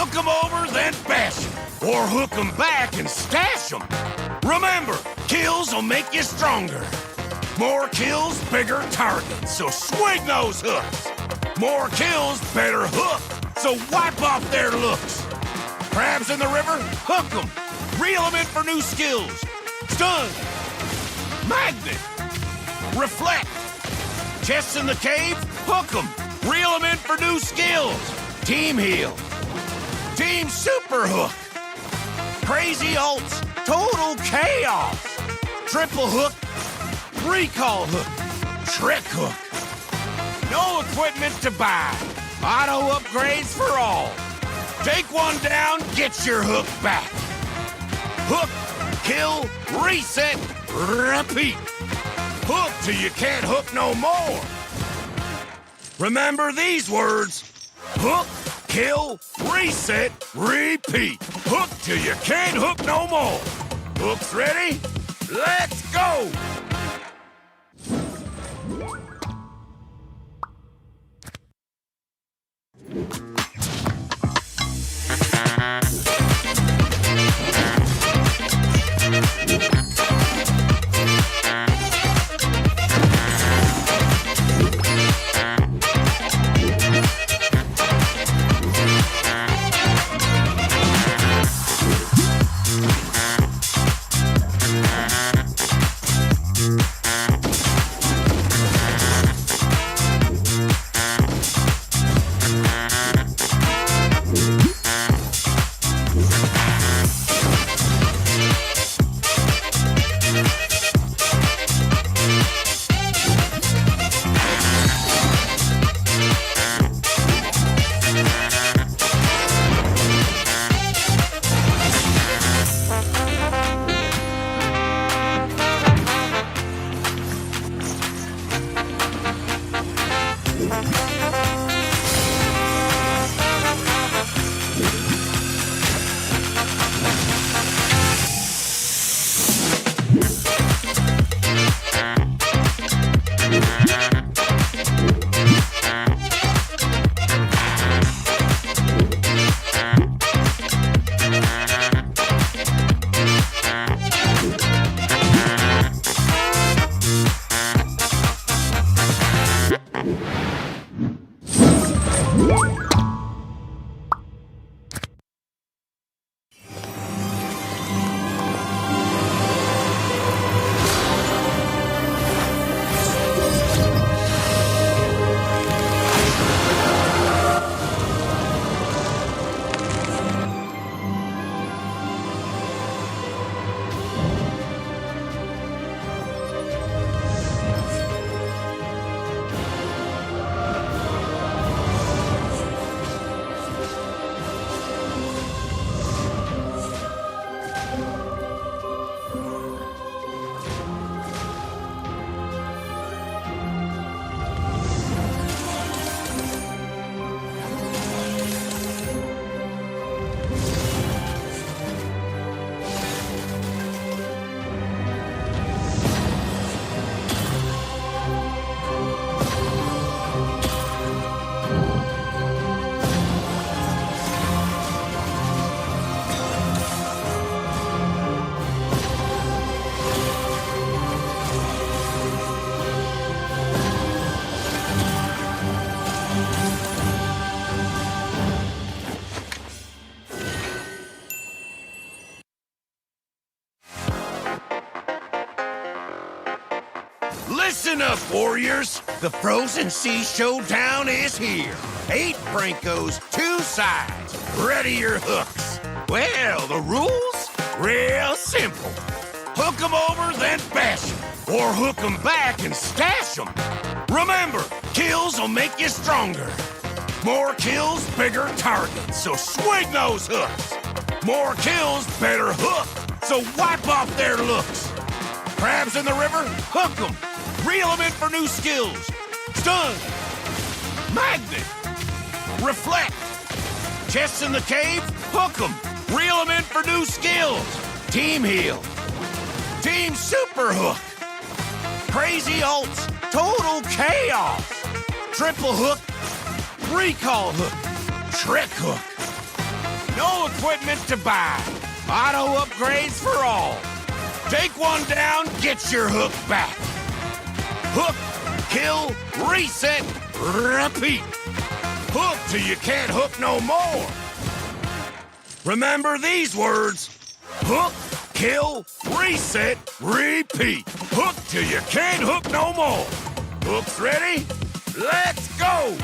Hook 'em over, then bash 'em. Or hook 'em back and stash 'em. Remember, kills will make you stronger. More kills, bigger targets, so swing those hooks. More kills, better hook, so wipe off their looks. Crabs in the river, hook 'em. Reel 'em in for new skills. Stun. Magnet. Reflect. Chests in the cave, hook 'em. Reel 'em in for new skills. Team heal. Team super hook. Crazy ults, total chaos. Triple hook. Recall hook. Trick hook. No equipment to buy. Auto upgrades for all. Take one down, get your hook back. Hook, kill, reset, repeat. Hook till you can't hook no more. Remember these words. Hook, kill, reset, repeat. Hook till you can't hook no more. Hooks ready? Let's go! Listen up, warriors! The Frozen Sea Showdown is here. 8 Brancos, 2 sides. Ready your hooks. Well, the rules? Real simple. Hook 'em over, then bash 'em. Or hook 'em back and stash 'em. Remember, kills will make you stronger. More kills, bigger targets, so swing those hooks. More kills, better hook, so wipe off their looks. Crabs in the river, hook 'em. Reel 'em in for new skills. Stun. Magnet. Reflect. Chests in the cave, hook 'em. Reel 'em in for new skills. Team heal. Team super hook. Crazy ults, total chaos. Triple hook. Recall hook. Trick hook. No equipment to buy. Auto upgrades for all. Take one down, get your hook back. Hook, kill, reset, repeat. Hook till you can't hook no more. Remember these words. Hook, kill, reset, repeat. Hook till you can't hook no more. Hooks ready? Let's go!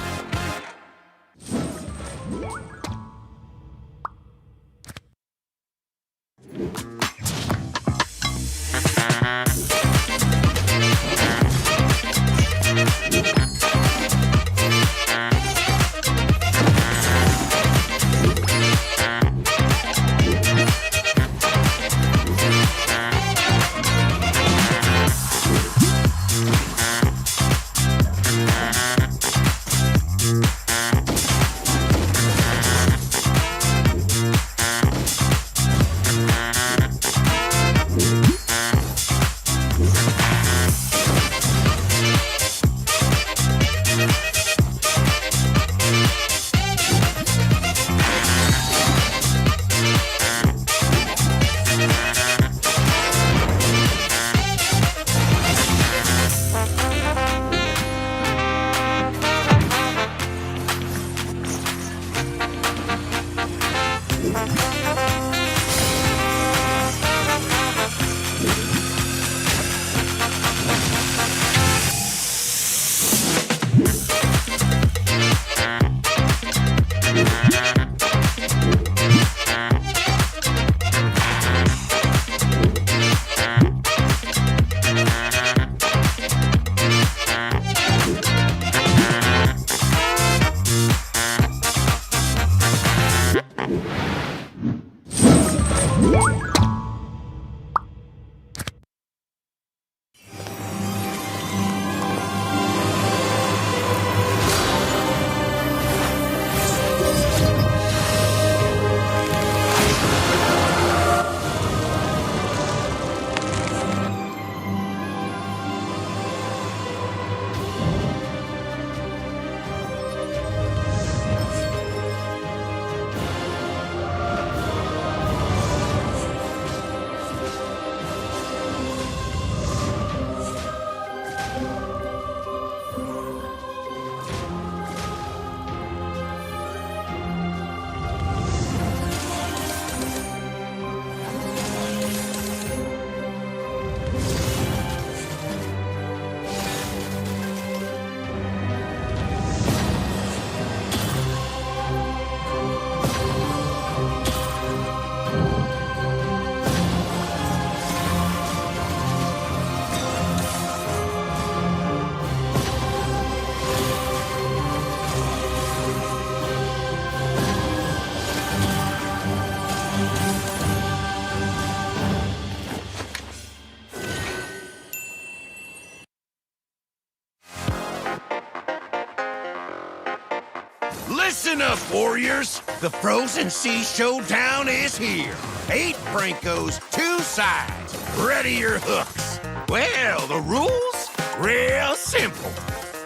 Listen up, warriors! The Frozen Sea Showdown is here. 8 Brancos, 2 sides. Ready your hooks. Well, the rules? Real simple.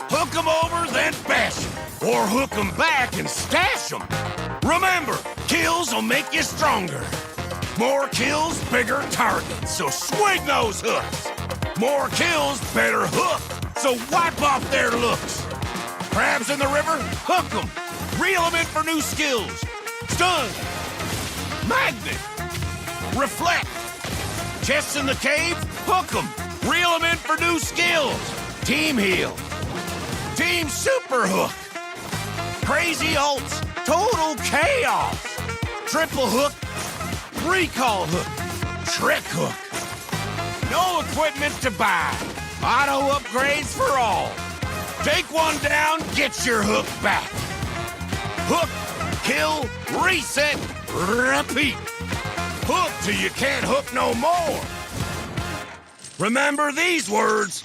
Hook 'em over, then bash 'em. Or hook 'em back and stash 'em. Remember, kills will make you stronger. More kills, bigger targets, so swing those hooks. More kills, better hook, so wipe off their looks. Crabs in the river? Hook 'em. Reel 'em in for new skills. Stun. Magnet. Reflect. Chests in the cave? Hook 'em. Reel 'em in for new skills. Team heal. Team super hook. Crazy ults. Total chaos. Triple hook. Recall hook. Trick hook. No equipment to buy. Auto upgrades for all. Take one down, get your hook back. Hook, kill, reset, repeat. Hook till you can't hook no more. Remember these words.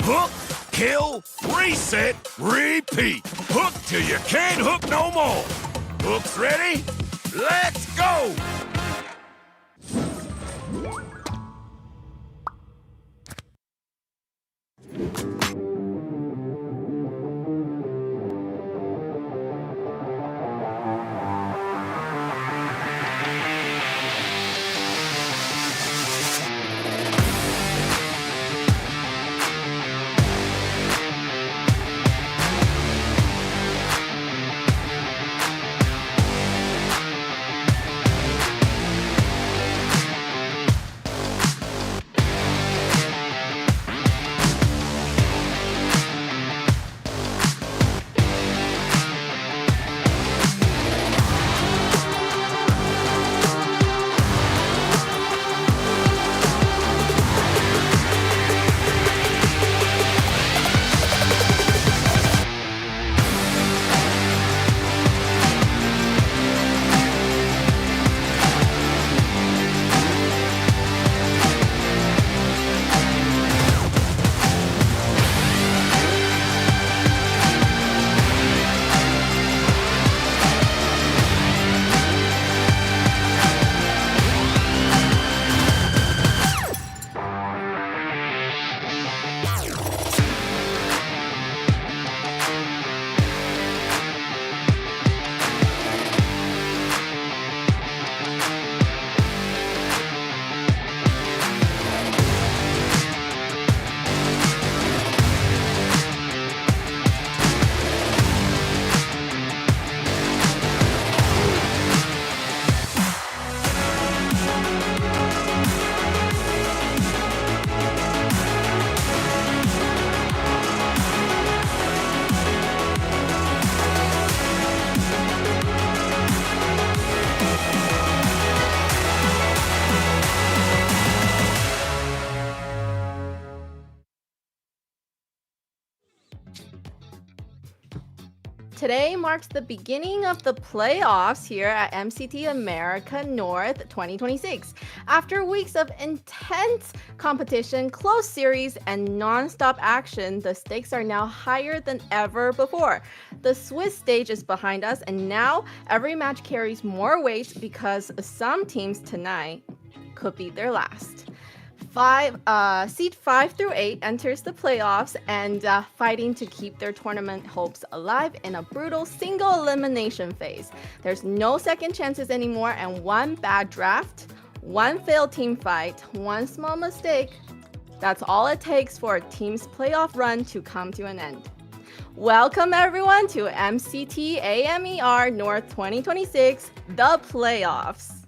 Hook, kill, reset, repeat. Hook till you can't hook no more. Hooks ready? Let's go! Today marks the beginning of the playoffs here at MCT America North 2026. After weeks of intense competition, close series, and non-stop action, the stakes are now higher than ever before. The Swiss stage is behind us, and now every match carries more weight because some teams tonight could be their last. Seed 5 through 8 enters the playoffs and fighting to keep their tournament hopes alive in a brutal single elimination phase. There's no second chances anymore, and one bad draft, one failed team fight, one small mistake, that's all it takes for a team's playoff run to come to an end. Welcome everyone to MCT AMER North 2026, the playoffs.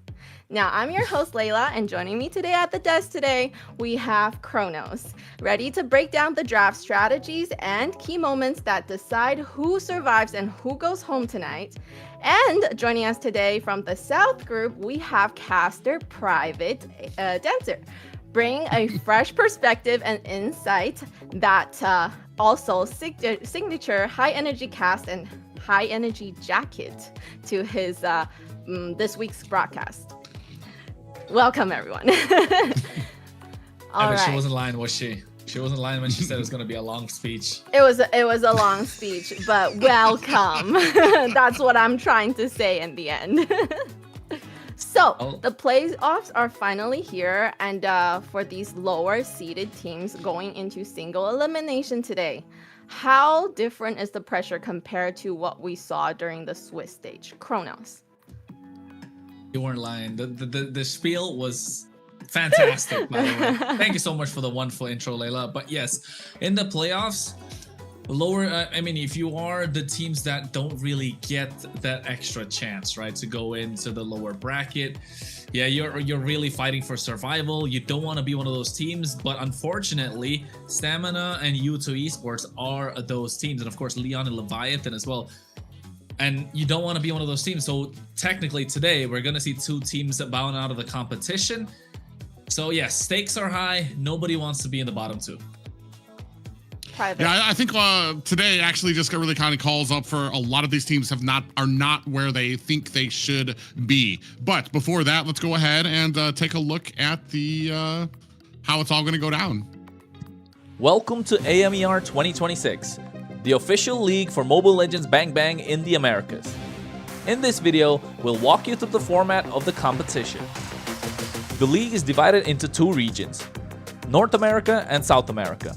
Now, I'm your host, Layla, and joining me today at the desk today, we have Kronos, ready to break down the draft strategies and key moments that decide who survives and who goes home tonight. And joining us today from the South group, we have caster Private Dancer, bringing a fresh perspective and insight that also signature high-energy cast and high-energy jacket to his this week's broadcast. Welcome, everyone. All right. She wasn't lying, was she? She wasn't lying when she said it was going to be a long speech. It was a long speech, but welcome. That's what I'm trying to say in the end. So the playoffs are finally here, and for these lower seeded teams going into single elimination today, how different is the pressure compared to what we saw during the Swiss stage? Kronos. You weren't lying. The spiel was fantastic, by the way. Thank you so much for the wonderful intro, Layla. But yes, in the playoffs, if you are the teams that don't really get that extra chance, right, to go into the lower bracket, yeah, you're really fighting for survival. You don't want to be one of those teams, but unfortunately, Stamina and U2 Esports are those teams, and of course, Lyon and Leviatan as well. And you don't want to be one of those teams. So technically today, we're going to see two teams bowing out of the competition. So yes, stakes are high. Nobody wants to be in the bottom two. Private. Yeah, I think today actually just really kind of calls up for a lot of these teams are not where they think they should be. But before that, let's go ahead and take a look at the how it's all going to go down. Welcome to AMER 2026. The official league for Mobile Legends Bang Bang in the Americas. In this video, we'll walk you through the format of the competition. The league is divided into two regions, North America and South America.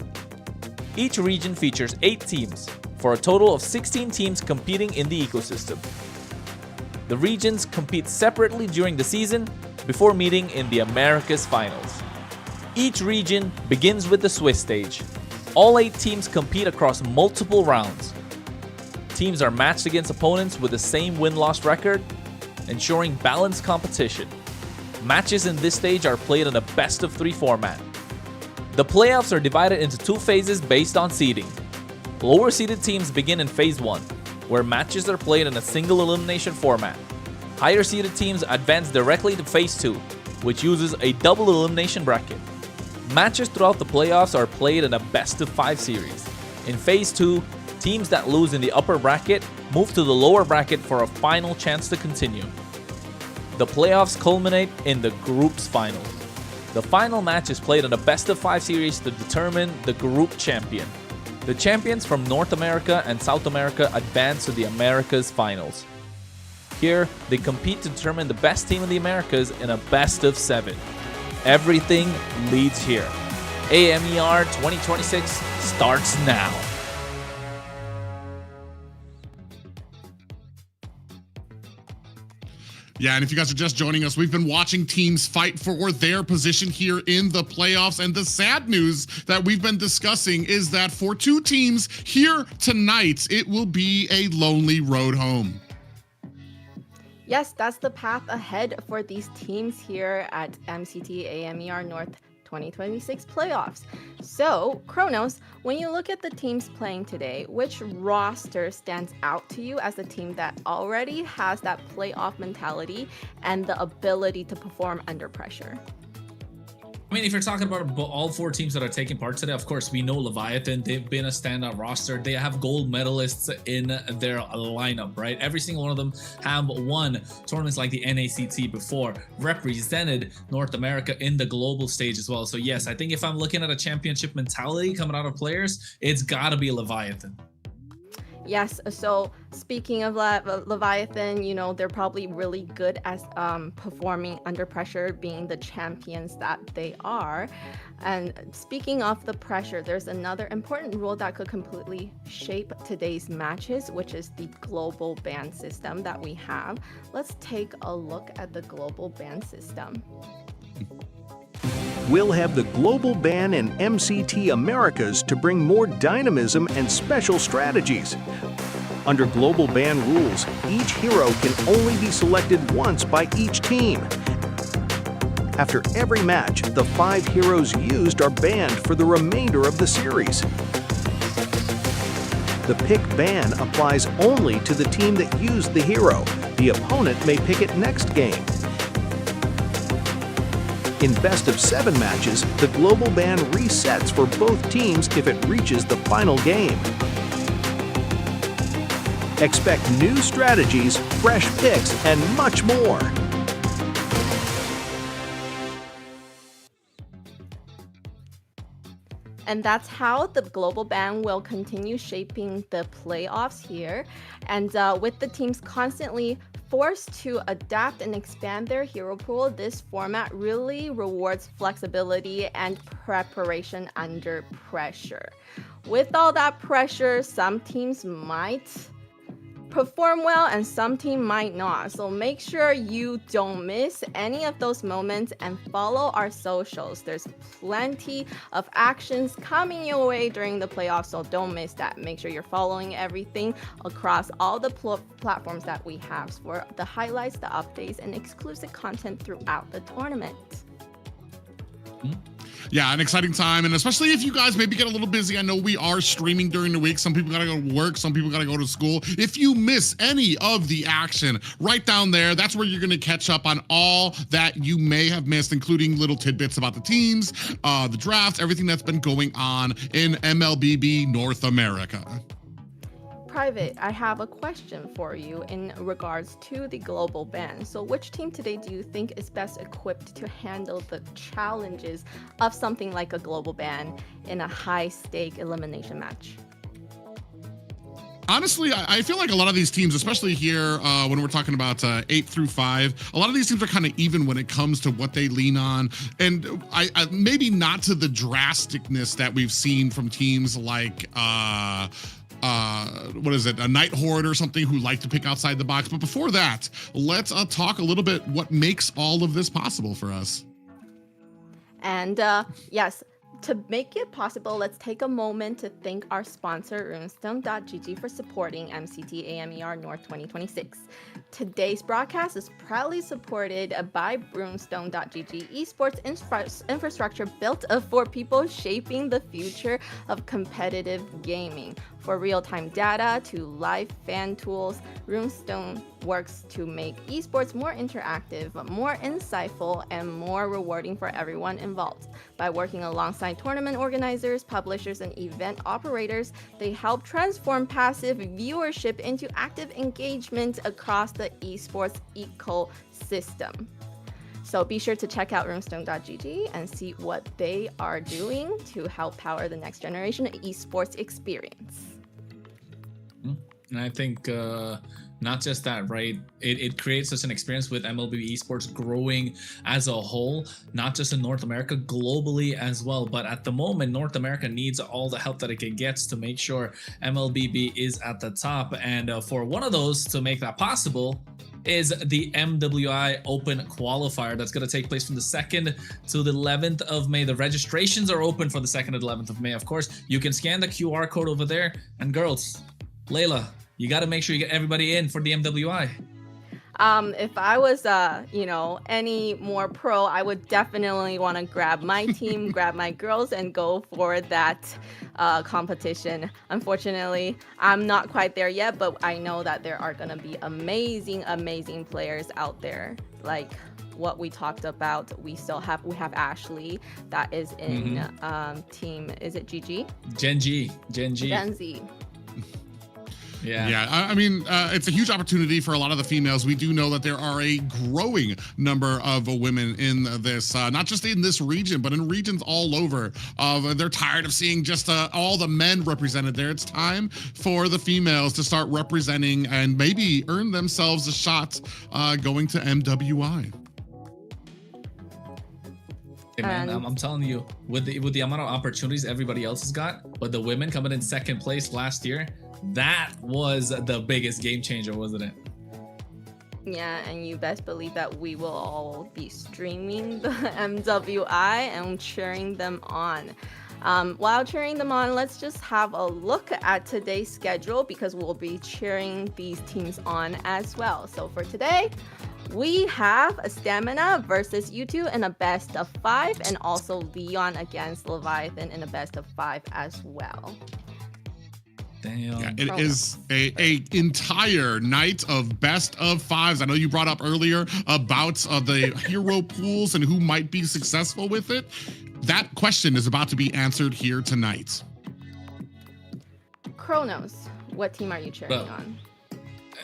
Each region features 8 teams, for a total of 16 teams competing in the ecosystem. The regions compete separately during the season before meeting in the Americas finals. Each region begins with the Swiss stage. All 8 teams compete across multiple rounds. Teams are matched against opponents with the same win-loss record, ensuring balanced competition. Matches in this stage are played in a best-of-3 format. The playoffs are divided into 2 phases based on seeding. Lower-seeded teams begin in Phase 1, where matches are played in a single elimination format. Higher-seeded teams advance directly to Phase 2, which uses a double elimination bracket. Matches throughout the playoffs are played in a best-of-5 series. In Phase 2, teams that lose in the upper bracket move to the lower bracket for a final chance to continue. The playoffs culminate in the group's finals. The final match is played in a best-of-5 series to determine the group champion. The champions from North America and South America advance to the Americas finals. Here, they compete to determine the best team in the Americas in a best-of-7. Everything leads here. AMER 2026 starts now. Yeah, and if you guys are just joining us, we've been watching teams fight for their position here in the playoffs. And the sad news that we've been discussing is that for 2 teams here tonight, it will be a lonely road home. Yes, that's the path ahead for these teams here at MCT AMER North 2026 playoffs. So, Kronos, when you look at the teams playing today, which roster stands out to you as a team that already has that playoff mentality and the ability to perform under pressure? I mean, if you're talking about all 4 teams that are taking part today, of course, we know Leviatan, they've been a standout roster. They have gold medalists in their lineup, right? Every single one of them have won tournaments like the NACT before, represented North America in the global stage as well. So yes, I think if I'm looking at a championship mentality coming out of players, it's gotta be Leviatan. Yes, so speaking of Leviathan, you know, they're probably really good at performing under pressure, being the champions that they are. And speaking of the pressure, there's another important rule that could completely shape today's matches, which is the global ban system that we have. Let's take a look at the global ban system. We'll have the global ban in MCT Americas to bring more dynamism and special strategies. Under global ban rules, each hero can only be selected once by each team. After every match, the 5 heroes used are banned for the remainder of the series. The pick ban applies only to the team that used the hero. The opponent may pick it next game. In best of 7 matches, the global ban resets for both teams if it reaches the final game. Expect new strategies, fresh picks, and much more. And that's how the global ban will continue shaping the playoffs here. And with the teams constantly forced to adapt and expand their hero pool, this format really rewards flexibility and preparation under pressure. With all that pressure, some teams might perform well and some team might not. So make sure you don't miss any of those moments and follow our socials. There's plenty of actions coming your way during the playoffs, so don't miss that. Make sure you're following everything across all the platforms that we have for the highlights, the updates, and exclusive content throughout the tournament. Yeah, an exciting time, and especially if you guys maybe get a little busy. I know we are streaming during the week. Some people gotta go to work, some people gotta go to school. If you miss any of the action, right down there, that's where you're gonna catch up on all that you may have missed, including little tidbits about the teams, the drafts, everything that's been going on in MLBB North America. Private, I have a question for you in regards to the global ban. So which team today do you think is best equipped to handle the challenges of something like a global ban in a high-stake elimination match? Honestly, I feel like a lot of these teams, especially here when we're talking about 8 through 5, a lot of these teams are kind of even when it comes to what they lean on. And I maybe not to the drasticness that we've seen from teams like what is it, a Night Horde or something, who like to pick outside the box. But before that, let's talk a little bit what makes all of this possible for us. And yes, to make it possible, let's take a moment to thank our sponsor, runestone.gg, for supporting MCT AMER North 2026. Today's broadcast is proudly supported by runestone.gg Esports infrastructure built for people shaping the future of competitive gaming. For real-time data to live fan tools, Runestone works to make esports more interactive, more insightful, and more rewarding for everyone involved. By working alongside tournament organizers, publishers, and event operators, they help transform passive viewership into active engagement across the esports ecosystem. So be sure to check out runestone.gg and see what they are doing to help power the next generation esports experience. And I think not just that, right? It creates such an experience with MLBB Esports growing as a whole, not just in North America, globally as well. But at the moment, North America needs all the help that it can get to make sure MLBB is at the top. And for one of those to make that possible is the MWI Open Qualifier that's going to take place from the 2nd to the 11th of May. The registrations are open for the 2nd and 11th of May. Of course, you can scan the QR code over there. And girls, Layla, you got to make sure you get everybody in for the MWI. If I was, any more pro, I would definitely want to grab my team, grab my girls, and go for that competition. Unfortunately, I'm not quite there yet, but I know that there are going to be amazing, amazing players out there. Like what we talked about, we have Ashley that is in team, is it GG? Gen G. Gen Z. Yeah, I mean, it's a huge opportunity for a lot of the females. We do know that there are a growing number of women in this, not just in this region, but in regions all over. They're tired of seeing just all the men represented there. It's time for the females to start representing and maybe earn themselves a shot going to MWI. Hey man, I'm telling you, with the amount of opportunities everybody else has got, but the women coming in second place last year, that was the biggest game changer, wasn't it? Yeah, and you best believe that we will all be streaming the MWI and cheering them on. While cheering them on, let's just have a look at today's schedule because we'll be cheering these teams on as well. So for today, we have a Stamina versus U2 in a best of 5, and also Lyon against Leviatan in a best of 5 as well. Damn. Yeah, it is a entire night of best of 5s. I know you brought up earlier about the hero pools and who might be successful with it. That question is about to be answered here tonight. Kronos, what team are you cheering on?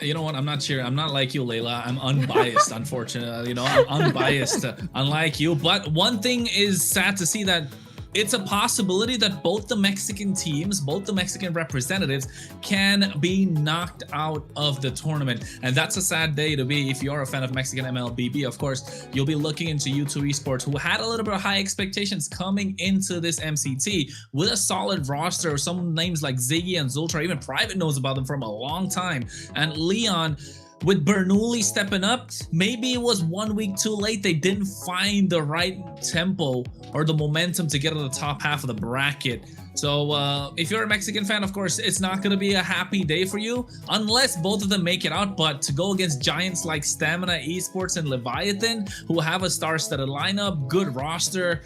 You know what? I'm not cheering. I'm not like you, Layla. I'm unbiased, unfortunately. I'm unbiased, unlike you. But one thing is sad to see that it's a possibility that both the Mexican teams, both the Mexican representatives can be knocked out of the tournament. And that's a sad day to be if you're a fan of Mexican MLBB. Of course, you'll be looking into U2 Esports, who had a little bit of high expectations coming into this MCT with a solid roster. Some names like Ziggy and Zultra, even Private knows about them from a long time. And Lyon, with Bernoulli stepping up, maybe it was 1 week too late. They didn't find the right tempo or the momentum to get to the top half of the bracket. So if you're a Mexican fan, of course, it's not going to be a happy day for you unless both of them make it out. But to go against giants like Stamina Esports and Leviatan, who have a star-studded lineup, good roster,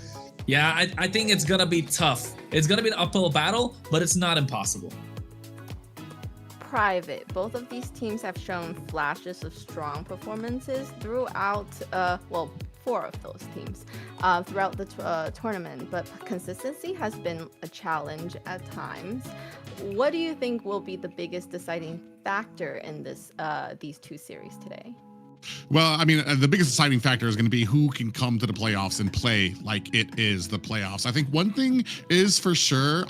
yeah, I think it's going to be tough. It's going to be an uphill battle, but it's not impossible. Private. Both of these teams have shown flashes of strong performances throughout, 4 of those teams throughout the tournament, but consistency has been a challenge at times. What do you think will be the biggest deciding factor in these 2 series today? Well, I mean, the biggest deciding factor is going to be who can come to the playoffs and play like it is the playoffs. I think one thing is for sure,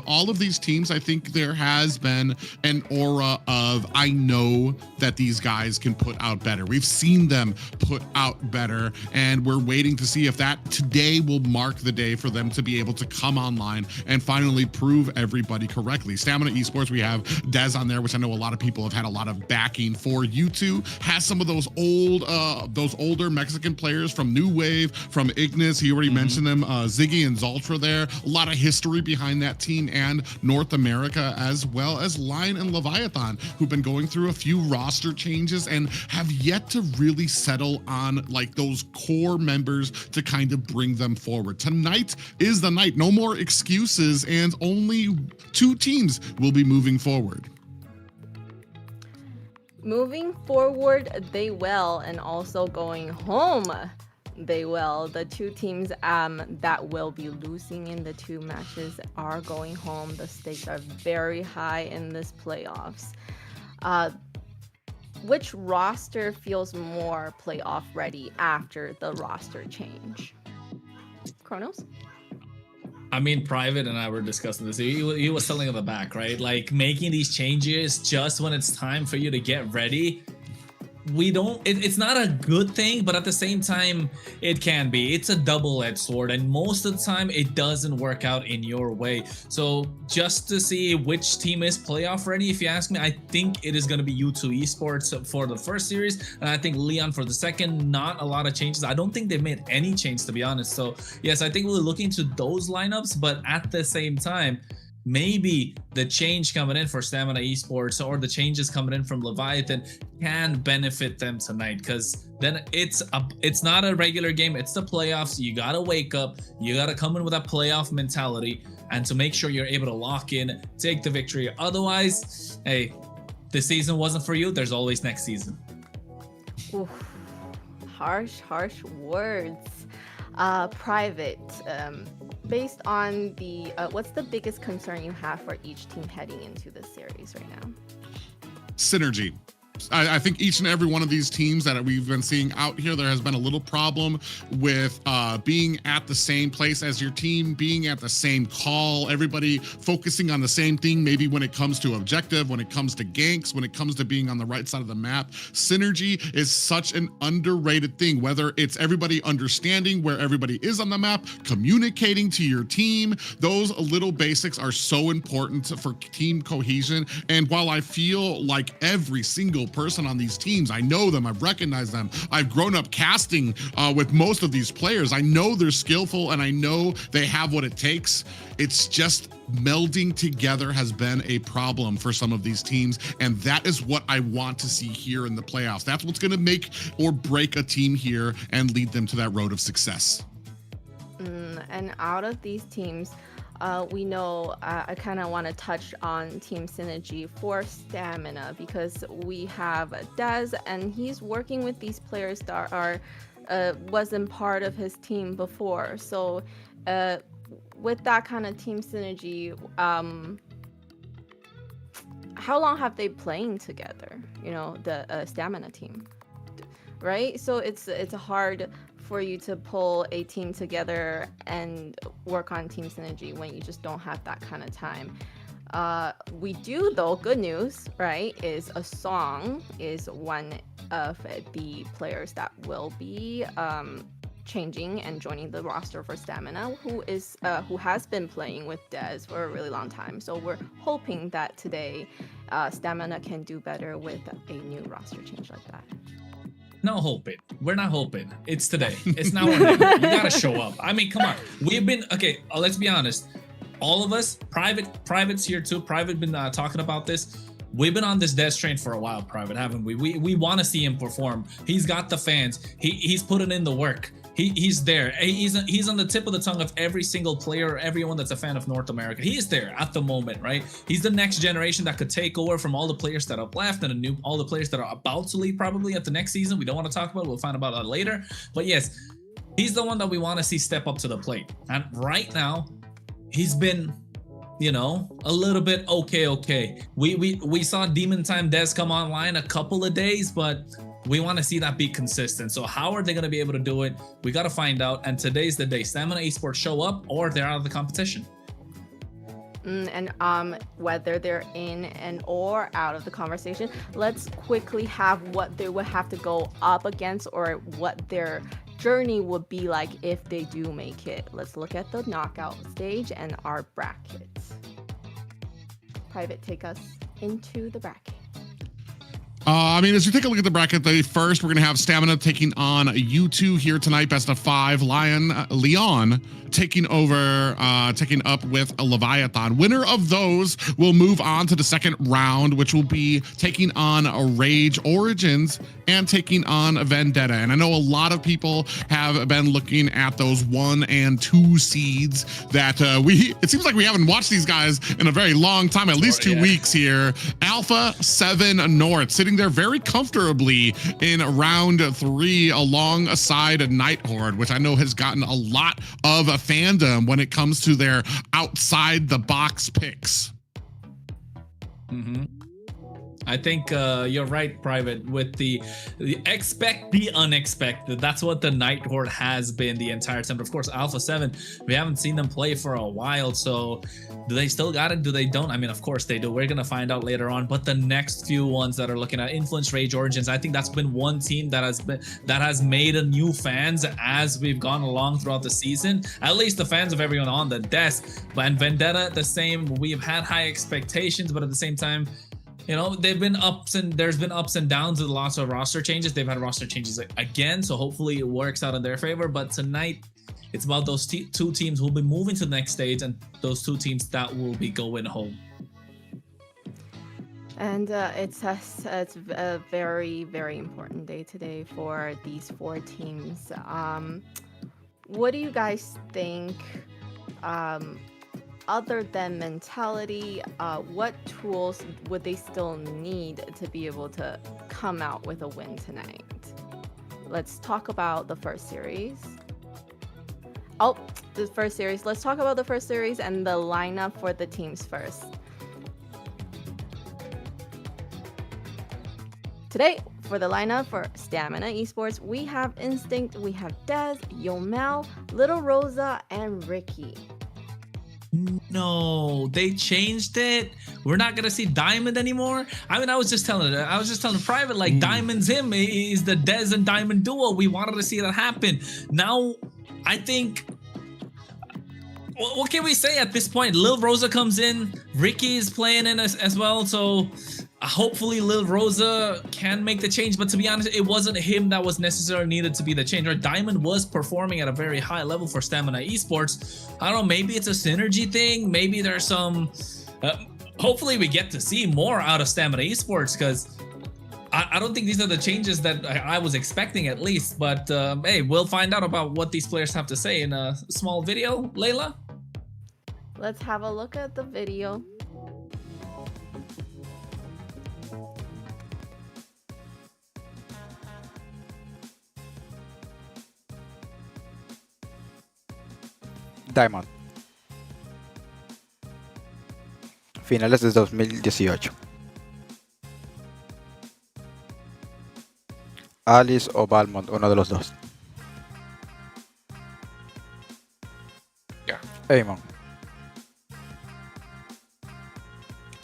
all of these teams, I think there has been an aura of, I know that these guys can put out better. We've seen them put out better, and we're waiting to see if that today will mark the day for them to be able to come online and finally prove everybody correctly. Stamina Esports, we have Dez on there, which I know a lot of people have had a lot of backing for. U2 has some of those older Mexican players from New Wave, from Ignis. He already mentioned them. Ziggy and Zultra there. A lot of history behind that team and North America, as well as Lyon and Leviatan, who've been going through a few roster changes and have yet to really settle on like those core members to kind of bring them forward. Tonight is the night. No more excuses, and only 2 teams will be moving forward. Moving forward, they will, and also going home, they will. The 2 teams that will be losing in the 2 matches are going home. The stakes are very high in this playoffs. Which roster feels more playoff ready after the roster change? Kronos? I mean, Private and I were discussing this. He was telling in the back, right? Like making these changes just when it's time for you to get ready. It's not a good thing, but at the same time, it can be. It's a double-edged sword, and most of the time, it doesn't work out in your way. So just to see which team is playoff ready, if you ask me, I think it is going to be U2 Esports for the first series, and I think Lyon for the second. Not a lot of changes. I don't think they've made any change, to be honest. So yes, I think we're looking to those lineups, but at the same time, maybe the change coming in for Stamina Esports or the changes coming in from Leviatan can benefit them tonight, because then it's not a regular game, it's the playoffs. You gotta wake up, you gotta come in with that playoff mentality, and to make sure you're able to lock in, take the victory. Otherwise, hey, this season wasn't for you, there's always next season. Oof. Harsh words. Private, based on the what's the biggest concern you have for each team heading into this series right now? Synergy. I think each and every one of these teams that we've been seeing out here, there has been a little problem with being at the same place as your team, being at the same call, everybody focusing on the same thing, maybe when it comes to objective, when it comes to ganks, when it comes to being on the right side of the map. Synergy is such an underrated thing, whether it's everybody understanding where everybody is on the map, communicating to your team. Those little basics are so important for team cohesion. And while I feel like every single person on these teams, I know them, I've recognized them, I've grown up casting with most of these players, I know they're skillful and I know they have what it takes. It's just melding together has been a problem for some of these teams, and that is what I want to see here in the playoffs. That's what's going to make or break a team here and lead them to that road of success. And out of these teams, we know I kind of want to touch on team synergy for Stamina, because we have Dez and he's working with these players that are wasn't part of his team before. So with that kind of team synergy, how long have they playing together? You know, the Stamina team, right? So it's hard for you to pull a team together and work on team synergy when you just don't have that kind of time. We do, though, good news, right, is a song is one of the players that will be changing and joining the roster for Stamina, who has been playing with Dez for a really long time. So we're hoping that today Stamina can do better with a new roster change like that. No hoping. We're not hoping. It's today. It's now or never. You gotta show up. I mean, come on. We've been okay. Let's be honest. All of us, privates here too. Private been talking about this. We've been on this Dez train for a while, Private, haven't we? We want to see him perform. He's got the fans. He's putting in the work. He's there. He's on the tip of the tongue of every single player, everyone that's a fan of North America. He is there at the moment, right? He's the next generation that could take over from all the players that have left and all the players that are about to leave probably at the next season. We don't want to talk about it. We'll find about that later. But yes, he's the one that we want to see step up to the plate. And right now, he's been, you know, a little bit okay. We saw Demon Time Dez come online a couple of days, but we want to see that be consistent. So how are they going to be able to do it? We got to find out. And today's the day. Stamina Esports show up or they're out of the competition. And whether they're in and or out of the conversation, let's quickly have what they would have to go up against or what their journey would be like if they do make it. Let's look at the knockout stage and our brackets. Private, take us into the bracket. As you take a look at the bracket, first we're going to have Stamina taking on U2 here tonight, best of 5. Lyon taking up with a Leviatan. Winner of those will move on to the second round, which will be taking on a Rage Origins and taking on Vendetta. And I know a lot of people have been looking at those 1 and 2 seeds that it seems like we haven't watched these guys in a very long time, at least 2 weeks here. Alpha 7 North sitting there very comfortably in round 3 alongside Night Horde, which I know has gotten a lot of fandom when it comes to their outside the box picks. I think you're right, Private, with the expect the unexpected. That's what the Night Horde has been the entire time. But of course, Alpha 7, we haven't seen them play for a while. So do they still got it? Do they don't? I mean, of course they do. We're going to find out later on. But the next few ones that are looking at Influence, Rage Origins, I think that's been one team that has made a new fans as we've gone along throughout the season. At least the fans of everyone on the desk. And Vendetta, the same. We've had high expectations, but at the same time, you know, there's been ups and downs with lots of roster changes. They've had roster changes again, so hopefully it works out in their favor. But tonight, It's about those two teams who will be moving to the next stage and those two teams that will be going home. And it's a very, very important day today for these 4 teams. What do you guys think, other than mentality, what tools would they still need to be able to come out with a win tonight? Let's talk about the first series. Let's talk about the first series and the lineup for the teams first. Today, for the lineup for Stamina Esports, we have Instinct, we have Dez, Yomel, Little Rosa, and Ricky. No, they changed it. We're not gonna see Diamond anymore. I mean, I was just telling Private, like Diamond's him is the Dez and Diamond duo. We wanted to see that happen. Now, I think, what can we say at this point? Lil Rosa comes in, Ricky is playing in as well, so hopefully Lil Rosa can make the change. But to be honest, it wasn't him that was necessarily needed to be the change. Right? Diamond was performing at a very high level for Stamina Esports. I don't know, maybe it's a synergy thing. Maybe there's some hopefully we get to see more out of Stamina Esports, because I don't think these are the changes that I was expecting, at least. But hey, we'll find out about what these players have to say in a small video. Layla? Let's have a look at the video. Diamond. Finales de 2018. Alice o Balmond, uno de los dos. Amon.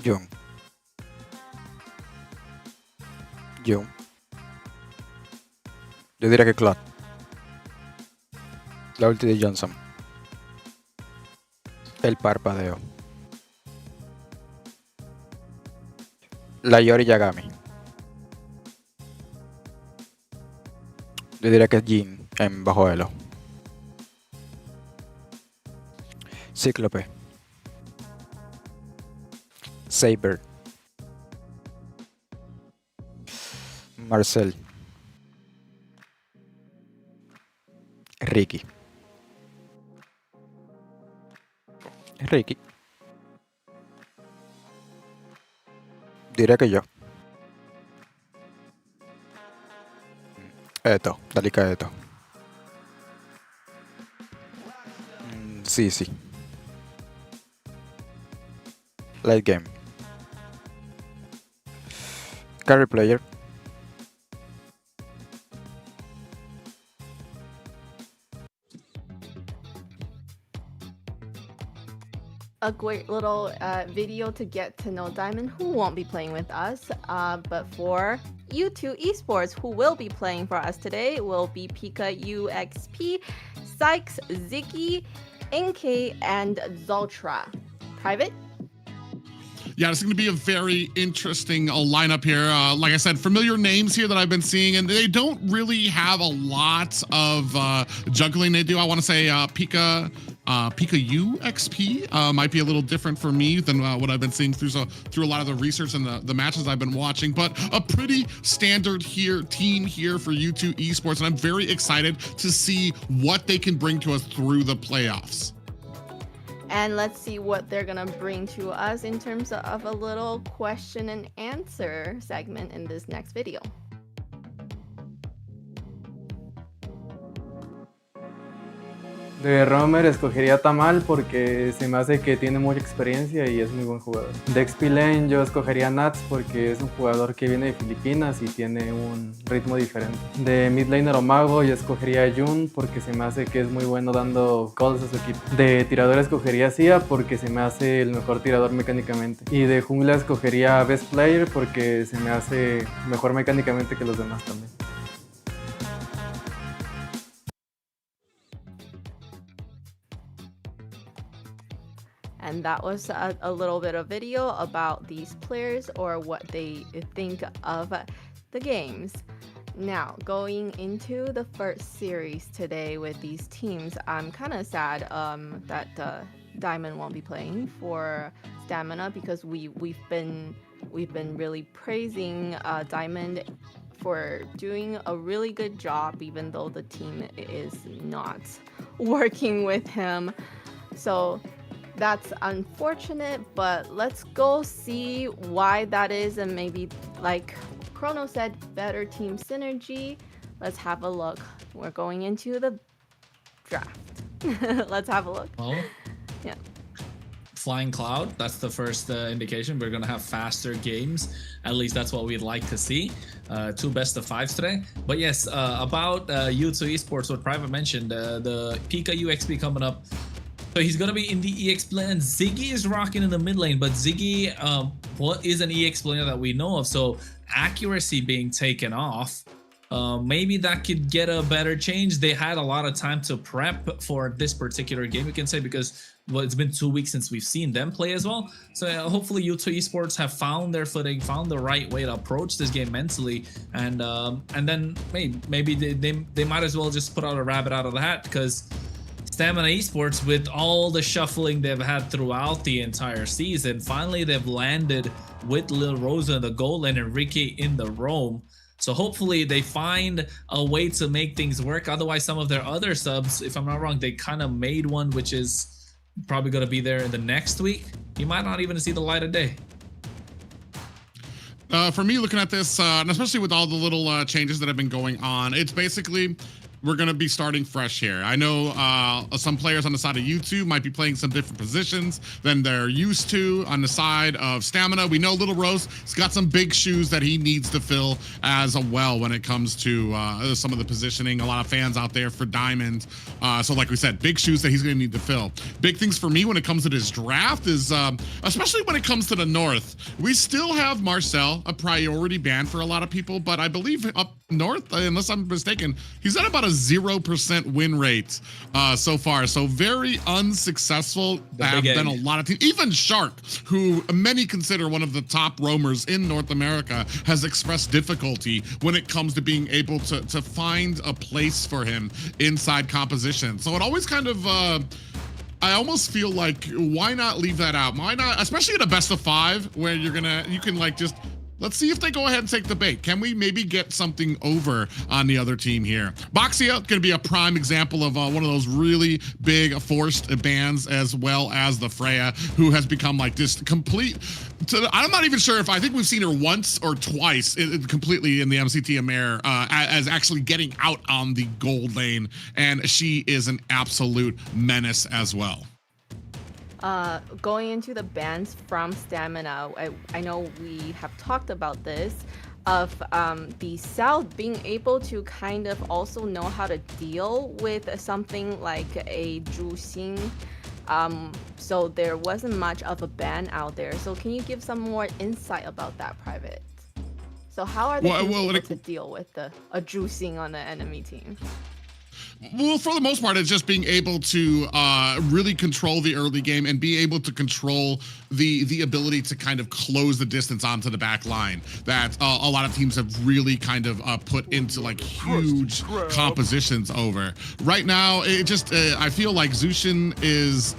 Jung. Yo diría que Claude. La ulti de Johnson. El parpadeo. La Yori Yagami. Yo diría que es Jin en Bajo Elo. Cíclope. Saber. Marcel. Ricky. Diré que yo. Dalika Eto. Sí. Late game. Carry player. A great little video to get to know Diamond, who won't be playing with us, but for U2 Esports, who will be playing for us today, will be Pika UXP, Sykes, Ziki, NK, and Zoltra. Private? Yeah, it's going to be a very interesting lineup here. Like I said, familiar names here that I've been seeing, and they don't really have a lot of juggling they do. I want to say Pika UXP might be a little different for me than what I've been seeing through a lot of the research and the matches I've been watching, but a pretty standard team here for U2 Esports, and I'm very excited to see what they can bring to us through the playoffs. And let's see what they're gonna bring to us in terms of a little question and answer segment in this next video. De Romer escogería Tamal porque se me hace que tiene mucha experiencia y es muy buen jugador. De XP Lane yo escogería Nats porque es un jugador que viene de Filipinas y tiene un ritmo diferente. De Mid Laner o Mago yo escogería a Jun porque se me hace que es muy bueno dando calls a su equipo. De tirador escogería Sia porque se me hace el mejor tirador mecánicamente. Y de jungla escogería Best Player porque se me hace mejor mecánicamente que los demás también. And that was a little bit of video about these players or what they think of the games. Now, going into the first series today with these teams, I'm kind of sad that Diamond won't be playing for Stamina because we've been really praising Diamond for doing a really good job, even though the team is not working with him. So that's unfortunate, but let's go see why that is, and maybe, like Chrono said, better team synergy. Let's have a look. We're going into the draft. Let's have a look. Well, Yeah. Flying Cloud, that's the first indication. We're going to have faster games. At least that's what we'd like to see. 2 best of 5s today. But yes, about U2 Esports, what Private mentioned, the Pika UXP coming up. So he's going to be in the EX plan. Ziggy is rocking in the mid lane, but Ziggy what is an EX player that we know of? So accuracy being taken off. Maybe that could get a better change. They had a lot of time to prep for this particular game, we can say, because well, it's been 2 weeks since we've seen them play as well. So hopefully U2 Esports have found their footing, found the right way to approach this game mentally, and then maybe they might as well just put out a rabbit out of the hat, because Stamina Esports, with all the shuffling they've had throughout the entire season, finally they've landed with Lil Rosa in the gold lane and Ricky in the roam. So hopefully they find a way to make things work. Otherwise, some of their other subs, if I'm not wrong, they kind of made one, which is probably going to be there in the next week. You might not even see the light of day. For me, looking at this, and especially with all the little changes that have been going on, it's basically we're going to be starting fresh here. I know some players on the side of U2 might be playing some different positions than they're used to. On the side of Stamina, we know Little Rose has got some big shoes that he needs to fill as well when it comes to some of the positioning. A lot of fans out there for Diamond. So like we said, big shoes that he's going to need to fill. Big things for me when it comes to this draft is, especially when it comes to the North, we still have Marcel, a priority ban for a lot of people, but I believe up North, unless I'm mistaken, he's at about a 0% win rate so far. So very unsuccessful. Have been a lot of teams. Even Shark, who many consider one of the top roamers in North America, has expressed difficulty when it comes to being able to find a place for him inside composition. So it always kind of I almost feel like, why not leave that out? Why not, especially in a best of 5 where you can like just, let's see if they go ahead and take the bait. Can we maybe get something over on the other team here? Boxia going to be a prime example of one of those really big forced bans, as well as the Freya, who has become like this complete. I'm not even sure if I think we've seen her once or twice completely in the MCT AMER as actually getting out on the gold lane, and she is an absolute menace as well. Going into the bans from Stamina, I know we have talked about this, of the South being able to kind of also know how to deal with something like a Zhu Xing. So there wasn't much of a ban out there. So can you give some more insight about that, Private? So how are they able to deal with a Zhu Xing on the enemy team? Well, for the most part, it's just being able to really control the early game and be able to control the ability to kind of close the distance onto the back line that a lot of teams have really kind of put into like huge compositions over. Right now, it just I feel like Zushin is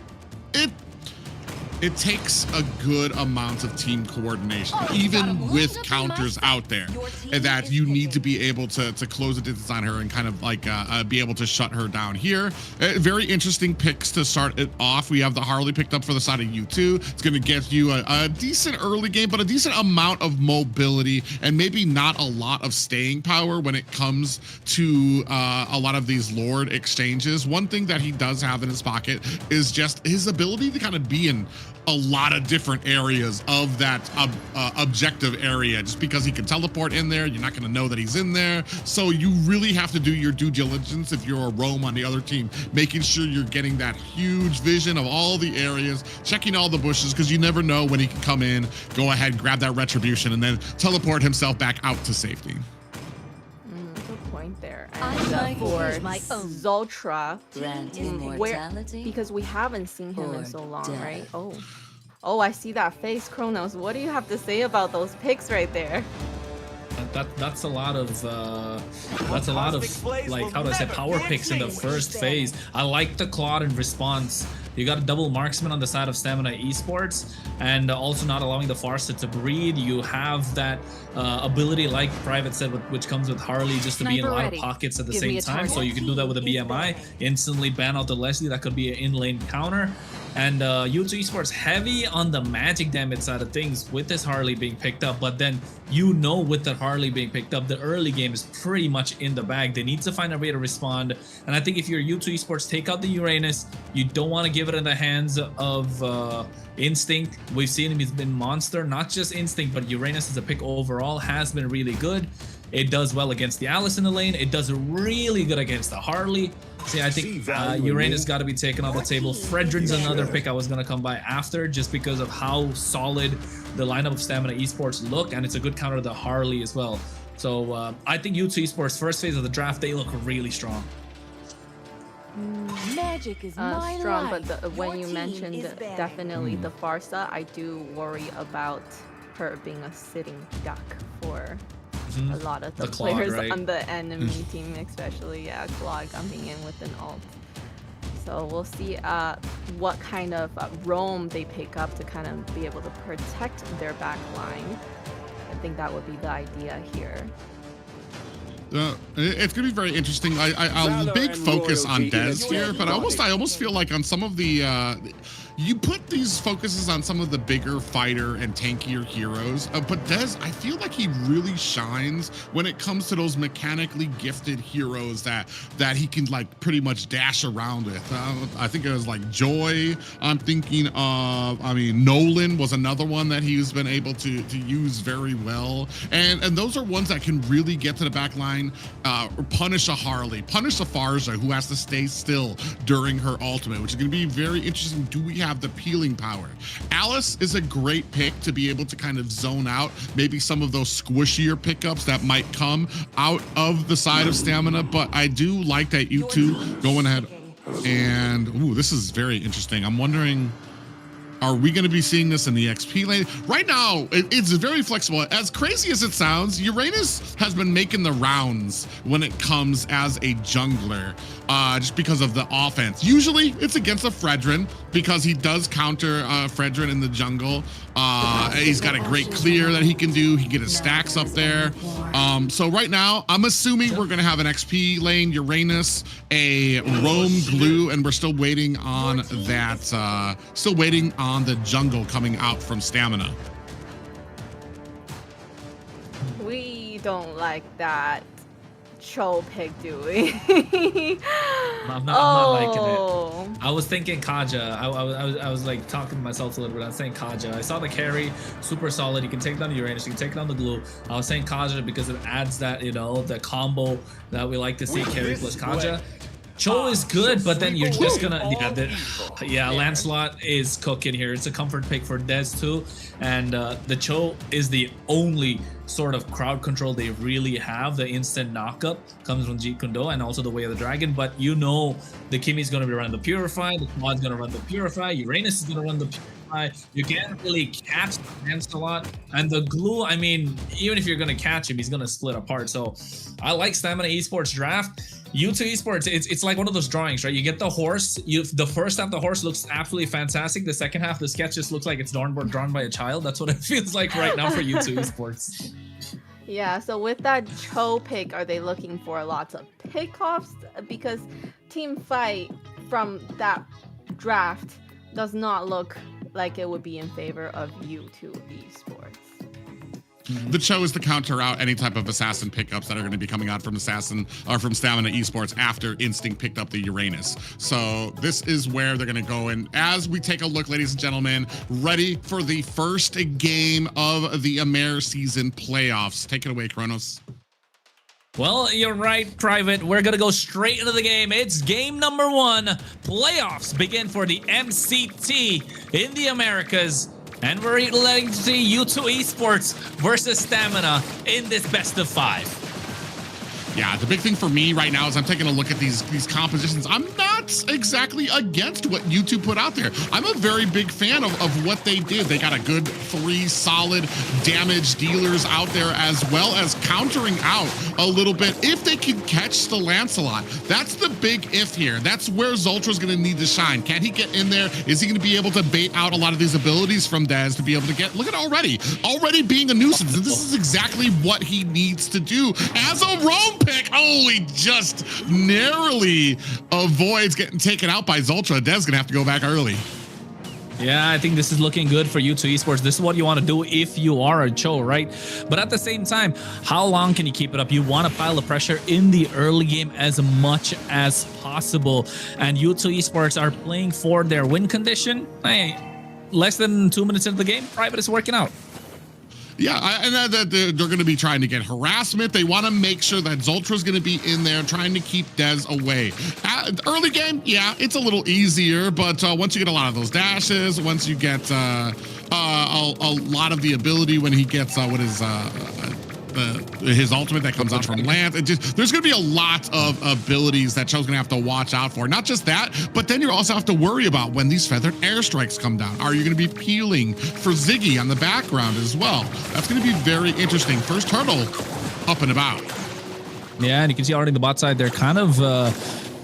it takes a good amount of team coordination, even with counters out there, that you need to be able to close the distance on her and kind of like be able to shut her down here. Very interesting picks to start it off. We have the Harley picked up for the side of U2. It's going to get you a decent early game, but a decent amount of mobility and maybe not a lot of staying power when it comes to a lot of these Lord exchanges. One thing that he does have in his pocket is just his ability to kind of be in a lot of different areas of that objective area. Just because he can teleport in there, you're not going to know that he's in there. So you really have to do your due diligence if you're a roam on the other team, making sure you're getting that huge vision of all the areas, checking all the bushes, because you never know when he can come in, go ahead, grab that retribution, and then teleport himself back out to safety. Good point there. And for Zoltra, because we haven't seen him in so long, right? Oh, I see that face, Kronos. What do you have to say about those picks right there? that's a lot of like, how do I say, power picks in the first phase. I like the Claude in response. You got a double marksman on the side of Stamina Esports, and also not allowing the Farsa to breed. You have that ability, like Private said, which comes with Harley, just to be in a lot of pockets at the same time. So you can do that with a BMI, instantly ban out the Leslie. That could be an in-lane counter. And U2 Esports heavy on the magic damage side of things with this Harley being picked up. But then, you know, with the Harley being picked up, the early game is pretty much in the bag. They need to find a way to respond. And I think if you're U2 Esports, take out the Uranus. You don't want to give it in the hands of Instinct. We've seen him, he's been monster. Not just Instinct, but Uranus as a pick overall has been really good. It does well against the Alice in the lane. It does really good against the Harley. See, I think Uranus got to be taken off the table. Fredrin's another pick I was going to come by after, just because of how solid the lineup of Stamina Esports look, and it's a good counter to the Harley as well. So I think U2 Esports first phase of the draft, they look really strong. Magic is strong, but when you mentioned definitely the Farsa, I do worry about her being a sitting duck for a lot of the Claude, players right? on the enemy team, especially Claude coming in with an ult. So we'll see what kind of roam they pick up to kind of be able to protect their back line. I think that would be the idea here. It's gonna be very interesting. I'll big focus on Dez here, but I almost feel like on some of the you put these focuses on some of the bigger fighter and tankier heroes, but Dez, I feel like he really shines when it comes to those mechanically gifted heroes that he can like pretty much dash around with. I think it was like Joy. I'm thinking of, I mean, Nolan was another one that he's been able to use very well, and those are ones that can really get to the back line, punish a Harley, punish a Farza who has to stay still during her ultimate, which is going to be very interesting. Do we have the peeling power? Alice is a great pick to be able to kind of zone out maybe some of those squishier pickups that might come out of the side of Stamina, but I do like that U2 going ahead. And ooh, this is very interesting. I'm wondering, are we going to be seeing this in the XP lane? Right now, it's very flexible. As crazy as it sounds, Uranus has been making the rounds when it comes as a jungler, just because of the offense. Usually, it's against a Fredrin, because he does counter Fredrin in the jungle. He's got a great clear that he can do. He can get his stacks up there. So right now, I'm assuming we're going to have an XP lane, Uranus, a roam glue, and we're still waiting on that, still waiting on the jungle coming out from Stamina. We don't like that Cho pick, do we? I'm not liking it. I was thinking Kaja. I was like talking to myself a little bit. I was saying Kaja. I saw the carry, super solid. You can take down the Uranus, you can take down the glue. I was saying Kaja because it adds that, you know, the combo that we like to see, carry plus Kaja. Cho is good, but then you're just gonna, Lancelot is cooking here. It's a comfort pick for Dez too, and the Cho is the only sort of crowd control they really have. The instant knockup comes from Jeet Kune Do and also the Way of the Dragon, but you know the Kimmy's gonna be run the Purify, the Quad's gonna run the Purify, Uranus is gonna run the Purify. You can't really catch Lancelot, and the glue, I mean, even if you're gonna catch him, he's gonna split apart. So I like Stamina Esports draft. U2 Esports, it's like one of those drawings, right? You get the horse, the first half the horse looks absolutely fantastic. The second half the sketch just looks like it's drawn by a child. That's what it feels like right now for U2 Esports. Yeah, so with that Cho pick, are they looking for lots of pickoffs? Because team fight from that draft does not look like it would be in favor of U2 Esports. The Cho is to counter out any type of assassin pickups that are going to be coming out from Assassin or from Stamina Esports after Instinct picked up the Uranus. So this is where they're going to go. And as we take a look, ladies and gentlemen, ready for the first game of the AMER season playoffs. Take it away, Kronos. Well, you're right, Private. We're going to go straight into the game. It's game number 1. Playoffs begin for the MCT in the Americas. And we're letting to see U2 Esports versus Stamina in this best of 5. Yeah, the big thing for me right now is I'm taking a look at these compositions. I'm not exactly against what U2 put out there. I'm a very big fan of what they did. They got a good 3 solid damage dealers out there, as well as countering out a little bit if they can catch the Lancelot. That's the big if here. That's where Zultra's going to need to shine. Can he get in there? Is he going to be able to bait out a lot of these abilities from Dez to be able to get, look at already being a nuisance. And this is exactly what he needs to do as a roam pick. Oh, he just narrowly avoids getting taken out by Zultra. Dez gonna have to go back early. Yeah, I think this is looking good for U2 Esports. This is what you want to do if you are a Cho, right? But at the same time, how long can you keep it up? You want to pile the pressure in the early game as much as possible. And U2 Esports are playing for their win condition. Hey, less than 2 minutes into the game, Private is working out. Yeah, and they're going to be trying to get harassment. They want to make sure that Zultra's going to be in there trying to keep Dez away. Early game, yeah, it's a little easier, but once you get a lot of those dashes, once you get a lot of the ability when he gets what is his ultimate that comes out from Lance, there's going to be a lot of abilities that Cho's going to have to watch out for. Not just that, but then you also have to worry about when these feathered airstrikes come down. Are you going to be peeling for Ziggy on the background as well? That's going to be very interesting. First hurdle up and about. Yeah, and you can see already the bot side, they're kind of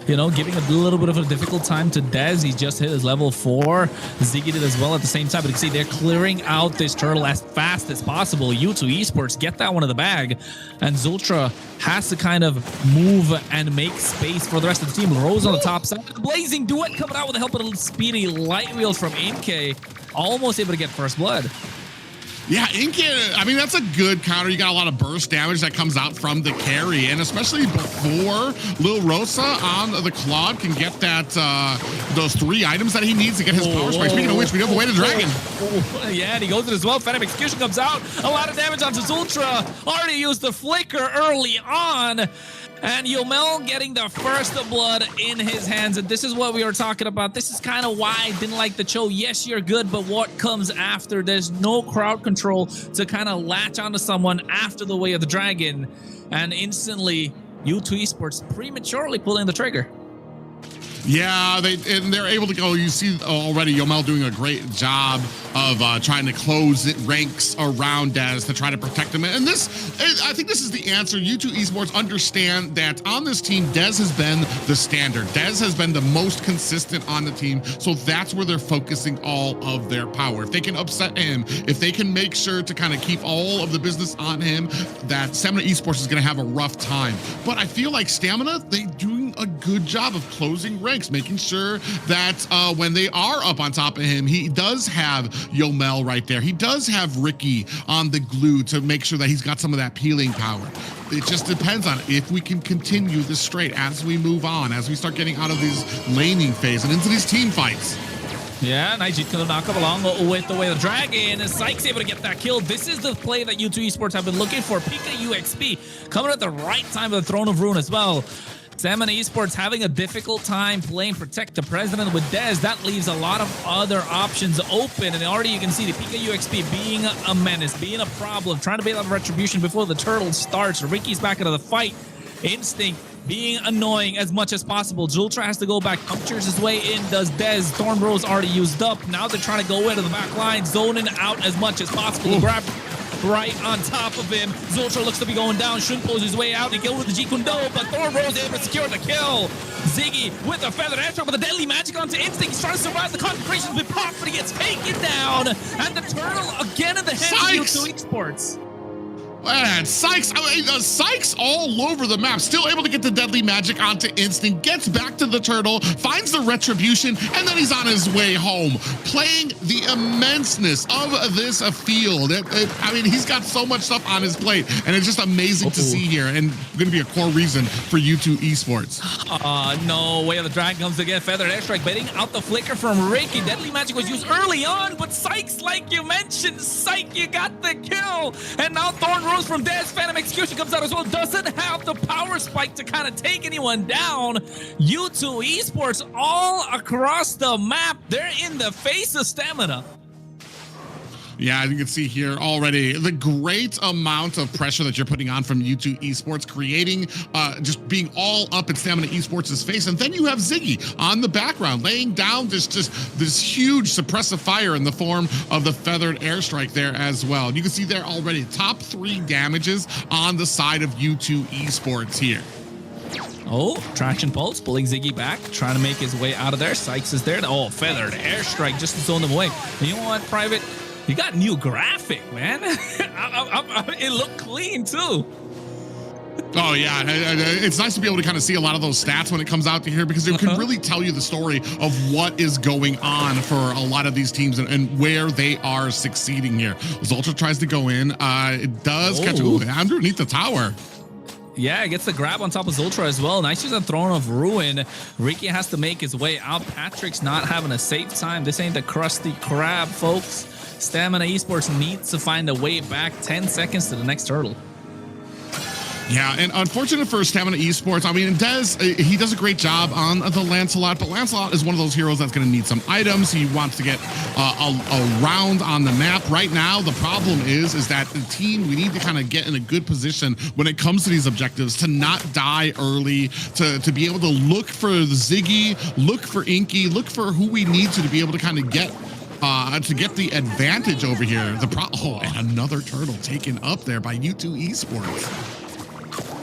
giving a little bit of a difficult time to Dez. He just hit his level 4. Ziggy did as well at the same time. But you can see they're clearing out this turtle as fast as possible. U2 Esports get that one in the bag. And Zultra has to kind of move and make space for the rest of the team. Rose on the top side. Blazing Duet coming out with the help of a speedy light wheels from Inke. Almost able to get first blood. Yeah, Inke, I mean, that's a good counter. You got a lot of burst damage that comes out from the carry, and especially before Lil Rosa on the Claude can get that those 3 items that he needs to get his power spike. Speaking of which, we have away the dragon. Yeah, and he goes it as well. Phantom Execution comes out. A lot of damage onto Zultra. Already used the flicker early on. And Yomel getting the first blood in his hands. And this is what we were talking about. This is kind of why I didn't like the Cho. Yes, you're good, but what comes after? There's no crowd control to kind of latch onto someone after the way of the dragon. And instantly, U2 Esports prematurely pulling the trigger. Yeah, they're able to go. You see already Yomel doing a great job of trying to close ranks around Dez to try to protect him. And I think this is the answer. U2 Esports understand that on this team, Dez has been the standard. Dez has been the most consistent on the team. So that's where they're focusing all of their power. If they can upset him, if they can make sure to kind of keep all of the business on him, that Stamina Esports is going to have a rough time. But I feel like Stamina, they're doing a good job of closing ranks, making sure that when they are up on top of him, he does have Yomel right there. He does have Ricky on the glue to make sure that he's got some of that peeling power. It just depends on if we can continue this straight as we move on, as we start getting out of these laning phase and into these team fights. Yeah, Night's gonna knock up along with the way the dragon. And Sykes able to get that kill. This is the play that U2 Esports have been looking for. Pika UXP coming at the right time of the Throne of Ruin as well. Stamina Esports having a difficult time playing Protect the President with Dez. That leaves a lot of other options open. And already you can see the Pika UXP being a menace, being a problem, trying to bail out Retribution before the turtle starts. Ricky's back into the fight. Instinct being annoying as much as possible. Zultra has to go back, punctures his way in, does Dez. Thornbrow's already used up. Now they're trying to go into the back line, zoning out as much as possible to grab right on top of him. Zultra looks to be going down. Shun pulls his way out. He killed with the Jikundo, but Thornbrow's able to secure the kill. Ziggy with a feathered airstrike, but the deadly magic onto Instinct. He's trying to survive the concentration with Pop, but he gets taken down. And the turtle again in the hands of U2 Esports. Man, Sykes, Sykes all over the map, still able to get the deadly magic onto Instinct, gets back to the turtle, finds the retribution, and then he's on his way home, playing the immenseness of this field. I mean, he's got so much stuff on his plate, and it's just amazing to see here, and going to be a core reason for U2 Esports. No way. The dragon comes again. Feathered airstrike, baiting out the flicker from Ricky. Deadly magic was used early on, but Sykes, like you mentioned, Syke, you got the kill, and now Thorn from Dez. Phantom Execution comes out as well. Doesn't have the power spike to kind of take anyone down. U2 Esports all across the map. They're in the face of Stamina. Yeah, you can see here already the great amount of pressure that you're putting on from U2 Esports, creating, just being all up in Stamina Esports' face. And then you have Ziggy on the background, laying down this huge suppressive fire in the form of the feathered airstrike there as well. You can see there already top 3 damages on the side of U2 Esports here. Oh, Traction Pulse pulling Ziggy back, trying to make his way out of there. Sykes is there. Oh, feathered airstrike just to zone them away. And you know what, Private? You got new graphic, man. It looked clean too. Oh yeah, it's nice to be able to kind of see a lot of those stats when it comes out to here, because it can really tell you the story of what is going on for a lot of these teams and where they are succeeding here. Zultra tries to go in. It does catch underneath the tower. Yeah, it gets the grab on top of Zultra as well. Nice use of Throne of Ruin. Ricky has to make his way out. Patrick's not having a safe time. This ain't the Krusty Krab, folks. Stamina Esports needs to find a way back. 10 seconds to the next hurdle. Yeah, and unfortunate for Stamina Esports. I mean, Dez, he does a great job on the Lancelot, but Lancelot is one of those heroes that's going to need some items. He wants to get a round on the map. Right now, the problem is that the team, we need to kind of get in a good position when it comes to these objectives, to not die early, to be able to look for the Ziggy, look for Inky, look for who we need to be able to kind of get the advantage over here. And another turtle taken up there by U2 Esports.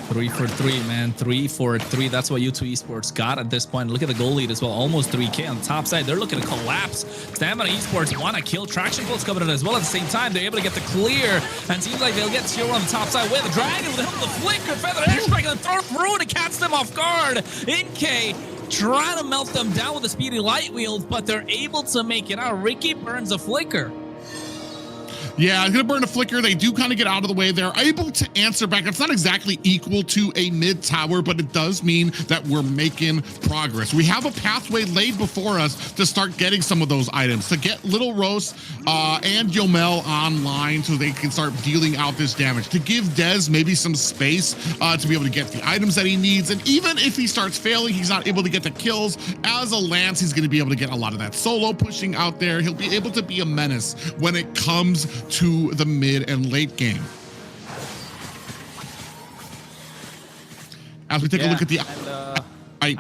3 for 3, man. 3 for 3. That's what U2 Esports got at this point. Look at the goal lead as well. Almost 3K on the top side. They're looking to collapse. Stamina Esports want to kill. Traction Pulse coming in as well at the same time. They're able to get the clear. And seems like they'll get tier 1 on the top side. Wait, the Dragon with the help of the Flicker. Feather Airstrike and the Throw through to catch them off guard. NK trying to melt them down with the speedy light wheels, but they're able to make it out. Ricky burns a Flicker. Yeah, it's going to burn a Flicker. They do kind of get out of the way. They're able to answer back. It's not exactly equal to a mid tower, but it does mean that we're making progress. We have a pathway laid before us to start getting some of those items, to get Little Rose and Yomel online so they can start dealing out this damage, to give Dez maybe some space to be able to get the items that he needs. And even if he starts failing, he's not able to get the kills. As a Lance, he's going to be able to get a lot of that solo pushing out there. He'll be able to be a menace when it comes to the mid and late game. As we take a look at the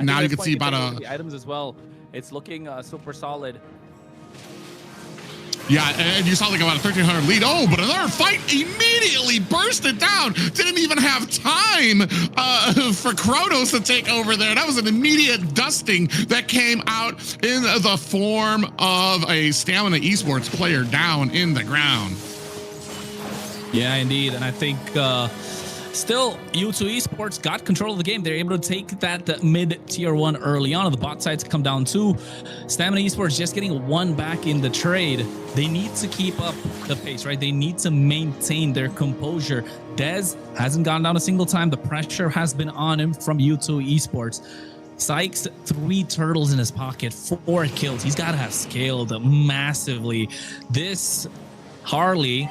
now you can see about the items as well. It's looking super solid. Yeah, and you saw like about a 1,300 lead. Oh, but another fight immediately bursted down. Didn't even have time for Kronos to take over there. That was an immediate dusting that came out in the form of a Stamina Esports player down in the ground. Yeah, indeed. And I think still U2 Esports got control of the game. They're able to take that mid tier 1 early on. The bot sides come down too. Stamina Esports just getting 1 back in the trade. They need to keep up the pace, right? They need to maintain their composure. Dez hasn't gone down a single time. The pressure has been on him from U2 Esports. Sykes, 3 turtles in his pocket, 4 kills. He's got to have scaled massively. This Harley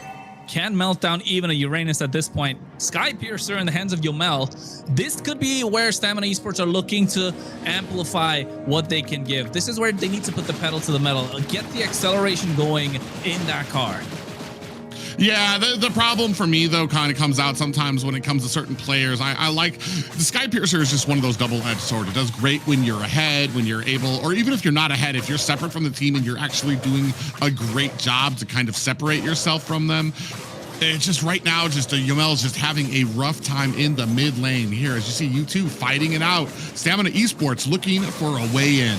can melt down even a Uranus at this point. Sky Piercer in the hands of Yomel. This could be where Stamina Esports are looking to amplify what they can give. This is where they need to put the pedal to the metal, get the acceleration going in that car. Yeah, the problem for me, though, kind of comes out sometimes when it comes to certain players. I like the Sky Piercer is just one of those double-edged swords. It does great when you're ahead, when you're able, or even if you're not ahead, if you're separate from the team and you're actually doing a great job to kind of separate yourself from them. It's just right now, Yomel is just having a rough time in the mid lane here. As you see U2 fighting it out. Stamina Esports looking for a way in.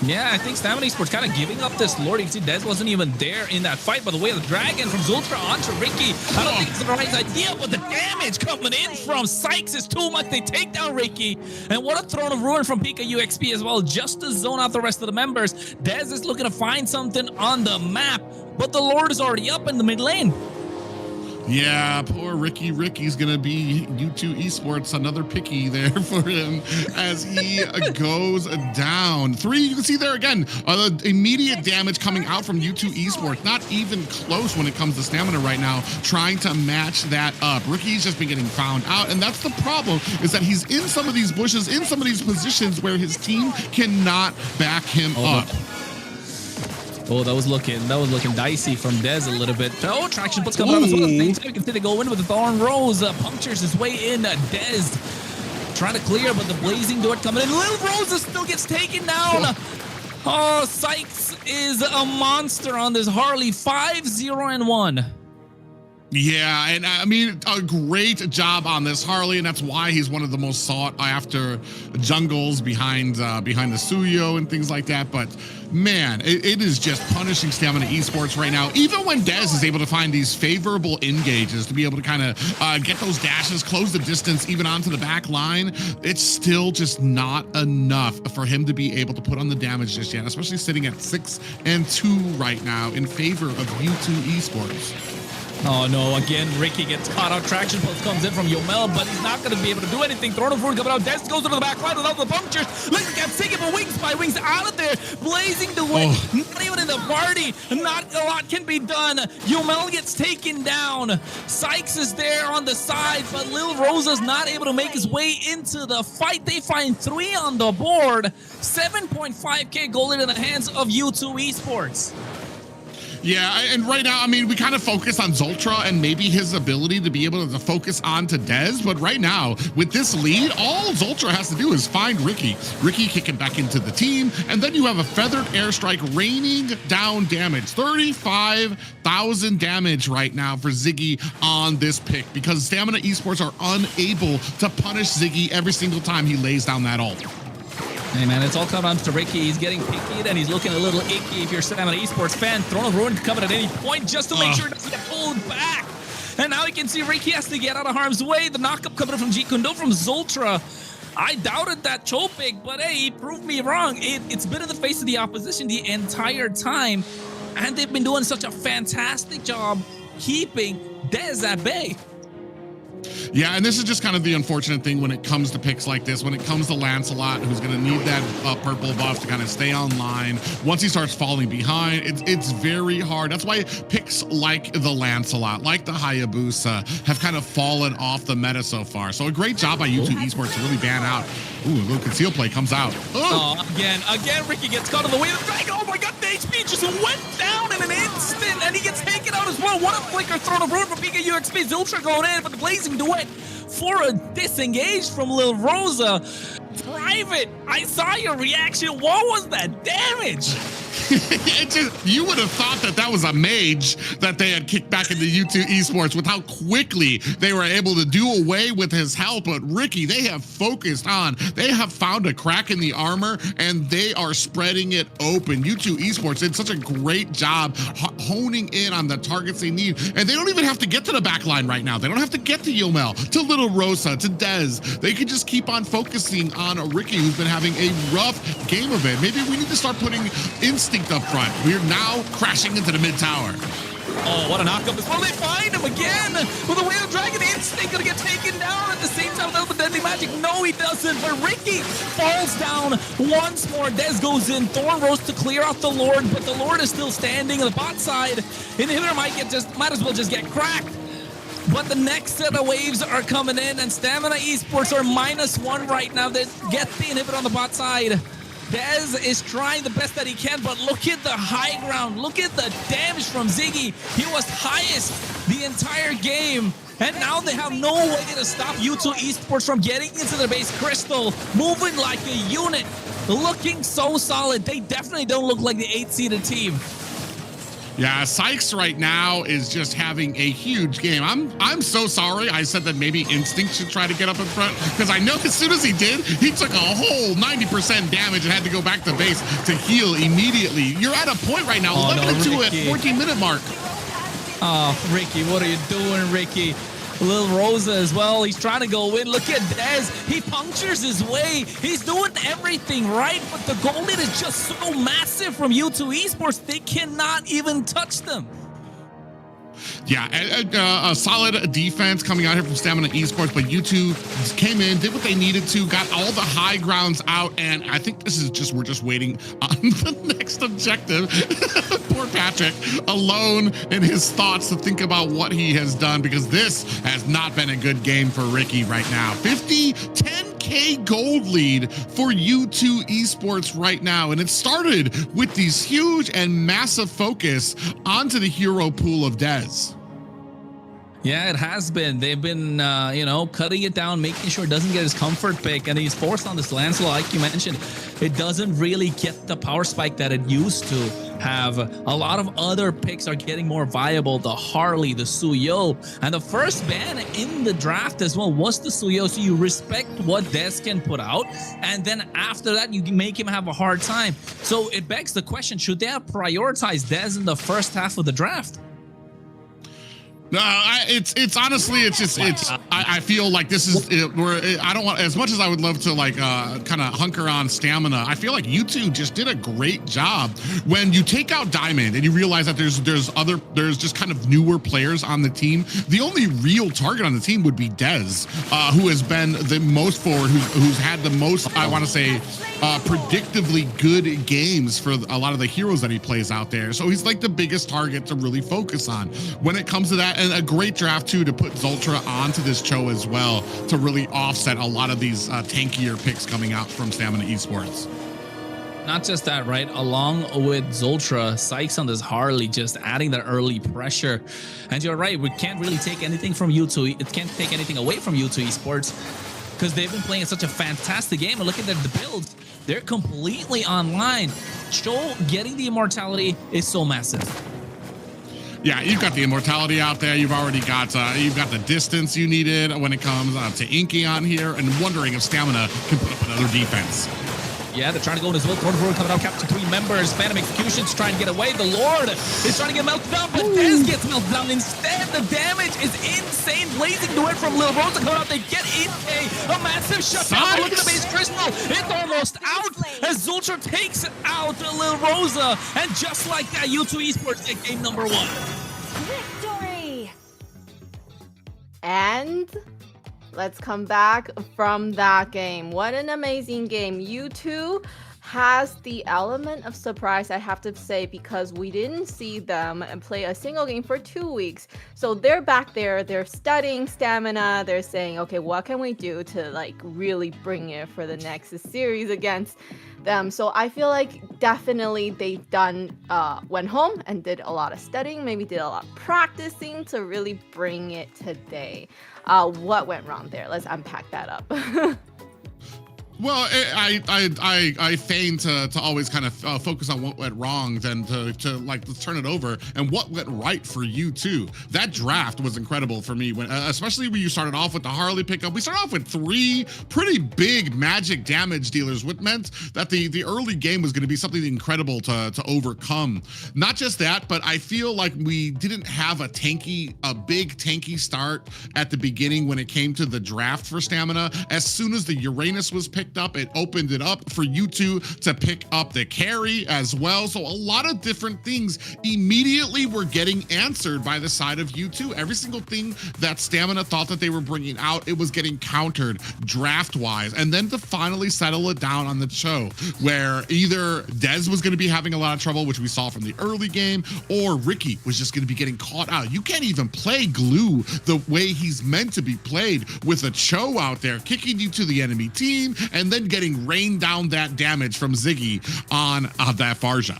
Yeah, I think Stamina Esports kind of giving up this Lord. You can see Dez wasn't even there in that fight. By the way, the Dragon from Zultra onto Ricky. I don't think it's the right idea, but the damage coming in from Sykes is too much. They take down Ricky. And what a Throne of Ruin from Pika UXP as well, just to zone out the rest of the members. Dez is looking to find something on the map, but the Lord is already up in the mid lane. Yeah, poor Ricky. Ricky's going to be U2 Esports, another picky there for him as he goes down. 3, you can see there again, immediate damage coming out from U2 Esports. Not even close when it comes to stamina right now, trying to match that up. Ricky's just been getting found out, and that's the problem, is that he's in some of these bushes, in some of these positions where his team cannot back him up. Oh, that was looking dicey from Dez a little bit. Oh, traction puts coming out as well. At the same time, you can see they go in with the Thorn Rose. Punctures his way in. Dez trying to clear, but the Blazing Door coming in. Lil Rosa still gets taken down. Oh, Sykes is a monster on this Harley. 5-0-1. Yeah, and I mean, a great job on this Harley, and that's why he's one of the most sought after jungles behind the Suyo and things like that. But man, it is just punishing Stamina Esports right now. Even when Dez is able to find these favorable engages to be able to kind of get those dashes, close the distance, even onto the back line, it's still just not enough for him to be able to put on the damage just yet, especially sitting at 6-2 right now in favor of U2 Esports. Oh no, again, Ricky gets caught out. Traction pulse comes in from Yomel, but he's not going to be able to do anything. Throne of Ruin coming out. Dez goes into the back line without the punctures. Leviatan taking for wings by wings out of there. Blazing the way. Not even in the party. Not a lot can be done. Yomel gets taken down. Sykes is there on the side, but Lil Rosa's not able to make his way into the fight. They find 3 on the board. 7.5k gold in the hands of U2 Esports. Yeah, and right now, I mean, we kind of focus on Zoltra and maybe his ability to be able to focus on to Dez, but right now, with this lead, all Zoltra has to do is find Ricky. Ricky kicking back into the team, and then you have a Feathered Airstrike raining down damage. 35,000 damage right now for Ziggy on this pick because Stamina Esports are unable to punish Ziggy every single time he lays down that ult. Hey man, it's all coming down to Ricky. He's getting picky and he's looking a little icky if you're a Stamina Esports fan. Throne of Ruin coming at any point just to make sure it doesn't get pulled back. And now you can see Ricky has to get out of harm's way. The knockup coming from G Kundo from Zoltra. I doubted that choke pick, but hey, he proved me wrong. It's been in the face of the opposition the entire time. And they've been doing such a fantastic job keeping Dez at bay. Yeah, and this is just kind of the unfortunate thing when it comes to picks like this, when it comes to Lancelot, who's going to need that purple buff to kind of stay online. Once he starts falling behind, it's very hard. That's why picks like the Lancelot, like the Hayabusa, have kind of fallen off the meta so far. So a great job by U2 Esports to really ban out. Ooh, a little conceal play comes out. Oh, again, Ricky gets caught in the way of the dragon. Oh my god, the HP just went down in an instant, and he gets taken out as well. What a flicker Throne of Ruin from PKUXP. Ziltra going in, but the Blazing Duet for a disengage from Lil Rosa. Private, I saw your reaction. What was that damage? You would have thought that was a mage that they had kicked back into U2 Esports with how quickly they were able to do away with his help. But Ricky, they have focused on, they have found a crack in the armor and they are spreading it open. U2 Esports did such a great job honing in on the targets they need. And they don't even have to get to the back line right now. They don't have to get to Yomel, to Little Rosa, to Dez. They could just keep on focusing on Ricky, who's been having a rough game of it. Maybe we need to start putting Instinct up front. We're now crashing into the mid tower. Oh, what a knockup as well. They find him again with a Whale Dragon. Instinct gonna get taken down at the same time without the Deadly Magic. No, he doesn't. But Ricky falls down once more. Dez goes in. Thorn Rose to clear out the Lord, but the Lord is still standing on the bot side. Inhibitor might as well just get cracked. But the next set of waves are coming in, and Stamina Esports are -1 right now. They get the inhibitor on the bot side. Dez is trying the best that he can, but look at the high ground. Look at the damage from Ziggy. He was highest the entire game. And now they have no way to stop U2 Esports from getting into their base. Crystal moving like a unit, looking so solid. They definitely don't look like the 8-seeded team. Yeah, Sykes right now is just having a huge game. I'm so sorry I said that maybe Instinct should try to get up in front, because I know as soon as he did, he took a whole 90% damage and had to go back to base to heal immediately. You're at a point right now, 11-2 at 14-minute mark. Oh, Ricky, what are you doing, Ricky? Lil Rosa as well. He's trying to go in. Look at Dez. He punctures his way. He's doing everything right, but the goal lead is just so massive from U2 Esports. They cannot even touch them. Yeah, a solid defense coming out here from Stamina Esports, but U2 came in, did what they needed to, got all the high grounds out, and I think this is just, we're just waiting on the next objective. Poor Patrick, alone in his thoughts to think about what he has done, because this has not been a good game for Ricky right now. 10 8K gold lead for U2 Esports right now. And it started with these huge and massive focus onto the hero pool of Dez. Yeah, it has been. They've been, you know, cutting it down, making sure it doesn't get his comfort pick. And he's forced on this Lancelot, like you mentioned. It doesn't really get the power spike that it used to have. A lot of other picks are getting more viable. The Harley, the Suyo. And the first ban in the draft as well was the Suyo. So you respect what Dez can put out. And then after that, you can make him have a hard time. So it begs the question, should they have prioritized Dez in the first half of the draft? No, it's honestly, I feel like this is where I don't want, as much as I would love to like kind of hunker on stamina. I feel like U2 just did a great job when you take out Diamond and you realize that there's just kind of newer players on the team. The only real target on the team would be Dez, who has been the most forward, who's had the most, I want to say, predictably good games for a lot of the heroes that he plays out there. So he's like the biggest target to really focus on when it comes to that. And a great draft too to put Zultra onto this Cho as well to really offset a lot of these tankier picks coming out from Stamina Esports. Not just that, right? Along with Zultra, Sykes on this Harley just adding that early pressure. And you're right, we can't really take anything from U2. It can't take anything away from U2 Esports because they've been playing such a fantastic game. And look at the builds. They're completely online. Cho getting the immortality is so massive. Yeah, you've got the immortality out there. You've already got the distance you needed when it comes to Inky on here, and wondering if Stamina can put up another defense. Yeah, they're trying to go in as well. Thornford coming out, capture 3 members. Phantom Execution's trying to get away. The Lord is trying to get melted down, but Dez gets melted down instead. The damage is insane. Blazing duet from Lil Rosa coming out. They get Inky. A massive shutdown. Look at the base crystal. It's almost out as Zultra takes out Lil Rosa. And just like that, U2 Esports get game number 1. Victory! And let's come back from that game. What an amazing game. U2 has the element of surprise, I have to say, because we didn't see them play a single game for 2 weeks. So they're back there, they're studying stamina, they're saying, okay, what can we do to like really bring it for the next series against them? So I feel like definitely they went home and did a lot of studying, maybe did a lot of practicing to really bring it today. What went wrong there? Let's unpack that up. Well, I feign to always kind of focus on what went wrong than to like let's turn it over and what went right for you too. That draft was incredible for me when especially when you started off with the Harley pickup. We started off with 3 pretty big magic damage dealers, which meant that the early game was going to be something incredible to overcome. Not just that, but I feel like we didn't have a big tanky start at the beginning when it came to the draft for Stamina. As soon as the Uranus was picked up, it opened it up for U2 to pick up the carry as well. So a lot of different things immediately were getting answered by the side of U2. Every single thing that Stamina thought that they were bringing out, it was getting countered draft wise. And then to finally settle it down on the Cho, where either Dez was going to be having a lot of trouble, which we saw from the early game, or Ricky was just going to be getting caught out. You can't even play Glue the way he's meant to be played with a Cho out there kicking you to the enemy team and then getting rained down that damage from Ziggy on that Farja.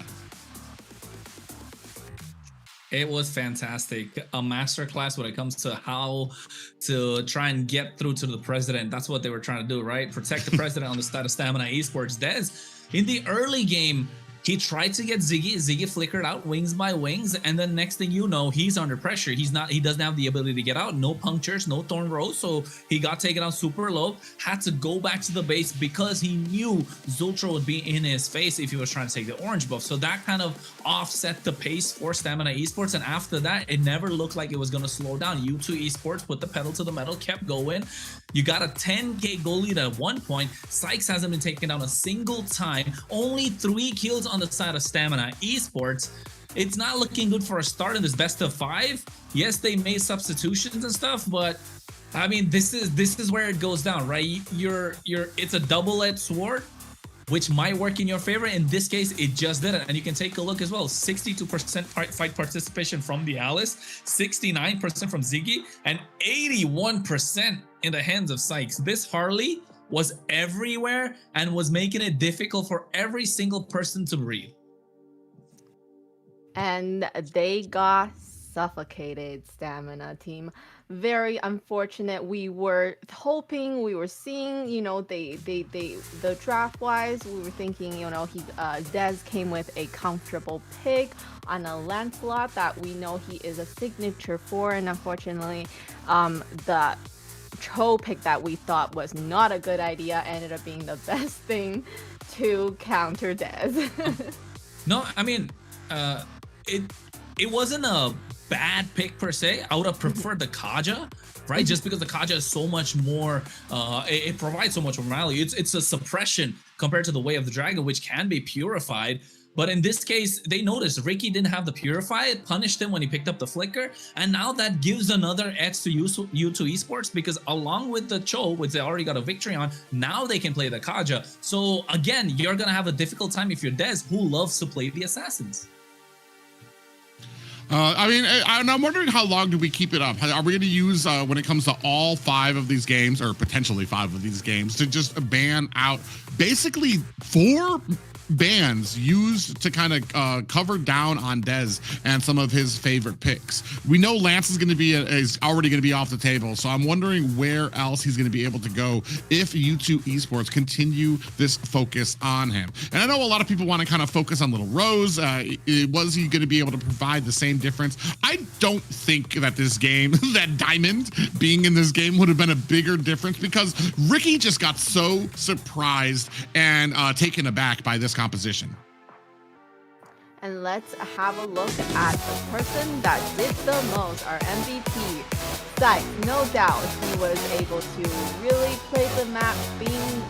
It was fantastic. A masterclass when it comes to how to try and get through to the president. That's what they were trying to do, right? Protect the president on the side of Stamina Esports. Dez, in the early game, he tried to get Ziggy. Ziggy flickered out wings by wings, and then next thing you know, he's under pressure. He doesn't have the ability to get out. No punctures, no thorn rose, so he got taken out super low. Had to go back to the base because he knew Zultra would be in his face if he was trying to take the orange buff. So that kind of offset the pace for Stamina Esports, and after that, it never looked like it was going to slow down. U2 Esports put the pedal to the metal, kept going. You got a 10k goal lead at one point. Sykes hasn't been taken down a single time. Only 3 kills on the side of Stamina Esports. It's not looking good for a start in this best of 5. Yes, they made substitutions and stuff, but I mean, this is where it goes down, right? It's a double-edged sword, which might work in your favor. In this case, it just didn't. And you can take a look as well. 62% fight participation from the Alice, 69% from Ziggy, and 81% in the hands of Sykes. This Harley was everywhere and was making it difficult for every single person to breathe. And they got suffocated, Stamina team. Very unfortunate. We were hoping, we were seeing, you know, the draft wise, we were thinking, you know, Dez came with a comfortable pick on a Lancelot that we know he is a signature for, and unfortunately, the Cho pick that we thought was not a good idea ended up being the best thing to counter Dez. No, I mean, it wasn't a bad pick per se. I would have preferred the Kaja, right? Just because the Kaja is so much more, it provides so much more value. It's a suppression compared to the Way of the Dragon, which can be purified. But in this case, they noticed Ricky didn't have the Purify. It punished him when he picked up the Flicker. And now that gives another edge to U2 Esports, because along with the Cho, which they already got a victory on, now they can play the Kaja. So again, you're going to have a difficult time if you're Dez, who loves to play the Assassins. I mean, I'm wondering how long do we keep it up? Are we going to use, when it comes to all 5 of these games, or potentially 5 of these games, to just ban out basically 4 bans used to kind of cover down on Dez and some of his favorite picks? We know Lance is already going to be off the table, so I'm wondering where else he's going to be able to go if U2 Esports continue this focus on him. And I know a lot of people want to kind of focus on Little Rose. Was he going to be able to provide the same difference? I don't think that this game, that Diamond being in this game would have been a bigger difference, because Ricky just got so surprised and taken aback by this composition. And let's have a look at the person that did the most, our MVP. Sykes, no doubt, he was able to really play the map, being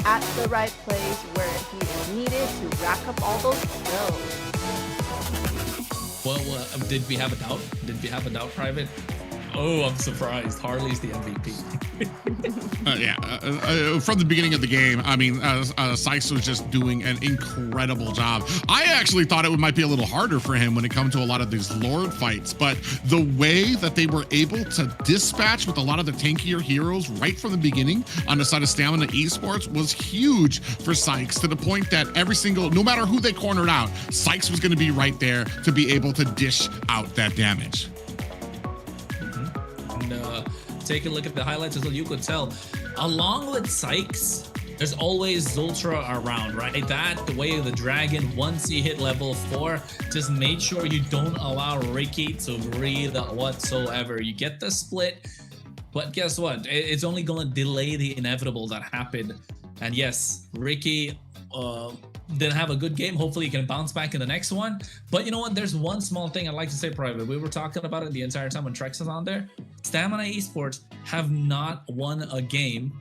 at the right place where he is needed to rack up all those kills. Well, did we have a doubt? Did we have a doubt, Private? Oh, I'm surprised. Harley's the MVP. From the beginning of the game, I mean, Sykes was just doing an incredible job. I actually thought it might be a little harder for him when it comes to a lot of these Lord fights, but the way that they were able to dispatch with a lot of the tankier heroes right from the beginning on the side of Stamina Esports was huge for Sykes, to the point that no matter who they cornered out, Sykes was going to be right there to be able to dish out that damage. Take a look at the highlights as well. You could tell, along with Sykes, there's always Zultra around, right? That, the Way of the Dragon, once you hit level 4, just make sure you don't allow Ricky to breathe whatsoever. You get the split, but guess what? It's only going to delay the inevitable that happened. And yes, Ricky didn't have a good game. Hopefully he can bounce back in the next one. But you know what? There's one small thing I'd like to say, Private. We were talking about it the entire time when Trex is on there. Stamina Esports have not won a game,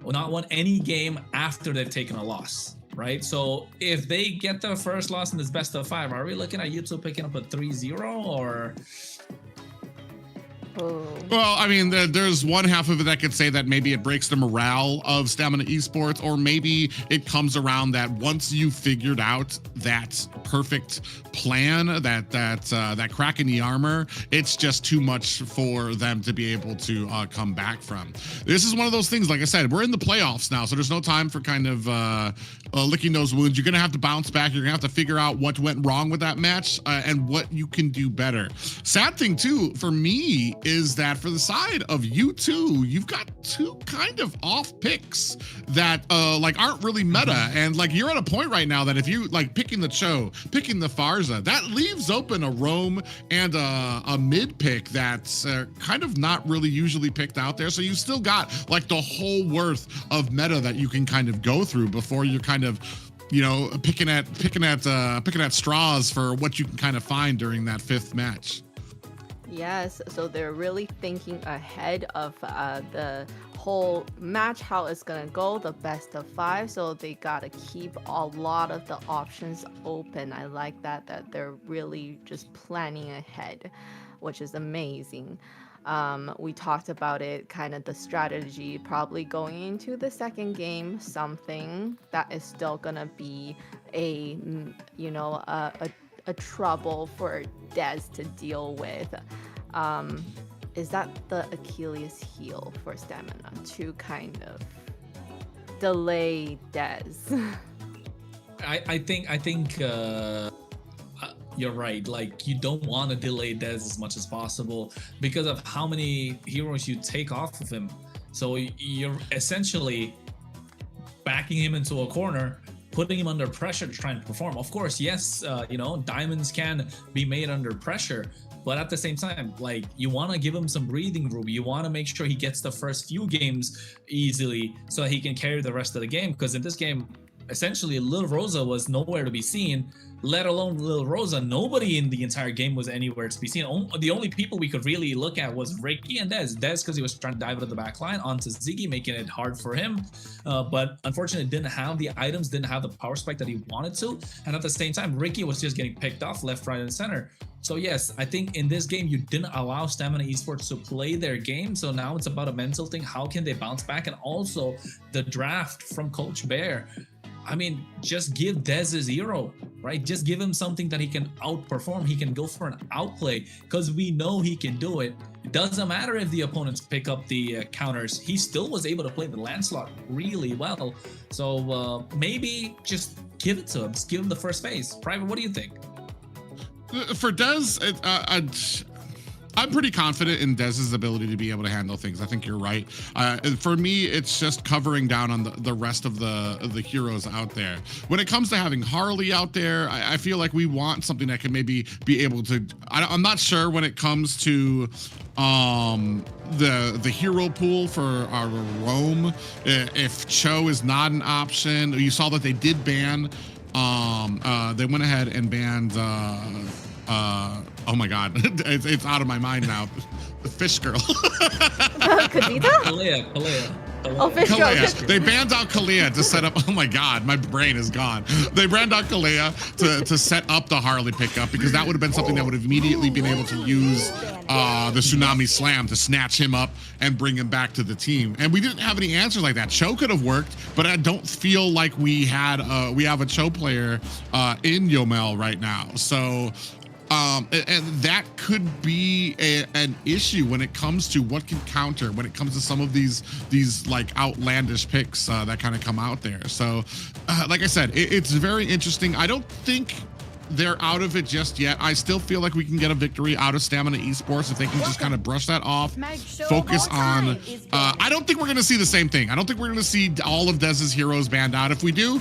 or not won any game after they've taken a loss, right? So if they get their first loss in this best of 5, are we looking at U2 picking up a 3-0 or... Well, I mean, there's one half of it that could say that maybe it breaks the morale of Stamina Esports, or maybe it comes around that once you figured out that perfect plan, that crack in the armor, it's just too much for them to be able to come back from. This is one of those things, like I said, we're in the playoffs now, so there's no time for kind of licking those wounds. You're going to have to bounce back. You're going to have to figure out what went wrong with that match and what you can do better. Sad thing, too, for me, is that for the side of U2, you've got 2 kind of off picks that like aren't really meta. And like, you're at a point right now that if you like picking the Cho, picking the Farza, that leaves open a Roam and a mid pick that's kind of not really usually picked out there. So you still got like the whole worth of meta that you can kind of go through before you're kind of, you know, picking at straws for what you can kind of find during that 5th match. Yes, so they're really thinking ahead of the whole match, how it's gonna go, the best of 5. So they gotta keep a lot of the options open. I like that they're really just planning ahead, which is amazing. We talked about it, kind of the strategy, probably going into the 2nd game, something that is still gonna be a, you know, a trouble for Dez to deal with. Is that the Achilles heel for Stamina, to kind of delay Des? I think you're right. Like, you don't want to delay Dez as much as possible because of how many heroes you take off of him. So you're essentially backing him into a corner, putting him under pressure to try and perform. Of course, yes, diamonds can be made under pressure, but at the same time, like, you want to give him some breathing room. You want to make sure he gets the first few games easily so that he can carry the rest of the game. Because in this game, essentially, Lil Rosa was nowhere to be seen, let alone Lil Rosa. Nobody in the entire game was anywhere to be seen. The only people we could really look at was Ricky and Dez. Dez, because he was trying to dive into the back line onto Ziggy, making it hard for him. But unfortunately, didn't have the items, didn't have the power spike that he wanted to. And at the same time, Ricky was just getting picked off left, right, and center. So yes, I think in this game, you didn't allow Stamina Esports to play their game. So now it's about a mental thing. How can they bounce back? And also the draft from Coach Bear. I mean, just give Dez his hero, right? Just give him something that he can outperform. He can go for an outplay because we know he can do it. It doesn't matter if the opponents pick up the counters. He still was able to play the land slot really well. So maybe just give it to him. Just give him the first phase. Private, what do you think? For Dez, I'm pretty confident in Dez's ability to be able to handle things. I think you're right. For me, it's just covering down on the rest of the heroes out there. When it comes to having Harley out there, I feel like we want something that can maybe be able to. I'm not sure when it comes to the hero pool for our Roam. If Cho is not an option, you saw that they did ban. They went ahead and banned. Oh my God, it's out of my mind now. The fish girl. Kadita? Kalea. Oh, fish girl. Kalea. They banned out Kalea to set up. Oh my God, my brain is gone. They banned out Kalea to set up the Harley pickup because that would have been something that would have immediately been able to use the Tsunami Slam to snatch him up and bring him back to the team. And we didn't have any answers like that. Cho could have worked, but I don't feel like we have a Cho player in Yomel right now. So. And that could be an issue when it comes to what can counter, when it comes to some of these like outlandish picks that kind of come out there. So like I said, it's very interesting. I don't think they're out of it just yet. I still feel like we can get a victory out of Stamina Esports if they can just kind of brush that off, focus on, I don't think we're going to see the same thing. I don't think we're going to see all of Dez's heroes banned out. If we do,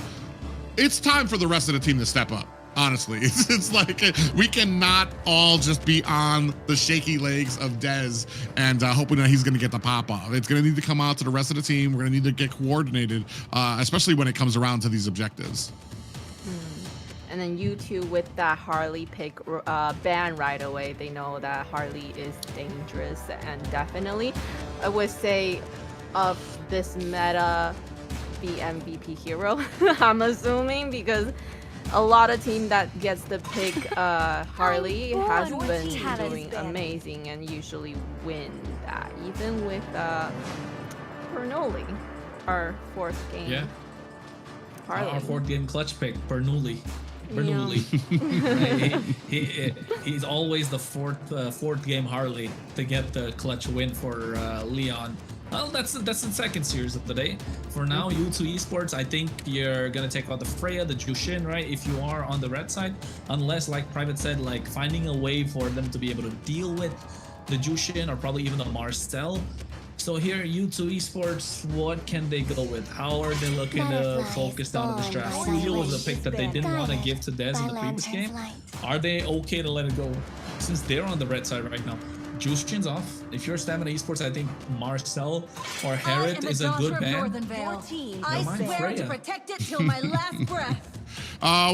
it's time for the rest of the team to step up. Honestly, it's like we cannot all just be on the shaky legs of Dez and hoping that he's going to get the pop off. It's going to need to come out to the rest of the team. We're going to need to get coordinated, especially when it comes around to these objectives. And then U2 with that Harley pick ban right away. They know that Harley is dangerous, and definitely, I would say, of this meta, the MVP hero. I'm assuming because. A lot of team that gets the pick Harley has been doing amazing and usually win that, even with Bernoulli, our fourth game. Yeah. Harley. Our fourth game clutch pick, Bernoulli. He's always the fourth game Harley to get the clutch win for Lyon. Well, that's the second series of the day. For now, U2 Esports, I think you're gonna take out the Freya, the Jushin, right? If you are on the red side, unless, like Private said, like finding a way for them to be able to deal with the Jushin or probably even the Marcel. So here, U2 Esports, what can they go with? How are they looking to focus down on this draft? Fuyo was a pick that they didn't want to give to Dez in the previous game. Are they okay to let it go since they're on the red side right now? Jushin's off. If you're Stamina Esports, I think Marcel or Herod is a good ban. I swear to protect it till my last breath.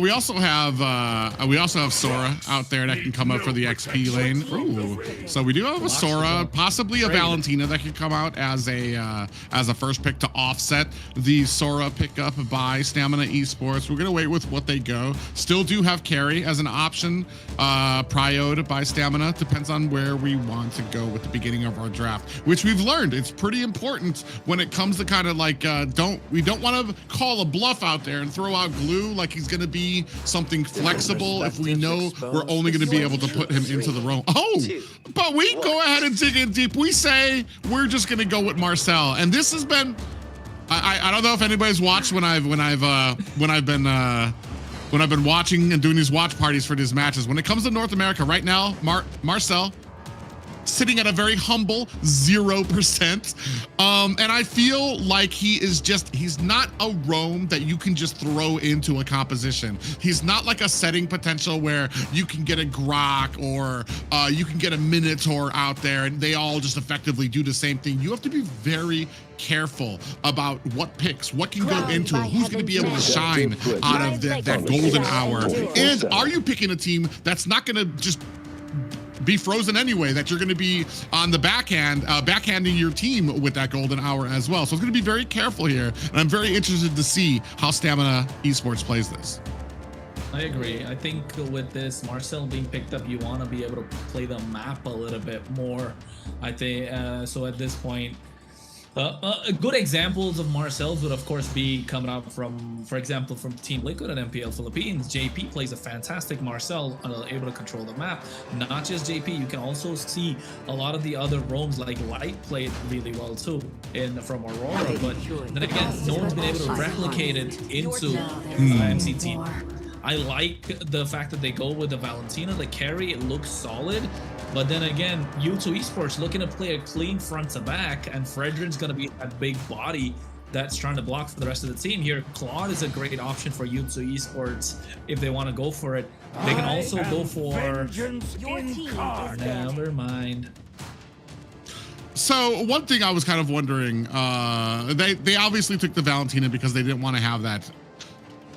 We also have Sora out there that can come up for the XP lane. Ooh. So we do have a Sora, possibly a Valentina that could come out as a first pick to offset the Sora pickup by Stamina Esports. We're gonna wait with what they go. Still do have Carry as an option, prioed by Stamina. Depends on where we want to go with the beginning of our draft, which we've learned it's pretty important when it comes to kind of like we don't want to call a bluff out there and throw out Glue like he's going to be something flexible if we know we're only going to be able to put him into the roam. Oh, but we go ahead and dig in deep. We say we're just going to go with Marcel, and this has been I don't know if anybody's watched when I've been watching and doing these watch parties for these matches. When it comes to North America right now, Marcel sitting at a very humble 0%. And I feel like he's not a roam that you can just throw into a composition. He's not like a setting potential where you can get a Grok or you can get a Minotaur out there and they all just effectively do the same thing. You have to be very careful about what picks, what can go into it, who's going to be able to shine out of that golden hour. And are you picking a team that's not going to just be frozen anyway, that you're going to be on the backhand, backhanding your team with that golden hour as well. So it's going to be very careful here. And I'm very interested to see how Stamina Esports plays this. I agree. I think with this Marcel being picked up, you want to be able to play the map a little bit more. I think so at this point. Good examples of Marcel's would of course be coming out from, for example, from Team Liquid and MPL Philippines. JP plays a fantastic Marcel, able to control the map. Not just JP, you can also see a lot of the other roams like Light played really well too from Aurora, but then again, no one's been able to replicate it into MCT. I like the fact that they go with the Valentina, the carry, it looks solid. But then again, U2 Esports looking to play a clean front to back, and Fredrin's going to be that big body that's trying to block for the rest of the team here. Claude is a great option for U2 Esports if they want to go for it. They can also go for... Never mind. So one thing I was kind of wondering, they obviously took the Valentina because they didn't want to have that.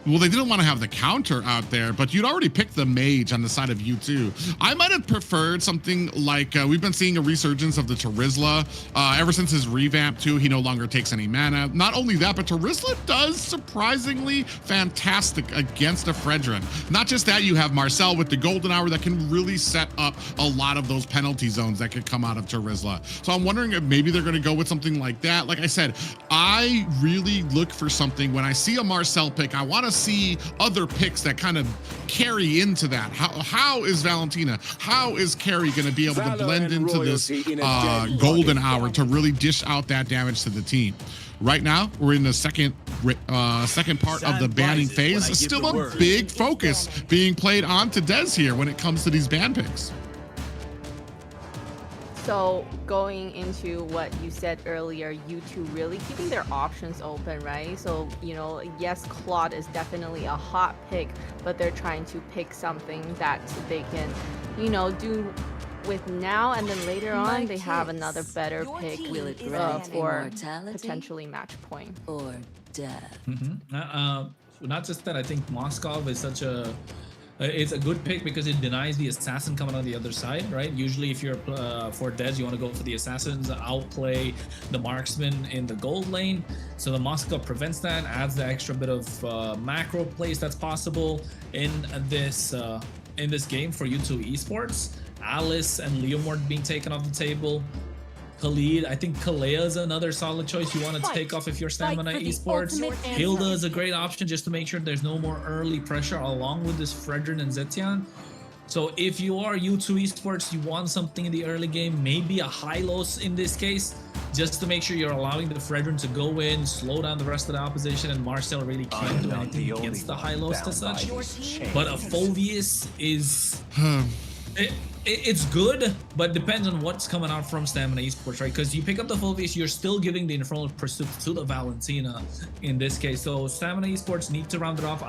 Well, they didn't want to have the counter out there, but you'd already picked the mage on the side of U2. I might have preferred something like, we've been seeing a resurgence of the Terizla ever since his revamp too. He no longer takes any mana. Not only that, but Terizla does surprisingly fantastic against a Fredrin. Not just that, you have Marcel with the golden hour that can really set up a lot of those penalty zones that could come out of Terizla. So I'm wondering if maybe they're going to go with something like that. Like I said, I really look for something when I see a Marcel pick. I want to see other picks that kind of carry into that. How is Valentina, how is Carrie going to be able to blend into this golden hour to really dish out that damage to the team? Right now, we're in the second part of the banning phase. Still a big focus being played on to Dez here when it comes to these ban picks. So going into what you said earlier, U2 really keeping their options open, right? So, you know, yes, Claude is definitely a hot pick, but they're trying to pick something that they can, you know, do with now, and then later on they have another better pick for potentially match point. Or death. Not just that, I think Moskov is such a... it's a good pick because it denies the assassin coming on the other side, right? Usually if you're for Dez, you want to go for the assassins, outplay the marksman in the gold lane. So the Moskov prevents that, adds the extra bit of macro plays that's possible in this game for U2 Esports. Alice and Leomord being taken off the table. Khalid, I think Kalea is another solid choice you want to take off if you're Stamina Esports. Hilda is a great option just to make sure there's no more early pressure along with this Fredrin and Zetian. So if you are U2 Esports, you want something in the early game, maybe a Hylos in this case, just to make sure you're allowing the Fredrin to go in, slow down the rest of the opposition, and Marcel really can't do anything against the Hylos as such. But a Phoveus is... It's good, but depends on what's coming out from Stamina Esports, right? Because you pick up the Phoveus, you're still giving the Infernal Pursuit to the Valentina in this case. So Stamina Esports need to round it off.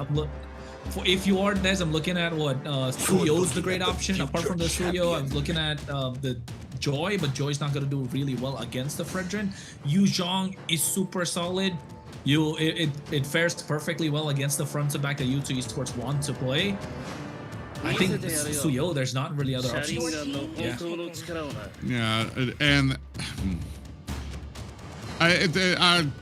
If you are Dez, I'm looking at what Suyo's the great option. Apart from the Suyo, I'm looking at the Joy, but Joy's not going to do really well against the Fredrin. Yu Zhong is super solid. It fares perfectly well against the front to back that U2 Esports want to play. I think Suyo, there's not really other options. Yeah, and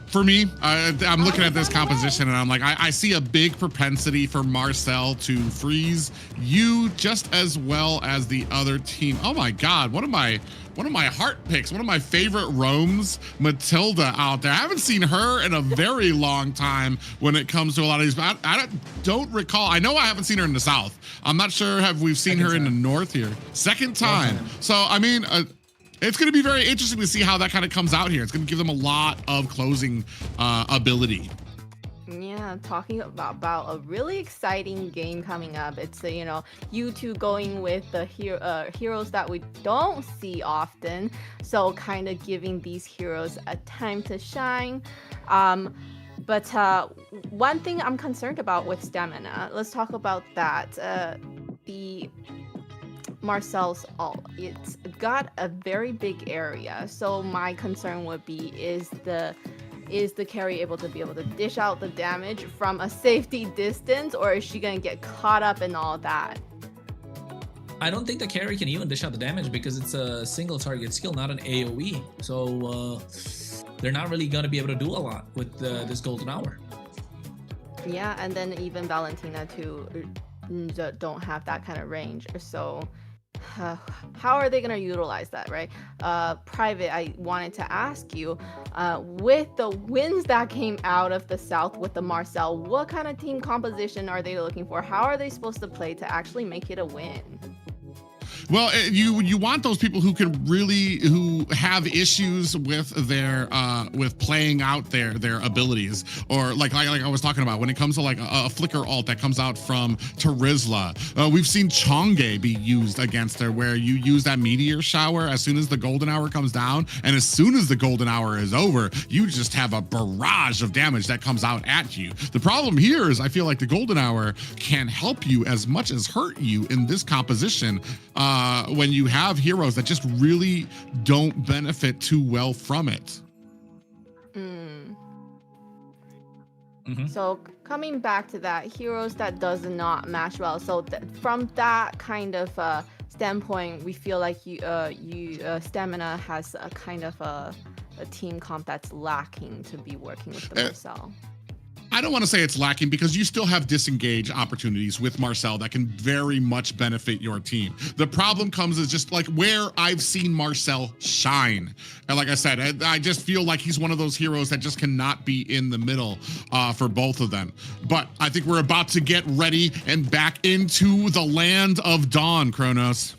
for me, I'm looking at this composition and I'm like, I see a big propensity for Marcel to freeze you just as well as the other team. Oh my God, one of my heart picks, one of my favorite roams, Matilda out there. I haven't seen her in a very long time when it comes to a lot of these, but I don't recall. I know I haven't seen her in the South. I'm not sure we've seen her in the North here. Second time. So, I mean, It's going to be very interesting to see how that kind of comes out here. It's going to give them a lot of closing ability. Yeah, talking about a really exciting game coming up. It's U2 going with the heroes that we don't see often, so kind of giving these heroes a time to shine. But one thing I'm concerned about with stamina, let's talk about that. The Marcel's ult, it's got a very big area, so my concern would be is the carry able to dish out the damage from a safety distance, or is she gonna get caught up in all that? I don't think the carry can even dish out the damage because it's a single target skill, not an AoE. So they're not really gonna be able to do a lot with this golden hour. Yeah, and then even Valentina too don't have that kind of range. So how are they going to utilize that, right? Private, I wanted to ask you, with the wins that came out of the South with the Marcel, what kind of team composition are they looking for? How are they supposed to play to actually make it a win? Well, you want those people who have issues with their with playing out their abilities, or like I was talking about when it comes to like a flicker ult that comes out from Terizla. We've seen Chonge be used against her, where you use that meteor shower as soon as the golden hour comes down, and as soon as the golden hour is over, you just have a barrage of damage that comes out at you. The problem here is I feel like the golden hour can help you as much as hurt you in this composition. When you have heroes that just really don't benefit too well from it. So coming back to that, heroes that does not match well. So from that kind of standpoint, we feel like Stamina has a kind of a team comp that's lacking to be working with the Marcel. I don't want to say it's lacking because you still have disengage opportunities with Marcel that can very much benefit your team. The problem comes is just like where I've seen Marcel shine. And like I said, I just feel like he's one of those heroes that just cannot be in the middle for both of them. But I think we're about to get ready and back into the land of Dawn, Kronos.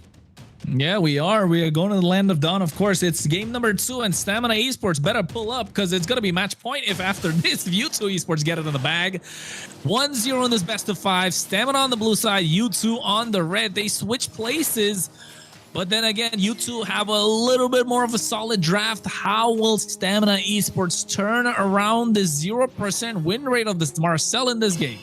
Yeah, we are. We are going to the land of Dawn, of course. It's game number 2, and Stamina Esports better pull up because it's going to be match point if after this U2 Esports get it in the bag. 1-0 in this best of 5. Stamina on the blue side, U2 on the red. They switch places, but then again, U2 have a little bit more of a solid draft. How will Stamina Esports turn around the 0% win rate of this Marcel in this game?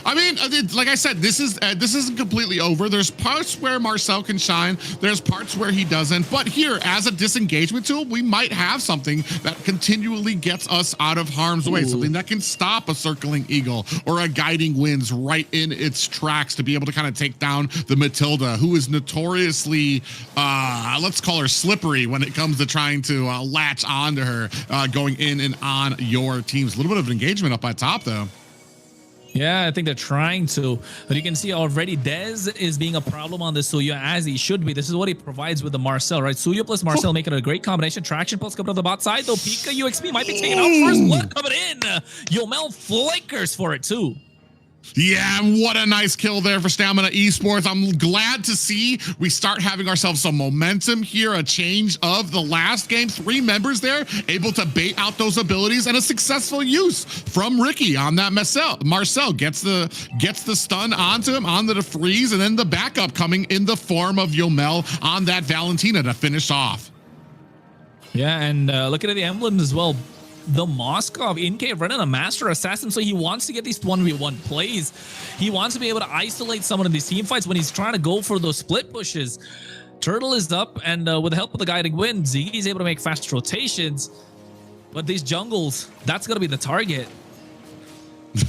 I mean, like I said, this isn't completely over. There's parts where Marcel can shine. There's parts where he doesn't. But here, as a disengagement tool, we might have something that continually gets us out of harm's way. Something that can stop a circling eagle or a guiding winds right in its tracks to be able to kind of take down the Matilda, who is notoriously, let's call her slippery when it comes to trying to latch onto her, going in and on your teams. A little bit of engagement up at top, though. Yeah, I think they're trying to, but you can see already Dez is being a problem on the Suyo, as he should be. This is what he provides with the Marcel, right? Suyo plus Marcel making a great combination. Traction Pulse coming to the bot side, though Pika UXP might be taking out first blood coming in. Yomel flickers for it too. Yeah, what a nice kill there for Stamina Esports. I'm glad to see we start having ourselves some momentum here, a change of the last game. 3 members there able to bait out those abilities, and a successful use from Ricky on that Marcel gets the stun onto him, onto the freeze, and then the backup coming in the form of Yomel on that Valentina to finish off. Yeah, and looking at the emblems as well. The Moskov in cave running a master assassin, so he wants to get these 1v1 plays. He wants to be able to isolate someone in these team fights when he's trying to go for those split pushes. Turtle is up, and with the help of the guiding wind, Ziggy's able to make fast rotations. But these jungles, that's gonna be the target.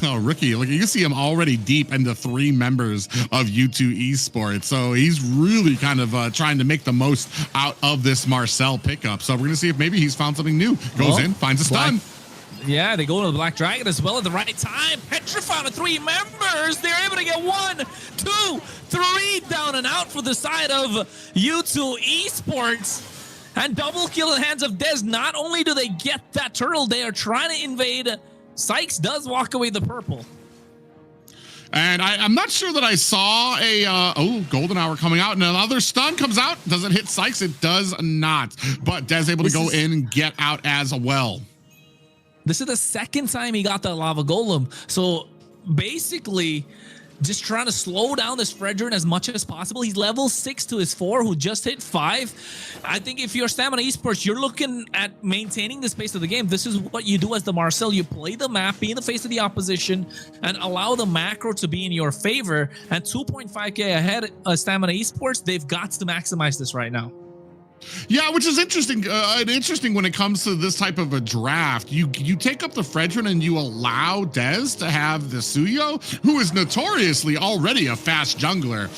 Oh, Ricky, look, you can see him already deep into 3 members of U2 Esports. So he's really kind of trying to make the most out of this Marcel pickup. So we're going to see if maybe he's found something new. Goes in, finds a stun. Yeah, they go to the Black Dragon as well at the right time. Petra found 3 members. They're able to get 1, 2, 3 down and out for the side of U2 Esports. And double kill in the hands of Dez. Not only do they get that turtle, they are trying to invade. Sykes does walk away the purple. And I'm not sure that I saw a golden hour coming out, and another stun comes out. Does it hit Sykes? It does not. But Dez able to go in and get out as well. This is the second time he got the lava golem. So basically, just trying to slow down this Fredrin as much as possible. He's level 6 to his 4, who just hit 5. I think if you're Stamina Esports, you're looking at maintaining the pace of the game. This is what you do as the Marcel. You play the map, be in the face of the opposition, and allow the macro to be in your favor. And 2.5k ahead of Stamina Esports, they've got to maximize this right now. Yeah, which is interesting. Interesting when it comes to this type of a draft. You take up the Fredrin and you allow Dez to have the Suyo, who is notoriously already a fast jungler.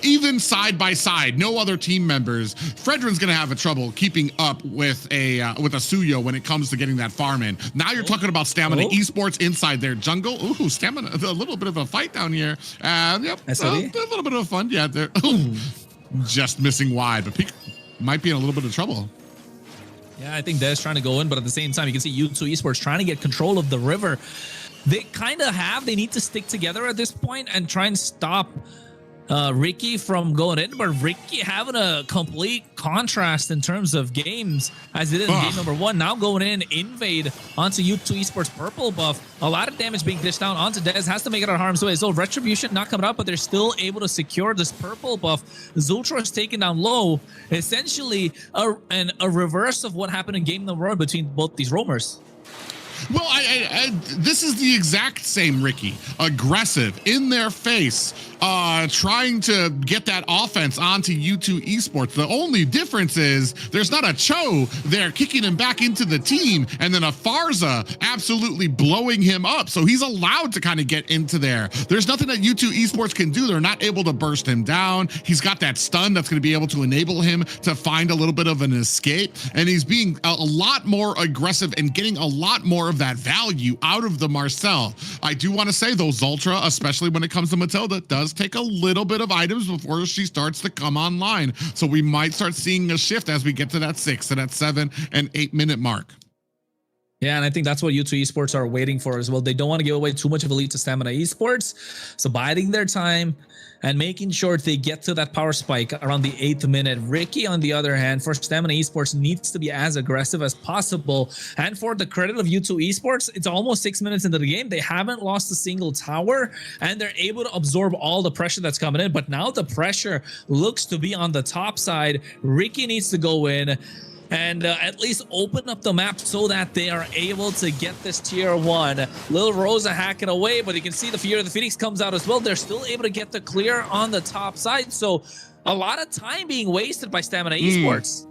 Even side by side, no other team members. Fredrin's gonna have a trouble keeping up with a Suyo when it comes to getting that farm in. Now you're talking about Stamina Esports inside their jungle. Ooh, Stamina, a little bit of a fight down here. Yep, a little bit of fun. Yeah, they're just missing wide, but might be in a little bit of trouble. Yeah, I think Dez trying to go in, but at the same time, you can see U2 Esports trying to get control of the river. They kind of they need to stick together at this point and try and stop Ricky from going in, but Ricky having a complete contrast in terms of games as it is in game number 1. Now going in, invade onto U2 Esports purple buff. A lot of damage being dished down onto Dez. Has to make it out of harm's way. So Retribution not coming up, but they're still able to secure this purple buff. Zultra is taken down low. Essentially a reverse of what happened in game number 1 between both these roamers. Well, this is the exact same Ricky. Aggressive, in their face, trying to get that offense onto U2 Esports. The only difference is there's not a Cho there kicking him back into the team, and then a Farza absolutely blowing him up. So he's allowed to kind of get into there. There's nothing that U2 Esports can do. They're not able to burst him down. He's got that stun that's going to be able to enable him to find a little bit of an escape. And he's being a lot more aggressive and getting a lot more of that value out of the Marcel. I do want to say though, Zultra, especially when it comes to Matilda, does take a little bit of items before she starts to come online. So we might start seeing a shift as we get to that 6 to that 7 and 8 minute mark. Yeah, and I think that's what U2 Esports are waiting for as well. They don't want to give away too much of a lead to Stamina Esports. So biding their time and making sure they get to that power spike around the 8th minute. Ricky, on the other hand, for Stamina Esports, needs to be as aggressive as possible. And for the credit of U2 Esports, it's almost 6 minutes into the game. They haven't lost a single tower, and they're able to absorb all the pressure that's coming in. But now the pressure looks to be on the top side. Ricky needs to go in and at least open up the map so that they are able to get this tier 1. Lil Rosa hacking away, but you can see the Fear of the Phoenix comes out as well. They're still able to get the clear on the top side. So a lot of time being wasted by Stamina Esports.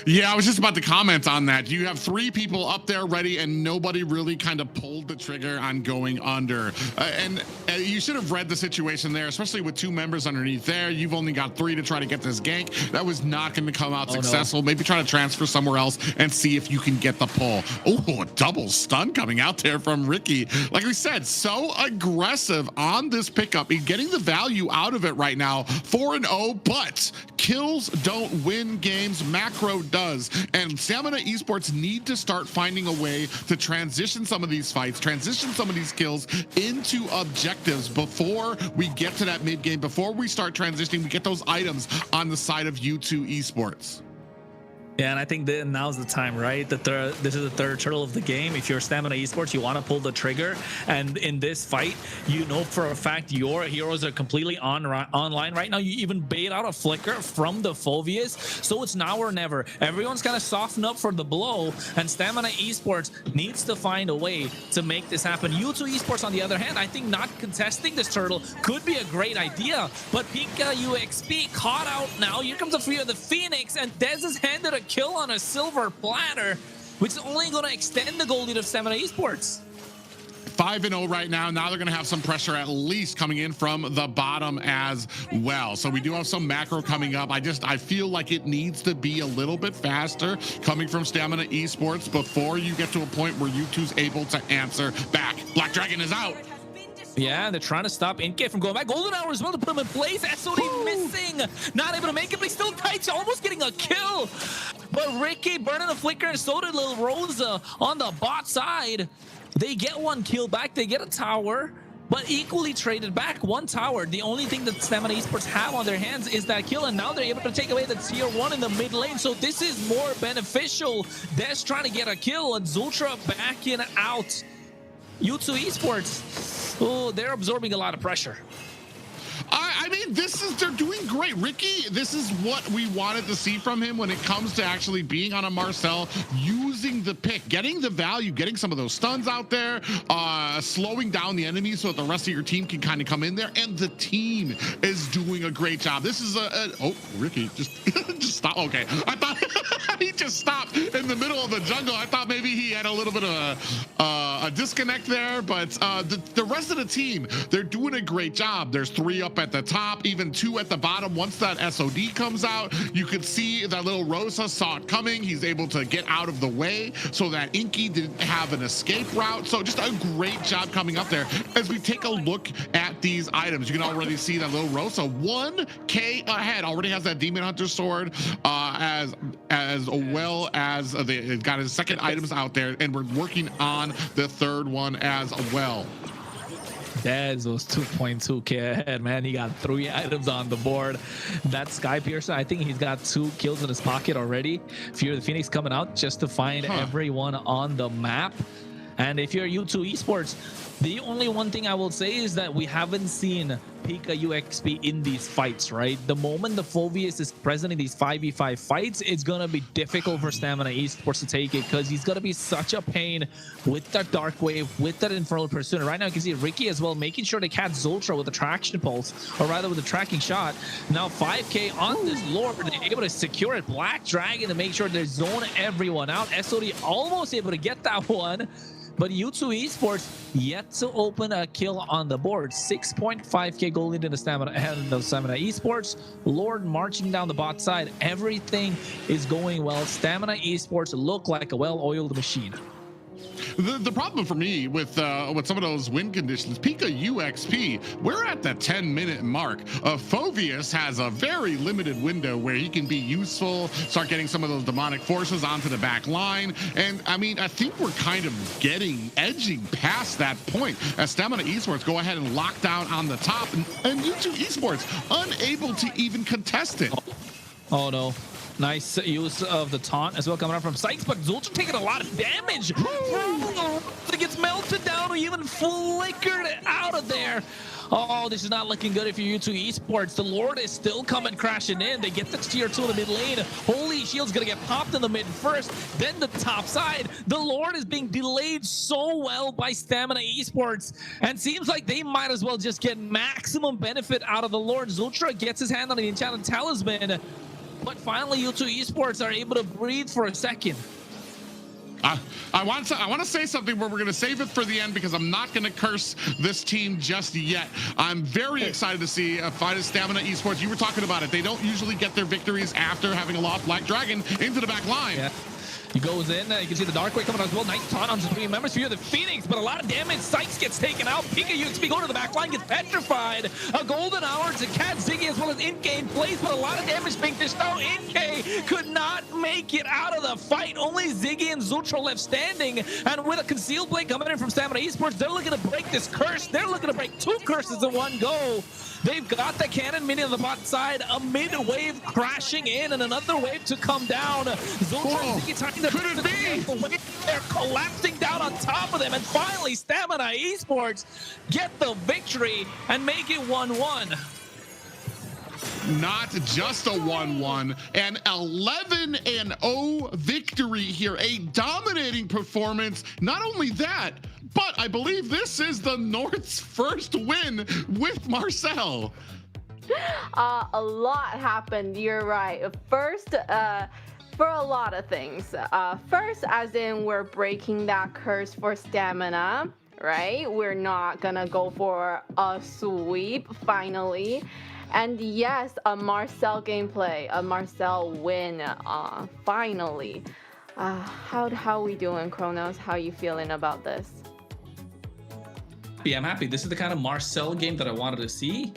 Yeah, I was just about to comment on that. You have 3 people up there ready, and nobody really kind of pulled the trigger on going under. And you should have read the situation there, especially with 2 members underneath there. You've only got 3 to try to get this gank. That was not going to come out successful. No. Maybe try to transfer somewhere else and see if you can get the pull. Oh, a double stun coming out there from Ricky. Like we said, so aggressive on this pickup. He's getting the value out of it right now. 4-0, but kills don't win games. Macro does, and Stamina Esports need to start finding a way to transition some of these fights, transition some of these kills into objectives before we get to that mid game, before we start transitioning, we get those items on the side of U2 Esports. Yeah, and I think now's the time, right? This is the third turtle of the game. If you're Stamina Esports, you want to pull the trigger. And in this fight, you know for a fact your heroes are completely online right now. You even bait out a flicker from the Phobias. So it's now or never. Everyone's kind of softened up for the blow. And Stamina Esports needs to find a way to make this happen. U2 Esports, on the other hand, I think not contesting this turtle could be a great idea. But Pika UXP caught out now. Here comes the Fear of the Phoenix. And Dez is handed a kill on a silver platter, which is only going to extend the goal lead of Stamina Esports. 5-0 right now. Now they're going to have some pressure at least coming in from the bottom as well. So we do have some macro coming up. I feel like it needs to be a little bit faster coming from Stamina Esports before you get to a point where U2's able to answer back. Black Dragon is out. Yeah, they're trying to stop Inke from going back. Golden Hour as well to put him in place. SOD missing. Not able to make it, but he's still tight. Almost getting a kill. But Ricky burning the flicker, and so did Lil Rosa on the bot side. They get one kill back. They get a tower. but equally traded back. One tower. The only thing that Stamina Esports have on their hands is that kill, and now they're able to take away the tier 1 in the mid lane. So this is more beneficial. Des trying to get a kill, and Zultra backing out. U2 Esports, oh, they're absorbing a lot of pressure. I mean, they're doing great. Ricky, this is what we wanted to see from him when it comes to actually being on a Marcel, using the pick, getting the value, getting some of those stuns out there, slowing down the enemies so that the rest of your team can kind of come in there, and the team is doing a great job. This is oh, Ricky, just stop. Okay, I thought he just stopped in the middle of the jungle. I thought maybe he had a little bit of a disconnect there, but the rest of the team, they're doing a great job. There's 3 up at the top, even 2 at the bottom. Once that SOD comes out, you could see that little Rosa saw it coming. He's able to get out of the way so that Inky didn't have an escape route. So just a great job coming up there. As we take a look at these items, you can already see that little Rosa 1K ahead, already has that Demon Hunter sword, as well as they got his second items out there, and we're working on the third one as well. Dez was 2.2k ahead, man. He got 3 items on the board. That Sky Piercer, I think he's got 2 kills in his pocket already. Fear of the Phoenix coming out just to find everyone on the map. And if you're U2 Esports, the only one thing I will say is that we haven't seen Pika UXP in these fights, right? The moment the Phoveus is present in these 5v5 fights, it's gonna be difficult for Stamina Esports to take it, because he's gonna be such a pain with that Dark Wave, with that Infernal Pursuit. Right now you can see Ricky as well making sure to catch Zultra with the traction pulse, or rather with the tracking shot. Now 5k on this Lord, they're able to secure it. Black Dragon to make sure they zone everyone out. SOD almost able to get that one. But U2 Esports yet to open a kill on the board. 6.5k gold into the Stamina ahead of the Stamina Esports. Lord marching down the bot side. Everything is going well. Stamina Esports look like a well-oiled machine. The problem for me with some of those win conditions, Pika UXP, we're at the 10-minute mark. Phoveus has a very limited window where he can be useful, start getting some of those demonic forces onto the back line. And I mean, I think we're kind of edging past that point as Stamina Esports go ahead and lock down on the top, and U2 Esports unable to even contest it. Oh no. Nice use of the taunt as well coming up from Sykes, but Zultra taking a lot of damage. It gets melted down or even flickered out of there. Oh, this is not looking good if you're U2 Esports. The Lord is still coming crashing in. They get the tier 2 in the mid lane. Holy Shield's gonna get popped in the mid first, then the top side. The Lord is being delayed so well by Stamina Esports, and seems like they might as well just get maximum benefit out of the Lord. Zultra gets his hand on the Enchanted Talisman, but finally U2 Esports are able to breathe for a second. I want to say something where we're going to save it for the end, because I'm not going to curse this team just yet. I'm very excited to see Fighter Stamina Esports. You were talking about it. They don't usually get their victories after having a lost Black Dragon into the back line. Yeah. He goes in, you can see the Dark Wave coming out as well. Nice taunt on the 3 members. Fear the Phoenix, but a lot of damage. Sykes gets taken out. Pika UXP going to the back line, gets petrified. A golden hour to catch Ziggy as well as Inkay in place, but a lot of damage being dished out. Inkay could not make it out of the fight. Only Ziggy and Zultra left standing, and with a concealed blade coming in from Stamina Esports, they're looking to break this curse. They're looking to break 2 curses in one go. They've got the cannon mini on the bot side, a mid wave crashing in, and another wave to come down. Zultra and Ziggy trying to they're collapsing down on top of them, and finally Stamina Esports get the victory and make it 1-1. Not just a 1-1, an 11-0 victory here, a dominating performance. Not only that, but I believe this is the North's first win with Marcel. A lot happened, you're right. First, for a lot of things. First, as in we're breaking that curse for Stamina, right? We're not gonna go for a sweep, finally. And yes, a Marcel gameplay, a Marcel win, finally. How we doing, Kronos? How you feeling about this? happy. I'm happy. This is the kind of Marcel game that I wanted to see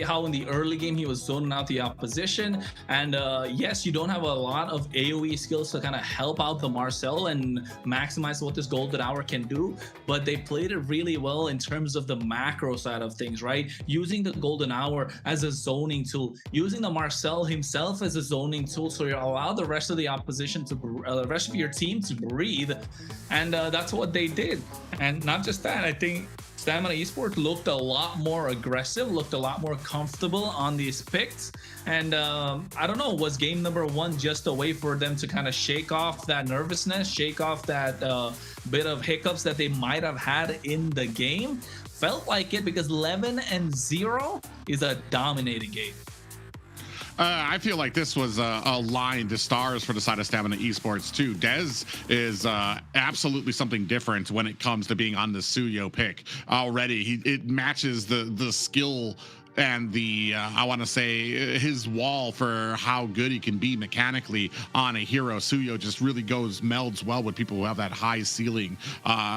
how in the early game he was zoning out the opposition. And yes, you don't have a lot of AoE skills to kind of help out the Marcel and maximize what this golden hour can do, but they played it really well in terms of the macro side of things, right? Using the golden hour as a zoning tool, using the Marcel himself as a zoning tool, so you allow the rest of the opposition to the rest of your team to breathe. And that's what they did. And not just that, I think Stamina Esports looked a lot more aggressive, looked a lot more comfortable on these picks. And I don't know, was game number 1 just a way for them to kind of shake off that nervousness, shake off that bit of hiccups that they might have had in the game? Felt like it, because 11-0 is a dominating game. I feel like this was a line to stars for the side of Stamina Esports too. Dez is absolutely something different when it comes to being on the Suyo pick already. It matches the skill and the I want to say his wall for how good he can be mechanically on a hero. Suyo just really melds well with people who have that high ceiling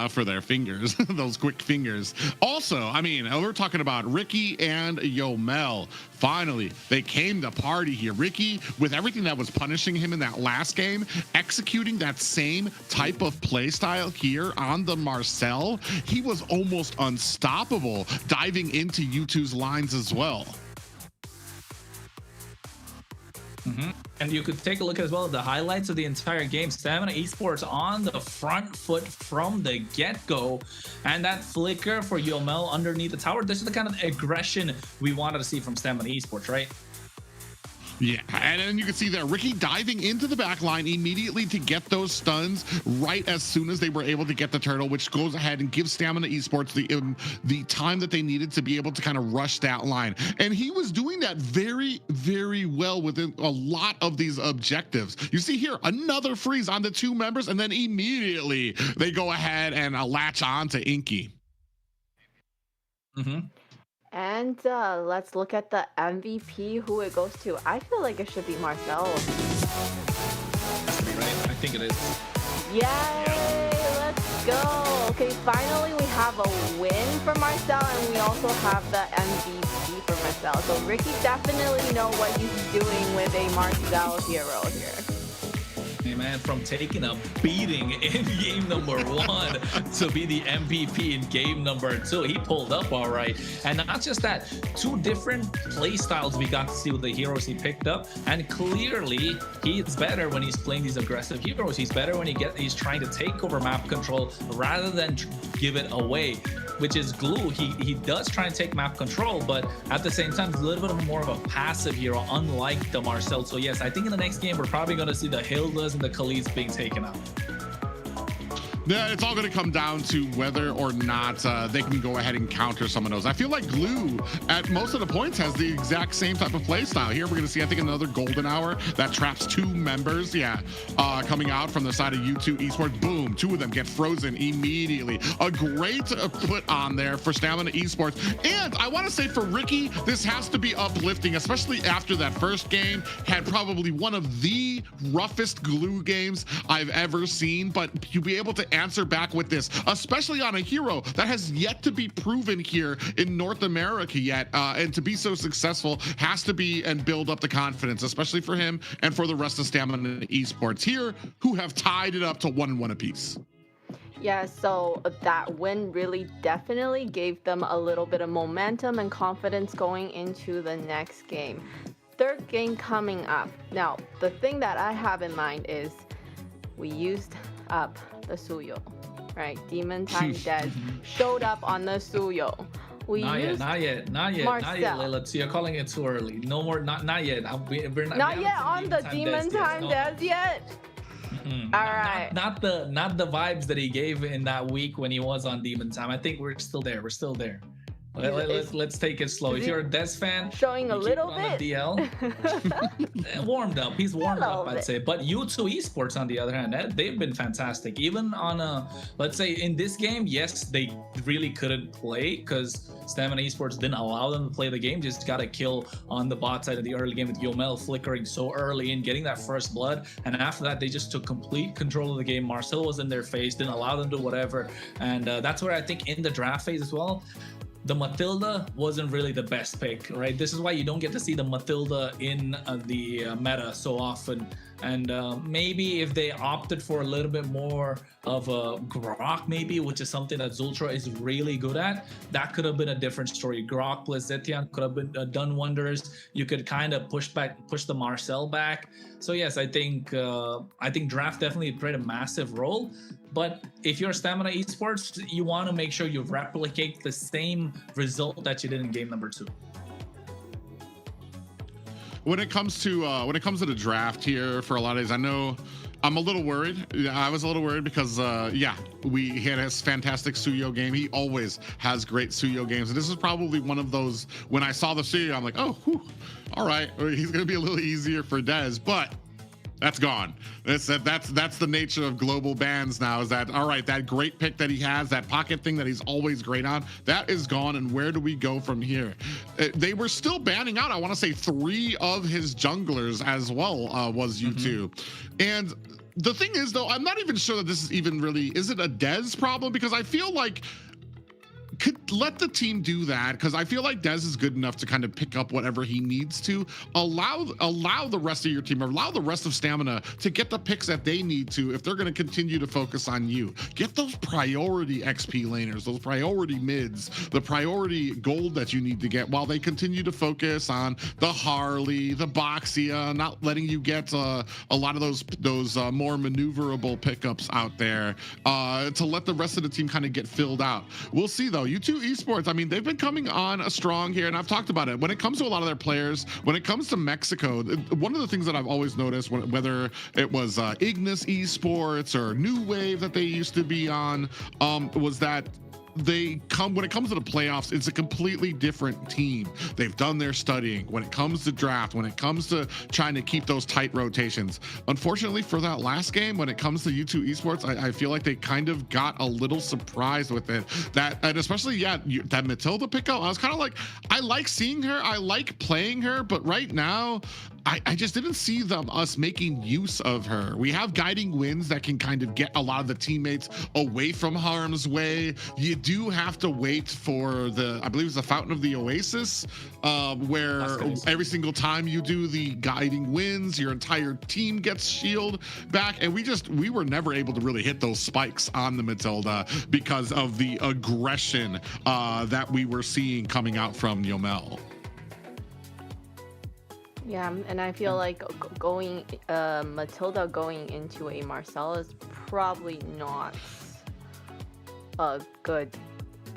for their fingers, those quick fingers. Also, I mean, we're talking about Ricky and Yomel. Finally, they came to party here. Ricky, with everything that was punishing him in that last game, executing that same type of play style here on the Marcel, he was almost unstoppable, diving into U2's lines as well. And you could take a look as well at the highlights of the entire game. Stamina Esports on the front foot from the get-go, and that flicker for Yomel underneath the tower. This is the kind of aggression we wanted to see from Stamina Esports, right? Yeah, and then you can see there Ricky diving into the back line immediately to get those stuns right as soon as they were able to get the turtle, which goes ahead and gives Stamina Esports the time that they needed to be able to kind of rush that line. And he was doing that very, very well within a lot of these objectives. You see here another freeze on the 2 members, and then immediately they go ahead and latch on to Inky. And let's look at the MVP, who it goes to. I feel like it should be Marcel. Right? I think it is. Yay! Let's go! Okay, finally we have a win for Marcel, and we also have the MVP for Marcel. So Ricky definitely know what he's doing with a Marcel hero here. Hey man, from taking a beating in game number 1 to be the MVP in game number 2, he pulled up all right. And not just that, 2 different play styles we got to see with the heroes he picked up, and clearly he's better when he's playing these aggressive heroes. He's better when he's trying to take over map control rather than give it away, which is Glue. He does try and take map control, but at the same time, he's a little bit more of a passive hero, unlike the Marcel. So yes, I think in the next game, we're probably going to see the Hildas and the Khaleeds being taken out. Yeah, it's all going to come down to whether or not they can go ahead and counter some of those. I feel like Glue at most of the points has the exact same type of play style. Here we're going to see, I think, another golden hour that traps 2 members. Yeah, coming out from the side of U2 Esports. Boom, 2 of them get frozen immediately. A great put on there for Stamina Esports. And I want to say for Ricky, this has to be uplifting, especially after that first game had probably one of the roughest Glue games I've ever seen. But to be able to answer back with this, especially on a hero that has yet to be proven here in North America yet, and to be so successful has to be and build up the confidence, especially for him and for the rest of Stamina Esports here, who have tied it up to 1-1 apiece. Yeah, so that win really definitely gave them a little bit of momentum and confidence going into the next game. 3rd game coming up. Now, the thing that I have in mind is we used up the Suyo, right? Demon Time Dead showed up on the Suyo. Not yet, Layla. So you're calling it too early. No more, not yet. We're not yet on the Demon Time Dead yet. All right. Not the vibes that he gave in that week when he was on Demon Time. I think we're still there. Let's take it slow. Is If he you're a Des fan, showing a you keep little it on bit? the DL. Warmed up. He's warmed little up, I'd bit. say. But U2 Esports, on the other hand, they've been fantastic. Even on a, let's say in this game, yes, they really couldn't play because Stamina Esports didn't allow them to play the game. Just got a kill on the bot side of the early game with Yomel flickering so early and getting that first blood. And after that, they just took complete control of the game. Marcel was in their face, didn't allow them to whatever. And that's where I think in the draft phase as well, the Matilda wasn't really the best pick, right? This is why you don't get to see the Matilda in the meta so often. And maybe if they opted for a little bit more of a Grok, maybe, which is something that Zultra is really good at, that could have been a different story. Grok plus Zetian could have been done wonders. You could kind of push the Marcel back. So yes, I think draft definitely played a massive role. But if you're Stamina Esports, you want to make sure you replicate the same result that you did in game number 2. When it comes to the draft here for a lot of days, I know I'm a little worried. I was a little worried because he had his fantastic Suyo game. He always has great Suyo games, and this is probably one of those. When I saw the Suyo, I'm like, oh, whew, all right, he's gonna be a little easier for Dez, but that's gone. That's the nature of global bans now, is that, all right, that great pick that he has, that pocket thing that he's always great on, that is gone. And where do we go from here? They were still banning out, I want to say, 3 of his junglers as well, was U2. And the thing is, though, I'm not even sure that this is even really, is it a Dez problem? Because I feel like could let the team do that, because I feel like Dez is good enough to kind of pick up whatever he needs to. Allow the rest of your team, or allow the rest of Stamina to get the picks that they need to if they're going to continue to focus on you. Get those priority XP laners, those priority mids, the priority gold that you need to get, while they continue to focus on the Harley, the Boxia, not letting you get a lot of those more maneuverable pickups out there, to let the rest of the team kind of get filled out. We'll see, though. U2 Esports, I mean, they've been coming on strong here, and I've talked about it. When it comes to a lot of their players, when it comes to Mexico, one of the things that I've always noticed, whether it was Ignis Esports or New Wave that they used to be on, was that when it comes to the playoffs, it's a completely different team. They've done their studying when it comes to draft, when it comes to trying to keep those tight rotations. Unfortunately, for that last game, when it comes to U2 Esports, I feel like they kind of got a little surprised with it. And especially, that Matilda pickup, I was kind of like, I like seeing her, I like playing her, but right now, I just didn't see us making use of her. We have guiding winds that can kind of get a lot of the teammates away from harm's way. You do have to wait for I believe it's the Fountain of the Oasis, where every single time you do the guiding winds, your entire team gets shield back. And we were never able to really hit those spikes on the Matilda because of the aggression that we were seeing coming out from Yomel. Yeah, and I feel like Matilda going into a Marcel is probably not a good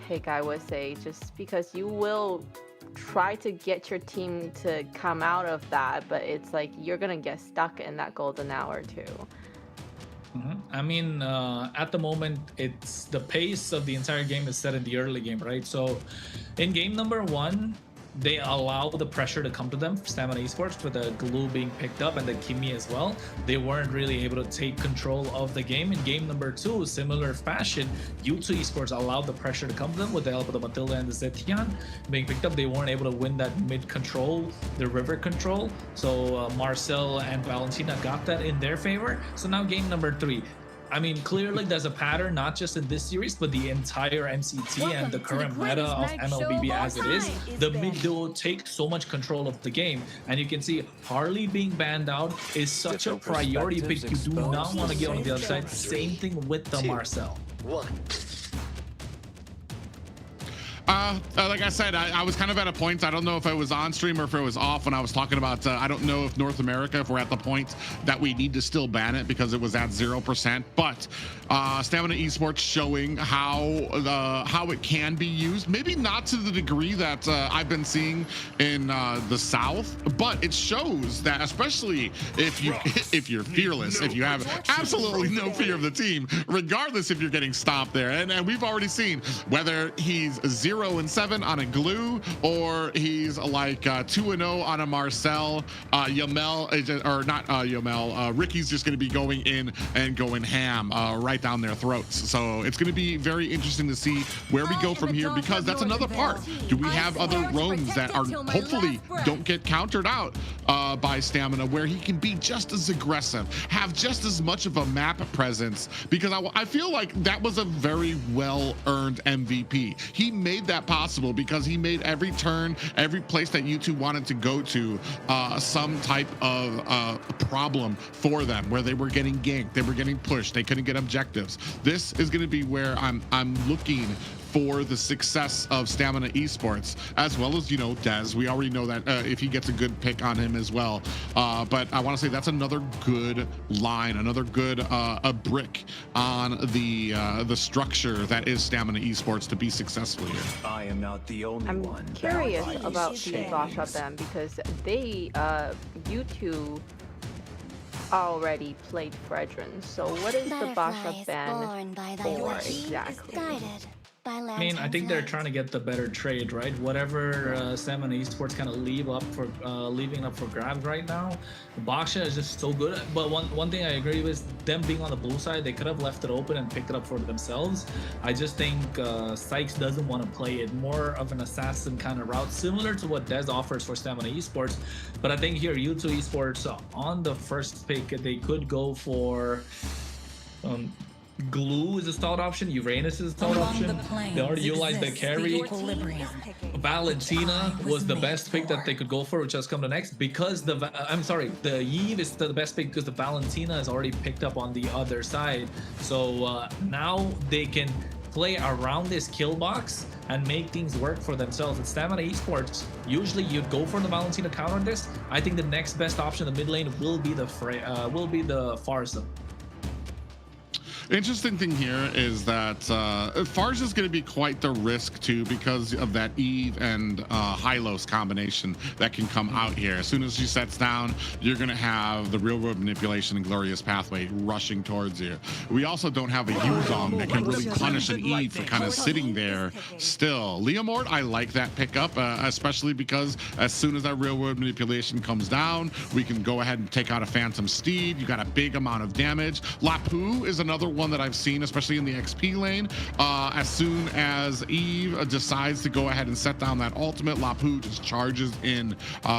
pick, I would say, just because you will try to get your team to come out of that, but it's like you're gonna get stuck in that golden hour too. I mean, at the moment, it's the pace of the entire game is set in the early game, right? So in game number 1, they allow the pressure to come to them, Stamina Esports, with the glue being picked up and the Kimi as well. They weren't really able to take control of the game. In game number 2, similar fashion, U2 Esports allowed the pressure to come to them with the help of the Matilda and the Zetian being picked up. They weren't able to win that mid control, the river control. So Marcel and Valentina got that in their favor. So now game number 3. I mean, clearly there's a pattern, not just in this series, but the entire MCT and the current meta of MLBB as it is. The mid duo take so much control of the game. And you can see Harley being banned out is such a priority pick. You do not want to get on the other side. Same thing with the Marcel. Like I said, I was kind of at a point, I don't know if I was on stream or if it was off when I was talking about, I don't know if North America, if we're at the point that we need to still ban it because it was at 0%, but Stamina Esports showing how it can be used, maybe not to the degree that I've been seeing in the South, but it shows that, especially if you're fearless, if you have absolutely no fear of the team, regardless if you're getting stopped there, and we've already seen whether he's 0 0-7 on a Glue, or he's like 2-0 on a Marcel. Ricky's just going to be going in and going ham right down their throats. So it's going to be very interesting to see where we go from here, because that's another part. Do we have other roams that are hopefully don't get countered out by Stamina, where he can be just as aggressive, have just as much of a map presence? Because I feel like that was a very well-earned MVP. He made that possible because he made every turn, every place that U2 wanted to go to some type of problem for them, where they were getting ganked, they were getting pushed, they couldn't get objectives. This is going to be where I'm looking for the success of Stamina Esports, as well as, you know, Dez. We already know that if he gets a good pick on him as well. But I want to say that's another good line, another good a brick on the structure that is Stamina Esports to be successful here. I am not the only one. I'm curious about the Basha ban, because they U2 already played Fredrin. So what is the Basha ban for exactly? I mean, I think they're trying to get the better trade, right? Whatever Stamina Esports kind of leaving up for grabs right now. Basha is just so good. But one thing I agree with, them being on the blue side, they could have left it open and picked it up for themselves. I just think Sykes doesn't want to play it. More of an assassin kind of route, similar to what Dez offers for Stamina Esports. But I think here, U2 Esports, on the first pick, they could go for... Glue is a stalled option. Uranus is a stalled option. They already utilized the carry. Valentina was the best pick that they could go for, which has come to next, because the Eve is the best pick because the Valentina is already picked up on the other side. So now they can play around this kill box and make things work for themselves. At Stamina Esports, usually you'd go for the Valentina counter on this. I think the next best option in the mid lane will be the Farsa. Interesting thing here is that Farge is going to be quite the risk too, because of that Eve and Hylos combination that can come out here. As soon as she sets down, you're going to have the real world manipulation and glorious pathway rushing towards you. We also don't have a Yuzong that can really punish an Eve for kind of sitting there still. Leomord, I like that pickup, especially because as soon as that real world manipulation comes down, we can go ahead and take out a Phantom Steed. You got a big amount of damage. Lapu is another one that I've seen, especially in the XP lane. As soon as Eve decides to go ahead and set down that ultimate, Lapu just charges in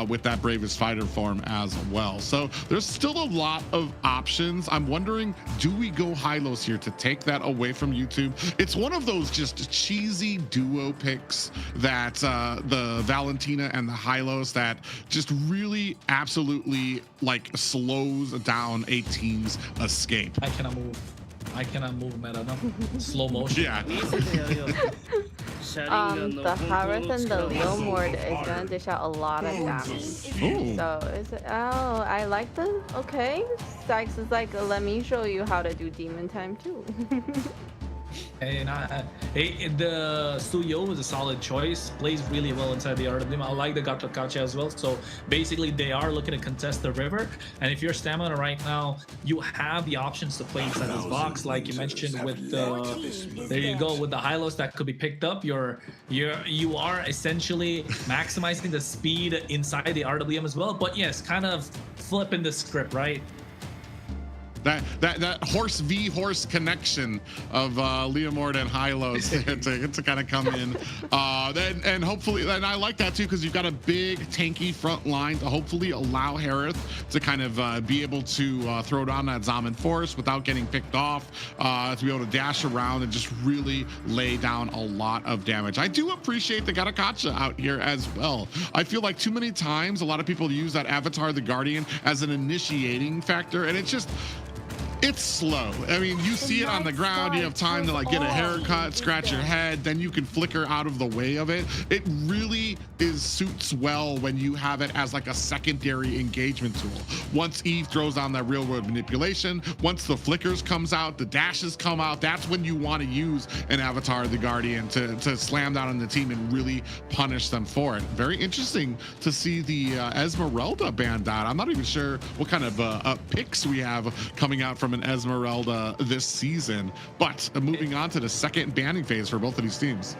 with that Bravest Fighter form as well. So there's still a lot of options. I'm wondering, do we go Hylos here to take that away from YouTube? It's one of those just cheesy duo picks that the Valentina and the Hylos that just really absolutely like slows down a team's escape. I cannot move meta, no. Slow motion. Yeah. The Harith and the Leomord is gonna dish out a lot of damage. Ooh. So is it? Oh, I like the. Okay, Sykes is like, let me show you how to do demon time too. And the Suyo is a solid choice. Plays really well inside the RWM. I like the Gacha as well. So basically, they are looking to contest the river. And if you're Stamina right now, you have the options to play inside this box, like you mentioned with the. There you go with the Hylos that could be picked up. You are essentially maximizing the speed inside the RWM as well. But yes, kind of flipping the script, right? That horse v horse connection of Leomord and Hylos to kind of come in, and hopefully, and I like that too, because you've got a big tanky front line to hopefully allow Harith to kind of be able to throw down that Zaman Force without getting picked off, to be able to dash around and just really lay down a lot of damage. I do appreciate the Garakacha out here as well. I feel like too many times a lot of people use that Avatar the Guardian as an initiating factor, and it's slow. I mean, you see it on the ground, you have time to like get a haircut, scratch your head, then you can flicker out of the way of it. It really suits well when you have it as like a secondary engagement tool. Once Eve throws on that real world manipulation, once the flickers comes out, the dashes come out, that's when you want to use an Avatar the Guardian to slam down on the team and really punish them for it. Very interesting to see the Esmeralda band out. I'm not even sure what kind of picks we have coming out from an Esmeralda this season, but moving on to the second banning phase for both of these teams.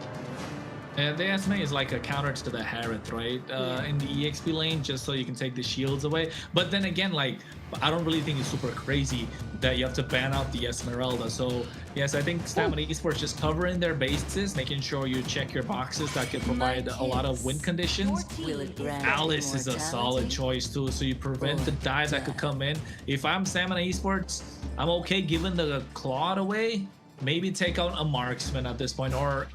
And the SMA is like a counter to the Harith, right? In the EXP lane, just so you can take the shields away. But then again, like, I don't really think it's super crazy that you have to ban out the Esmeralda. So yes, I think Stamina Esports just covering their bases, making sure you check your boxes that can provide a lot of win conditions. Alice is a solid choice too, so you prevent the dive that could come in. If I'm Stamina Esports, I'm okay giving the Claude away. Maybe take out a marksman at this point, or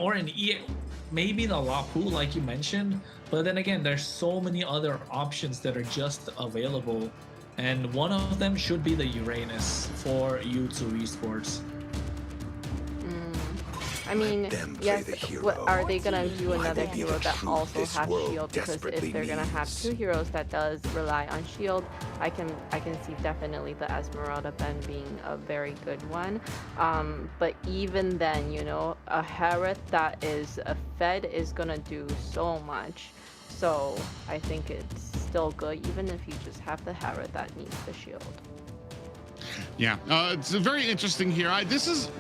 an maybe the Lapu, like you mentioned. But then again, there's so many other options that are just available, and one of them should be the Uranus for U2 Esports. I mean, yes, what, are they gonna do another hero that also has shield? Because if they're gonna have two heroes that does rely on shield, I can see definitely the Esmeralda Ben being a very good one. But even then, you know, a Harith that is a Fed is gonna do so much. So I think it's still good, even if you just have the Harith that needs the shield. Yeah, it's very interesting here.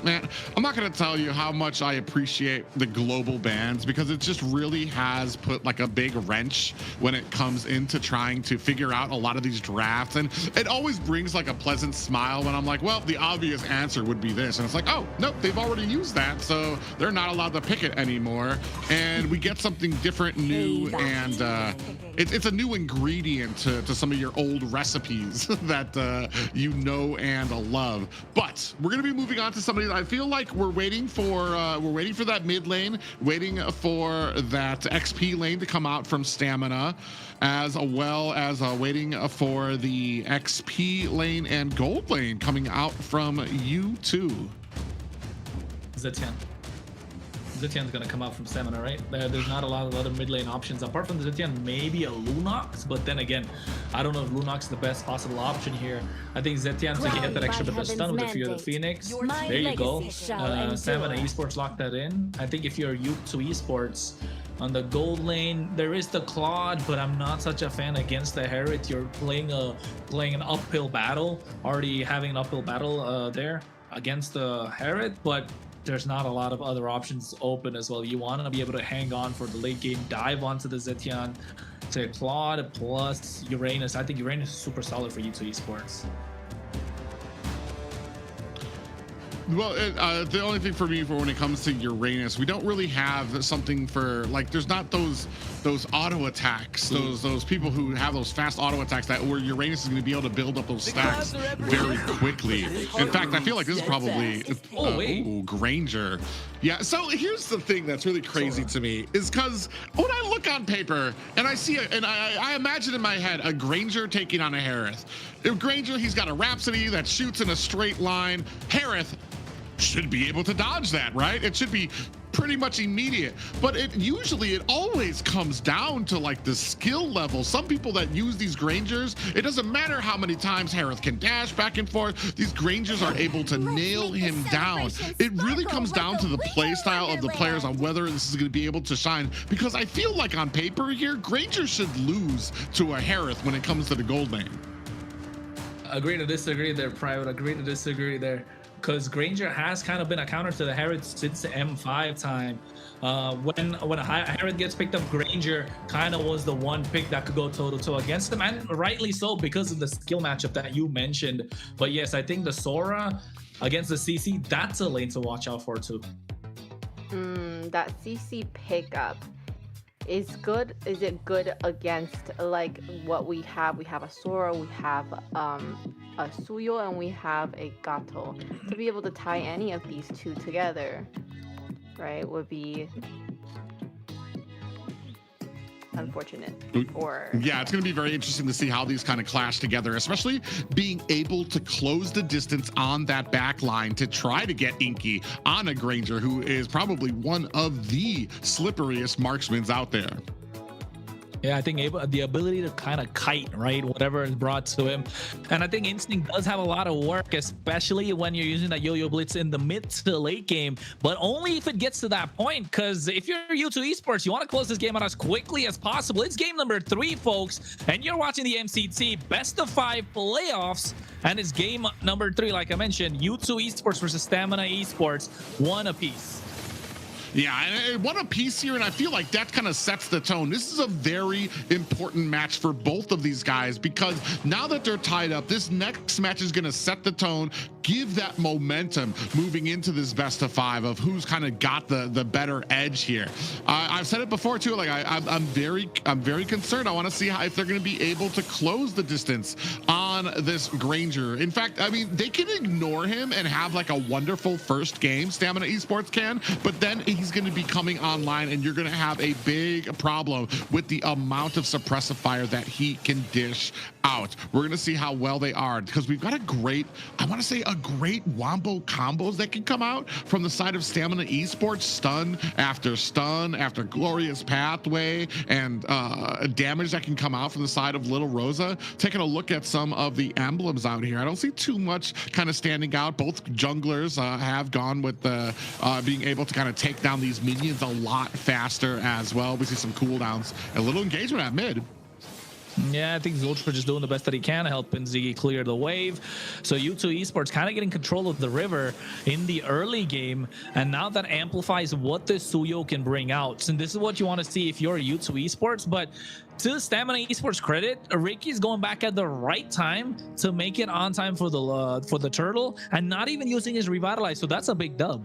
Man, I'm not going to tell you how much I appreciate the global bans, because it just really has put like a big wrench when it comes into trying to figure out a lot of these drafts. And it always brings like a pleasant smile when I'm like, well, the obvious answer would be this. And it's like, oh, nope, they've already used that, so they're not allowed to pick it anymore. And we get something different, new, and it's a new ingredient to some of your old recipes that you know and love. But we're going to be moving on to somebody that I feel like we're waiting for that mid lane, waiting for that XP lane to come out from Stamina, as well as waiting for the XP lane and gold lane coming out from U2. Zetian's gonna come out from Stamina, right? There's not a lot of other mid lane options apart from the Zetian. Maybe a Lunox, but then again, I don't know if Lunox is the best possible option here. I think Zetian to get that extra bit of stun with the Fear of the Phoenix. There you go. Stamina Esports locked that in. I think if you're U2 Esports, on the gold lane, there is the Claude, but I'm not such a fan against the Harith. You're playing an uphill battle, already having an uphill battle there against the Harith, but there's not a lot of other options open as well. You want to be able to hang on for the late game dive onto the Zetian, to Claude plus Uranus. I think Uranus is super solid for U2 Esports. Well, the only thing for me for when it comes to Uranus, we don't really have something for, like, there's not those auto attacks, those people who have those fast auto attacks that where Uranus is going to be able to build up those stacks very quickly. In fact, I feel like this is probably Granger. Yeah, so here's the thing that's really crazy to me is because when I look on paper and I see I imagine in my head a Granger taking on a Harith. Granger, he's got a Rhapsody that shoots in a straight line. Harith should be able to dodge that, right? It should be pretty much immediate, but it always comes down to like the skill level. Some people that use these Grangers, it doesn't matter how many times Harith can dash back and forth, these Grangers are able to nail him down. It really comes down to the play style of the players on whether this is going to be able to shine, because I feel like on paper here, Grangers should lose to a Harith when it comes to the gold lane. Agree to disagree there, Private. Agree to disagree there. Because Granger has kind of been a counter to the Harith since the M5 time. When a Harith gets picked up, Granger kind of was the one pick that could go toe-to-toe against him, and rightly so because of the skill matchup that you mentioned. But yes, I think the Sora against the CC, that's a lane to watch out for too. That CC pickup is good. Is it good against like what we have? We have a Sora, we have a Suyo, and we have a Gato. To be able to tie any of these two together, right, would be unfortunate. Yeah, it's going to be very interesting to see how these kind of clash together, especially being able to close the distance on that back line to try to get Inky on a Granger, who is probably one of the slipperiest marksmen out there. Yeah, I think the ability to kind of kite, right, whatever is brought to him. And I think Instinct does have a lot of work, especially when you're using that yo-yo blitz in the mid to late game, but only if it gets to that point. Because if you're U2 Esports, you want to close this game out as quickly as possible. It's game number 3, folks, and you're watching the MCT best of 5 playoffs, and it's game number 3, like I mentioned, U2 Esports versus Stamina Esports, 1 apiece. Yeah, and one apiece here, and I feel like that kind of sets the tone. This is a very important match for both of these guys because now that they're tied up, this next match is going to set the tone, give that momentum moving into this best of 5 of who's kind of got the better edge here. I've said it before too. Like I'm very concerned. I want to see if they're going to be able to close the distance on this Granger. In fact, I mean, they can ignore him and have like a wonderful first game. Stamina Esports can, but then he's going to be coming online and you're going to have a big problem with the amount of suppressive fire that he can dish out. We're going to see how well they are because we've got a great wombo combos that can come out from the side of Stamina Esports. Stun after glorious pathway, and damage that can come out from the side of Little Rosa. Taking a look at some of the emblems out here, I don't see too much kind of standing out. Both junglers have gone with the being able to kind of take down these minions a lot faster as well. We see some cooldowns, a little engagement at mid. Yeah, I think Zoltra just doing the best that he can, helping Ziggy clear the wave. So U2 Esports kind of getting control of the river in the early game, and now that amplifies what this Suyo can bring out. And this is what you want to see if you're U2 Esports. But to Stamina Esports credit, Ricky's going back at the right time to make it on time for the turtle, and not even using his revitalize. So that's a big dub.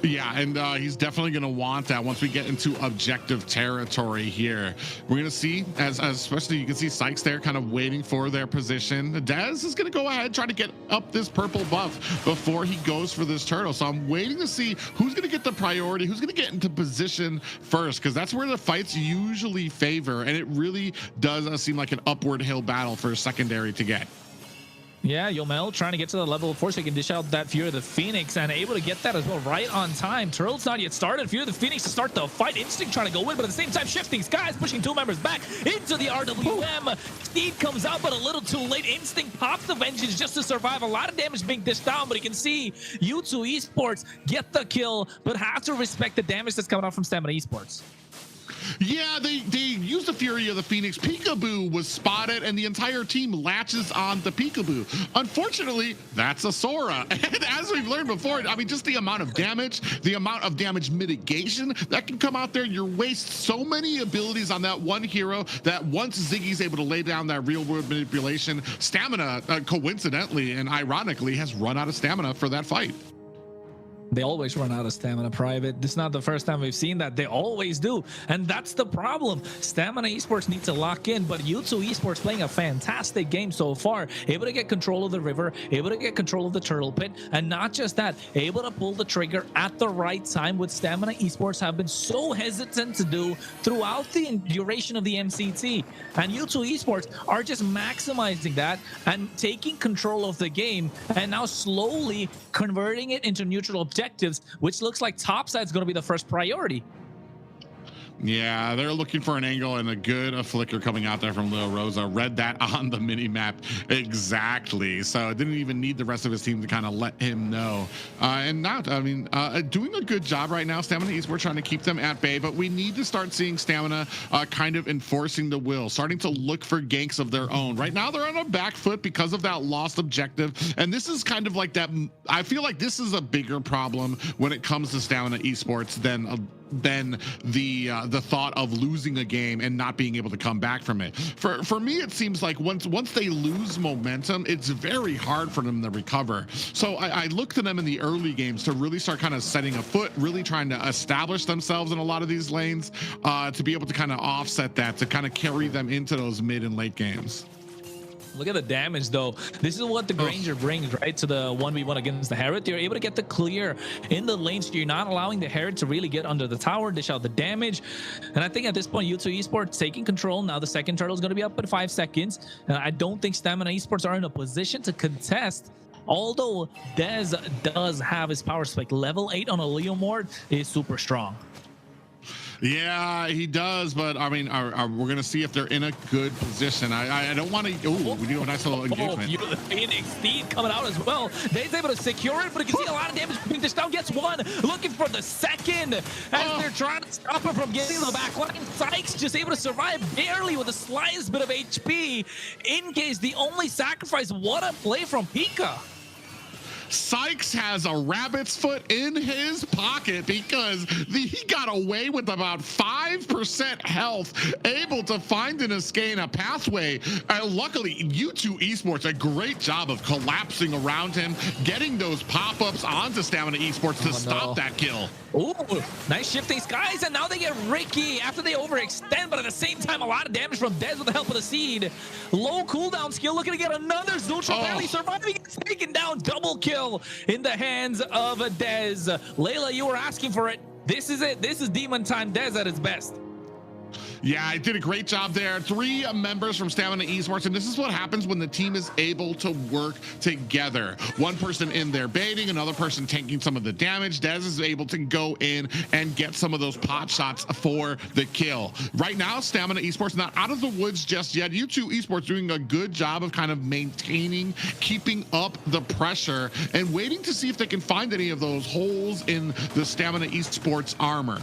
Yeah, and he's definitely going to want that once we get into objective territory here. We're going to see, as especially you can see Sykes there kind of waiting for their position. Dez is going to go ahead, try to get up this purple buff before he goes for this turtle. So I'm waiting to see who's going to get the priority, who's going to get into position first, because that's where the fights usually favor. And it really does seem like an upward hill battle for a secondary to get. Yeah, Yomel trying to get to the level of 4 so he can dish out that Fury of the Phoenix, and able to get that as well right on time. Turtle's not yet started. Fury of the Phoenix to start the fight. Instinct trying to go in, but at the same time shifting skies, pushing 2 members back into the RWM. Steed comes out, but a little too late. Instinct pops the Vengeance just to survive. A lot of damage being dished down, but you can see U2 Esports get the kill, but have to respect the damage that's coming out from Stamina Esports. Yeah, they used the Fury of the Phoenix. Peekaboo was spotted, and the entire team latches on the Peekaboo. Unfortunately, that's a Sora. And as we've learned before, I mean, just the amount of damage mitigation that can come out there. You waste so many abilities on that one hero that once Ziggy's able to lay down that real-world manipulation, Stamina, coincidentally and ironically, has run out of stamina for that fight. They always run out of stamina, Private. This is not the first time we've seen that. They always do. And that's the problem. Stamina Esports needs to lock in, but U2 Esports playing a fantastic game so far. Able to get control of the river, able to get control of the turtle pit, and not just that, able to pull the trigger at the right time, which Stamina Esports have been so hesitant to do throughout the duration of the MCT. And U2 Esports are just maximizing that and taking control of the game, and now slowly converting it into neutral objectives, which looks like topside's going to be the first priority. Yeah, they're looking for an angle, and a good flicker coming out there from Lil Rosa. Read that on the mini map exactly, so didn't even need the rest of his team to kind of let him know. And now, I mean, doing a good job right now. Stamina East, we're trying to keep them at bay, but we need to start seeing Stamina kind of enforcing the will, starting to look for ganks of their own. Right now, they're on a back foot because of that lost objective, and this is kind of like that. I feel like this is a bigger problem when it comes to Stamina Esports than the thought of losing a game and not being able to come back from it. For me, it seems like once they lose momentum, it's very hard for them to recover. So I look to them in the early games to really start kind of setting a foot, really trying to establish themselves in a lot of these lanes, to be able to kind of offset that, to kind of carry them into those mid and late games. Look at the damage, though. This is what the Granger brings, right, to the 1v1 against the Herod. You're able to get the clear in the lane, so you're not allowing the Herod to really get under the tower, dish out the damage. And I think at this point, U2 Esports taking control. Now the second turtle is going to be up in 5 seconds. And I don't think Stamina Esports are in a position to contest. Although Dez does have his power spike. Level 8 on a Leomord is super strong. Yeah, he does, but I mean, we're going to see if they're in a good position. I don't want to... Oh, we do a nice little engagement. The Phoenix Steed coming out as well. They's able to secure it, but you can see a lot of damage being dished down. Gets one, looking for the second. As they're trying to stop him from getting to the back line. Sykes just able to survive barely with the slightest bit of HP. In case the only sacrifice, what a play from Pika. Sykes has a rabbit's foot in his pocket because he got away with about 5% health, able to find an escape, a pathway. Luckily, U2 Esports, a great job of collapsing around him, getting those pop-ups onto Stamina Esports to stop that kill. Ooh, nice shifting skies, and now they get Ricky after they overextend, but at the same time, a lot of damage from Dez with the help of the seed. Low cooldown skill, looking to get another Zultra, barely surviving, gets taken down, double kill in the hands of Dez. Layla, you were asking for it. This is it. This is Demon Time Dez at its best. Yeah, I did a great job there. 3 members from Stamina Esports, and this is what happens when the team is able to work together. One person in there baiting, another person tanking some of the damage. Dez is able to go in and get some of those pot shots for the kill. Right now, Stamina Esports not out of the woods just yet. U2 Esports doing a good job of kind of maintaining, keeping up the pressure, and waiting to see if they can find any of those holes in the Stamina Esports armor.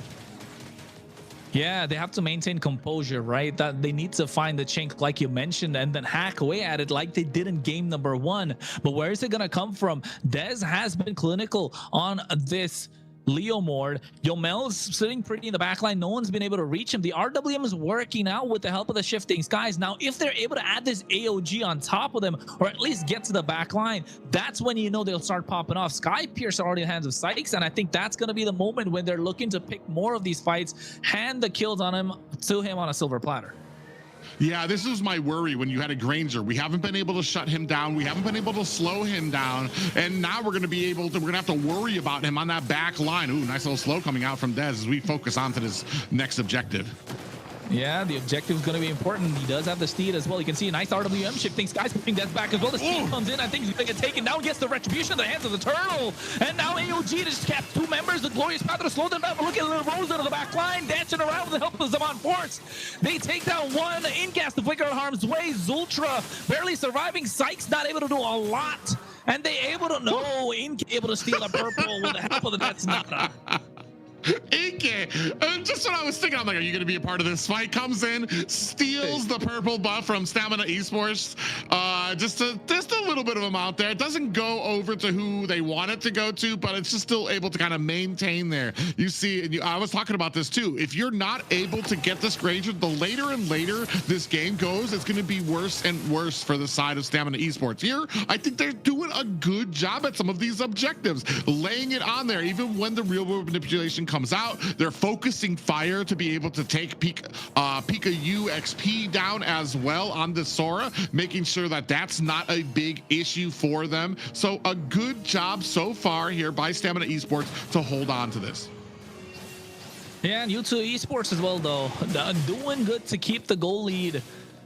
Yeah, they have to maintain composure, right? That they need to find the chink, like you mentioned, and then hack away at it like they did in game number 1. But where is it going to come from? Dez has been clinical on this Leo Mord. Yomel's sitting pretty in the back line. No one's been able to reach him. The RWM is working out with the help of the shifting skies. Now, if they're able to add this AOG on top of them, or at least get to the back line, that's when you know they'll start popping off. Sky Pierce are already in the hands of Sykes, and I think that's going to be the moment when they're looking to pick more of these fights, hand the kills on him to him on a silver platter. Yeah, this is my worry when you had a Granger. We haven't been able to shut him down. We haven't been able to slow him down. And now we're going to have to worry about him on that back line. Ooh, nice little slow coming out from Dez as we focus on to this next objective. Yeah, the objective is going to be important. He does have the steed as well. You can see a nice RWM shifting. Sky's putting that back as well. The steed comes in. I think he's going to get taken down. Gets the retribution in the hands of the turtle. And now AOG just kept 2 members. The Glorious Path to slow them down. Look at little Rose out of the back line, dancing around with the help of Zaman Force. They take down 1. Incast the flicker in harm's way. Zultra barely surviving. Sykes not able to do a lot. And they able to able to steal a purple with the help of the Netsunata. Inke, just what I was thinking. I'm like, are you going to be a part of this fight? Comes in, steals the purple buff from Stamina Esports. Just a little bit of amount there. It doesn't go over to who they want it to go to, but it's just still able to kind of maintain there. You see, and I was talking about this too. If you're not able to get this Granger, the later and later this game goes, it's going to be worse and worse for the side of Stamina Esports. Here, I think they're doing a good job at some of these objectives, laying it on there, even when the real world manipulation comes out. They're focusing fire to be able to take Pika U XP down as well on the Sora, making sure that that's not a big issue for them. So a good job so far here by Stamina Esports to hold on to this. Yeah, and U2 Esports as well, though, doing good to keep the goal lead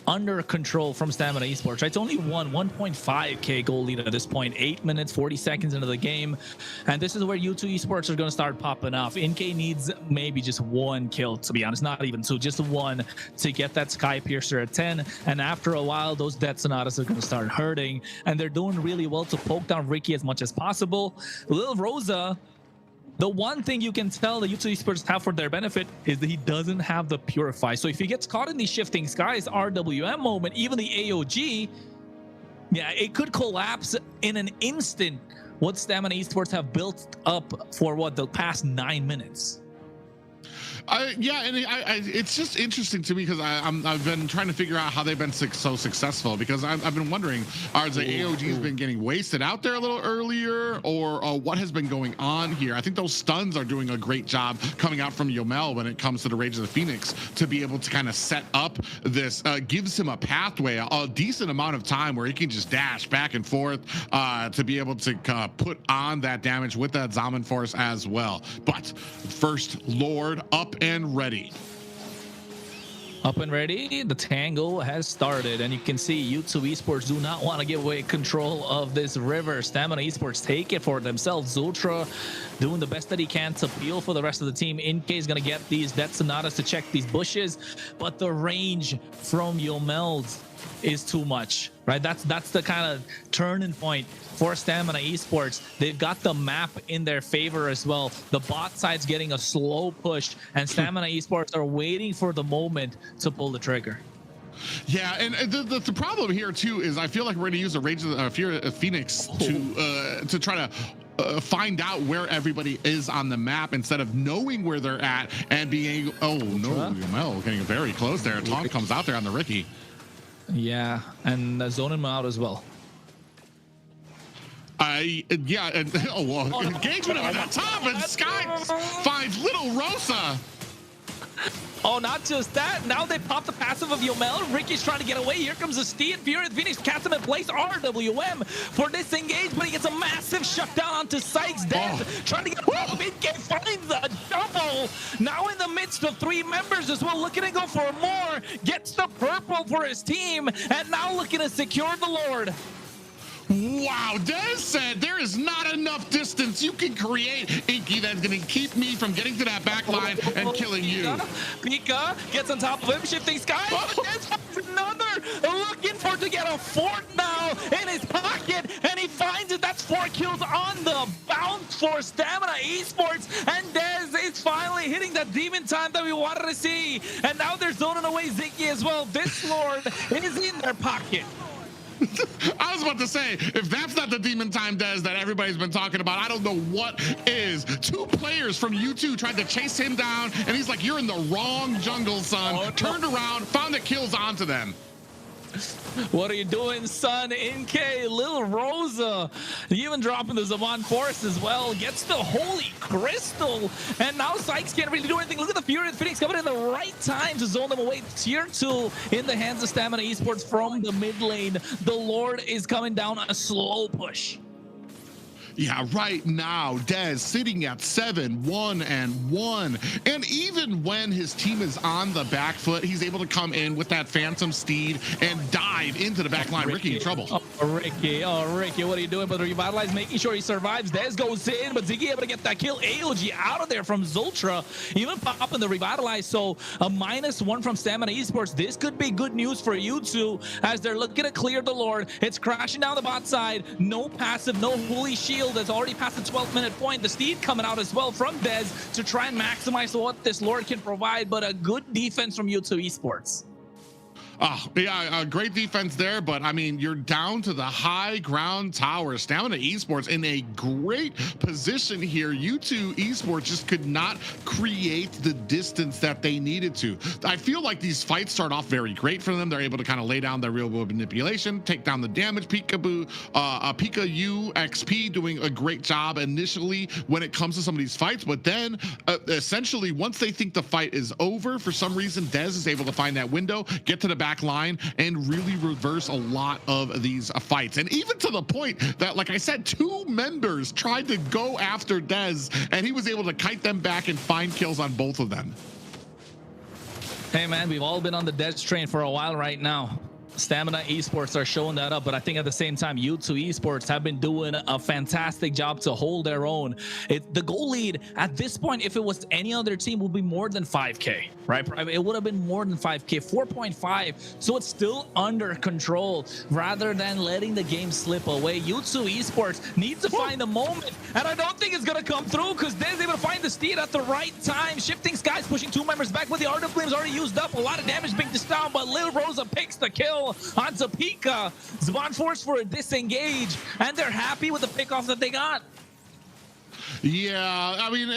under control from Stamina Esports. Right? It's only 1.5k goal lead at this point, 8 minutes 40 seconds into the game, and this is where U2 Esports are going to start popping off. NK needs maybe just 1 kill, to be honest, not even 2, just 1 to get that Sky Piercer at 10, and after a while those Death Sonatas are going to start hurting, and they're doing really well to poke down Ricky as much as possible. Lil Rosa, the one thing you can tell the U2 Esports have for their benefit is that he doesn't have the Purify. So if he gets caught in these shifting skies RWM moment, even the AOG, yeah, it could collapse in an instant what Stamina Esports have built up for the past 9 minutes. Yeah, and it's just interesting to me because I've been trying to figure out how they've been so successful, because I've been wondering, are the AOGs been getting wasted out there a little earlier, or what has been going on here? I think those stuns are doing a great job coming out from Yomel when it comes to the Rage of the Phoenix to be able to kind of set up this, gives him a pathway, a decent amount of time where he can just dash back and forth to be able to put on that damage with that Zaman Force as well. But first Lord up and ready. Up and ready, the tango has started, and you can see U2 Esports do not want to give away control of this river. Stamina Esports take it for themselves. Zultra doing the best that he can to peel for the rest of the team. NK is going to get these Death Sonatas to check these bushes, but the range from Yomel's is too much, right? That's the kind of turning point for Stamina Esports. They've got the map in their favor as well. The bot side's getting a slow push, and Stamina Esports are waiting for the moment to pull the trigger. Yeah, and the problem here too is I feel like we're going to use a Rage of the Phoenix to try to find out where everybody is on the map instead of knowing where they're at and being Mel getting very close there. Tom comes out there on the Ricky. Yeah, and zoning him out as well. Engagement at the top, and Sky finds little Rosa. Oh, not just that. Now they pop the passive of Yomel. Ricky's trying to get away. Here comes the Steed. Fury of Phoenix cast him in place. RWM for disengage, but he gets a massive shutdown onto Sykes. Dead. Trying to get mid-game, finds a double. Now in the midst of 3 members as well, looking to go for more. Gets the purple for his team, and now looking to secure the Lord. Wow, Dez said there is not enough distance you can create, Inky, that's going to keep me from getting to that back line and killing you. Pika gets on top of him, shifting Sky. Dez finds another, looking for to get a 4th now in his pocket, and he finds it. That's 4 kills on the bounce for Stamina Esports, and Dez is finally hitting that demon time that we wanted to see. And now they're zoning away Ziggy as well. This Lord is in their pocket. I was about to say, if that's not the demon time Dez that everybody's been talking about, I don't know what is. 2 players from U2 tried to chase him down, and he's like, you're in the wrong jungle, son. Turned around, found the kills onto them. What are you doing, son? NK, Lil Rosa, even dropping the Zaman Force as well, gets the Holy Crystal, and now Sykes can't really do anything. Look at the Fury of Phoenix coming in the right time to zone them away. Tier 2 in the hands of Stamina Esports from the mid lane. The Lord is coming down a slow push. Yeah, right now, Dez sitting at 7-1-1. And even when his team is on the back foot, he's able to come in with that Phantom Steed and dive into the back line. Ricky in trouble. Ricky, what are you doing? But Revitalize making sure he survives. Dez goes in, but Ziggy able to get that kill. AOG out of there from Zultra. Even popping the Revitalize. So a -1 from Stamina Esports. This could be good news for U2 as they're looking to clear the Lord. It's crashing down the bot side. No passive, no holy shield. That's already past the 12-minute point. The Steed coming out as well from Dez to try and maximize what this Lord can provide, but a good defense from U2 Esports. Oh, yeah, great defense there, but I mean, you're down to the high ground tower. Stamina Esports in a great position here. U2 Esports just could not create the distance that they needed to. I feel like these fights start off very great for them. They're able to kind of lay down their real-world manipulation, take down the damage. Peekaboo, Pika-U XP doing a great job initially when it comes to some of these fights, but then essentially once they think the fight is over, for some reason, Dez is able to find that window, get to the back line, and really reverse a lot of these fights. And even to the point that, like I said, 2 members tried to go after Dez, and he was able to kite them back and find kills on both of them. Hey man, we've all been on the Dez train for a while right now. Stamina Esports are showing that up, but I think at the same time, U2 Esports have been doing a fantastic job to hold their own. The goal lead at this point, if it was any other team, would be more than 5K, right? It would have been more than 5K, 4.5. So it's still under control rather than letting the game slip away. U2 Esports needs to find the moment, and I don't think it's going to come through because they're able to find the Steed at the right time. Shifting Skies pushing 2 members back, but the RWM is already used up. A lot of damage being dished down, but Lil Rosa picks the kill onto Pika. Zaman Force for a disengage, and they're happy with the pickoff that they got. Yeah, I mean,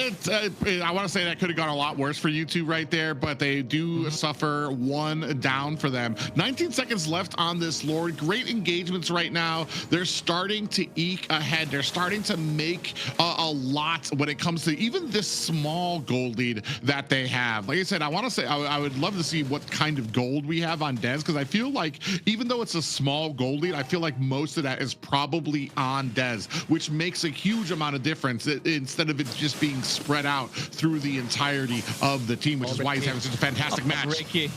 I want to say that could have gone a lot worse for U2 right there, but they do suffer 1 down for them. 19 seconds left on this Lord. Great engagements right now. They're starting to eke ahead. They're starting to make a lot when it comes to even this small gold lead that they have. Like I said, I want to say I would love to see what kind of gold we have on Dez, because I feel like even though it's a small gold lead, I feel like most of that is probably on Dez, which makes a huge amount of difference instead of it just being spread out through the entirety of the team, which is why he's having such a fantastic match. Ricky.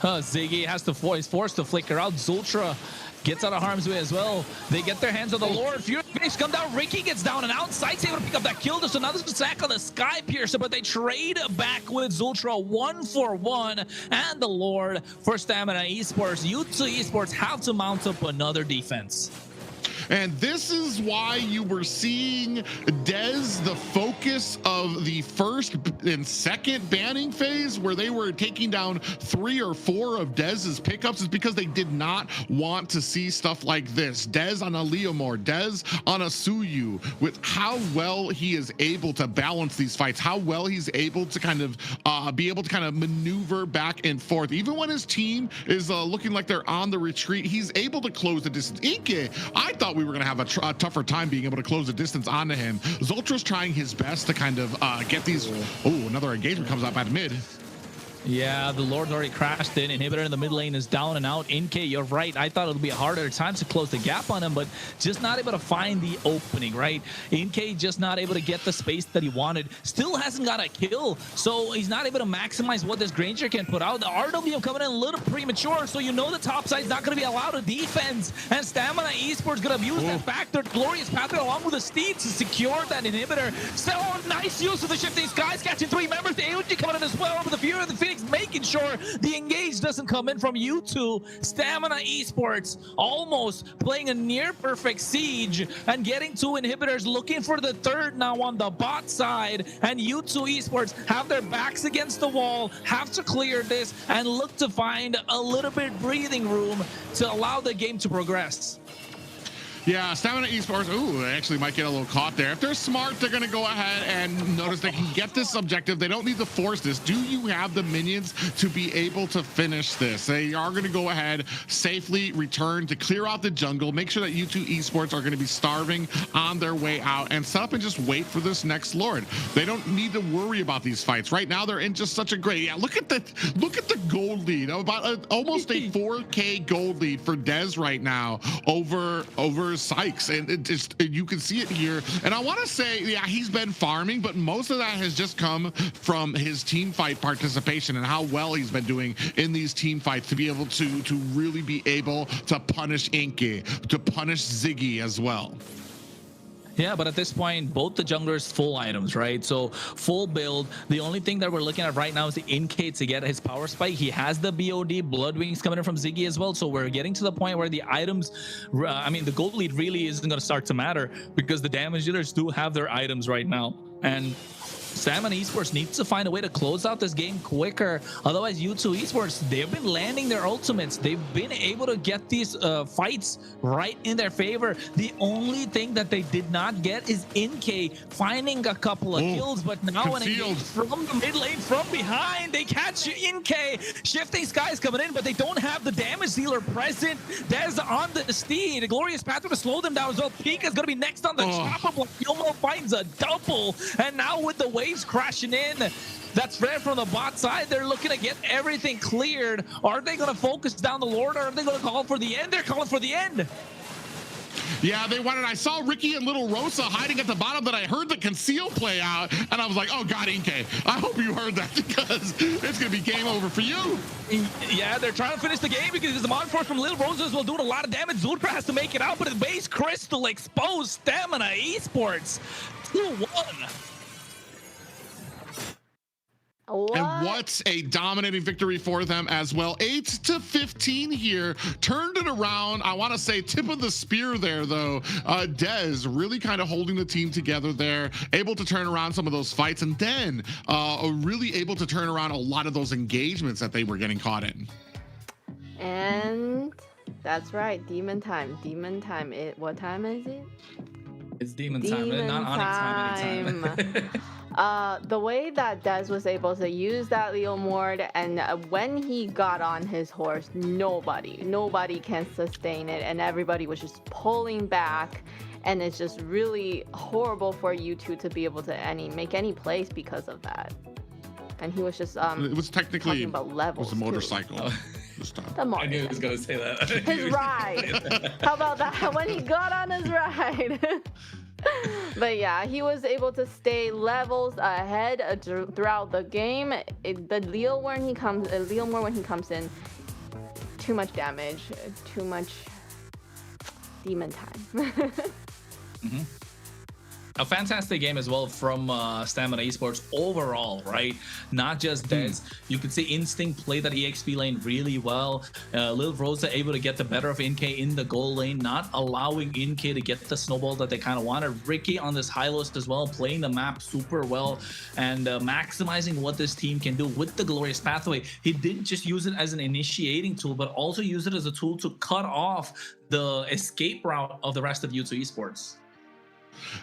Ziggy has to forced to flicker out. Zultra gets out of harm's way as well. They get their hands on the Lord. Fury Phoenix come down. Ricky gets down and out. Sykes able to pick up that kill. There's another sack on the Sky Piercer, but they trade back with Zultra 1-for-1 and the Lord for Stamina Esports. U2 Esports have to mount up another defense. And this is why you were seeing Dez the focus of the first and second banning phase, where they were taking down 3 or 4 of Dez's pickups, is because they did not want to see stuff like this. Dez on a Leomord, Dez on a Suyu, with how well he is able to balance these fights, how well he's able to kind of be able to kind of maneuver back and forth. Even when his team is looking like they're on the retreat, he's able to close the distance. Inke, I thought we were going to have a tougher time being able to close the distance onto him. Zoltra's trying his best to kind of get these. Oh, another engagement comes up at mid. Yeah, the Lord's already crashed in. Inhibitor in the mid lane is down and out. Inke, you're right. I thought it would be a harder time to close the gap on him, but just not able to find the opening, right? Inke just not able to get the space that he wanted. Still hasn't got a kill, so he's not able to maximize what this Granger can put out. The RW coming in a little premature, so you know the top side's not going to be allowed to defense, and Stamina Esports going to abuse that factor. Glorious Pathway along with the Steed to secure that inhibitor. So nice use of the Shifting Skies, catching 3 members. The AOG coming in as well with the Fury of the Phoenix, making sure the engage doesn't come in from U2. Stamina Esports almost playing a near perfect siege and getting 2 inhibitors, looking for the third now on the bot side, and U2 Esports have their backs against the wall, have to clear this and look to find a little bit breathing room to allow the game to progress. Yeah, Stamina Esports, ooh, they actually might get a little caught there. If they're smart, they're going to go ahead and notice they can get this objective. They don't need to force this. Do you have the minions to be able to finish this? They are going to go ahead, safely return to clear out the jungle, make sure that U2 Esports are going to be starving on their way out, and set up and just wait for this next Lord. They don't need to worry about these fights. Right now, they're in just such a great, look at the gold lead, about almost a 4K gold lead for Dez right now over Sykes, and you can see it here. And I want to say, yeah, he's been farming, but most of that has just come from his team fight participation and how well he's been doing in these team fights to be able to really be able to punish Inke, to punish Ziggy as well. Yeah, but at this point, both the junglers full items, right? So full build. The only thing that we're looking at right now is the Inke to get his power spike. He has the BOD, Blood Wings coming in from Ziggy as well. So we're getting to the point where the items, I mean, the gold lead really isn't going to start to matter because the damage dealers do have their items right now. And Stamina Esports needs to find a way to close out this game quicker. Otherwise, U2 Esports, they've been landing their ultimates. They've been able to get these fights right in their favor. The only thing that they did not get is Inke finding a couple of kills, but now when it from the mid lane from behind, they catch Inke. Shifting Skies coming in, but they don't have the damage dealer present. There's on the Steed. A Glorious Pathway to slow them down as well. Pika's going to be next on the chopper block. Yomo finds a double, and now with the waves crashing in, that's rare from the bot side. They're looking to get everything cleared. Are they going to focus down the Lord, or are they going to call for the end? They're calling for the end. Yeah, they wanted. I saw Ricky and Little Rosa hiding at the bottom, that I heard the conceal play out, and I was like, oh God, Inke, I hope you heard that, because it's going to be game over for you. Yeah, they're trying to finish the game because the Mod Force from Little Rosa is doing a lot of damage. Zultra has to make it out, but the base crystal exposed. Stamina Esports 2-1. And what's a dominating victory for them as well. 8-15 here, turned it around. I want to say tip of the spear there, though. Dez really kind of holding the team together there, able to turn around some of those fights, and then really able to turn around a lot of those engagements that they were getting caught in. And that's right, demon time. Demon time. What time is it? It's demon time, not Onyx time anytime. The way that Dez was able to use that Leomord, and when he got on his horse, nobody can sustain it, and everybody was just pulling back, and it's just really horrible for U2 to be able to make any plays because of that. And he was just it was technically talking about levels. It was a motorcycle. The motorcycle. I knew he was going to say that. His ride. How about that? When he got on his ride. But yeah, he was able to stay levels ahead throughout the game. The Leo when he comes in, too much damage, too much demon time. a fantastic game as well from Stamina Esports overall, right? Not just Dez. You could see Instinct play that EXP lane really well. Lil Rosa able to get the better of NK in the goal lane, not allowing NK to get the snowball that they kind of wanted. Ricky on this high list as well, playing the map super well and maximizing what this team can do with the Glorious Pathway. He didn't just use it as an initiating tool, but also use it as a tool to cut off the escape route of the rest of U2 Esports.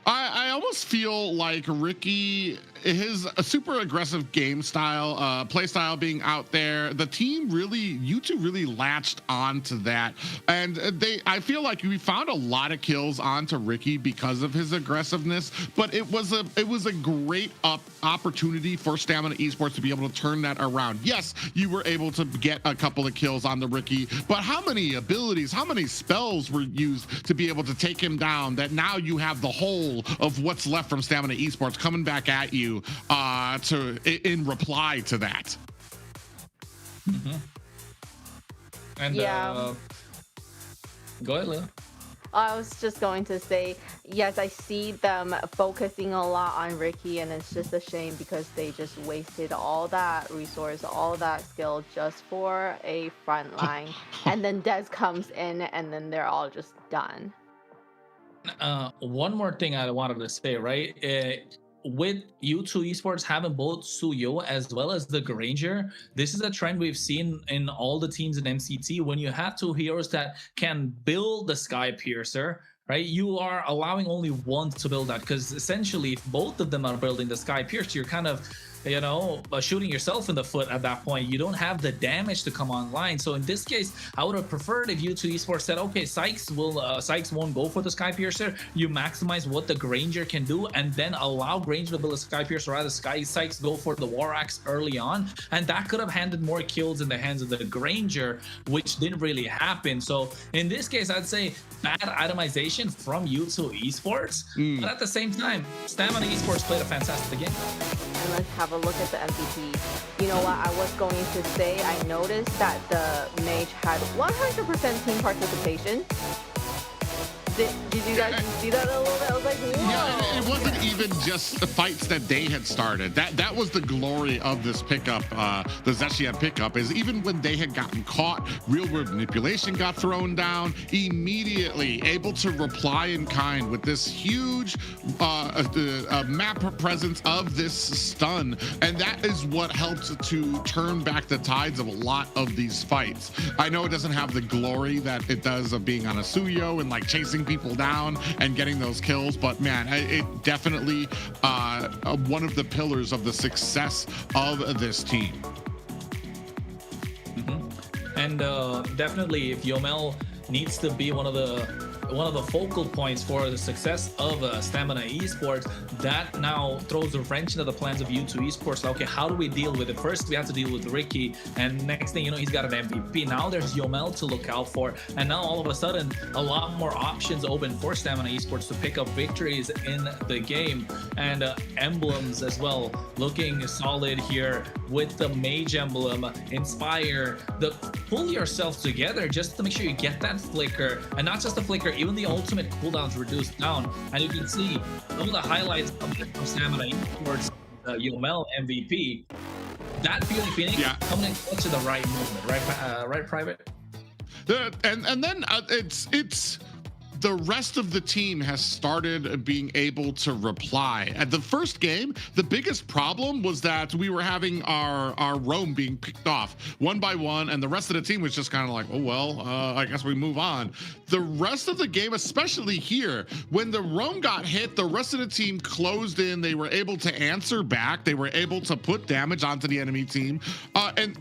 I almost feel like Ricky, his super aggressive game style, play style being out there, the team really, U2 really latched onto that. And I feel like we found a lot of kills onto Ricky because of his aggressiveness, but it was a great opportunity for Stamina Esports to be able to turn that around. Yes, you were able to get a couple of kills on the Ricky, but how many abilities, how many spells were used to be able to take him down that now you have the whole of what's left from Stamina Esports coming back at you in reply to that. And Yeah. Go ahead, Leila. I was just going to say, yes, I see them focusing a lot on Ricky, and it's just a shame because they just wasted all that resource, all that skill just for a front line. And then Dez comes in, and then they're all just done. One more thing I wanted to say, right? With U2 Esports having both Suyo as well as the Granger, this is a trend we've seen in all the teams in MCT. When you have two heroes that can build the Sky Piercer, right? You are allowing only one to build that, because essentially if both of them are building the Sky Piercer, you're kind of, you know, shooting yourself in the foot at that point. You don't have the damage to come online. So in this case, I would have preferred if U2 Esports said, okay, Sykes won't go for the Sky Piercer. You maximize what the Granger can do, and then allow Granger to build a Sky Piercer, rather Sykes go for the War Axe early on, and that could have handed more kills in the hands of the Granger, which didn't really happen. So in this case, I'd say bad itemization from U2 Esports, but at the same time, Stamina Esports played a fantastic game. And let's have a look at the MVP. You know what I was going to say? I noticed that the Mage had 100% team participation. Did you guys see that a little bit? I was like, whoa. Yeah, it wasn't even just the fights that they had started. That was the glory of this pickup, the Zeshian pickup, is even when they had gotten caught, real world manipulation got thrown down, immediately able to reply in kind with this huge map presence of this stun. And that is what helped to turn back the tides of a lot of these fights. I know it doesn't have the glory that it does of being on a Suyo and like chasing people down and getting those kills, but man, it definitely one of the pillars of the success of this team. And definitely, if Yomel needs to be one of the focal points for the success of Stamina Esports, that now throws a wrench into the plans of U2 Esports. Like, okay, how do we deal with it? First, we have to deal with Ricky, and next thing you know, he's got an MVP. Now there's Yomel to look out for, and now all of a sudden, a lot more options open for Stamina Esports to pick up victories in the game. And emblems as well, looking solid here with the Mage emblem, Inspire, pull yourself together just to make sure you get that flicker, and not just the flicker, even the ultimate cooldowns reduced down. And you can see some of the highlights from Stamina Esports, Yomel MVP. That feeling Phoenix coming in clutch at the right moment, right, Private? And then it's the rest of the team has started being able to reply. At the first game, the biggest problem was that we were having our roam being picked off one by one, and the rest of the team was just kind of like, oh, well, I guess we move on. The rest of the game, especially here, when the roam got hit, the rest of the team closed in. They were able to answer back. They were able to put damage onto the enemy team. And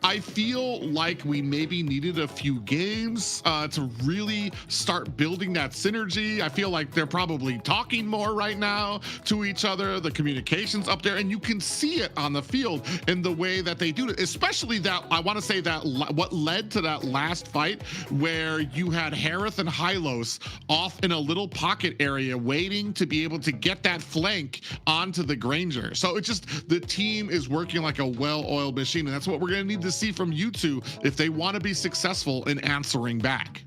I feel like we maybe needed a few games to really start building that synergy. I feel like they're probably talking more right now to each other. The communication's up there, and you can see it on the field in the way that they do it. Especially that, I want to say that what led to that last fight where you had Harith and Hylos off in a little pocket area waiting to be able to get that flank onto the Granger. So it's just, the team is working like a well-oiled machine, and that's what we're going to need to see from U2 if they want to be successful in answering back.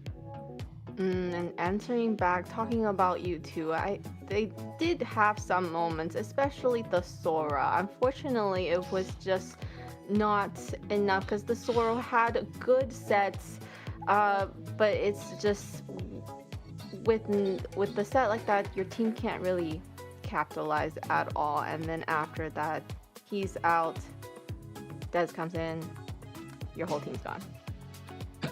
And answering back, talking about U2, they did have some moments, especially the Sora. Unfortunately, it was just not enough because the Sora had good sets, but it's just with the set like that, your team can't really capitalize at all. And then after that, he's out, Des comes in, your whole team's gone.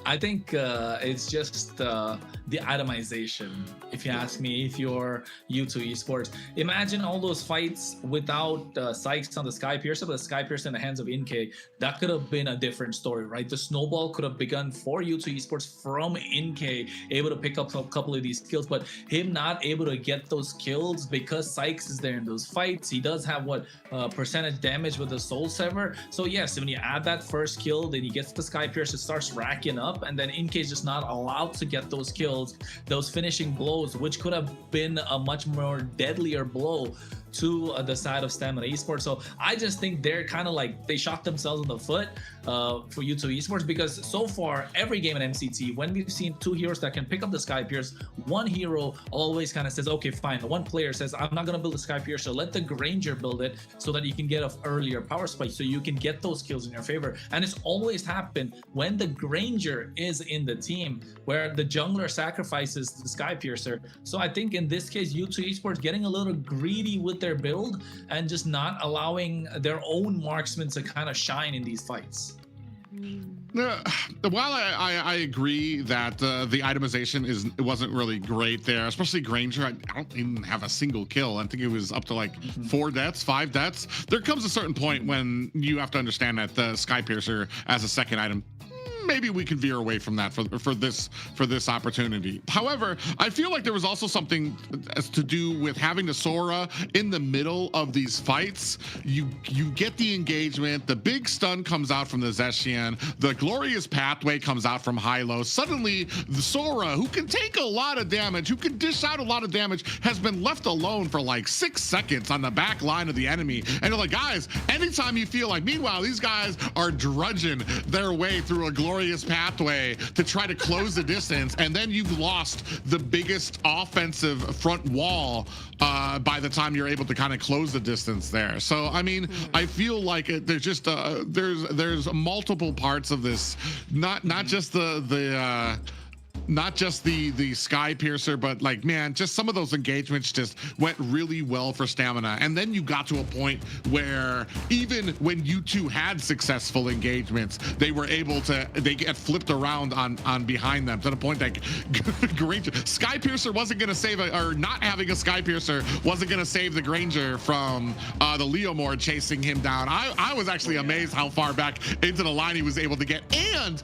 I think it's just the itemization. If you ask me, if you're U2 Esports, imagine all those fights without Sykes on the Skypiercer, but the Skypiercer in the hands of InK. That could have been a different story, right? The snowball could have begun for U2 Esports from InK, able to pick up a couple of these kills, but him not able to get those kills because Sykes is there in those fights. He does have what percentage damage with the Soul Sever. So yes, when you add that first kill, then he gets the Skypiercer, starts racking up, and then InK is just not allowed to get those kills, those finishing blows, which could have been a much more deadlier blow to the side of Stamina Esports. So I just think they're kind of like, they shot themselves in the foot for U2 Esports, because so far every game in MCT, when we've seen two heroes that can pick up the Skypiercer, one hero always kind of says, okay fine, one player says, I'm not gonna build a Skypiercer, let the Granger build it so that you can get an earlier power spike, so you can get those kills in your favor. And it's always happened when the Granger is in the team, where the jungler sacrifices the Skypiercer. So I think in this case, U2 Esports getting a little greedy with their build and just not allowing their own marksmen to kind of shine in these fights. While I agree that the itemization wasn't really great there, especially Granger. I don't even have a single kill. I think it was up to like 4 deaths, 5 deaths. There comes a certain point when you have to understand that the Skypiercer as a second item, maybe we can veer away from that for this opportunity. However, I feel like there was also something to do with having the Sora in the middle of these fights. You get the engagement, the big stun comes out from the Zeshian, the glorious pathway comes out from Hylo. Suddenly, the Sora, who can take a lot of damage, who can dish out a lot of damage, has been left alone for like 6 seconds on the back line of the enemy. And you're like, guys, anytime you feel like, meanwhile, these guys are drudging their way through a glorious pathway to try to close the distance, and then you've lost the biggest offensive front wall by the time you're able to kind of close the distance there. So I mean, I feel like there's just there's multiple parts of this, not just not just the Skypiercer, but like, man, just some of those engagements just went really well for Stamina. And then you got to a point where even when U2 had successful engagements, they were able to, they get flipped around on behind them, to the point that Granger, Skypiercer wasn't going to save or not having a Skypiercer wasn't going to save the Granger from the Leomord chasing him down. I was actually amazed how far back into the line he was able to get, and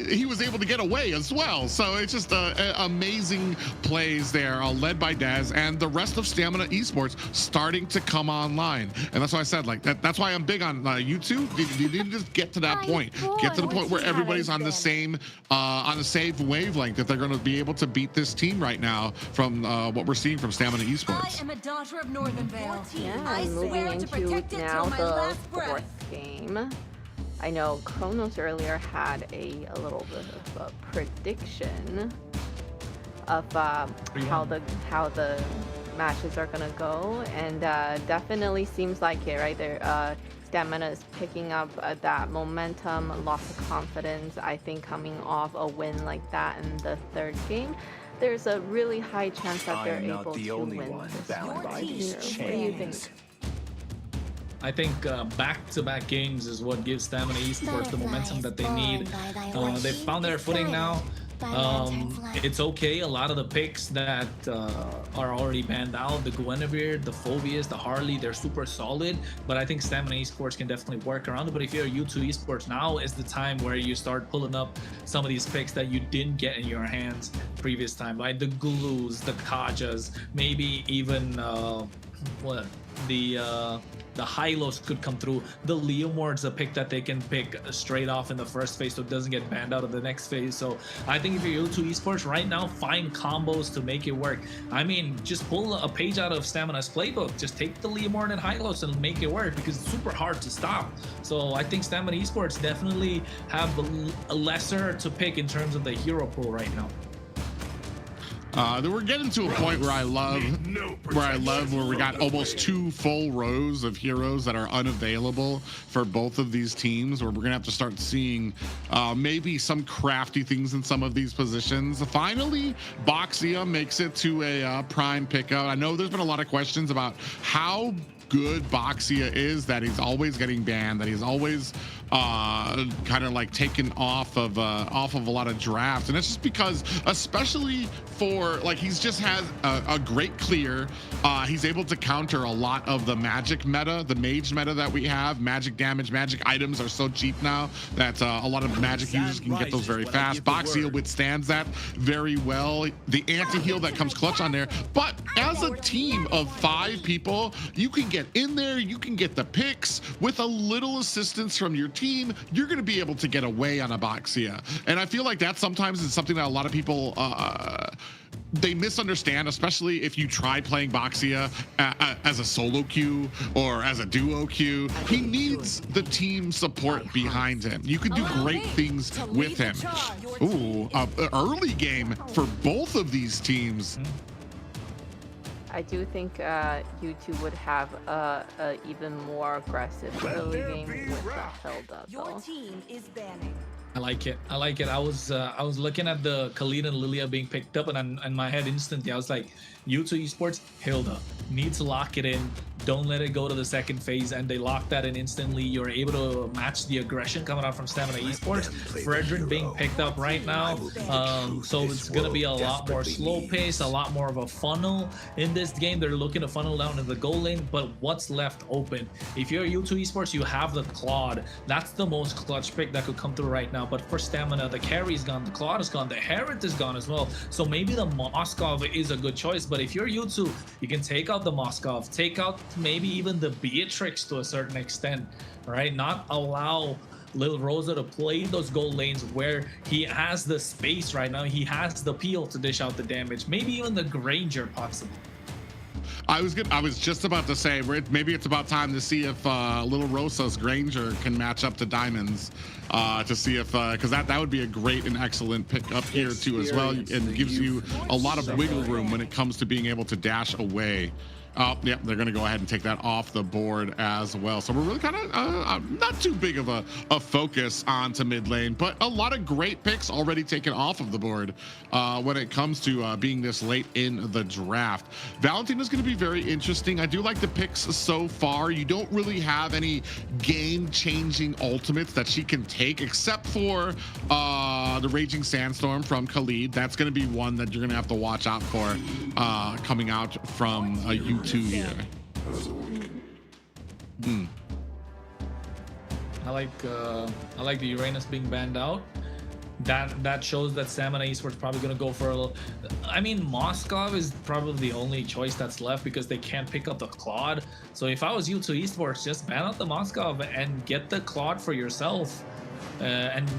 he was able to get away as well. So it's just amazing plays there, led by Daz and the rest of Stamina Esports starting to come online. And that's why I said, like, that's why I'm big on U2. You need to just get to that point. Get to the point where everybody's on the same wavelength, that they're going to be able to beat this team right now from what we're seeing from Stamina Esports. I am a daughter of Northern Vale. Yeah, moving into now the fourth game. I know Kronos earlier had a little bit of a prediction of how the matches are gonna go, and definitely seems like it right there. Stamina is picking up that momentum, lots of confidence. I think coming off a win like that in the third game, there's a really high chance that they're able to win this one. What do you think? I think back-to-back games is what gives Stamina Esports the momentum that they need. They've found their footing now. It's okay. A lot of the picks that are already banned out, the Guinevere, the Phobias, the Harley, they're super solid. But I think Stamina Esports can definitely work around it. But if you're U2 Esports, now is the time where you start pulling up some of these picks that you didn't get in your hands previous time, like the Gulus, the Kajas, maybe even the Hylos could come through. The Leomord's a pick that they can pick straight off in the first phase, so it doesn't get banned out of the next phase. So I think if you're U2 Esports right now, find combos to make it work. I mean, just pull a page out of Stamina's playbook. Just take the Leomord and Hylos and make it work, because it's super hard to stop. So I think Stamina Esports definitely have a lesser to pick in terms of the hero pool right now. We're getting to a point where I love where we got almost 2 full rows of heroes that are unavailable for both of these teams, where we're gonna have to start seeing maybe some crafty things in some of these positions. Finally, Boxia makes it to a prime pickup. I know there's been a lot of questions about how good Boxia is, that he's always getting banned, that he's always kind of like taken off of a lot of drafts, and it's just because, especially for like, he's just has a great clear. He's able to counter a lot of the magic meta, the mage meta that we have. Magic damage, magic items are so cheap now that a lot of magic users can get those very fast. Boxia withstands that very well. The anti-heal that comes clutch on there, but as a team of 5 people, you can get in there, you can get the picks with a little assistance from your team. You're going to be able to get away on a Boxia, and I feel like that sometimes is something that a lot of people they misunderstand, especially if you try playing Boxia as a solo queue or as a duo queue. He needs the team support behind him. You can do great things with him. Ooh, early game for both of these teams. I do think U2 would have a even more aggressive early game with the Hilda, Your though. team is banning. I like it. I like it. I was looking at the Khalid and Lilia being picked up, and in my head instantly I was like, U2 Esports, Hilda, need to lock it in. Don't let it go to the second phase, and they locked that in instantly. You're able to match the aggression coming out from Stamina Esports. Fredrin being picked up right now, so it's gonna be a lot more slow pace, a lot more of a funnel in this game. They're looking to funnel down in the goal lane, but what's left open? If you're U2 Esports, you have the Claude. That's the most clutch pick that could come through right now. But for Stamina, the carry's gone, the Claude is gone, the Herod is gone as well. So maybe the Moskov is a good choice. But if you're U2, you can take out the Moskov, take out maybe even the Beatrix to a certain extent, right? Not allow Lil Rosa to play those goal lanes where he has the space right now. He has the peel to dish out the damage. Maybe even the Granger possibly. I was just about to say, maybe it's about time to see if Little Rosa's Granger can match up to Diamonds, to see if, because that would be a great and excellent pick up here too as well, and gives you a lot of wiggle room when it comes to being able to dash away. Oh, yeah, they're going to go ahead and take that off the board as well. So we're really kind of not too big of a focus onto mid lane, but a lot of great picks already taken off of the board when it comes to being this late in the draft. Valentina is going to be very interesting. I do like the picks so far. You don't really have any game-changing ultimates that she can take, except for the Raging Sandstorm from Khalid. That's going to be one that you're going to have to watch out for coming out from U2 here. I like the Uranus being banned out. That shows that Stamina Esports probably gonna go for a little. I mean, Moskov is probably the only choice that's left because they can't pick up the Claude. So if I was U2 Esports, just ban out the Moskov and get the Claude for yourself. And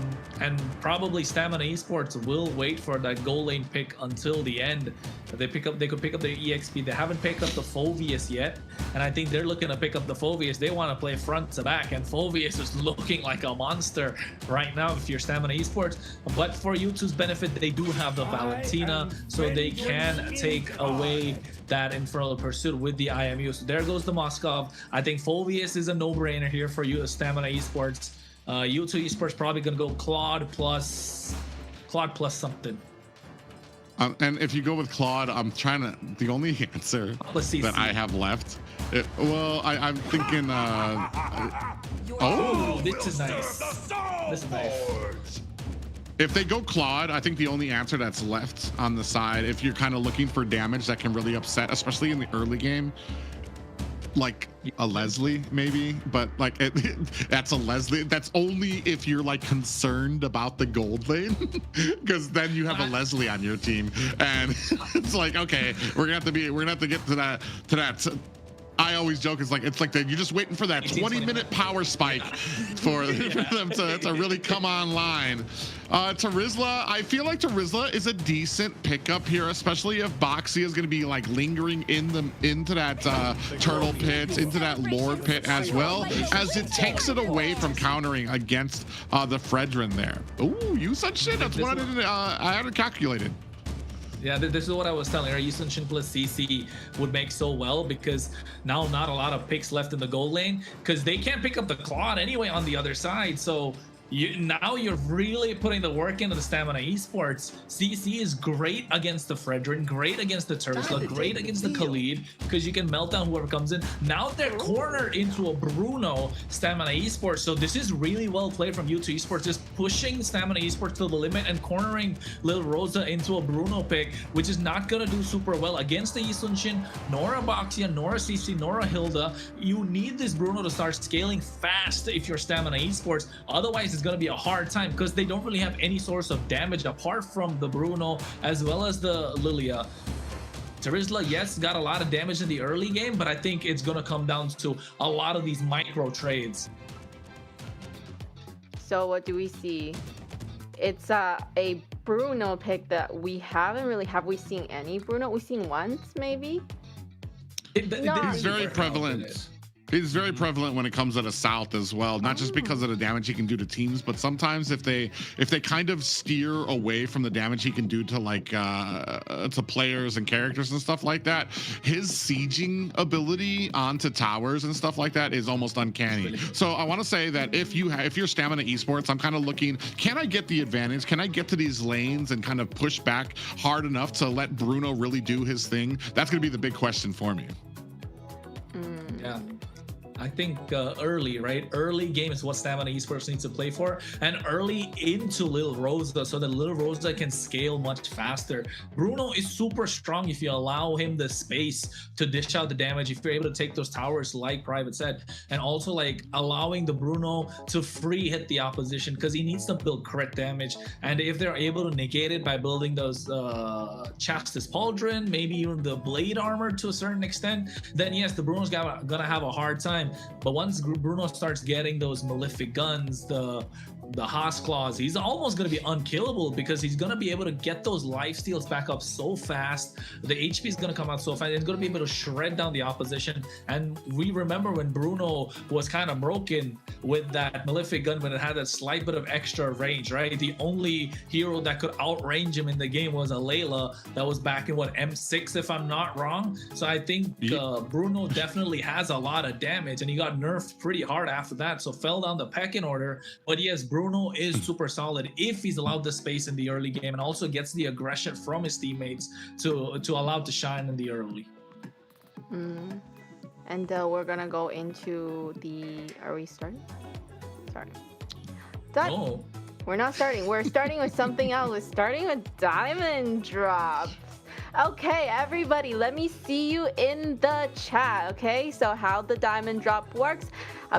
probably Stamina Esports will wait for that goal lane pick until the end. They could pick up the EXP. They haven't picked up the Phoveus yet, and I think they're looking to pick up the Phoveus. They want to play front to back, and Phoveus is looking like a monster right now if you're Stamina Esports. But for U2's benefit, they do have the Valentina, so they can take away that Infernal Pursuit with the IMU. So there goes the Moskov. I think Phoveus is a no-brainer here for you, Stamina Esports. U2 Esports probably gonna go Claude plus something. And if you go with Claude, I'm trying to. The only answer that I have left. I'm thinking. Oh, this is nice. This is nice. If they go Claude, I think the only answer that's left on the side, if you're kind of looking for damage that can really upset, especially in the early game, like a Leslie maybe, but like that's a Leslie. That's only if you're like concerned about the gold lane, because then you have a Leslie on your team, and it's like, okay, we're gonna have to get to that. I always joke, it's like you're just waiting for that 20-minute power spike for them to really come online. Tarizla, I feel like Tarizla is a decent pickup here, especially if Boxy is going to be like lingering into that turtle pit, into that Lord pit, as well as it takes it away from countering against the Fredrin there. Ooh, you said shit. That's what I hadn't calculated. Yeah, this is what I was telling her. Yusunshin plus CC would make so well because now not a lot of picks left in the gold lane because they can't pick up the Claude anyway on the other side. So now you're really putting the work into the Stamina Esports. CC is great against the Fredrin, great against the Tursla, great against the Khalid because you can melt down whoever comes in. Now they're cornered into a Bruno Stamina Esports. So this is really well played from U2 Esports, just pushing Stamina Esports to the limit and cornering Lil Rosa into a Bruno pick, which is not going to do super well against the Yisunshin, nor a Boxia, nor a CC, nor a Hilda. You need this Bruno to start scaling fast if you're Stamina Esports. Otherwise, it's going to be a hard time because they don't really have any source of damage apart from the Bruno as well as the Lilia. Terizla, yes, got a lot of damage in the early game, but I think it's going to come down to a lot of these micro trades. So what do we see? It's a Bruno pick that we haven't really, have we seen any Bruno? We've seen once maybe? He's very prevalent. He's very prevalent when it comes to the South as well, not just because of the damage he can do to teams, but sometimes if they kind of steer away from the damage he can do to like to players and characters and stuff like that, his sieging ability onto towers and stuff like that is almost uncanny. So I want to say that if you're Stamina Esports, I'm kind of looking, can I get the advantage? Can I get to these lanes and kind of push back hard enough to let Bruno really do his thing? That's going to be the big question for me. Yeah. I think early, right? Early game is what Stamina Esports needs to play for, and early into Lil Rosa so that Lil Rosa can scale much faster. Bruno is super strong if you allow him the space to dish out the damage, if you're able to take those towers like Private said, and also like allowing the Bruno to free hit the opposition because he needs to build crit damage. And if they're able to negate it by building those Chastis Pauldron, maybe even the blade armor to a certain extent, then yes, the Bruno's gonna have a hard time. But once Bruno starts getting those malefic guns, the Haas claws, he's almost going to be unkillable because he's going to be able to get those life steals back up so fast. The HP is going to come out so fast. He's going to be able to shred down the opposition. And we remember when Bruno was kind of broken with that malefic gun, when it had a slight bit of extra range, right? The only hero that could outrange him in the game was a Layla that was back in what, M6 if I'm not wrong. So I think Bruno definitely has a lot of damage, and he got nerfed pretty hard after that, so fell down the pecking order. But yes, Bruno is super solid if he's allowed the space in the early game and also gets the aggression from his teammates to allow to shine in the early. And we're gonna go into the, are we starting? Sorry. No. We're not starting. We're starting with something else. We're starting with diamond drops. Okay, everybody, let me see you in the chat. Okay, so how the diamond drop works,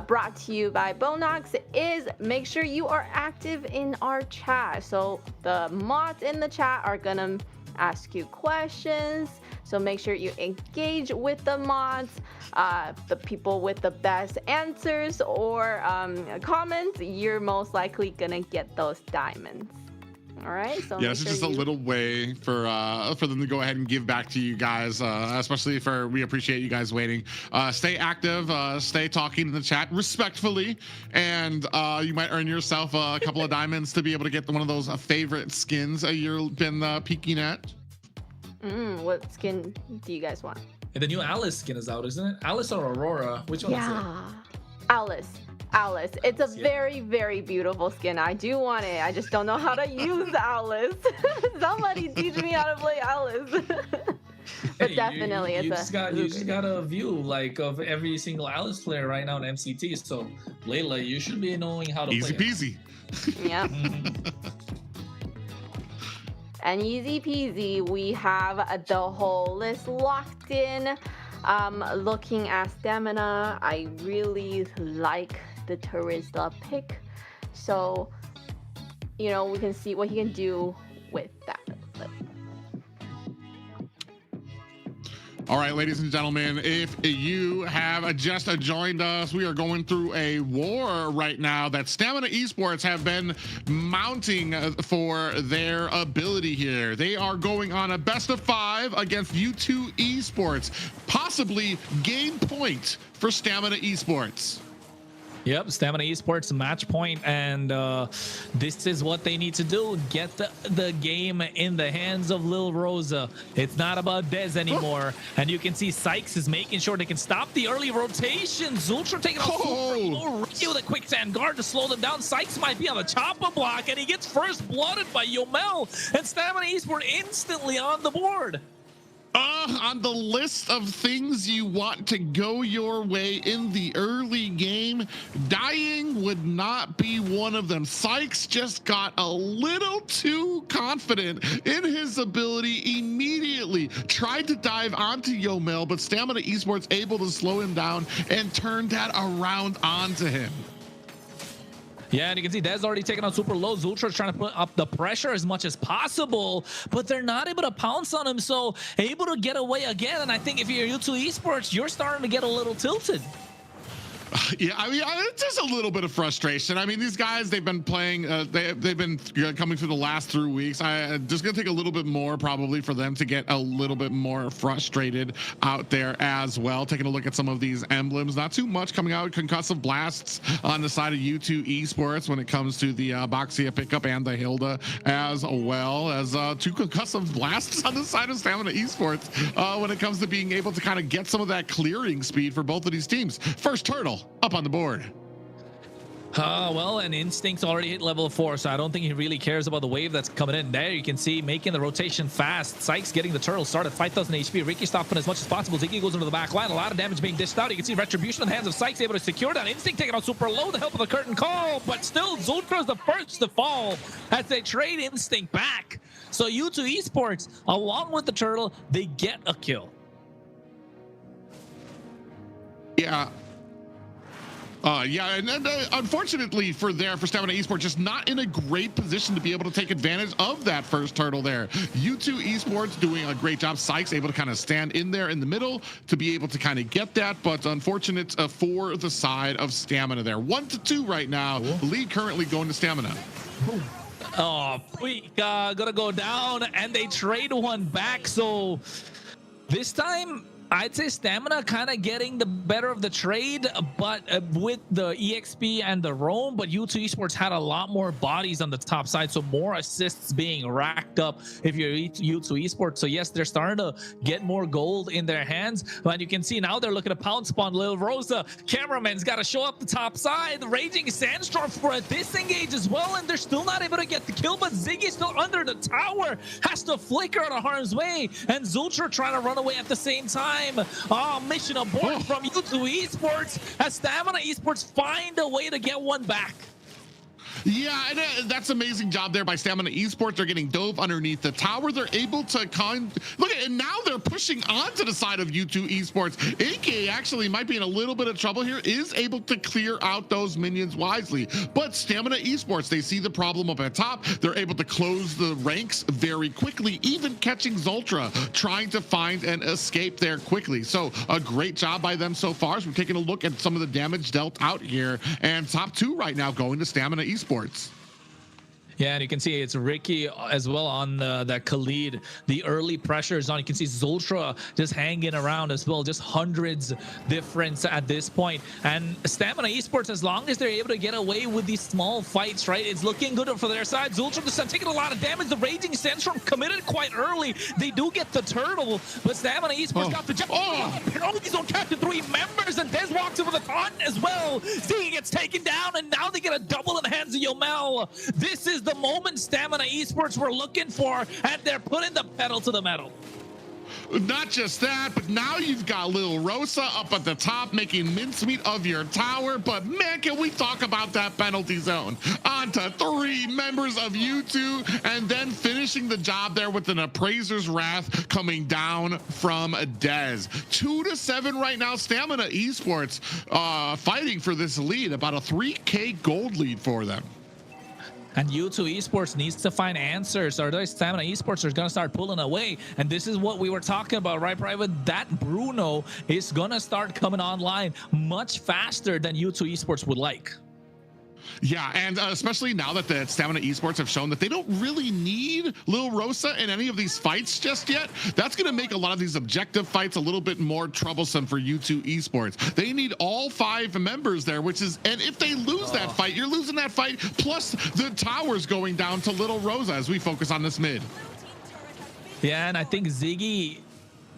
brought to you by Bonox, is make sure you are active in our chat. So the mods in the chat are gonna ask you questions, so make sure you engage with the mods. The people with the best answers or comments, you're most likely gonna get those diamonds. All right. So yeah, this is just a little way for them to go ahead and give back to you guys, especially we appreciate you guys waiting. Stay active, stay talking in the chat respectfully, and you might earn yourself a couple of diamonds to be able to get one of those favorite skins you've been peeking at. What skin do you guys want? And the new Alice skin is out, isn't it? Alice or Aurora? Which one is it? Alice. It's a very, very beautiful skin. I do want it. I just don't know how to use Alice. Somebody teach me how to play Alice. But definitely, you just got a view like of every single Alice player right now in MCT. So Layla, you should be knowing how to easy play. Easy peasy. Yep. And easy peasy, we have the whole list locked in. Looking at stamina, I really like the Terizla pick, so we can see what he can do with that. All right, ladies and gentlemen, if you have just joined us, we are going through a war right now that Stamina Esports have been mounting for their ability here. They are going on a best of 5 against U2 Esports, possibly game point for Stamina Esports. Yep, Stamina Esports match point, and this is what they need to do: get the game in the hands of Lil Rosa. It's not about Dez anymore, and you can see Sykes is making sure they can stop the early rotation. Zultra taking out Ricky with a quick sand guard to slow them down. Sykes might be on the chopper block, and he gets first blooded by Yomel, and Stamina Esports instantly on the board. On the list of things you want to go your way in the early game, dying would not be one of them. Sykes just got a little too confident in his ability, immediately tried to dive onto Yomel, but Stamina Esports able to slow him down and turn that around onto him. Yeah, and you can see Dez already taking out super low. Zultra's trying to put up the pressure as much as possible, but they're not able to pounce on him, so able to get away again. And I think if you're U2 Esports, you're starting to get a little tilted. Yeah, I mean, it's just a little bit of frustration. I mean, these guys, they've been playing, they've been coming through the last 3 weeks. Just gonna take a little bit more probably for them to get a little bit more frustrated out there as well. Taking a look at some of these emblems, not too much coming out. Concussive blasts on the side of U2 Esports when it comes to the Boxia pickup and the Hilda, as well as 2 concussive blasts on the side of Stamina Esports when it comes to being able to kind of get some of that clearing speed for both of these teams. First turtle up on the board. Well, and Instinct's already hit level 4, so I don't think he really cares about the wave that's coming in. There you can see making the rotation fast. Sykes getting the turtle started, 5,000 HP. Ricky stopping as much as possible. Ziggy goes into the back line. A lot of damage being dished out. You can see Retribution in the hands of Sykes, able to secure that. Instinct taking out super low, the help of the curtain call, but still Zultra's the first to fall as they trade Instinct back. So U2 Esports, along with the turtle, they get a kill. Yeah. And unfortunately for Stamina Esports, just not in a great position to be able to take advantage of that first turtle there. U2 Esports doing a great job. Sykes able to kind of stand in there in the middle to be able to kind of get that, but unfortunate for the side of Stamina there. 1-2 right now. Lead currently going to Stamina. Oh, Puika gonna go down, and they trade one back. So this time, I'd say Stamina kind of getting the better of the trade, but with the EXP and the roam, but U2 Esports had a lot more bodies on the top side, so more assists being racked up if you're U2 Esports. So yes, they're starting to get more gold in their hands, but you can see now they're looking to pounce upon Lil Rosa. Cameraman's got to show up the top side. The Raging Sandstorm for a disengage as well, and they're still not able to get the kill, but Ziggy's still under the tower, has to flicker out of harm's way, and Zultra trying to run away at the same time. Mission abort from U2 Esports as Stamina Esports find a way to get one back. Yeah, and that's amazing job there by Stamina Esports. They're getting dove underneath the tower. They're able to look at, and now they're pushing onto the side of U2 Esports. AK actually might be in a little bit of trouble here, is able to clear out those minions wisely. But Stamina Esports, they see the problem up at top. They're able to close the ranks very quickly, even catching Zultra, trying to find an escape there quickly. So a great job by them so far. So we're taking a look at some of the damage dealt out here, and top 2 right now going to Stamina Esports. Yeah, and you can see it's Ricky as well on that Khalid. The early pressure is on. You can see Zultra just hanging around as well. Just hundreds difference at this point. And Stamina Esports, as long as they're able to get away with these small fights, right, it's looking good for their side. Zultra just taking a lot of damage. The Raging Sandstorm committed quite early. They do get the turtle, but Stamina Esports got the jump. He's on captain 3 members, and Dez walks over the taunt as well. Ziggy gets taken down, and now they get a double in the hands of Yomel. This is the moment Stamina Esports were looking for, and they're putting the pedal to the metal. Not just that, but now you've got Lil Rosa up at the top making mincemeat of your tower. But man, can we talk about that penalty zone? On to 3 members of U2, and then finishing the job there with an Appraiser's Wrath coming down from Dez. 2-7 right now. Stamina Esports fighting for this lead, about a 3K gold lead for them. And U2 Esports needs to find answers, or those Stamina Esports are going to start pulling away. And this is what we were talking about, right, Private? That Bruno is going to start coming online much faster than U2 Esports would like. Yeah, and especially now that the Stamina Esports have shown that they don't really need Lil Rosa in any of these fights just yet, that's going to make a lot of these objective fights a little bit more troublesome for U2 Esports. They need all 5 members there, which is, and if they lose that fight, you're losing that fight, plus the towers going down to Little Rosa as we focus on this mid. Yeah, and I think Ziggy,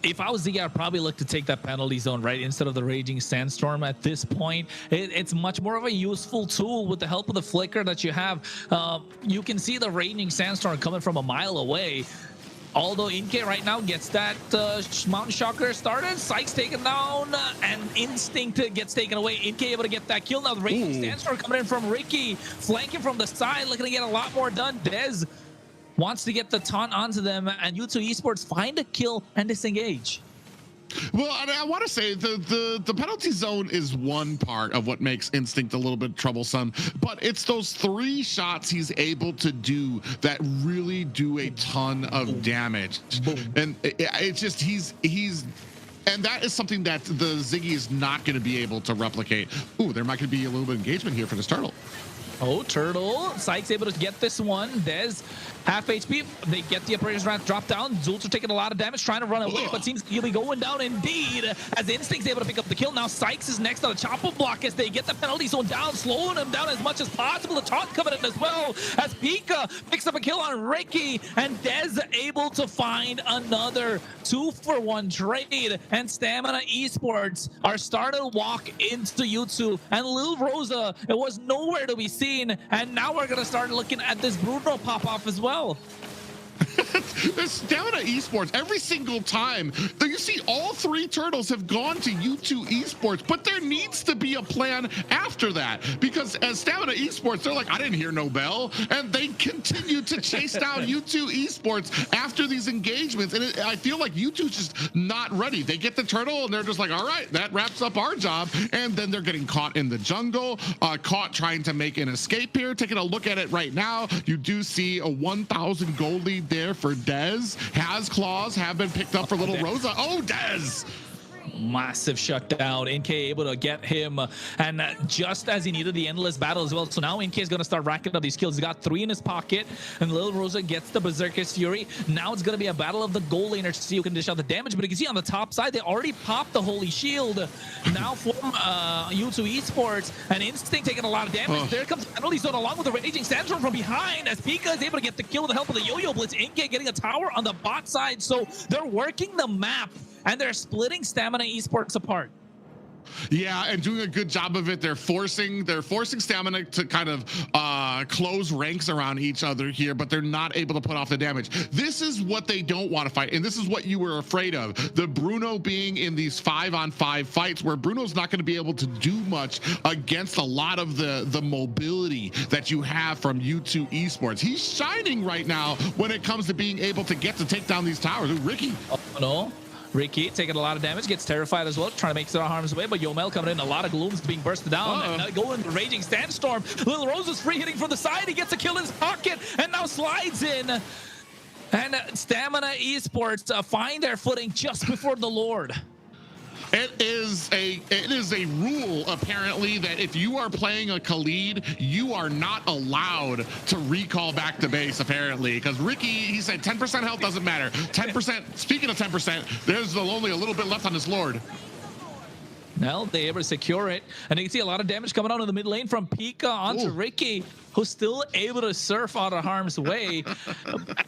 if I was Ziggy, I'd probably look to take that penalty zone, right, instead of the Raging Sandstorm at this point. It's much more of a useful tool with the help of the flicker that you have. You can see the Raging Sandstorm coming from a mile away. Although Inke right now gets that Mountain Shocker started, Sykes taken down, and Instinct gets taken away. Inke able to get that kill. Now the Raging Sandstorm coming in from Ricky, flanking from the side, looking to get a lot more done. Dez wants to get the taunt onto them, and U2 Esports find a kill and disengage. Well, I want to say the penalty zone is one part of what makes Instinct a little bit troublesome, but it's those 3 shots he's able to do that really do a ton of damage. And it's just he's and that is something that the Ziggy is not going to be able to replicate. Ooh, there might be a little bit of engagement here for this turtle. Oh, Turtle. Sykes able to get this one. Dez, half HP. They get the Operator's Wrath drop down. Zulter taking a lot of damage, trying to run away, but seems he'll be going down indeed as Instinct's able to pick up the kill. Now Sykes is next on a chop-up block as they get the penalty zone down, slowing him down as much as possible. The taunt coming in as well as Pika picks up a kill on Ricky, and Dez able to find another 2-for-1 trade, and Stamina Esports are starting to walk into U2, and Lil Rosa, it was nowhere to be seen. And now we're going to start looking at this Bruno pop-off as well. This Stamina Esports, every single time you see all 3 turtles have gone to U2 Esports, but there needs to be a plan after that, because as Stamina Esports, they're like, I didn't hear no bell, and they continue to chase down U2 Esports after these engagements, and I feel like U2's just not ready. They get the turtle and they're just like, all right, that wraps up our job, and then they're getting caught in the jungle, caught trying to make an escape here. Taking a look at it right now, you do see a 1,000 gold lead there for Dez. Has claws have been picked up for Little Rosa. Oh, Dez! Massive shutdown. NK able to get him, and just as he needed the endless battle as well. So now NK is going to start racking up these kills. He's got 3 in his pocket, and Lil Rosa gets the Berserker's Fury. Now it's going to be a battle of the goal laners to see who can dish out the damage, but you can see on the top side they already popped the Holy Shield. Now from U2 Esports, and Instinct taking a lot of damage. There comes the penalty zone along with the Raging Sandstorm from behind as Pika is able to get the kill with the help of the Yo-Yo Blitz. NK getting a tower on the bot side, so they're working the map and they're splitting Stamina Esports apart. Yeah, and doing a good job of it. They're forcing Stamina to kind of close ranks around each other here, but they're not able to put off the damage. This is what they don't want to fight, and this is what you were afraid of. The Bruno being in these 5-on-5 fights where Bruno's not going to be able to do much against a lot of the mobility that you have from U2 Esports. He's shining right now when it comes to being able to take down these towers. Ooh, Ricky. Oh, no. Ricky taking a lot of damage, gets terrified as well, trying to make it out of harm's way, but Yomel coming in, a lot of glooms being bursted down, and going the Raging Sandstorm. Lil Rosa's free hitting from the side, he gets a kill in his pocket, and now slides in. And Stamina Esports find their footing just before the Lord. It is a rule, apparently, that if you are playing a Khalid, you are not allowed to recall back to base, apparently. Because Ricky, he said 10% health doesn't matter. 10%, speaking of 10%, there's only a little bit left on this Lord. Well, they able to secure it, and you can see a lot of damage coming out in the mid lane from Pika onto Ricky, who's still able to surf out of harm's way.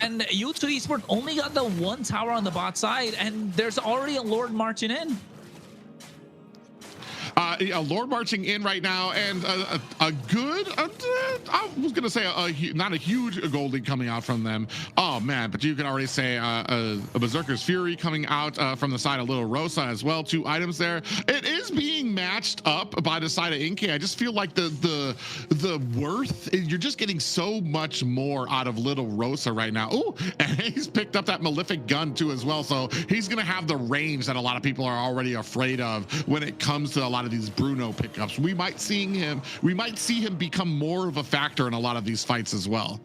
And U2 Esports only got the 1 tower on the bot side, and there's already a Lord marching in. A Lord marching in right now, and a good, I was going to say not a huge gold lead coming out from them. Oh, man, but you can already say a Berserker's Fury coming out from the side of Little Rosa as well. 2 items there. It is being matched up by the side of Inke. I just feel like the worth, you're just getting so much more out of Little Rosa right now. Oh, and he's picked up that Malefic gun too as well, so he's going to have the range that a lot of people are already afraid of when it comes to a lot of these Bruno pickups. We might see him become more of a factor in a lot of these fights as well.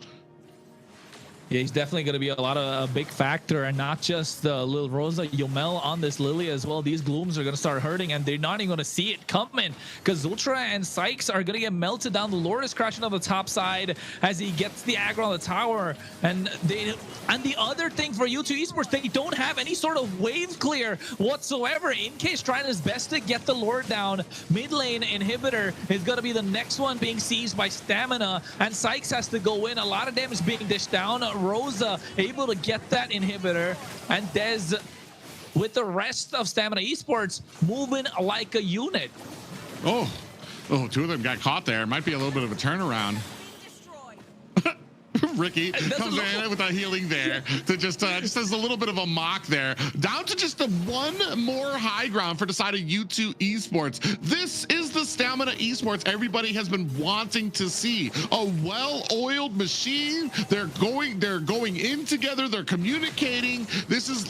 Yeah, he's definitely going to be a big factor, and not just Lil Rosa, Yomel on this Lily as well. These glooms are going to start hurting, and they're not even going to see it coming, because Ultra and Sykes are going to get melted down. The Lord is crashing on the top side as he gets the aggro on the tower, and the other thing for U2 Esports, they don't have any sort of wave clear whatsoever. InK's trying his best to get the Lord down. Mid lane inhibitor is going to be the next one being seized by Stamina, and Sykes has to go in. A lot of damage being dished down. Rosa able to get that inhibitor, and Dez with the rest of Stamina Esports moving like a unit. Oh, two of them got caught there. Might be a little bit of a turnaround. Ricky comes in with a healing there to just does a little bit of a mock there. Down to just the one more high ground for the side of U2 Esports. This is the Stamina Esports everybody has been wanting to see. A well-oiled machine. They're going in together. They're communicating. This is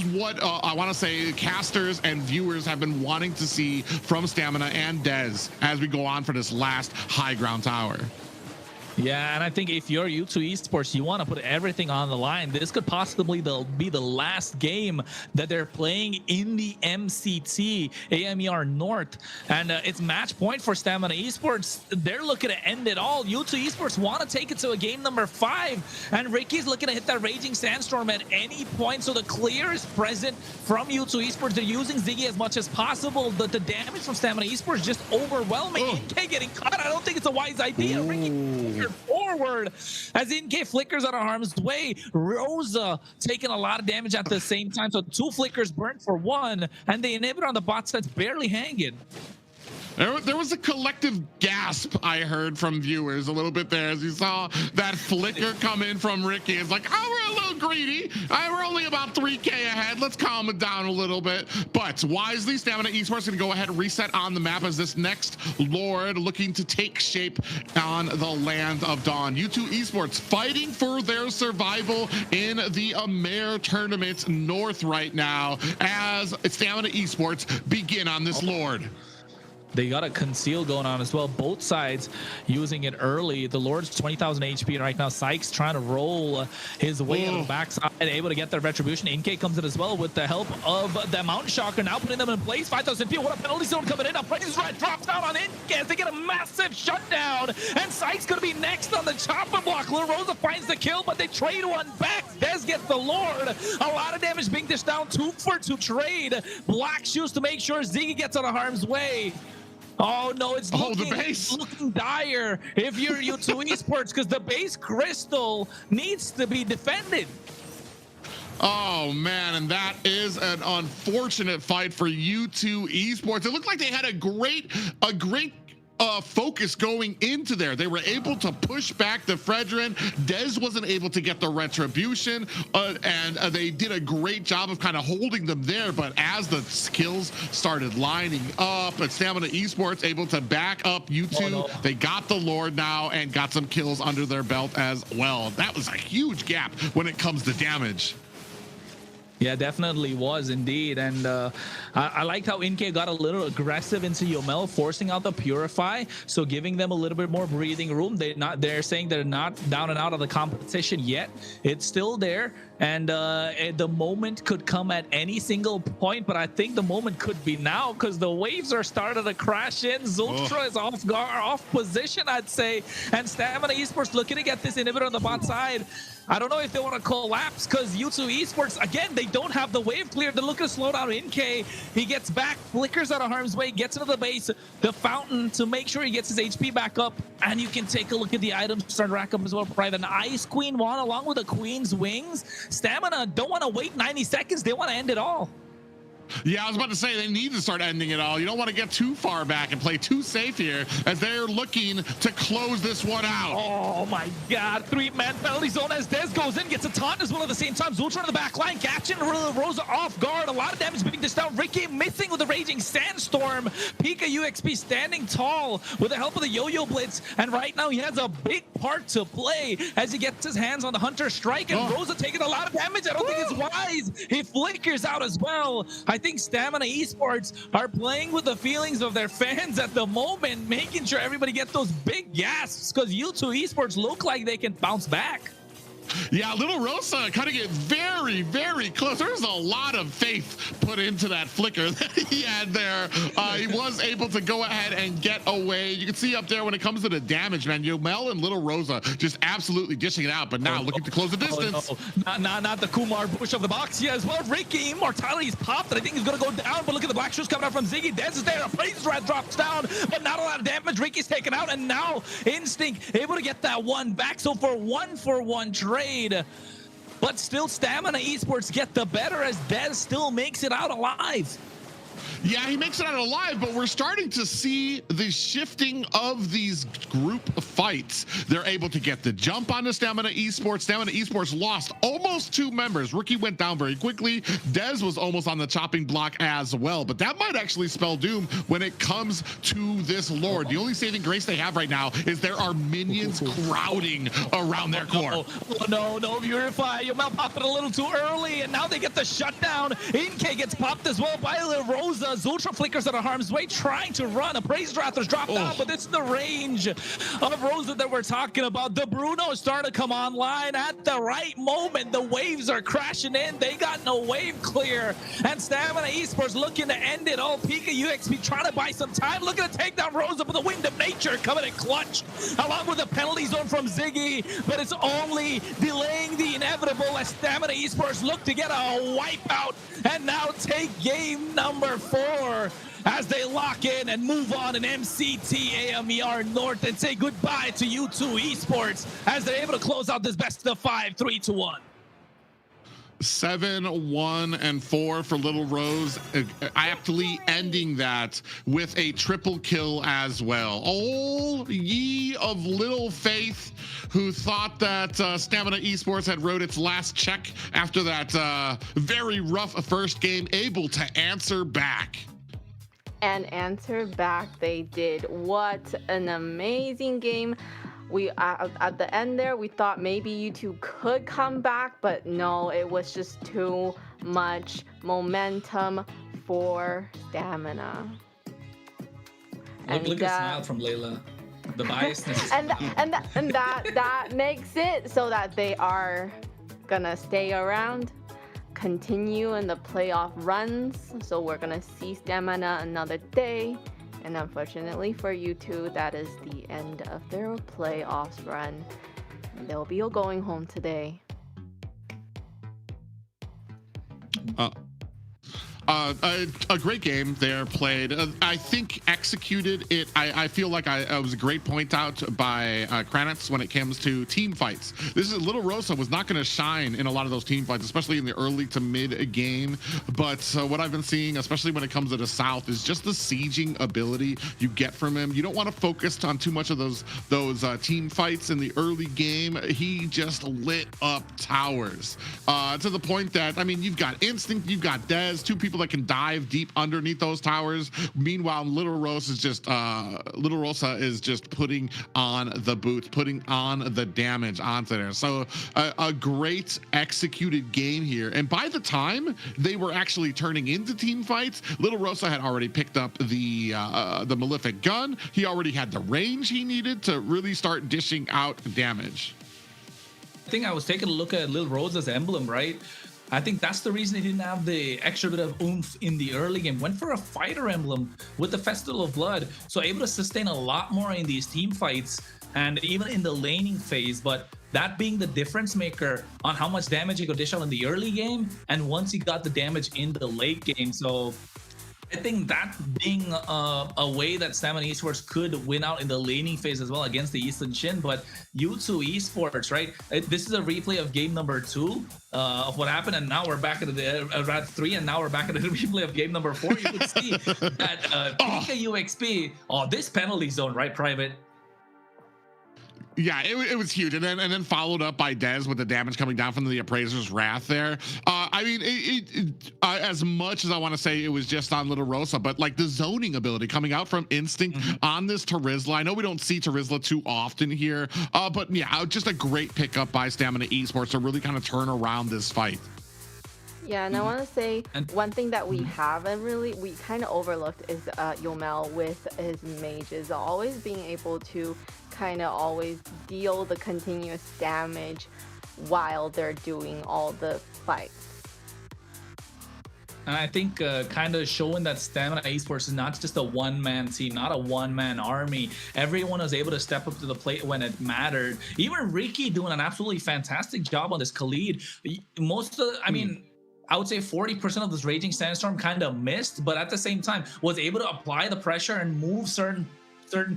what I want to say casters and viewers have been wanting to see from Stamina and Dez as we go on for this last high ground tower. Yeah, and I think if you're U2 Esports, you want to put everything on the line. This could possibly be the last game that they're playing in the MCT AMER North, and it's match point for Stamina Esports. They're looking to end it all. U2 Esports want to take it to a game number 5, and Ricky's looking to hit that Raging Sandstorm at any point, so the clear is present from U2 Esports. They're using Ziggy as much as possible. The damage from Stamina Esports just overwhelming. NK getting caught. I don't think it's a wise idea. Ricky forward as NK flickers out of harm's way. Rosa taking a lot of damage at the same time, so 2 flickers burnt for 1, and the inhibitor on the bot side's barely hanging. There was a collective gasp I heard from viewers a little bit there as you saw that flicker come in from Ricky. It's like, oh, we're a little greedy. We're only about 3K ahead. Let's calm it down a little bit. But wisely, Stamina Esports going to go ahead and reset on the map as this next Lord looking to take shape on the land of Dawn. U2 Esports fighting for their survival in the AMER tournament North right now as Stamina Esports begin on this Lord. They got a conceal going on as well. Both sides using it early. The Lord's 20,000 HP right now. Sykes trying to roll his way on the backside, able to get their retribution. NK comes in as well with the help of the Mountain Shocker, now putting them in place. 5,000 people. What a penalty zone coming in. Praise Red drops down on NK as they get a massive shutdown. And Sykes going to be next on the chopper block. Lil Rosa finds the kill, but they trade one back. Dez gets the Lord. A lot of damage being dished down. 2 for 2 trade. Black shoes to make sure Ziggy gets out of harm's way. Oh no, it's looking dire if you're U2 Esports, because the base crystal needs to be defended. Oh man, and that is an unfortunate fight for U2 Esports. It looked like they had a great focus going into there. They were able to push back the Fredrin. Dez wasn't able to get the retribution, and they did a great job of kind of holding them there. But as the skills started lining up, and Stamina Esports able to back up U2, they got the Lord now and got some kills under their belt as well. That was a huge gap when it comes to damage. Yeah, definitely was indeed. And I liked how NK got a little aggressive into Yomel, forcing out the Purify, so giving them a little bit more breathing room. They're saying they're not down and out of the competition yet. It's still there, and the moment could come at any single point, but I think the moment could be now, because the waves are starting to crash in. Zultra is off guard, off position, I'd say, and Stamina Esports looking to get this inhibitor on the bot side. I don't know if they want to collapse, because U2 Esports, again, they don't have the wave clear. They're looking to slow down NK. He gets back, flickers out of harm's way, gets into the base, the fountain to make sure he gets his HP back up. And you can take a look at the items, start to rack up as well. Private an Ice Queen wand along with the Queen's Wings. Stamina don't want to wait 90 seconds. They want to end it all. Yeah, I was about to say they need to start ending it all. You don't want to get too far back and play too safe here as they're looking to close this one out. Oh my God, 3-man penalty zone as Dez goes in, gets a taunt as well at the same time. Zultra in the back line, catching Rosa off guard. A lot of damage being dished down. Ricky missing with the Raging Sandstorm. Pika UXP standing tall with the help of the Yo-Yo Blitz. And right now he has a big part to play as he gets his hands on the Hunter Strike. And Rosa taking a lot of damage. I don't think it's wise. He flickers out as well. I think Stamina Esports are playing with the feelings of their fans at the moment, making sure everybody gets those big gasps, because U2 Esports look like they can bounce back. Yeah, Little Rosa cutting it very, very close. There's a lot of faith put into that flicker that he had there. He was able to go ahead and get away. You can see up there when it comes to the damage, man, Yomel and Little Rosa just absolutely dishing it out, but now looking to close the distance. Not the Kumar push of the box here as well. Ricky, Immortality's popped, and I think he's going to go down, but look at the black shoes coming out from Ziggy. Dez is there, a Blaze Rat drops down, but not a lot of damage. Ricky's taken out, and now Instinct able to get that one back. So for 1-for-1 trade, but still Stamina Esports get the better as Dez still makes it out alive. Yeah, he makes it out alive, but we're starting to see the shifting of these group fights. They're able to get the jump on the Stamina Esports. Stamina Esports lost almost 2 members. Rookie went down very quickly. Dez was almost on the chopping block as well, but that might actually spell doom when it comes to this Lord. The only saving grace they have right now is there are minions crowding around their core. No, Purify. Yomel popped it a little too early, and now they get the shutdown. Inke gets popped as well by Little Rosa. Zultra flickers out of harm's way, trying to run. A Praise Rather's dropped down, but it's the range of Rosa that we're talking about. The Bruno is starting to come online at the right moment. The waves are crashing in. They got no wave clear. And Stamina Esports looking to end it all. Pika UXP trying to buy some time. Looking to take down Rosa, but the Wind of Nature coming in clutch, along with the penalty zone from Ziggy. But it's only delaying the inevitable as Stamina Esports look to get a wipeout and now take game number 4 as they lock in and move on in MCT AMER North and say goodbye to U2 Esports as they're able to close out this best of 5, 3-1. 7-1-4 for Little Rose, aptly ending that with a triple kill as well. All ye of little faith who thought that Stamina Esports had wrote its last check after that very rough first game, able to answer back. And answer back they did. What an amazing game. We at the end there, we thought maybe U2 could come back, but no, it was just too much momentum for Stamina. Look at the smile from Layla. The biasness. and that makes it so that they are gonna stay around, continue in the playoff runs. So we're gonna see Stamina another day. And unfortunately for U2, that is the end of their playoffs run. They'll be going home today. A great game there played. I think executed it. I feel like it was a great point out by Kranitz when it comes to team fights. This is Little Rosa was not going to shine in a lot of those team fights, especially in the early to mid game. But what I've been seeing, especially when it comes to the South, is just the sieging ability you get from him. You don't want to focus on too much of those team fights in the early game. He just lit up towers to the point that, I mean, you've got Instinct, you've got Dez, 2 people that can dive deep underneath those towers. Meanwhile, Little Rosa is just putting on the boots, putting on the damage onto there. So a great executed game here. And by the time they were actually turning into team fights, Little Rosa had already picked up the Malefic gun. He already had the range he needed to really start dishing out damage. I think I was taking a look at Lil Rosa's emblem, right? I think that's the reason he didn't have the extra bit of oomph in the early game. Went for a fighter emblem with the Festival of Blood, so able to sustain a lot more in these team fights and even in the laning phase. But that being the difference maker on how much damage he could dish out in the early game and once he got the damage in the late game. So I think that being a way that Stamina Esports could win out in the laning phase as well against the Eastern Shin. But U2 Esports, right? This is a replay of game number 2 of what happened, and now we're back at the round 3, and now we're back at the replay of game number 4. You could see that Pika UXP, this penalty zone, right, Private? Yeah, it was huge, and then followed up by Dez with the damage coming down from the Appraiser's Wrath there. I mean, as much as I want to say it was just on Little Rosa, but like the zoning ability coming out from Instinct on this Terizla. I know we don't see Terizla too often here, but yeah, just a great pickup by Stamina Esports to really kind of turn around this fight. Yeah, and I want to say one thing that we kind of overlooked is Yomel with his mages, always being able to kind of always deal the continuous damage while they're doing all the fights. And I think kind of showing that Stamina Esports is not just a one-man team, not a one-man army. Everyone was able to step up to the plate when it mattered. Even Ricky doing an absolutely fantastic job on this Khalid. Most of I mean, I would say 40% of this Raging Sandstorm kind of missed, but at the same time was able to apply the pressure and move certain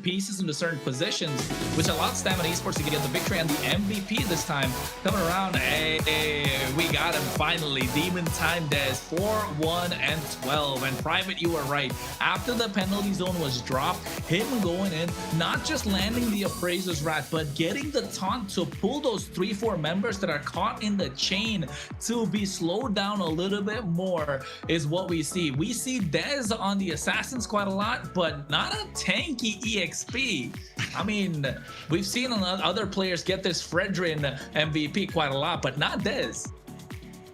pieces into certain positions, which allowed Stamina Esports to get the victory. And the MVP this time coming around, hey, we got him finally. Demon Time Des, 4-1-12. And Private, you were right. After the penalty zone was dropped, him going in, not just landing the Appraiser's Rat, but getting the taunt to pull those 3-4 members that are caught in the chain to be slowed down a little bit more is what we see. We see Des on the Assassins quite a lot, but not a tanky EXP. I mean, we've seen other players get this Fredrin MVP quite a lot, but not Dez.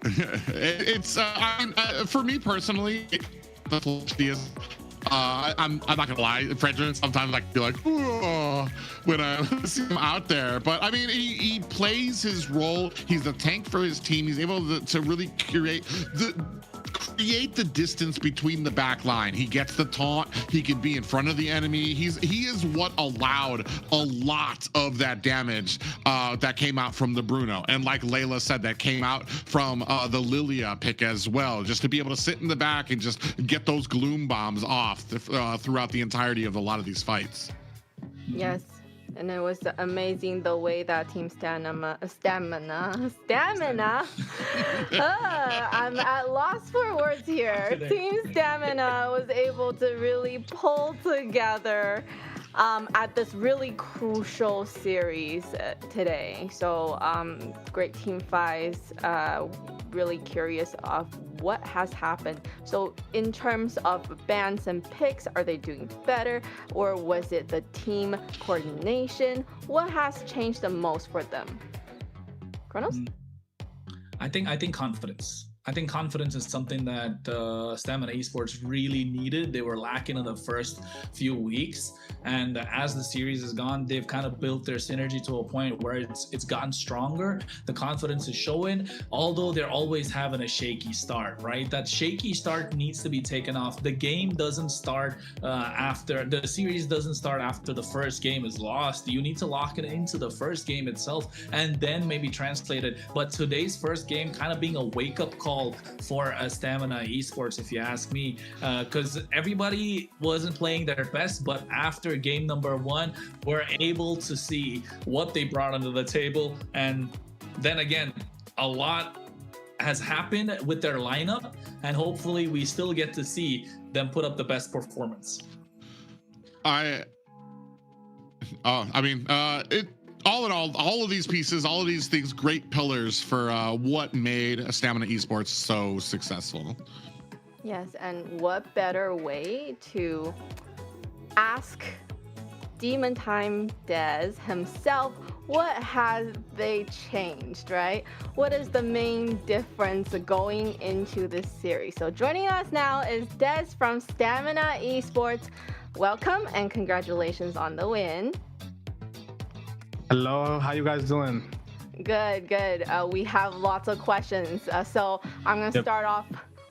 It's for me personally, the philosophy is I'm not gonna lie, Fredrin sometimes I feel like when I see him out there, but I mean he plays his role. He's a tank for his team. He's able to really create the distance between the back line. He gets the taunt. He can be in front of the enemy. He is what allowed a lot of that damage that came out from the Bruno, and like Layla said, that came out from the Lilia pick as well, just to be able to sit in the back and just get those gloom bombs off throughout the entirety of a lot of these fights. Yes. And it was amazing the way that Team Stamina. I'm at loss for words here. Team Stamina was able to really pull together at this really crucial series today. So great team fights. Really curious of what has happened. So in terms of bans and picks, are they doing better, or was it the team coordination? What has changed the most for them? Kronos? I think confidence. I think confidence is something that Stamina Esports really needed. They were lacking in the first few weeks, and as the series has gone, they've kind of built their synergy to a point where it's gotten stronger. The confidence is showing, although they're always having a shaky start, right? That shaky start needs to be taken off. The game doesn't start after the series doesn't start after the first game is lost. You need to lock it into the first game itself and then maybe translate it. But today's first game kind of being a wake-up call for Stamina Esports, if you ask me, because everybody wasn't playing their best, but after game number 1, we're able to see what they brought onto the table. And then again, a lot has happened with their lineup, and hopefully we still get to see them put up the best performance. All in all of these pieces, all of these things, great pillars for what made Stamina Esports so successful. Yes, and what better way to ask Demon Time Des himself, what has they changed, right? What is the main difference going into this series? So joining us now is Des from Stamina Esports. Welcome and congratulations on the win. Hello, how you guys doing? Good. We have lots of questions. So I'm going to start off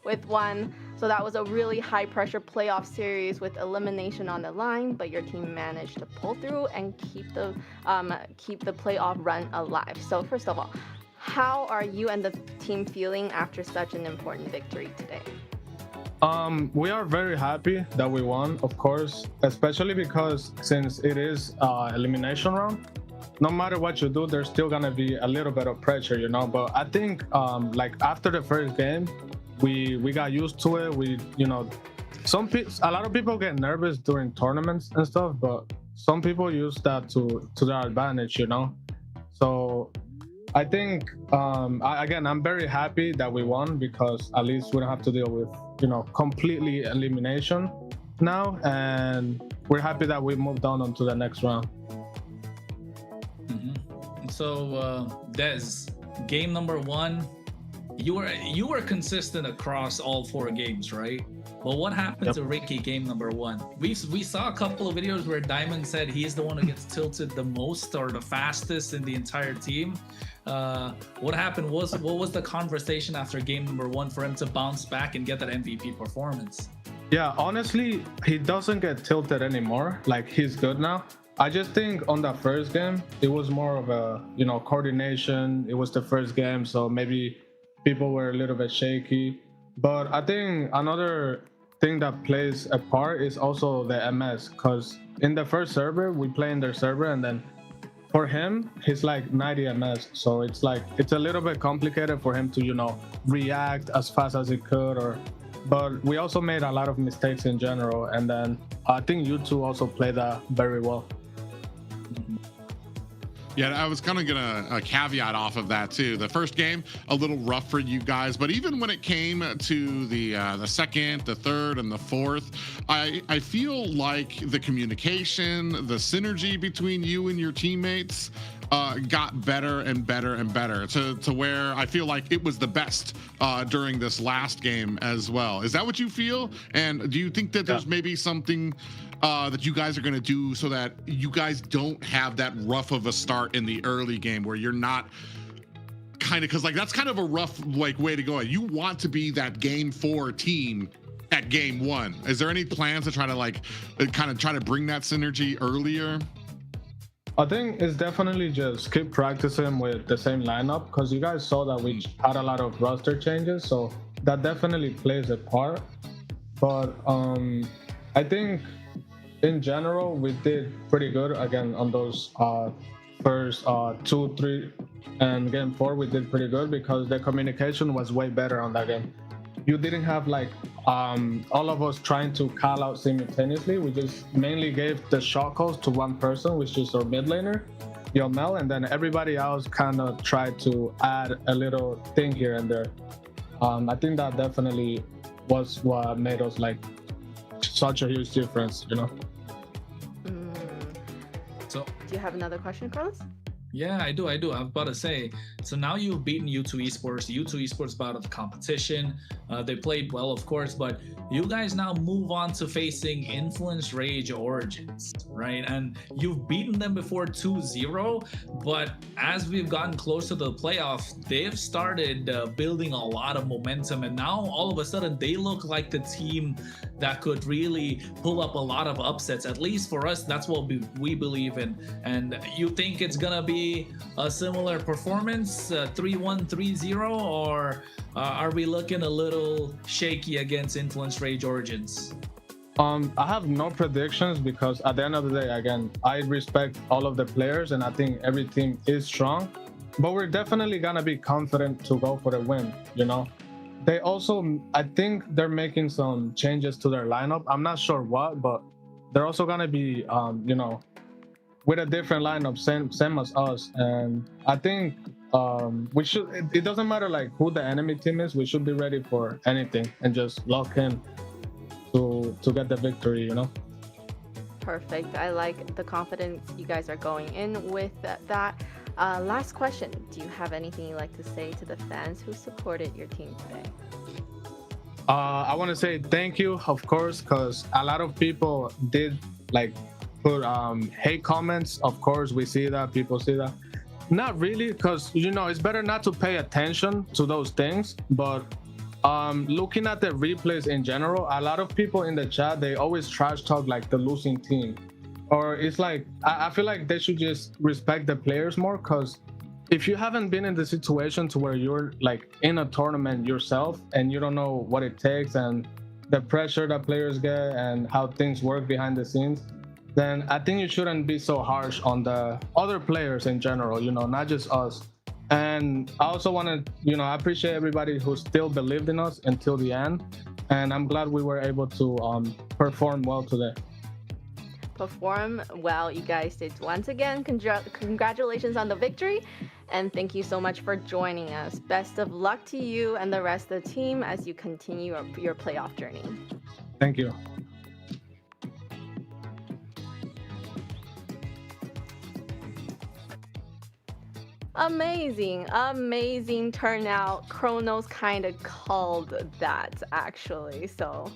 with one. So that was a really high pressure playoff series with elimination on the line, but your team managed to pull through and keep the playoff run alive. So first of all, how are you and the team feeling after such an important victory today? We are very happy that we won, of course, especially because since it is elimination round, no matter what you do, there's still gonna be a little bit of pressure, you know. But I think like after the first game, we got used to it. A lot of people get nervous during tournaments and stuff, but some people use that to their advantage, you know. So I think I'm very happy that we won, because at least we don't have to deal with, you know, completely elimination now, and we're happy that we moved on to the next round. So Des, game number 1, you were consistent across all 4 games, right? But what happened to Ricky game number 1? We saw a couple of videos where Diamond said he's the one who gets tilted the most or the fastest in the entire team. What happened what was the conversation after game number 1 for him to bounce back and get that MVP performance? Yeah, honestly, he doesn't get tilted anymore. Like, he's good now. I just think on that first game, it was more of a, coordination. It was the first game, so maybe people were a little bit shaky. But I think another thing that plays a part is also the MS, because in the first server, we play in their server, and then for him, he's like 90 MS. So it's a little bit complicated for him to, react as fast as he could, but we also made a lot of mistakes in general. And then I think U2 also played that very well. Yeah, I was kind of gonna caveat off of that too. The first game, a little rough for you guys, but even when it came to the second, the third, and the fourth, I feel like the communication, the synergy between you and your teammates got better and better and better to where I feel like it was the best during this last game as well. Is that what you feel? And do you think that there's maybe something that you guys are going to do so that you guys don't have that rough of a start in the early game where you're not because that's kind of a rough way to go. You want to be that game 4 team at game 1. Is there any plans to try to try to bring that synergy earlier? I think it's definitely just keep practicing with the same lineup, because you guys saw that we had a lot of roster changes, so that definitely plays a part. But I think in general we did pretty good again on those first 2, 3, and game 4. We did pretty good because the communication was way better on that game. You didn't have all of us trying to call out simultaneously. We just mainly gave the shot calls to one person, which is our mid laner, Yomel, and then everybody else kind of tried to add a little thing here and there. I think that definitely was what made us such a huge difference, So, do you have another question, Carlos? Yeah, I do. I was about to say, so now you've beaten U2 Esports. U2 Esports out of the competition. They played well, of course, but you guys now move on to facing Influence Rage Origins, right? And you've beaten them before 2-0, but as we've gotten closer to the playoffs, they've started building a lot of momentum, and now all of a sudden they look like the team that could really pull up a lot of upsets. At least for us, that's what we believe in. And you think it's gonna be a similar performance, 3-1, 3-0, or are we looking a little shaky against Influence Rage Origins? I have no predictions, because at the end of the day, again, I respect all of the players and I think every team is strong, but we're definitely gonna be confident to go for the win. They also, I think they're making some changes to their lineup. I'm not sure what, but they're also gonna be with a different lineup, same as us. And I think we should, it doesn't matter who the enemy team is, we should be ready for anything and just lock in to get the victory, Perfect. I like the confidence you guys are going in with that. Last question. Do you have anything you'd like to say to the fans who supported your team today? I want to say thank you, of course, because a lot of people did put hate comments. Of course, we see that, people see that. Not really, because it's better not to pay attention to those things, but looking at the replays in general, a lot of people in the chat, they always trash talk the losing team, or it's I feel like they should just respect the players more, because if you haven't been in the situation to where you're in a tournament yourself and you don't know what it takes and the pressure that players get and how things work behind the scenes, then I think you shouldn't be so harsh on the other players in general, not just us. And I also want to, I appreciate everybody who still believed in us until the end. And I'm glad we were able to perform well today. Perform well, you guys did once again. Congratulations on the victory. And thank you so much for joining us. Best of luck to you and the rest of the team as you continue your playoff journey. Thank you. Amazing turnout. Chronos kind of called that actually. So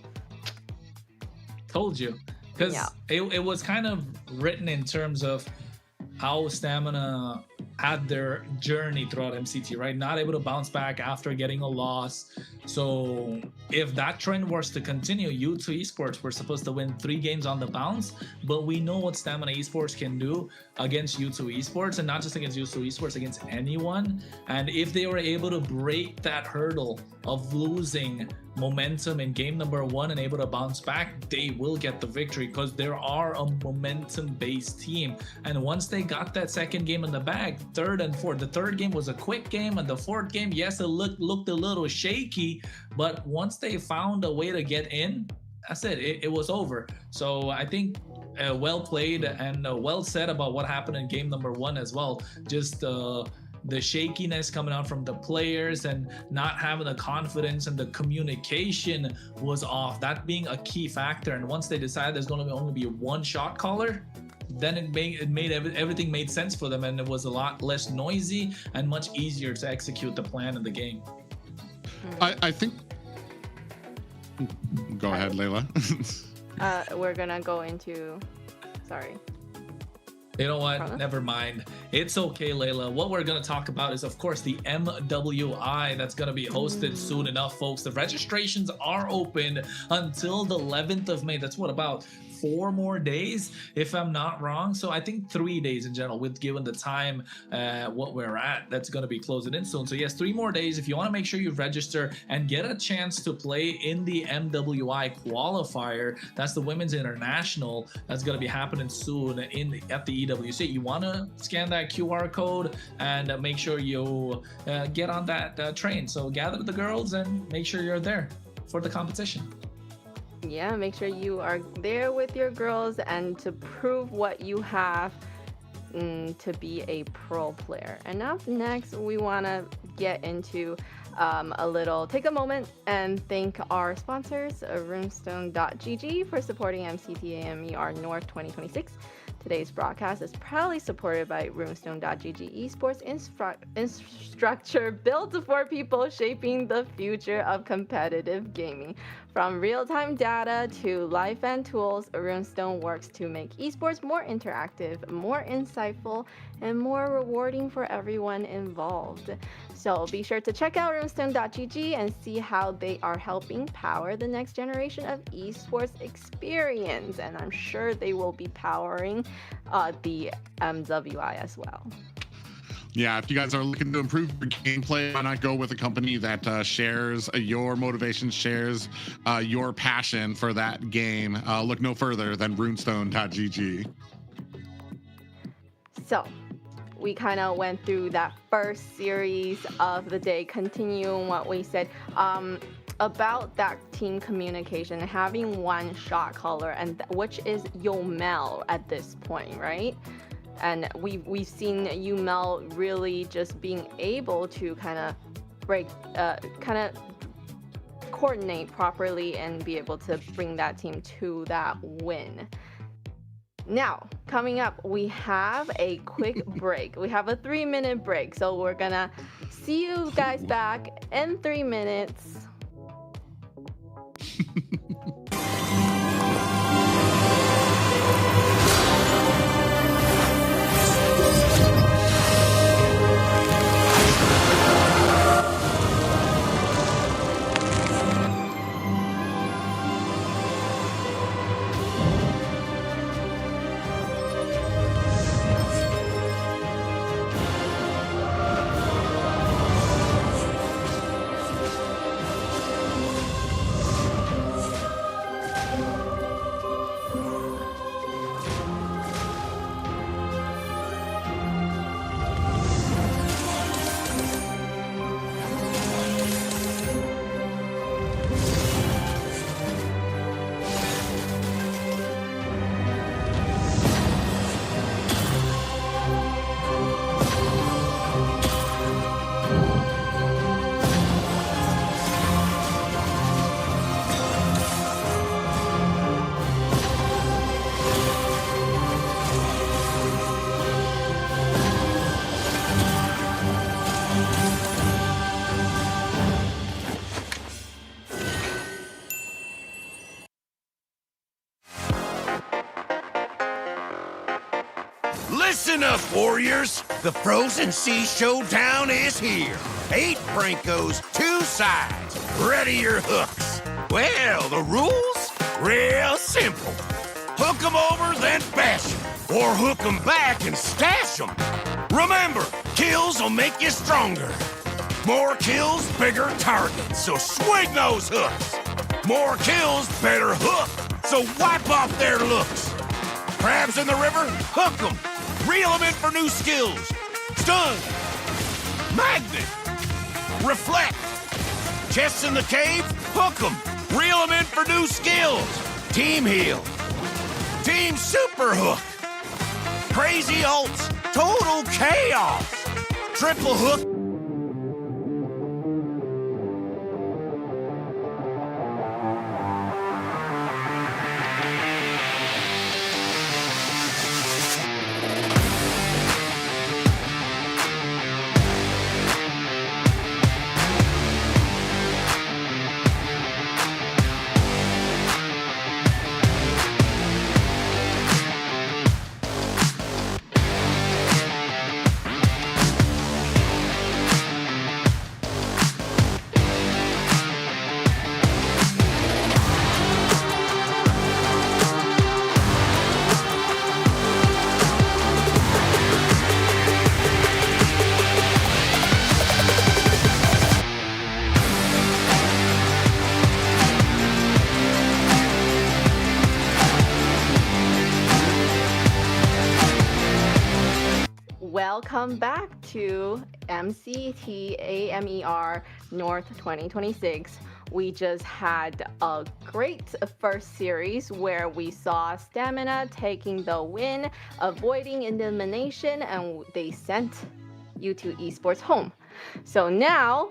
Told you. Because Yeah. it was kind of written in terms of how Stamina had their journey throughout MCT, right? Not able to bounce back after getting a loss. So if that trend was to continue, U2 Esports were supposed to win 3 games on the bounce, but we know what Stamina Esports can do against U2 Esports, and not just against U2 Esports, against anyone. And if they were able to break that hurdle of losing momentum in game number 1 and able to bounce back, they will get the victory because there are a momentum based team. And once they got that second game in the bag, third and fourth, the third game was a quick game, and the fourth game, yes, it looked a little shaky, but once they found a way to get in, that's it, it was over. So I think well played and well said about what happened in game number 1 as well. Just the shakiness coming out from the players and not having the confidence, and the communication was off, that being a key factor. And once they decided there's going to only be one shot caller, then everything made sense for them, and it was a lot less noisy and much easier to execute the plan in the game. I think. Go ahead, Layla. We're gonna go into. Sorry. You know what? Carlos? Never mind. It's okay, Layla. What we're going to talk about is, of course, the MWI that's going to be hosted soon enough, folks. The registrations are open until the 11th of May. That's what, about 4 more days, if I'm not wrong. So I think 3 days in general, with given the time what we're at, that's going to be closing in soon. So yes, 3 more days. If you want to make sure you register and get a chance to play in the MWI qualifier, that's the Women's International, that's going to be happening soon at the EWC. You want to scan that QR code and make sure you get on that train. So gather the girls and make sure you're there for the competition. Yeah, make sure you are there with your girls and to prove what you have to be a pro player. And up next, we want to get into take a moment and thank our sponsors, runestone.gg, for supporting MCT AMER North 2026. Today's broadcast is proudly supported by Runestone.gg Esports infrastructure built for people shaping the future of competitive gaming. From real-time data to live fan tools, Runestone works to make esports more interactive, more insightful, and more rewarding for everyone involved. So be sure to check out runestone.gg and see how they are helping power the next generation of esports experience. And I'm sure they will be powering the MWI as well. Yeah, if you guys are looking to improve your gameplay, why not go with a company that shares your motivation, shares your passion for that game? Look no further than runestone.gg. So we kind of went through that first series of the day, continuing what we said about that team communication, having one shot caller, and which is Yomel at this point, right? And we've seen Yumel really just being able to kind of coordinate properly and be able to bring that team to that win. Now, coming up, we have a quick break. We have a 3-minute break, so we're gonna see you guys back in 3 minutes. enough, warriors. The Frozen Sea Showdown is here. 8 Brancos, 2 sides. Ready your hooks. Well, the rules? Real simple. Hook 'em over, then bash 'em. Or hook 'em back and stash 'em. Remember, kills will make you stronger. More kills, bigger targets, so swing those hooks. More kills, better hook, so wipe off their looks. Crabs in the river, hook 'em. Reel 'em in for new skills. Stun. Magnet. Reflect. Chests in the cave, hook 'em. Reel 'em in for new skills. Team heal. Team super hook. Crazy ults, total chaos. Triple hook. Welcome back to MCT AMER North 2026. We just had a great first series where we saw Stamina taking the win, avoiding elimination, and they sent U2 Esports home. So now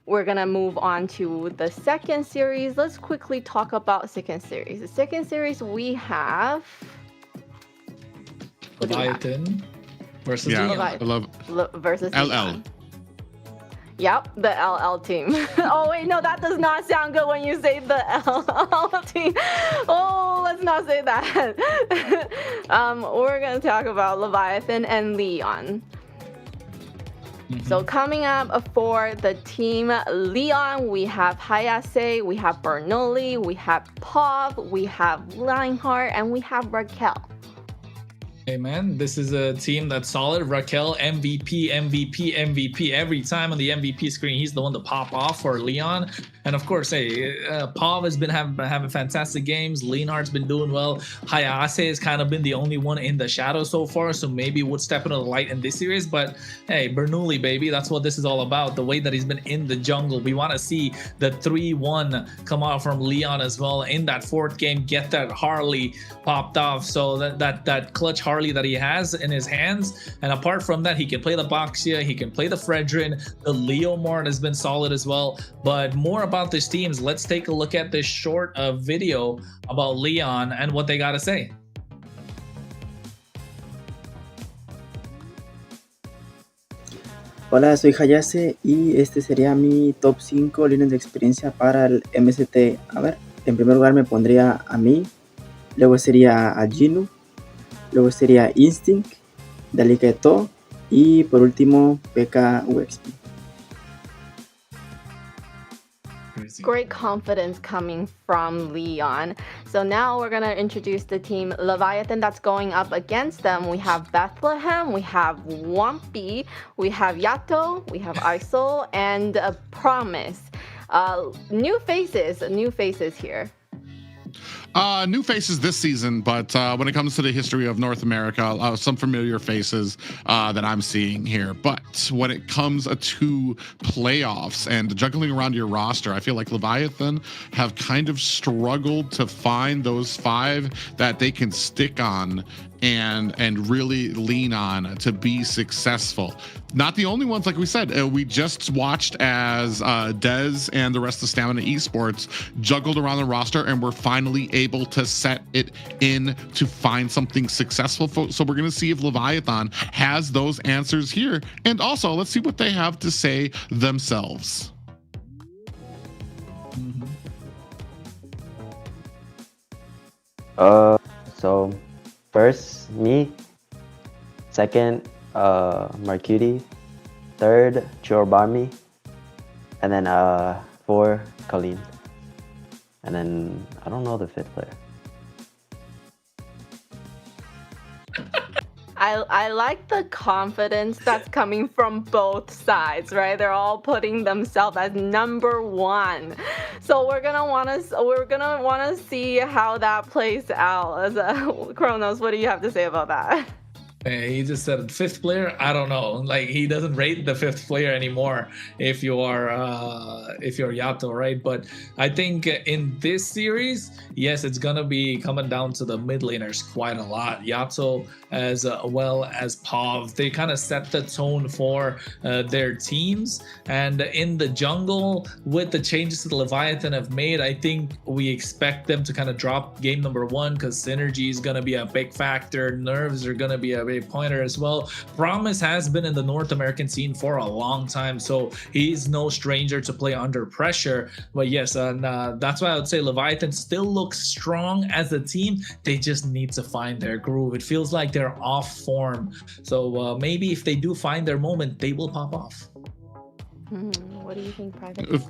we're gonna move on to the second series. Let's quickly talk about second series. The second series we have Leviatan versus Yeah, Leon. I love versus LL. Leon. Yep, the LL team. Oh wait, no, that does not sound good when you say the LL team. Oh, let's not say that. We're gonna talk about Leviathan and Leon. So coming up for the team Leon, we have Hayase, we have Bernoulli, we have Pov, we have Lionheart, and we have Raquel. Hey man, this is a team that's solid. Raquel, MVP, MVP, MVP. Every time on the MVP screen, he's the one to pop off for Leon. And of course, hey, Pav has been having fantastic games. Leonard's been doing well. Hayase has kind of been the only one in the shadow so far, so maybe would step into the light in this series. But hey, Bernoulli, baby, that's what this is all about. The way that he's been in the jungle. We want to see the 3-1 come out from Leon as well. In that fourth game, get that Harley popped off. So that clutch Harley that he has in his hands. And apart from that, he can play the Boxia, he can play the Fredrin. The Leo Mart has been solid as well. But more about this teams, let's take a look at this short video about Leon and what they got to say. Hola, soy Hayase y este sería mi top 5 líneas de experiencia para el MCT. A ver, en primer lugar me pondría a mí, luego sería a Ginu, luego sería Instinct, Delicato y por último PK UXP. Great confidence coming from Leon. So now we're going to introduce the team Leviathan that's going up against them. We have Bethlehem, we have Wampy, we have Yato, we have Isol, and Promise. New faces here. New faces this season, but when it comes to the history of North America, some familiar faces that I'm seeing here. But when it comes to playoffs and juggling around your roster, I feel like Leviathan have kind of struggled to find those 5 that they can stick on and really lean on to be successful. Not the only ones, like we said. We just watched as Dez and the rest of Stamina Esports juggled around the roster and were finally able to set it in to find something successful. So we're going to see if Leviathan has those answers here. And also, let's see what they have to say themselves. So first, me. Second, Marcuti. Third, Chorbarmi. And then 4, Colleen. And then I don't know the 5th player. I like the confidence that's coming from both sides, right? They're all putting themselves as number 1. So we're gonna wanna see how that plays out. As Kronos, what do you have to say about that? He just said 5th player. I don't know. Like, he doesn't rate the 5th player anymore if you're Yato, right? But I think in this series, yes, it's gonna be coming down to the mid laners quite a lot. Yato as well as Pav, they kind of set the tone for their teams. And in the jungle, with the changes that the Leviathan have made, I think we expect them to kind of drop game number 1 because synergy is gonna be a big factor. Nerves are gonna be a big pointer as well. Promise has been in the North American scene for a long time, so he's no stranger to play under pressure. But yes, and that's why I would say Leviathan still looks strong as a team. They just need to find their groove. It feels like they're off form, so maybe if they do find their moment, they will pop off. What do you think, Private?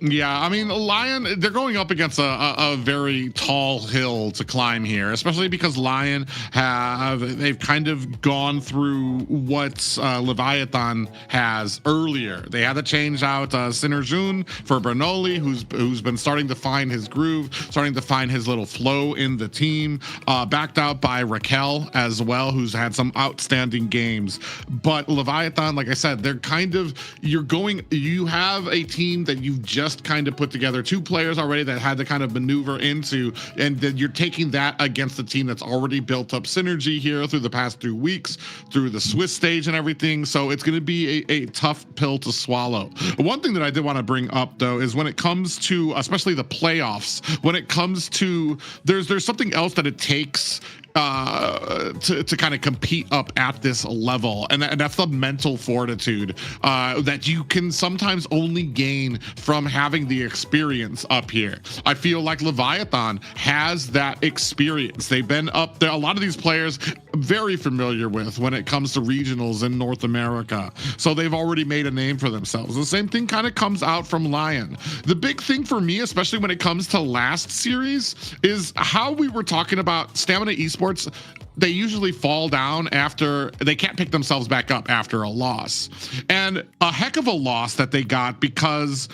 Yeah, I mean, Lyon, they're going up against a very tall hill to climb here, especially because Lyon they've kind of gone through what Leviathan has earlier. They had to change out Synerjun for Bernoulli, who's been starting to find his groove, starting to find his little flow in the team, backed out by Raquel as well, who's had some outstanding games. But Leviathan, like I said, they're kind of, you have a team that you've just kind of put together 2 players already that had to kind of maneuver into, and then you're taking that against a team that's already built up synergy here through the past 2 weeks, through the Swiss stage and everything. So it's going to be a tough pill to swallow. One thing that I did want to bring up though is when it comes to especially the playoffs, when it comes to there's something else that it takes to kind of compete up at this level, and that's the mental fortitude that you can sometimes only gain from having the experience up here. I feel like Leviathan has that experience. They've been up there. A lot of these players very familiar with when it comes to regionals in North America, so they've already made a name for themselves. The same thing kind of comes out from Lyon. The big thing for me, especially when it comes to last series, is how we were talking about Stamina Esports. They usually fall down after they can't pick themselves back up after a loss, and a heck of a loss that they got because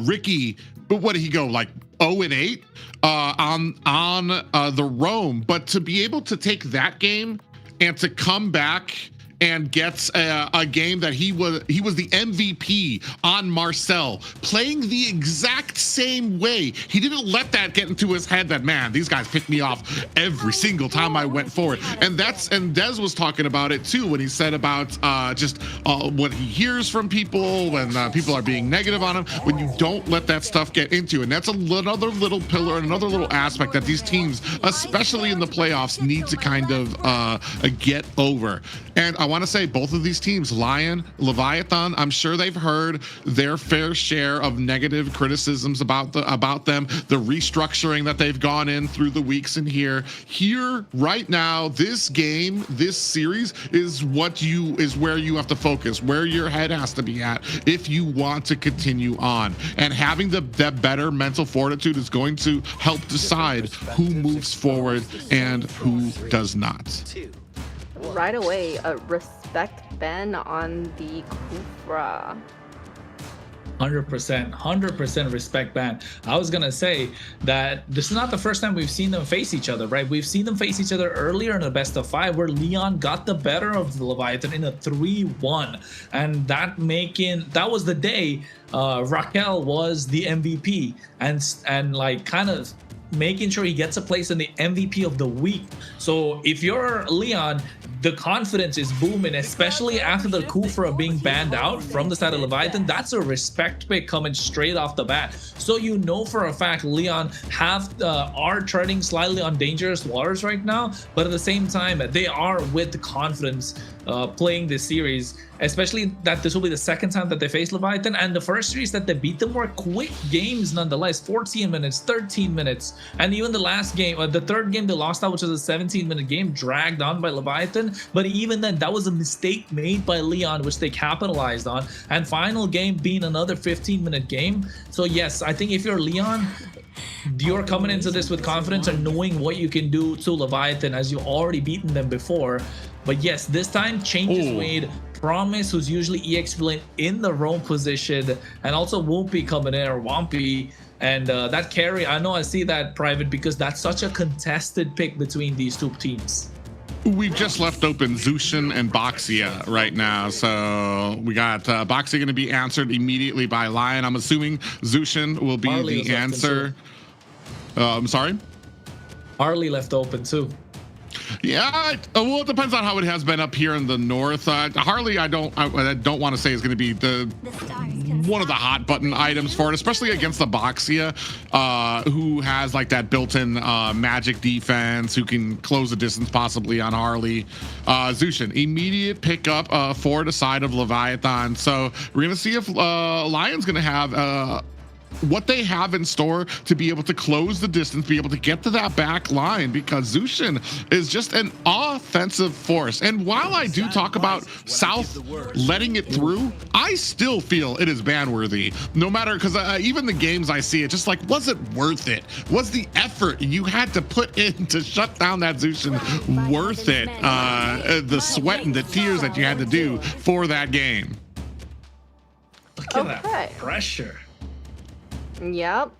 Ricky, what did he go, like 0-8 on the Rome? But to be able to take that game and to come back and gets a game that he was the MVP on Marcel, playing the exact same way. He didn't let that get into his head that, man, these guys picked me off every single time I went forward. And Dez was talking about it too when he said about just what he hears from people when people are being negative on him, when you don't let that stuff get into. And that's another little pillar, another little aspect that these teams, especially in the playoffs, need to kind of get over. And I want to say both of these teams, Lyon, Leviathan, I'm sure they've heard their fair share of negative criticisms about them, the restructuring that they've gone in through the weeks in here. Here, right now, this game, this series is where you have to focus, where your head has to be at if you want to continue on. And having that better mental fortitude is going to help decide who moves forward and who does not. Right away, respect Ben on the Kufra. 100% respect Ben. I was gonna say that this is not the first time we've seen them face each other, right? We've seen them face each other earlier in the best of 5 where Lyon got the better of the Leviathan in a 3-1, and that was the day Raquel was the MVP and like kind of making sure he gets a place in the MVP of the week. So if you're Lyon, the confidence is booming, especially after the Kufra being banned out from the side of Leviathan. That's a respect pick coming straight off the bat. So you know for a fact Lyon are treading slightly on dangerous waters right now, but at the same time they are with the confidence playing this series, especially that this will be the second time that they face Leviathan, and the first series that they beat them were quick games nonetheless, 14 minutes, 13 minutes, and even the last game, the third game they lost out, which was a 17-minute game, dragged on by Leviathan, but even then that was a mistake made by Lyon, which they capitalized on, and final game being another 15-minute game. So yes, I think if you're Lyon, you're coming into this with confidence and knowing what you can do to Leviathan, as you've already beaten them before. But yes, this time changes made. Promise, who's usually EX lane in the roam position, and also Wompy coming in, or Wompy, and that carry, I know I see that, Private, because that's such a contested pick between these two teams. We've just left open Zushin and Boxia right now. So we got Boxia going to be answered immediately by Lyon. I'm assuming Zushin will be Harley the answer. I'm sorry? Harley left open too. Yeah, well, it depends on how it has been up here in the north. Harley, I don't want to say is going to be one of the hot button items for it, especially against the Boxia, who has like that built-in magic defense, who can close the distance possibly on Harley. Zushin, immediate pickup for the side of Leviathan. So we're going to see if Lyon's going to have what they have in store to be able to close the distance, be able to get to that back line, because Zushin is just an offensive force. And while I do talk about South letting it through, I still feel it is ban worthy, no matter, because even the games I see, it just like, was it worth it? Was the effort you had to put in to shut down that Zushin worth it? The sweat and the tears that you had to do for that game. Look at that pressure. Yep.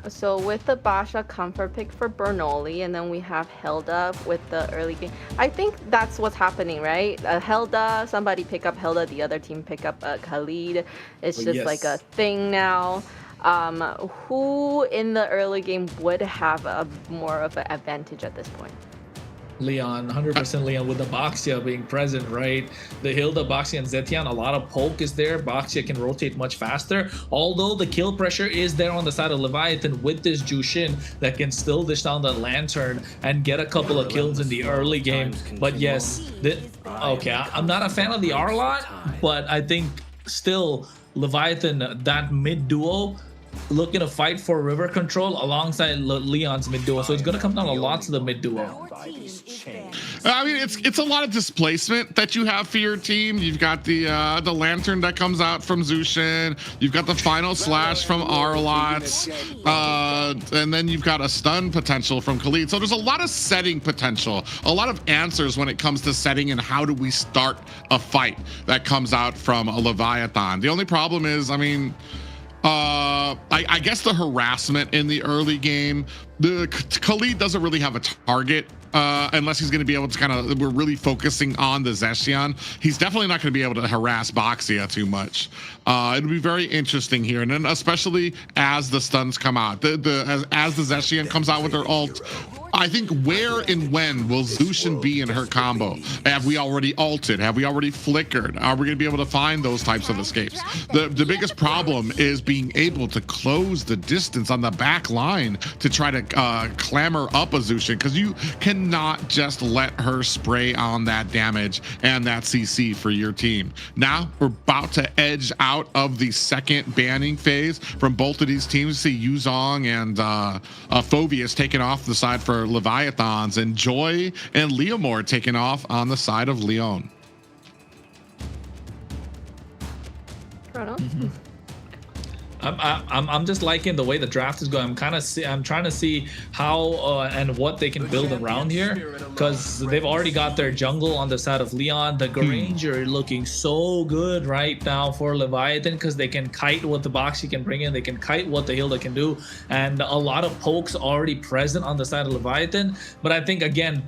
So with the Basha comfort pick for Bernoulli, and then we have Hilda with the early game. I think that's what's happening, right? Hilda, somebody pick up Hilda, the other team pick up Khalid. It's just like a thing now. Who in the early game would have a more of an advantage at this point? Leon, 100% Leon, with the Boxia being present, right? The Hilda, Boxia, and Zetian, a lot of poke is there. Boxia can rotate much faster, although the kill pressure is there on the side of Leviathan with this Jushin that can still dish down the Lantern and get a couple of kills in the early game. But yes, okay, I'm not a fan of the R-Lot, but I think still Leviathan, that mid duo, looking to fight for river control alongside Leon's mid duo, so it's going to come down a lot to the mid duo. I mean, it's a lot of displacement that you have for your team. You've got the Lantern that comes out from Zushin. You've got the final slash from Arlots, and then you've got a stun potential from Khalid. So there's a lot of setting potential, a lot of answers when it comes to setting and how do we start a fight that comes out from a Leviathan. The only problem is, I mean, I guess the harassment in the early game, the Khalid doesn't really have a target unless he's going to be able to kind of, we're really focusing on the Zetian. He's definitely not going to be able to harass Boxia too much. It'll be very interesting here, and then especially as the stuns come out, as the Zetian comes out with her ult. I think where and when will Zushin be in her combo? Have we already ulted? Have we already flickered? Are we going to be able to find those types of escapes? The biggest problem is being able to close the distance on the back line to try to clamor up a Zushin, because you cannot just let her spray on that damage and that CC for your team. Now we're about to edge out of the second banning phase from both of these teams. See Yuzong and Phovius taking off the side for Leviathans, and Joy and Leomore taking off on the side of Lyon. I'm just liking the way the draft is going. I'm trying to see how and what they can build around here, because they've already got their jungle on the side of Leon. The Granger looking so good right now for Leviathan, because they can kite what the Boxy can bring in, they can kite what the Hilda can do, and a lot of pokes already present on the side of Leviathan. But I think again,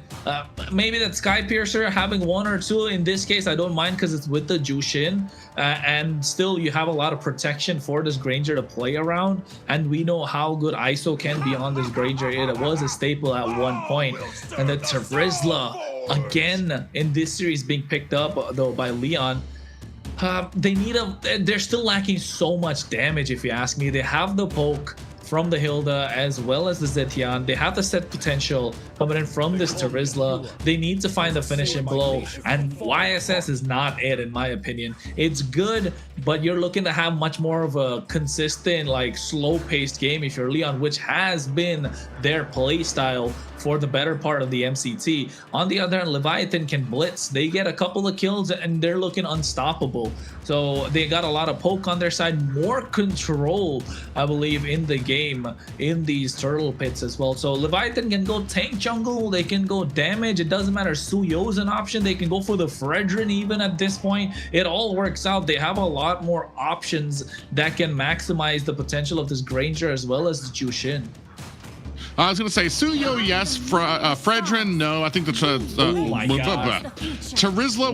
maybe that Sky Piercer having one or two in this case, I don't mind, because it's with the Jushin, and still you have a lot of protection for this Granger to play around, and we know how good ISO can be on this Granger. It was a staple at one point. And the Terizla again in this series being picked up though by Leon. They're still lacking so much damage, if you ask me. They have the poke from the Hilda as well as the Zetian. They have the set potential coming in from this Terizla. They need to find the finishing blow, and YSS is not it, in my opinion. It's good, but you're looking to have much more of a consistent, like slow-paced game if you're Lyon, which has been their play style for the better part of the MCT. On the other hand, Leviatan can blitz. They get a couple of kills and they're looking unstoppable. So they got a lot of poke on their side, more control, I believe, in the game in these turtle pits as well. So Leviatan can go tank jungle, they can go damage, it doesn't matter. Suyo's an option, they can go for the Fredrin even at this point. It all works out. They have a lot more options that can maximize the potential of this Granger as well as the Jushin. I was going to say Suyo, yes. Fredrin, no. I think the Terizla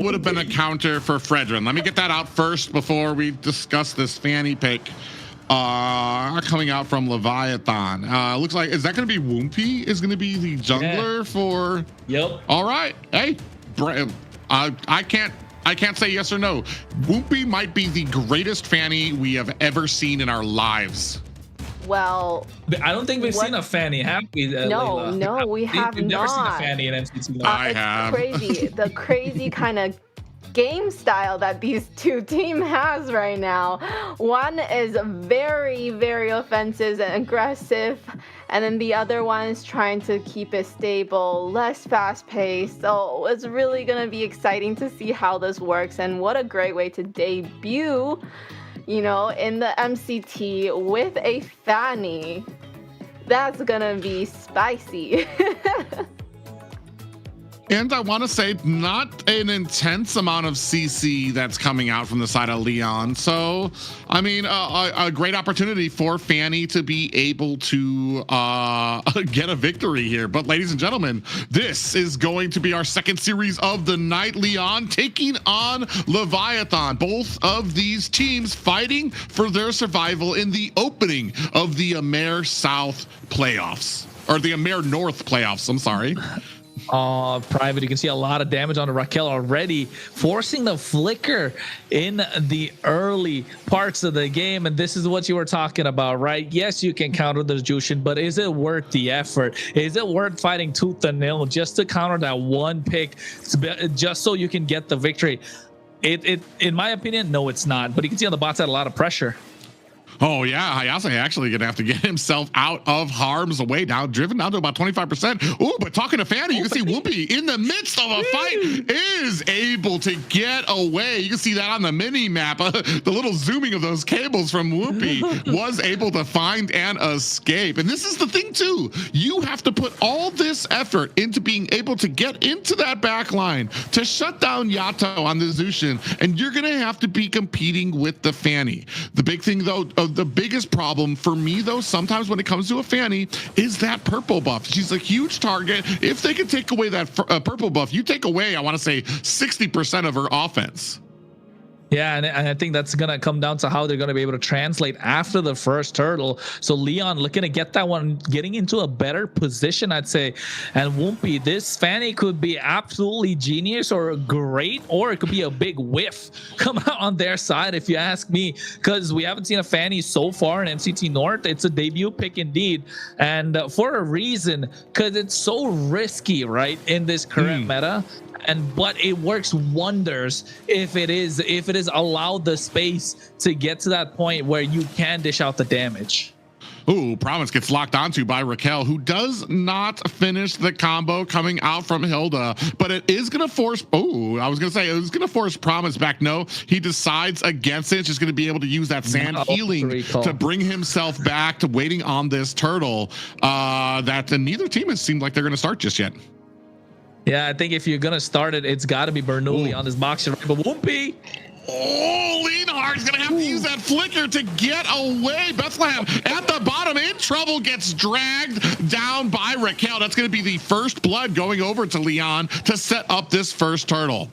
would have been a counter for Fredrin. Let me get that out first before we discuss this Fanny pick coming out from Leviathan. Looks like, is that going to be Woompy? Is going to be the jungler for? Yep. All right. Hey, I can't say yes or no. Woompy might be the greatest Fanny we have ever seen in our lives. Well, I don't think we've seen a Fanny, have we? No, Layla? no, we have We've never seen a not. Fanny in MCT. I have. Crazy, the crazy kind of game style that these two teams has right now. One is very, very offensive and aggressive, and then the other one is trying to keep it stable, less fast-paced. So it's really gonna be exciting to see how this works, and what a great way to debut, you know, in the MCT with a Fanny. That's gonna be spicy. And I want to say not an intense amount of CC that's coming out from the side of Lyon. So, I mean, a great opportunity for Fanny to be able to get a victory here. But ladies and gentlemen, this is going to be our second series of the night. Lyon taking on Leviathan. Both of these teams fighting for their survival in the opening of the AMER South playoffs. Or the AMER North playoffs, I'm sorry. Private, you can see a lot of damage on Raquel already, forcing the flicker in the early parts of the game. And this is what you were talking about, right? Yes, you can counter the Jushin, but is it worth the effort? Is it worth fighting tooth and nail just to counter that one pick, just so you can get the victory? In my opinion, no, it's not. But you can see on the bot side a lot of pressure. Oh yeah, Hayase actually gonna have to get himself out of harm's way, now driven down to about 25%. Ooh, but talking to Fanny, you can see Whoopi in the midst of a fight is able to get away. You can see that on the mini map. The little zooming of those cables from Whoopi was able to find an escape. And this is the thing too. You have to put all this effort into being able to get into that back line to shut down Yato on the Zushin, and you're gonna have to be competing with the Fanny. The big thing though, the biggest problem for me though, sometimes when it comes to a Fanny, is that purple buff. She's a huge target. If they can take away that purple buff, you take away, I want to say 60% of her offense. Yeah, and I think that's going to come down to how they're going to be able to translate after the first turtle. So Lyon looking to get that one, getting into a better position, I'd say. And Whoopi, this Fanny could be absolutely genius or great, or it could be a big whiff come out on their side, if you ask me, because we haven't seen a Fanny so far in MCT North. It's a debut pick indeed, and for a reason, because it's so risky, right, in this current meta. But it works wonders if it is allowed the space to get to that point where you can dish out the damage. Ooh, Promise gets locked onto by Raquel, who does not finish the combo coming out from Hilda, but it is going to force, I was going to say it was going to force Promise back. No, he decides against it. It's just going to be able to use that sand healing to bring himself back to waiting on this turtle that neither team has seemed like they're going to start just yet. Yeah, I think if you're going to start it, it's got to be Bernoulli on this box. But Whoopi. Oh, Leonhardt's going to have to use that flicker to get away. Bethlehem at the bottom in trouble, gets dragged down by Raquel. That's going to be the first blood going over to Lyon to set up this first turtle.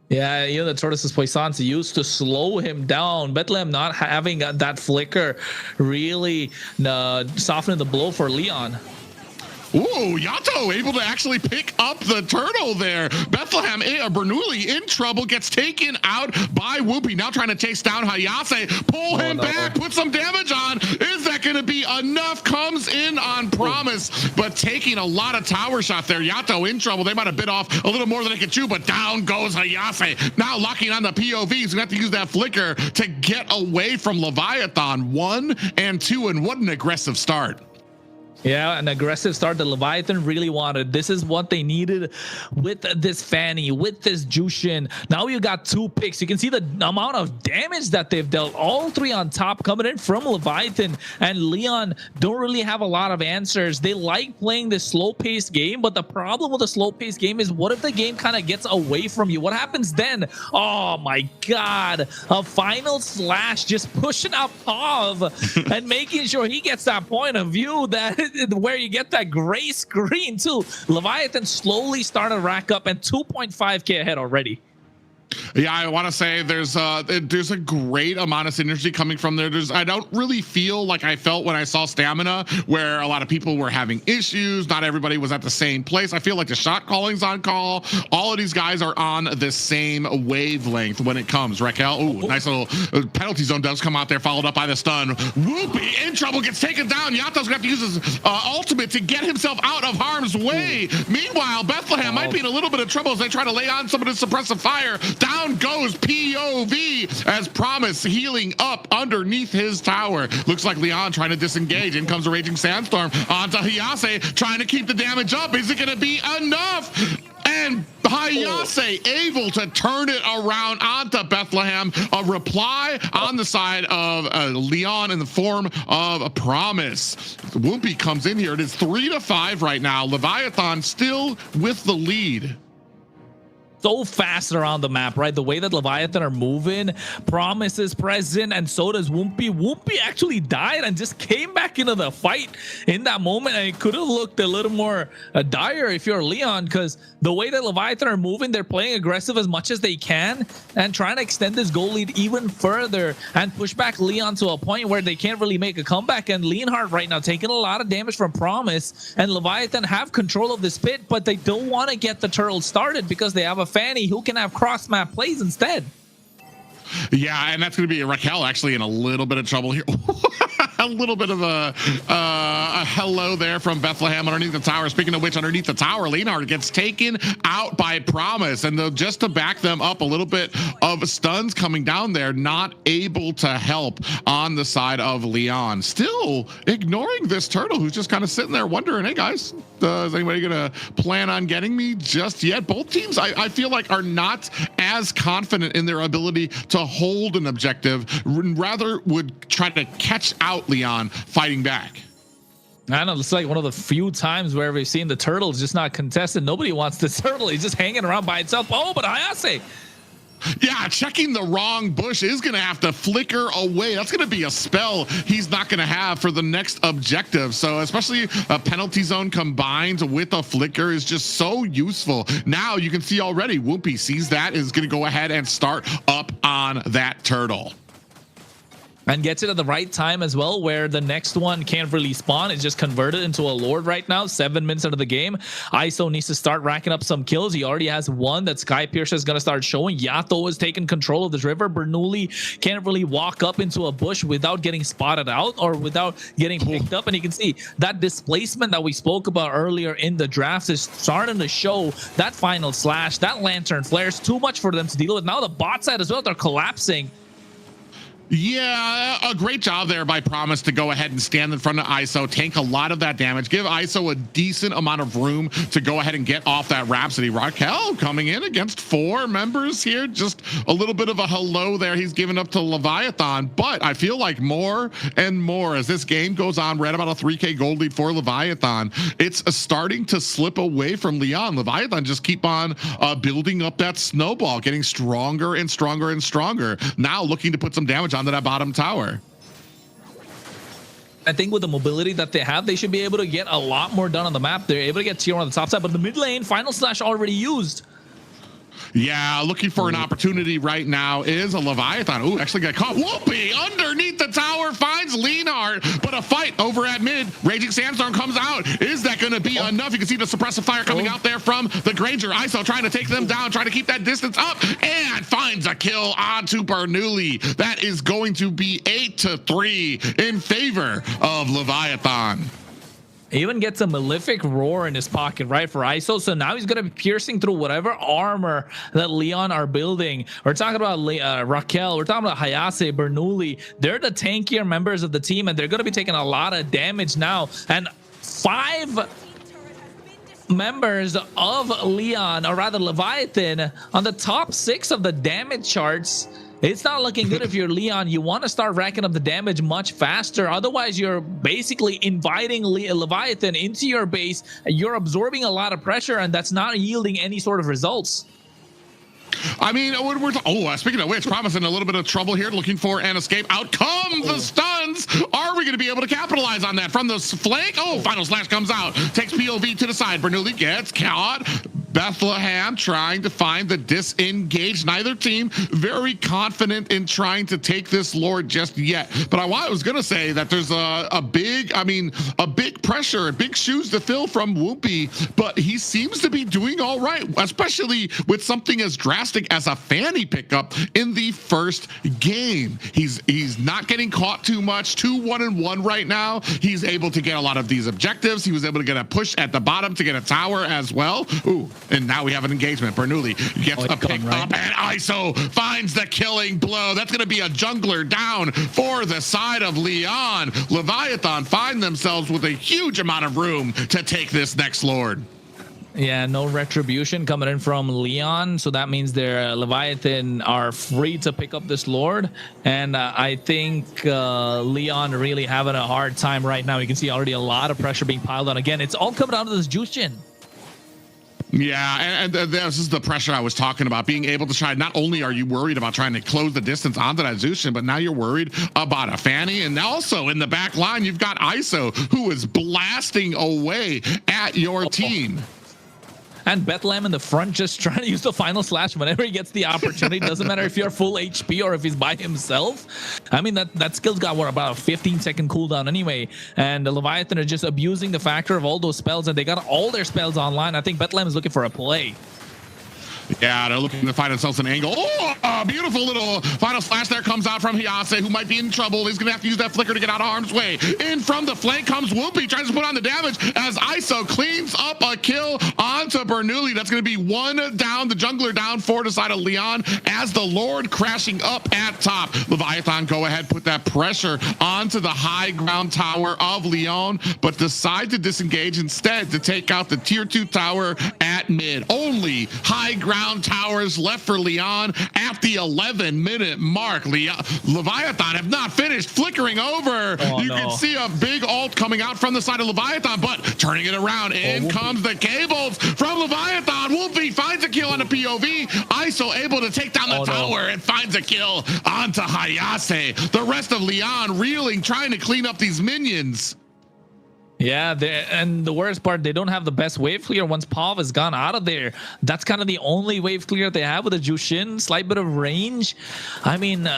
Yeah, you know, the Tortoise's Poissons used to slow him down. Bethlehem not having that flicker really softening the blow for Lyon. Ooh, Yato able to actually pick up the turtle there. Bethlehem, Bernoulli in trouble, gets taken out by Whoopi. Now trying to chase down Hayase. Pull him back, put some damage on. Is that going to be enough comes in on Promise, but taking a lot of tower shot there. Yato in trouble. They might have bit off a little more than they could chew, but down goes Hayase. Now locking on the POVs. We have to use that flicker to get away from Leviathan. 1 and 2, and what an aggressive start. Yeah, an aggressive start that Leviathan really wanted. This is what they needed with this Fanny, with this Jushin. Now you got 2 picks. You can see the amount of damage that they've dealt. All 3 on top coming in from Leviathan, and Leon don't really have a lot of answers. They like playing this slow-paced game, but the problem with the slow-paced game is what if the game kind of gets away from you? What happens then? Oh my God, a final slash just pushing up Pav and making sure he gets that point of view that where you get that gray screen too. Leviathan slowly started to rack up and 2.5k ahead already. Yeah, I want to say there's a great amount of synergy coming from there. I don't really feel like I felt when I saw Stamina, where a lot of people were having issues. Not everybody was at the same place. I feel like the shot calling's on call. All of these guys are on the same wavelength when it comes. Raquel, ooh, nice little penalty zone does come out there, followed up by the stun. Whoopie in trouble, gets taken down. Yato's gonna have to use his ultimate to get himself out of harm's way. Meanwhile, Bethlehem might be in a little bit of trouble as they try to lay on some of this suppressive fire. Down goes POV as Promise healing up underneath his tower. Looks like Lyon trying to disengage. In comes a Raging Sandstorm onto Hayase, trying to keep the damage up. Is it going to be enough? And Hayase able to turn it around onto Bethlehem. A reply on the side of Leon in the form of a Promise. Whoopi comes in here. It is 3-5 right now. Leviathan still with the lead. So fast around the map, right? The way that Leviathan are moving, Promise is present, and so does Whoopi. Whoopi actually died and just came back into the fight in that moment, and it could have looked a little more dire if you're Leon, because the way that Leviathan are moving, they're playing aggressive as much as they can and trying to extend this goal lead even further and push back Leon to a point where they can't really make a comeback. And Leonhardt right now taking a lot of damage from Promise, and Leviathan have control of this pit, but they don't want to get the turtle started because they have a Fanny who can have cross map plays instead. Yeah, and that's going to be Raquel actually in a little bit of trouble here. A little bit of a hello there from Bethlehem underneath the tower. Speaking of which, underneath the tower, Leonard gets taken out by Promise, and just to back them up, a little bit of stuns coming down there, not able to help on the side of Leon. Still ignoring this turtle who's just kind of sitting there wondering, hey guys, is anybody gonna plan on getting me just yet? Both teams, I feel like, are not as confident in their ability to hold an objective, rather would try to catch out Leon fighting back. I know, it's like one of the few times where we've seen the turtle just not contested. Nobody wants the turtle. He's just hanging around by itself. Oh, but Hayase. Yeah, checking the wrong bush is going to have to flicker away. That's going to be a spell he's not going to have for the next objective. So especially a penalty zone combined with a flicker is just so useful. Now you can see already Whoopi sees that, is going to go ahead and start up on that turtle. And gets it at the right time as well, where the next one can't really spawn. It's just converted into a Lord right now, 7 minutes into the game. ISO needs to start racking up some kills. He already has one that Sky Piercer is going to start showing. Yato is taking control of this river. Bernoulli can't really walk up into a bush without getting spotted out or without getting picked up. And you can see that displacement that we spoke about earlier in the draft is starting to show. That final slash, that lantern flare is too much for them to deal with. Now the bot side as well, they're collapsing. Yeah, a great job there by Promise to go ahead and stand in front of ISO, tank a lot of that damage, give ISO a decent amount of room to go ahead and get off that Rhapsody. Raquel coming in against 4 members here, just a little bit of a hello there. He's given up to Leviathan, but I feel like more and more as this game goes on, we're at about a 3K gold lead for Leviathan. It's starting to slip away from Leon. Leviathan just keep on building up that snowball, getting stronger and stronger and stronger. Now looking to put some damage onto that bottom tower. I think with the mobility that they have, they should be able to get a lot more done on the map. They're able to get tier on the top side, but the mid lane, final slash already used. Yeah, looking for an opportunity right now is a Leviathan. Ooh, actually got caught. Whoopi underneath the tower finds Leonard, but a fight over at mid. Raging Sandstorm comes out. Is that going to be enough? You can see the suppressive fire coming out there from the Granger. ISO trying to take them down, trying to keep that distance up, and finds a kill onto Bernoulli. That is going to be 8-3 in favor of Leviathan. Even gets a malefic roar in his pocket, right, for ISO. So now he's going to be piercing through whatever armor that Lyon are building. We're talking about Raquel. We're talking about Hayase, Bernoulli. They're the tankier members of the team, and they're going to be taking a lot of damage now. And 5 members of Lyon, or rather Leviathan, on the top 6 of the damage charts. It's not looking good if you're Lyon. You want to start racking up the damage much faster. Otherwise, you're basically inviting Leviathan into your base. You're absorbing a lot of pressure, and that's not yielding any sort of results. I mean, speaking of which, promising a little bit of trouble here, looking for an escape. Out come the stuns. Are we going to be able to capitalize on that from the flank? Oh, Final Slash comes out, takes POV to the side. Bernoulli gets caught. Bethlehem trying to find the disengage. Neither team very confident in trying to take this Lord just yet. But I was going to say that there's a big pressure, big shoes to fill from Whoopi, but he seems to be doing all right, especially with something as drastic as a Fanny pickup in the first game. He's not getting caught too much. 2-1-1 right now. He's able to get a lot of these objectives. He was able to get a push at the bottom to get a tower as well. Ooh. And now we have an engagement. Bernoulli gets a pick up, and ISO finds the killing blow. That's going to be a jungler down for the side of Lyon. Leviathan find themselves with a huge amount of room to take this next Lord. Yeah, no retribution coming in from Lyon, so that means their Leviathan are free to pick up this Lord, and I think Lyon really having a hard time right now. You can see already a lot of pressure being piled on. Again, it's all coming down to this Jushin. Yeah, and this is the pressure I was talking about. Being able to try, not only are you worried about trying to close the distance onto that Zushin, but now you're worried about a Fanny. And also in the back line, you've got ISO, who is blasting away at your team. And Bethlehem in the front just trying to use the Final Slash whenever he gets the opportunity. Doesn't matter if you're full HP or if he's by himself. I mean, that skill's got, what, about a 15-second cooldown anyway. And the Leviathan are just abusing the factor of all those spells, and they got all their spells online. I think Bethlehem is looking for a play. Yeah, they're looking to find themselves an angle. Oh, a beautiful little Final Slash there comes out from Hayase, who might be in trouble. He's going to have to use that flicker to get out of harm's way. In from the flank comes Whoopi, tries to put on the damage as ISO cleans up a kill onto Bernoulli. That's going to be 1 down, the jungler down for the side of Lyon as the Lord crashing up at top. Leviathan go ahead, put that pressure onto the high ground tower of Lyon, but decide to disengage instead to take out the tier 2 tower at mid. Only high ground towers left for Lyon at the 11-minute mark. Leviathan have not finished flickering over. You can see a big ult coming out from the side of Leviathan, but turning it around, in comes the cables from Leviathan. Whoopi finds a kill on the POV. ISO able to take down the tower and finds a kill onto Hayase. The rest of Lyon reeling, trying to clean up these minions. Yeah, and the worst part, they don't have the best wave clear once Pav has gone out of there. That's kind of the only wave clear they have with a Jushin, slight bit of range. I mean,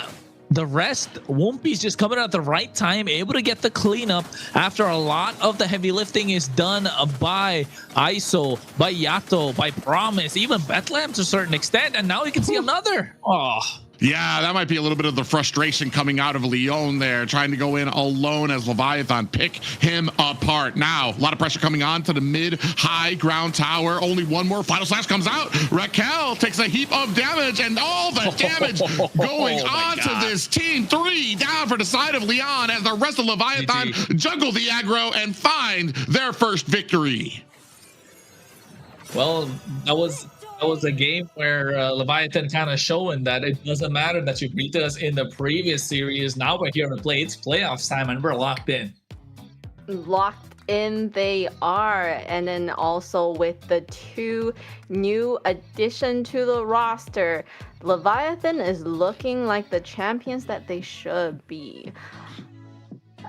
the rest, Whoopi's just coming at the right time, able to get the cleanup after a lot of the heavy lifting is done by ISO, by Yato, by Promise, even Bethlehem to a certain extent, and now you can see another. Oh. Yeah, that might be a little bit of the frustration coming out of Lyon there, trying to go in alone as Leviathan pick him apart. Now, a lot of pressure coming on to the mid-high ground tower. Only one more. Final Slash comes out. Raquel takes a heap of damage, and all the damage going on to this team. 3 down for the side of Lyon as the rest of Leviathan juggle the aggro and find their first victory. Well, that was a game where Leviathan kind of showing that it doesn't matter that you beat us in the previous series. Now we're here to play. It's playoffs time and we're locked in. Locked in they are. And then also with the 2 new addition to the roster, Leviathan is looking like the champions that they should be.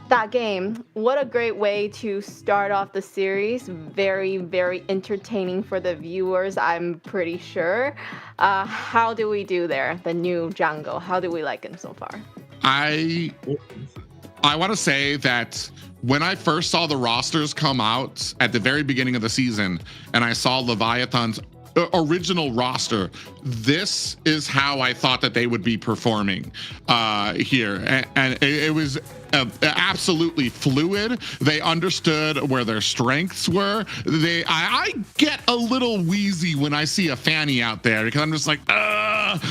That game, what a great way to start off the series. Very, very entertaining for the viewers, I'm pretty sure. How do we do there? The new jungle, how do we like him so far? I want to say that when I first saw the rosters come out at the very beginning of the season, and I saw Leviatan's original roster, this is how I thought that they would be performing here, and it was absolutely fluid. They understood where their strengths were. I get a little wheezy when I see a Fanny out there, because I'm just like,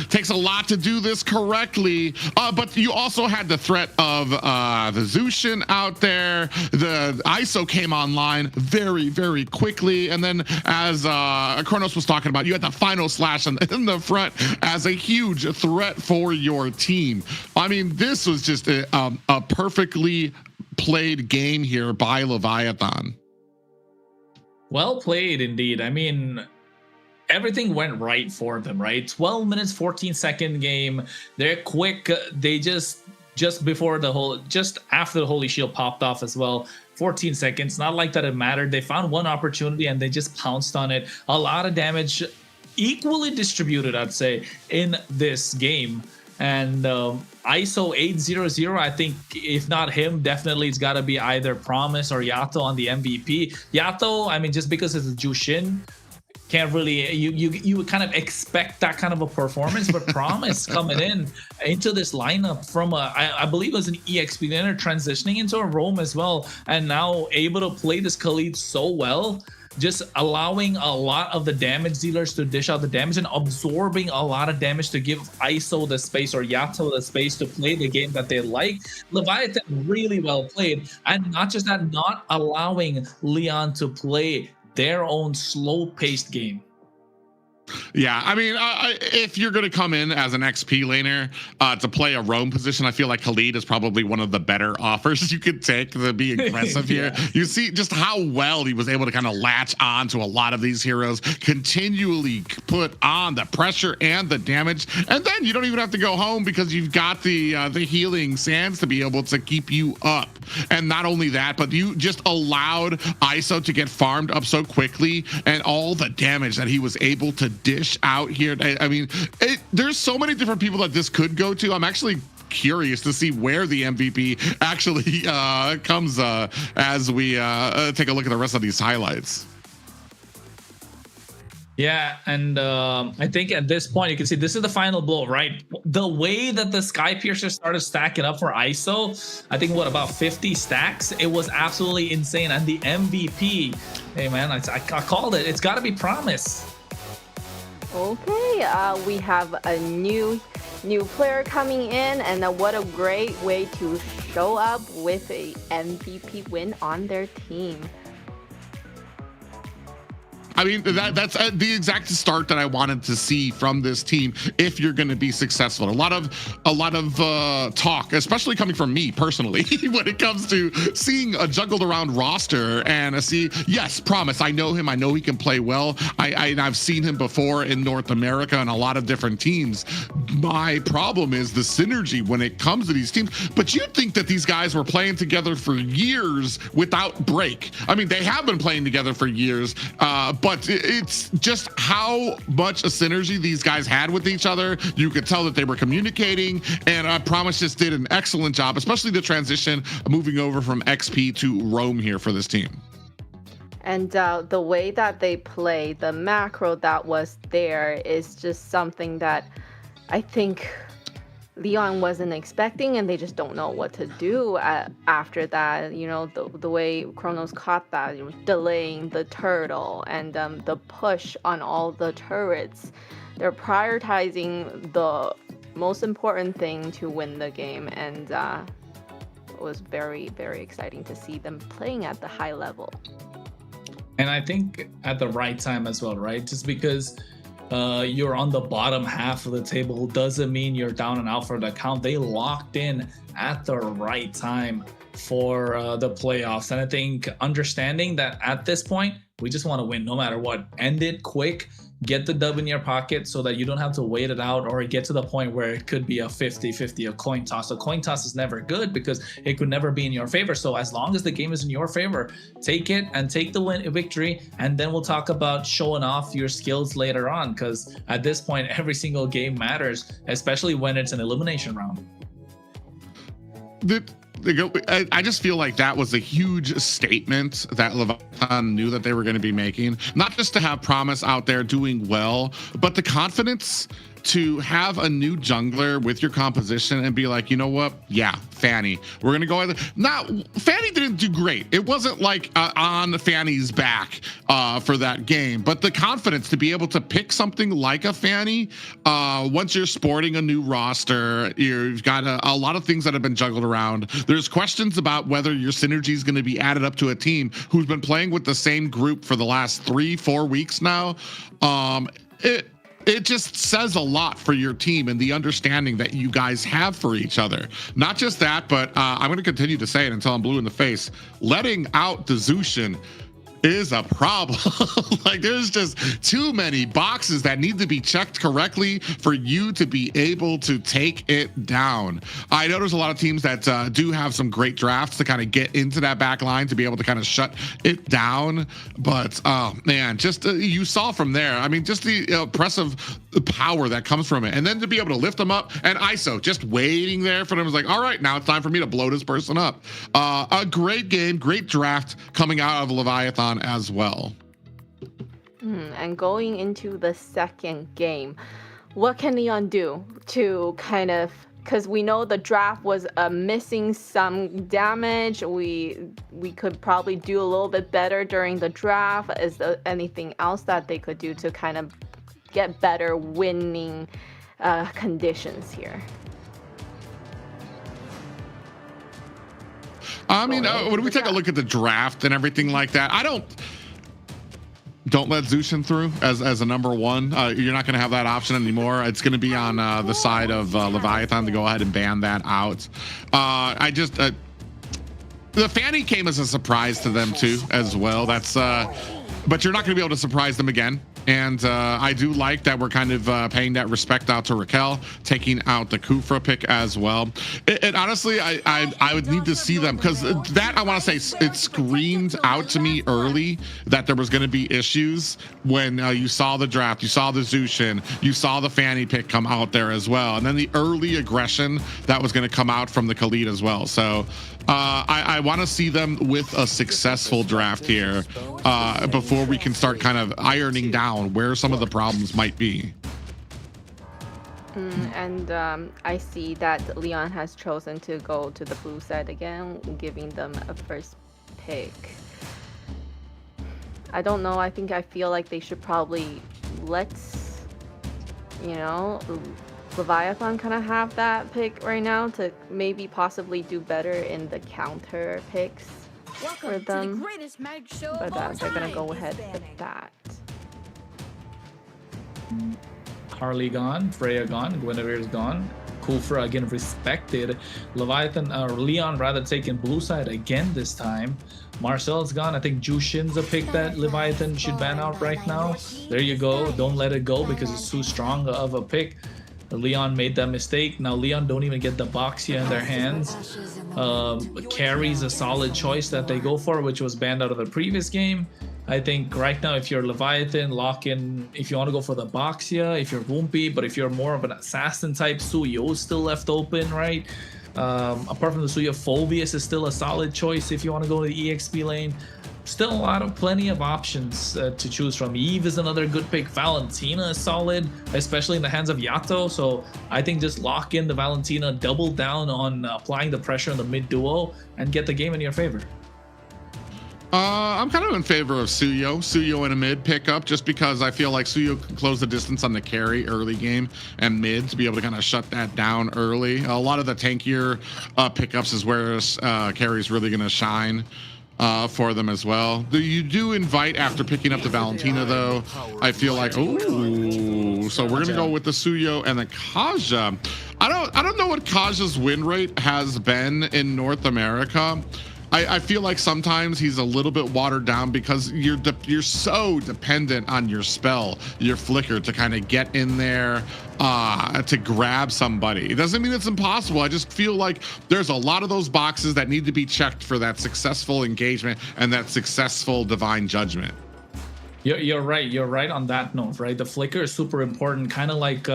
takes a lot to do this correctly. But you also had the threat of the Zushin out there. The ISO came online very, very quickly, and then as Kronos was talking about, you had the final slash in the front as a huge threat for your team. I mean, this was just a perfectly played game here by Leviathan. Well played indeed. I mean, everything went right for them, right? 12 minutes, 14-second game. They're quick. They just after the Holy Shield popped off as well, 14 seconds. Not like that it mattered. They found one opportunity and they just pounced on it. A lot of damage, equally distributed, I'd say, in this game. And ISO 800, I think if not him, definitely it's got to be either Promise or Yato on the MVP. Yato, I mean, just because it's a Jushin, can't really, you would kind of expect that kind of a performance, but Promise coming into this lineup from I believe it was an EXP laner transitioning into a roam as well, and now able to play this Khalid so well, just allowing a lot of the damage dealers to dish out the damage and absorbing a lot of damage to give ISO the space or Yato the space to play the game that they like. Leviathan really well played, and not just that, not allowing Lyon to play their own slow-paced game. Yeah, I mean, if you're going to come in as an XP laner to play a roam position, I feel like Khalid is probably one of the better offers you could take to be aggressive here. You see just how well he was able to kind of latch on to a lot of these heroes, continually put on the pressure and the damage, and then you don't even have to go home because you've got the healing sands to be able to keep you up. And not only that, but you just allowed ISO to get farmed up so quickly, and all the damage that he was able to dish out here. I mean, there's so many different people that this could go to. I'm actually curious to see where the MVP actually comes as we take a look at the rest of these highlights. Yeah, and I think at this point you can see this is the final blow, right? The way that the Sky Piercer started stacking up for ISO, I think what, about 50 stacks? It was absolutely insane. And the MVP, hey man, I called it. It's got to be Promise. Okay, we have a new player coming in, and what a great way to show up with a MVP win on their team. I mean, that's the exact start that I wanted to see from this team if you're going to be successful. A lot of talk, especially coming from me personally, when it comes to seeing a juggled around roster and yes, Promise, I know him. I know he can play well. I've seen him before in North America and a lot of different teams. My problem is the synergy when it comes to these teams. But you'd think that these guys were playing together for years without break. I mean, they have been playing together for years, but it's just how much a synergy these guys had with each other. You could tell that they were communicating, and Promise just did an excellent job, especially the transition moving over from XP to roam here for this team. And the way that they play, the macro that was there is just something that I think Lyon wasn't expecting, and they just don't know what to do after that. You know, the way Kronos caught that, delaying the turtle and the push on all the turrets. They're prioritizing the most important thing to win the game, and it was very, very exciting to see them playing at the high level. And I think at the right time as well, right? Just because you're on the bottom half of the table doesn't mean you're down and out for the count. They locked in at the right time for the playoffs. And I think understanding that at this point, we just want to win no matter what. End it quick, get the dub in your pocket so that you don't have to wait it out or get to the point where it could be a 50-50, a coin toss. A coin toss is never good because it could never be in your favor. So as long as the game is in your favor, take it and take the victory, and then we'll talk about showing off your skills later on, because at this point, every single game matters, especially when it's an elimination round. I just feel like that was a huge statement that Leviatan knew that they were going to be making. Not just to have Promise out there doing well, but the confidence to have a new jungler with your composition and be like, you know what? Yeah, Fanny. We're going to go. Now, Fanny didn't do great. It wasn't like on Fanny's back for that game, but the confidence to be able to pick something like a Fanny once you're sporting a new roster, you've got a lot of things that have been juggled around. There's questions about whether your synergy is going to be added up to a team who's been playing with the same group for the last 3-4 weeks now. It just says a lot for your team and the understanding that you guys have for each other. Not just that, but I'm going to continue to say it until I'm blue in the face. Letting out the Zushin is a problem. Like, there's just too many boxes that need to be checked correctly for you to be able to take it down. I know there's a lot of teams that do have some great drafts to kind of get into that back line to be able to kind of shut it down. But man, just you saw from there, I mean, just the impressive power that comes from it. And then to be able to lift them up and ISO just waiting there for them was like, all right, now it's time for me to blow this person up. A great game, great draft coming out of Leviathan as well. And going into the second game, what can Leon do to kind of, because we know the draft was missing some damage. We could probably do a little bit better during the draft. Is there anything else that they could do to kind of get better winning conditions here? I mean, when we take a look at the draft and everything like that, don't let Zushin through as a number one. You're not going to have that option anymore. It's going to be on the side of Leviathan to go ahead and ban that out. The Fanny came as a surprise to them too, as well. But you're not going to be able to surprise them again. And I do like that we're kind of paying that respect out to Raquel, taking out the Kufra pick as well. And honestly, I would need to see them, because that, I want to say, it screamed out to me early that there was going to be issues when you saw the draft, you saw the Zushin, you saw the Fanny pick come out there as well. And then the early aggression that was going to come out from the Khalid as well. So I want to see them with a successful draft here before we can start kind of ironing down where some of the problems might be. And I see that Leon has chosen to go to the blue side again, giving them a first pick. I don't know. I feel like they should probably let, Leviathan kind of have that pick right now to maybe possibly do better in the counter picks for them. But they're gonna go ahead with that. Harley gone, Freya gone, Guinevere's gone. Kufra again respected. Leon rather taking blue side again this time. Marcel's gone. I think Jushin's a pick that Leviathan should ban out right now. There you go. Don't let it go because it's too strong of a pick. Leon made that mistake. Now Leon don't even get the Boxia in their hands. Carry's a solid choice that they go for, which was banned out of the previous game. I think right now, if you're Leviathan, lock in. If you want to go for the Boxia, if you're Woompy, but if you're more of an assassin type, Suyo's still left open, right? Apart from the Suyo, Phobius is still a solid choice if you want to go to the EXP lane. Still plenty of options to choose from. Eve is another good pick. Valentina is solid, especially in the hands of Yato. So I think just lock in the Valentina, double down on applying the pressure in the mid duo, and get the game in your favor. I'm kind of in favor of Suyo in a mid pickup, just because I feel like Suyo can close the distance on the carry early game and mid to be able to kind of shut that down early. A lot of the tankier pickups is where carry's really going to shine for them as well. You do invite after picking up the Valentina though. I feel like, ooh, so we're gonna go with the Suyo and the Kaja. I don't know what Kaja's win rate has been in North America. I feel like sometimes he's a little bit watered down because you're so dependent on your spell, your flicker, to kind of get in there to grab somebody. It doesn't mean it's impossible. I just feel like there's a lot of those boxes that need to be checked for that successful engagement and that successful divine judgment. You're right. You're right on that note, right? The flicker is super important, kind of like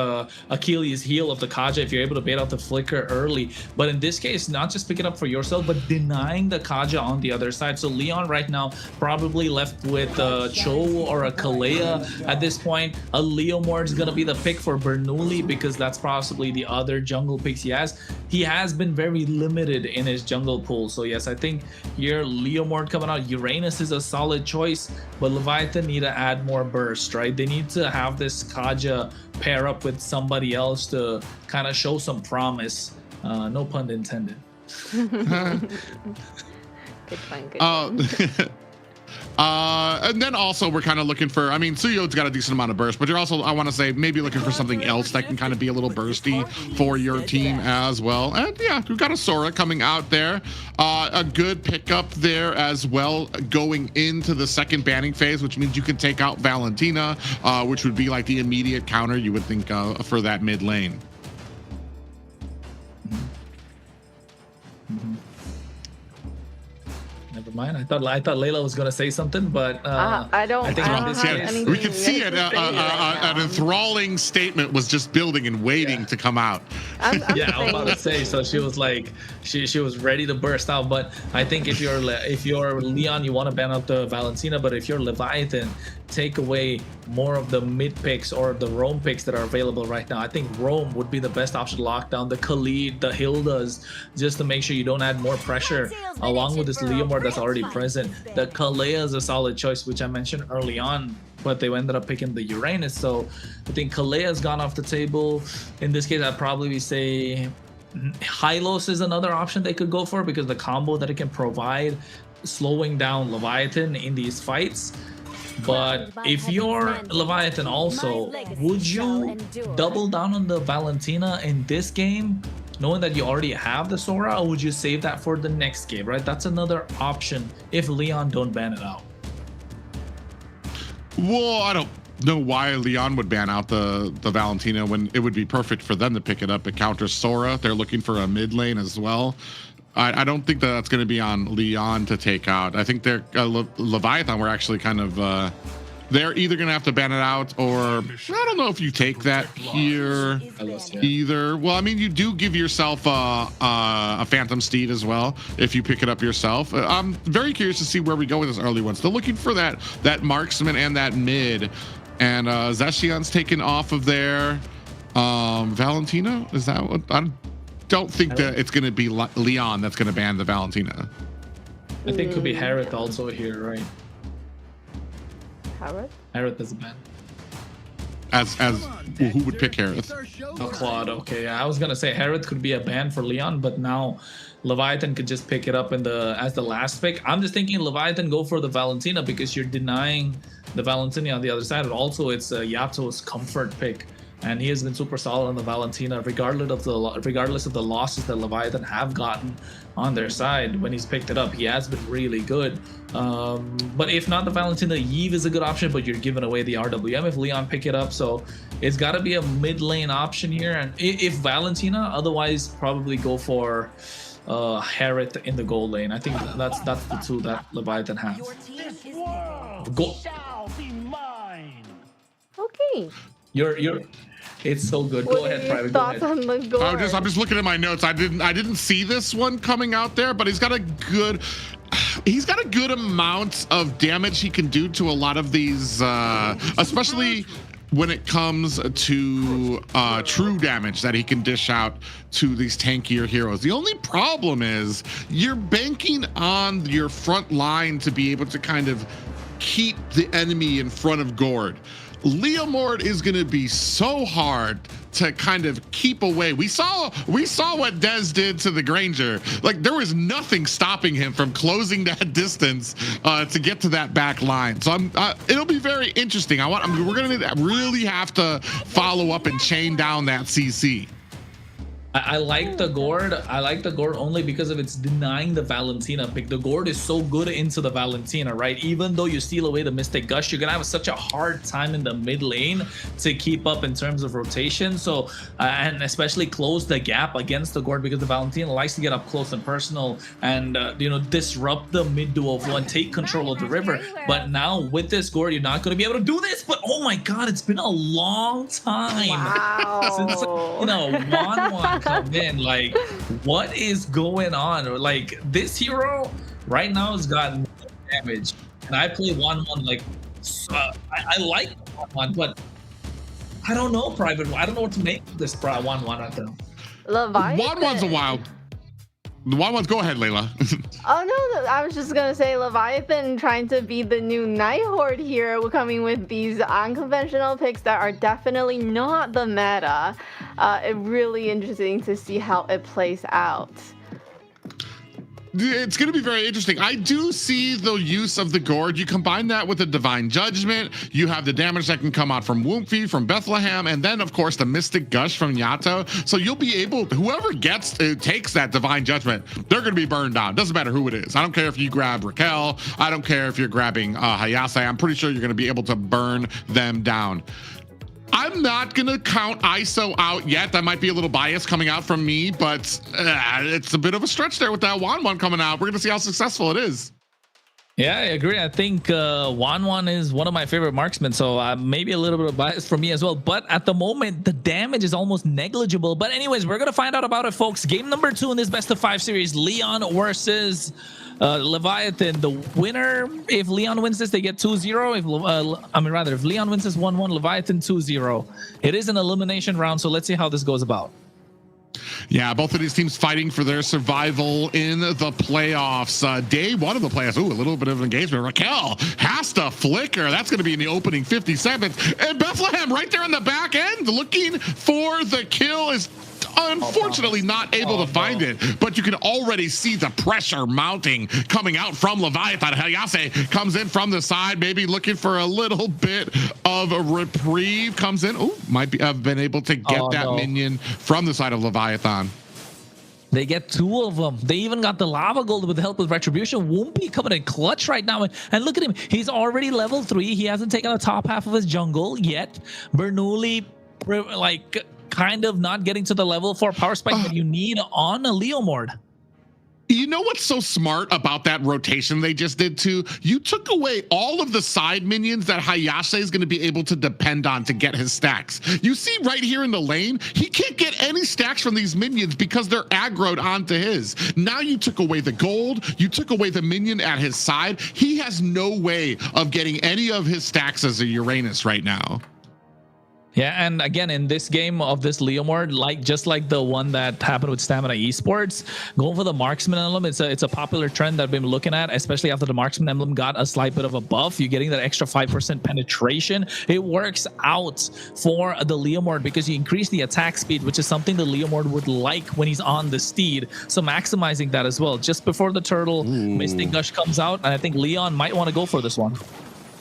Achilles' heel of the Kaja if you're able to bait out the flicker early. But in this case, not just pick it up for yourself, but denying the Kaja on the other side. So Leon right now probably left with a Cho or a Kalea at this point. A Leomord is going to be the pick for Bernoulli because that's possibly the other jungle picks he has. He has been very limited in his jungle pool. So yes, I think here Leomord coming out. Uranus is a solid choice, but Leviathan need to add more burst, right? They need to have this Kaja pair up with somebody else to kind of show some promise. No pun intended. Good fun, good and then also we're kind of looking for, I mean, Suyo's got a decent amount of burst, but you're also, I want to say, maybe looking for something else that can kind of be a little bursty for your team as well. And yeah, we've got a Sora coming out there. A good pickup there as well going into the second banning phase, which means you can take out Valentina, which would be like the immediate counter you would think for that mid lane. Never mind. I thought Layla was gonna say something, but I don't have anything we could see it. An enthralling statement was just building and waiting to come out. I'm yeah, I was about to say. So she was like, she was ready to burst out. But I think if you're Leon, you want to ban out the Valentina. But if you're Leviathan, take away more of the mid picks or the roam picks that are available right now. I think roam would be the best option to lock down the Khalid, the Hildas, just to make sure you don't add more pressure along with this Leomord that's already present. The Kalea is a solid choice, which I mentioned early on, but they ended up picking the Uranus. So I think Kalea has gone off the table. In this case, I'd probably say Hylos is another option they could go for because the combo that it can provide, slowing down Leviathan in these fights. But if you're Leviathan also, would you double down on the Valentina in this game, knowing that you already have the Sora, or would you save that for the next game, right? That's another option if Leon don't ban it out. Well, I don't know why Leon would ban out the Valentina when it would be perfect for them to pick it up. It counters Sora. They're looking for a mid lane as well. I don't think that's going to be on Leon to take out. I think they're Leviathan were actually kind of they're either going to have to ban it out, or I don't know if you take that here either. Well, I mean, you do give yourself a Phantom Steed as well if you pick it up yourself. I'm very curious to see where we go with this early one. Still looking for that marksman and that mid, and Zeshion's taken off of there. Valentina, is that what? I don't think that it's going to be Leon that's going to ban the Valentina. I think it could be Harith also here, right? Harith is a ban. As who would pick Harith? Oh, Claude. Okay, yeah, I was gonna say Harith could be a ban for Leon, but now Leviathan could just pick it up as the last pick. I'm just thinking Leviathan go for the Valentina because you're denying the Valentina on the other side, and also it's Yato's comfort pick. And he has been super solid on the Valentina, regardless of the losses that Leviathan have gotten on their side. When he's picked it up, he has been really good. But if not the Valentina, Yve is a good option, but you're giving away the RWM if Leon pick it up. So it's got to be a mid lane option here. And if Valentina, otherwise probably go for Harith in the gold lane. I think that's the two that Leviathan have. Go. Okay. It's so good. Go ahead, Private. Go ahead. On the goal? I'm just looking at my notes. I didn't see this one coming out there, but he's got a good amount of damage he can do to a lot of these, especially when it comes to true damage that he can dish out to these tankier heroes. The only problem is you're banking on your front line to be able to kind of keep the enemy in front of Gord. Leomord is going to be so hard to kind of keep away. We saw what Dez did to the Granger. Like, there was nothing stopping him from closing that distance to get to that back line. So it'll be very interesting. We're going to really have to follow up and chain down that CC. I like the gourd. I like the gourd only because of it's denying the Valentina pick. The gourd is so good into the Valentina, right? Even though you steal away the Mystic Gush, you're gonna have such a hard time in the mid lane to keep up in terms of rotation. So and especially close the gap against the gourd, because the Valentina likes to get up close and personal and you know, disrupt the mid duo flow and take control of the river. But now with this gourd, you're not going to be able to do this. But oh my god, it's been a long time since, you know, 1-1 come in. Like, what is going on? Like, this hero right now has gotten damage, and I play 1-1 like I like 1-1, but I don't know, Private. I don't know what to make of this 1-1 at them. Leviathan. 1-1's a wild. The 1-1's, go ahead, Layla. Oh no, I was just gonna say Leviathan trying to be the new Night Horde here, coming with these unconventional picks that are definitely not the meta. It's really interesting to see how it plays out. It's going to be very interesting. I do see the use of the gourd. You combine that with the Divine Judgment. You have the damage that can come out from Woompy, from Bethlehem, and then, of course, the Mystic Gush from Yato. So you'll be able to, whoever takes that Divine Judgment, they're going to be burned down. Doesn't matter who it is. I don't care if you grab Raquel. I don't care if you're grabbing Hayase. I'm pretty sure you're going to be able to burn them down. I'm not going to count ISO out yet. That might be a little bias coming out from me, but it's a bit of a stretch there with that 1-1 coming out. We're going to see how successful it is. Yeah, I agree. I think 1-1 is one of my favorite marksmen, so maybe a little bit of bias for me as well. But at the moment, the damage is almost negligible. But anyways, we're going to find out about it, folks. Game number 2 in this best of 5 series, Lyon versus Leviathan. The winner, if Lyon wins this, they get 2-0. If Lyon wins this 1-1, Leviathan 2-0. It is an elimination round, so let's see how this goes about. Yeah, both of these teams fighting for their survival in the playoffs. Day 1 of the playoffs. Ooh, a little bit of engagement. Raquel has to flicker. That's going to be in the opening 50 seconds. And Bethlehem right there on the back end looking for the kill is unfortunately not able to find it, but you can already see the pressure mounting coming out from Leviathan. Hayase comes in from the side, maybe looking for a little bit of a reprieve. Comes in, might have been able to get minion from the side of Leviathan. They get 2 of them. They even got the lava gold with the help of Retribution. Woompy coming in clutch right now. And look at him. He's already level 3. He hasn't taken the top half of his jungle yet. Bernoulli, like, kind of not getting to the level 4 power spike that you need on a Leomord. You know what's so smart about that rotation they just did too? You took away all of the side minions that Hayase is going to be able to depend on to get his stacks. You see right here in the lane, he can't get any stacks from these minions because they're aggroed onto his. Now you took away the gold, you took away the minion at his side. He has no way of getting any of his stacks as a Uranus right now. Yeah, and again, in this game of this Leomord, just like the one that happened with Stamina Esports, going for the Marksman emblem, it's a popular trend that I've been looking at, especially after the Marksman emblem got a slight bit of a buff. You're getting that extra 5% penetration. It works out for the Leomord because you increase the attack speed, which is something the Leomord would like when he's on the steed. So maximizing that as well. Just before the turtle, Mystic Gush comes out, and I think Leon might want to go for this one.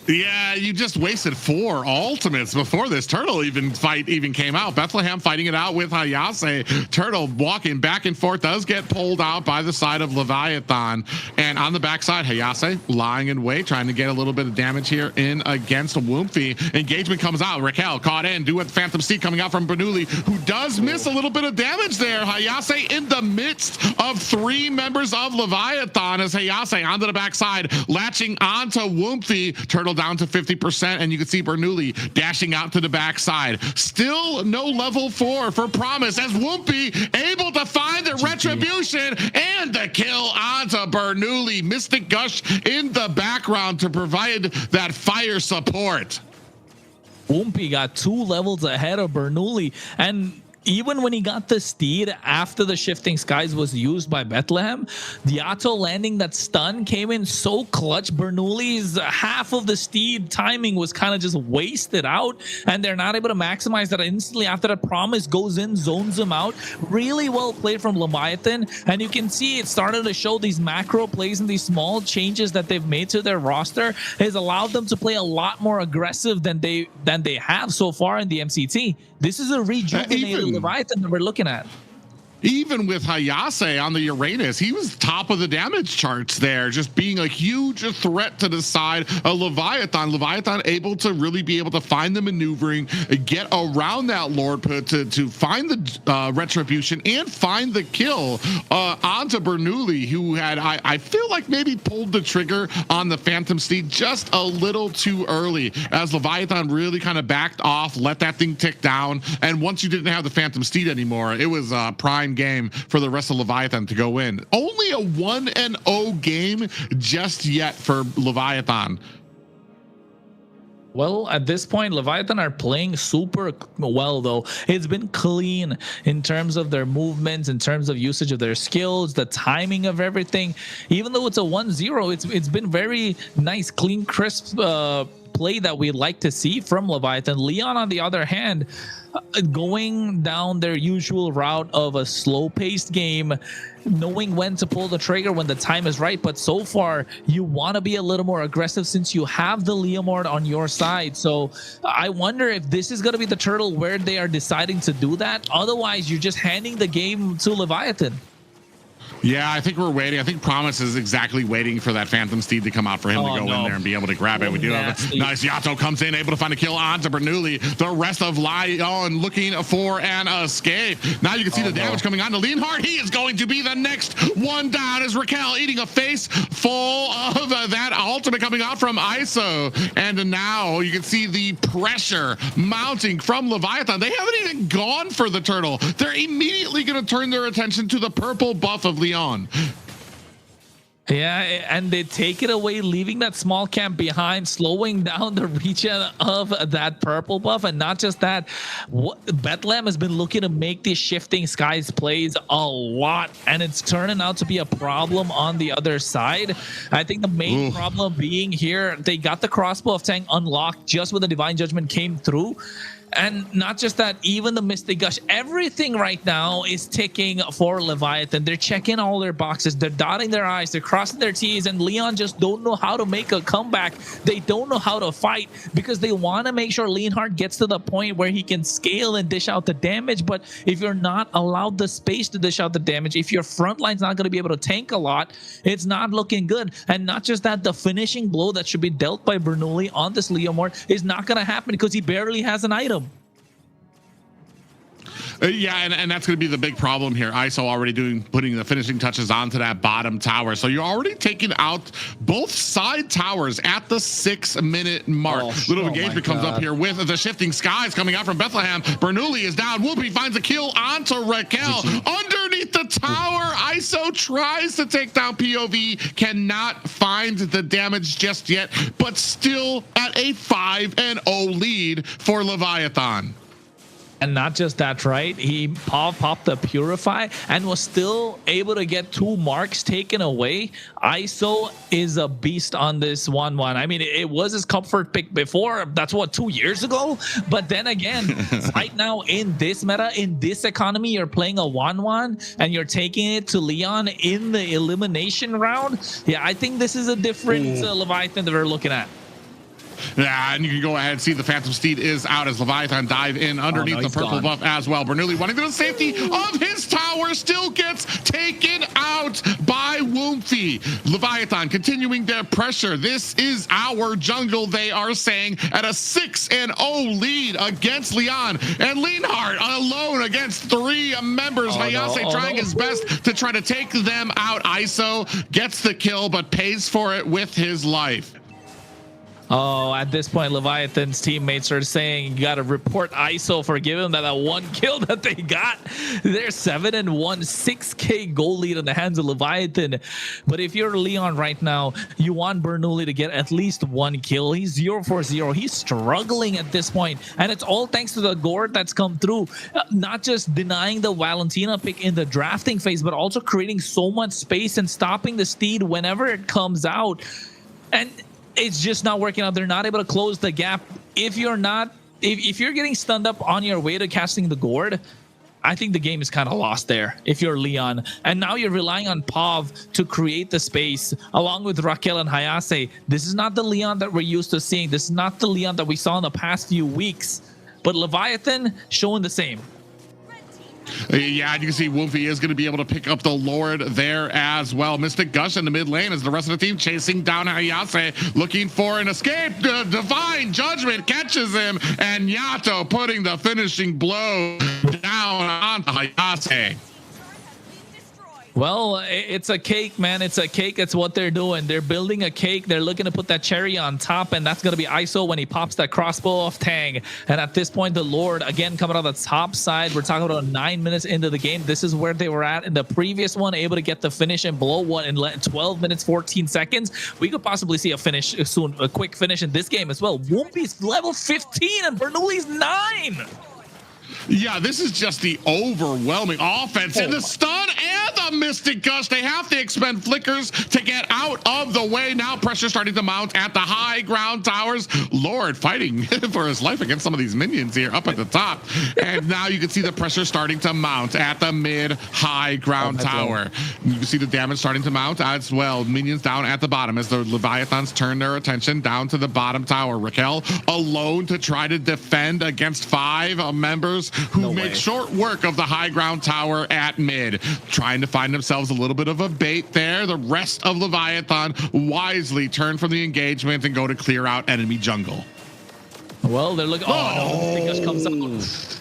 Yeah, you just wasted 4 ultimates before this turtle fight came out. Bethlehem fighting it out with Hayase. Turtle walking back and forth, does get pulled out by the side of Leviathan. And on the backside, Hayase lying in wait, trying to get a little bit of damage here in against Woompy. Engagement comes out. Raquel caught in. Do with Phantom Steed coming out from Bernoulli, who does miss a little bit of damage there. Hayase in the midst of 3 members of Leviathan as Hayase onto the backside, latching onto Woompy. Turtle down to 50%, and you can see Bernoulli dashing out to the backside. Still no level 4 for Promise as Woompy able to find the Retribution and the kill onto Bernoulli. Mystic Gush in the background to provide that fire support. Woompy got 2 levels ahead of Bernoulli, and even when he got the steed after the Shifting Skies was used by Bethlehem, Yato landing that stun came in so clutch. Bernoulli's half of the steed timing was kind of just wasted out, and they're not able to maximize that instantly after that. Promise goes in, zones him out. Really well played from Leviathan, and you can see it started to show these macro plays and these small changes that they've made to their roster has allowed them to play a lot more aggressive than they have so far in the MCT. This is a rejuvenated Leviathan that we're looking at. Even with Hayase on the Uranus, he was top of the damage charts there, just being a huge threat to the side of Leviathan. Leviathan able to really be able to find the maneuvering, get around that Lord Put to find the retribution and find the kill onto Bernoulli, who had, I feel like maybe pulled the trigger on the Phantom Steed just a little too early, as Leviathan really kind of backed off, let that thing tick down. And once you didn't have the Phantom Steed anymore, it was prime game for the rest of Leviathan to go in. Only a 1-0 game just yet for Leviathan. Well, at this point, Leviathan are playing super well, though. It's been clean in terms of their movements, in terms of usage of their skills, the timing of everything. Even though it's a 1-0, it's been very nice, clean, crisp play that we like to see from Leviathan. Lyon, on the other hand, going down their usual route of a slow-paced game, knowing when to pull the trigger when the time is right. But so far, you want to be a little more aggressive since you have the Leomord on your side. So I wonder if this is going to be the turtle where they are deciding to do that. Otherwise, you're just handing the game to Leviathan. Yeah, I think we're waiting. I think Promise is exactly waiting for that Phantom Steed to come out for him to go in there and be able to grab it. We do have a nice Yato comes in, able to find a kill onto Bernoulli. The rest of Lyon looking for an escape. Now you can see the damage coming on to Leonhardt. He is going to be the next one down as Raquel eating a face full of that ultimate coming out from ISO. And now you can see the pressure mounting from Leviathan. They haven't even gone for the turtle. They're immediately going to turn their attention to the purple buff of Leon. Yeah, and they take it away, leaving that small camp behind, slowing down the region of that purple buff. And not just that, Bethlehem has been looking to make these shifting skies plays a lot, and it's turning out to be a problem on the other side. I think the main problem being here, they got the crossbow of Tang unlocked just when the Divine Judgment came through. And not just that, even the Mystic Gush, everything right now is ticking for Leviathan. They're checking all their boxes. They're dotting their I's. They're crossing their T's. And Leon just don't know how to make a comeback. They don't know how to fight because they want to make sure Leonhardt gets to the point where he can scale and dish out the damage. But if you're not allowed the space to dish out the damage, if your front line's not going to be able to tank a lot, it's not looking good. And not just that, the finishing blow that should be dealt by Bernoulli on this Leomord is not going to happen because he barely has an item. Yeah, and that's going to be the big problem here. ISO already putting the finishing touches onto that bottom tower. So you're already taking out both side towers at the 6-minute mark. Little engagement comes up here with the shifting skies coming out from Bethlehem. Bernoulli is down. Whoopi finds a kill onto Raquel. Underneath the tower, ISO tries to take down POV, cannot find the damage just yet, but still at a 5-0 lead for Leviathan. And not just that, right? He popped the Purify and was still able to get 2 marks taken away. ISO is a beast on this 1-1. I mean, it was his comfort pick before. That's what, 2 years ago? But then again, right now in this meta, in this economy, you're playing a 1-1 and you're taking it to Leon in the elimination round. Yeah, I think this is a different Leviathan that we're looking at. Yeah, and you can go ahead and see the Phantom Steed is out as Leviathan dive in underneath the purple buff as well. Bernoulli wanting to the safety of his tower still gets taken out by Whoopi. Leviathan continuing their pressure. This is our jungle, they are saying, at a 6-0 lead against Leon. And Leonhardt alone against 3 members. Hayase trying his best to try to take them out. ISO gets the kill, but pays for it with his life. Oh, at this point, Leviathan's teammates are saying you got to report ISO for giving them that 1 kill that they got. They're 7-1, 6K goal lead in the hands of Leviathan. But if you're Leon right now, you want Bernoulli to get at least 1 kill. He's 0-for-0. He's struggling at this point, and it's all thanks to the gourd that's come through. Not just denying the Valentina pick in the drafting phase, but also creating so much space and stopping the Steed whenever it comes out. And it's just not working out. They're not able to close the gap. If you're getting stunned up on your way to casting the gourd, I think the game is kind of lost there if you're Leon. And now you're relying on Pav to create the space along with Raquel and Hayase. This is not the Leon that we're used to seeing. This is not the Leon that we saw in the past few weeks. But Leviathan showing the same. Yeah, you can see Wolfie is going to be able to pick up the Lord there as well. Mystic Gush in the mid lane as the rest of the team chasing down Hayase, looking for an escape. Divine Judgment catches him, and Yato putting the finishing blow down on Hayase. Well, it's a cake, man. It's a cake. It's what they're doing. They're building a cake. They're looking to put that cherry on top, and that's going to be ISO when he pops that crossbow off Tang. And at this point, the Lord, again, coming out of the top side. We're talking about 9 minutes into the game. This is where they were at in the previous one, able to get the finish and blow one in 12 minutes, 14 seconds. We could possibly see a finish soon, a quick finish in this game as well. Whoopi's level 15 and Bernoulli's 9. Yeah, this is just the overwhelming offense and the stun and the Mystic Gush. They have to expend flickers to get out of the way. Now pressure starting to mount at the high ground towers. Lord fighting for his life against some of these minions here up at the top. And now you can see the pressure starting to mount at the mid high ground tower. You can see the damage starting to mount as well. Minions down at the bottom as the Leviathans turn their attention down to the bottom tower. Raquel alone to try to defend against 5 members who make short work of the high ground tower at mid, trying to find themselves a little bit of a bait there. The rest of Leviathan wisely turn from the engagement and go to clear out enemy jungle. Well, they're looking. Oh, no, just comes out.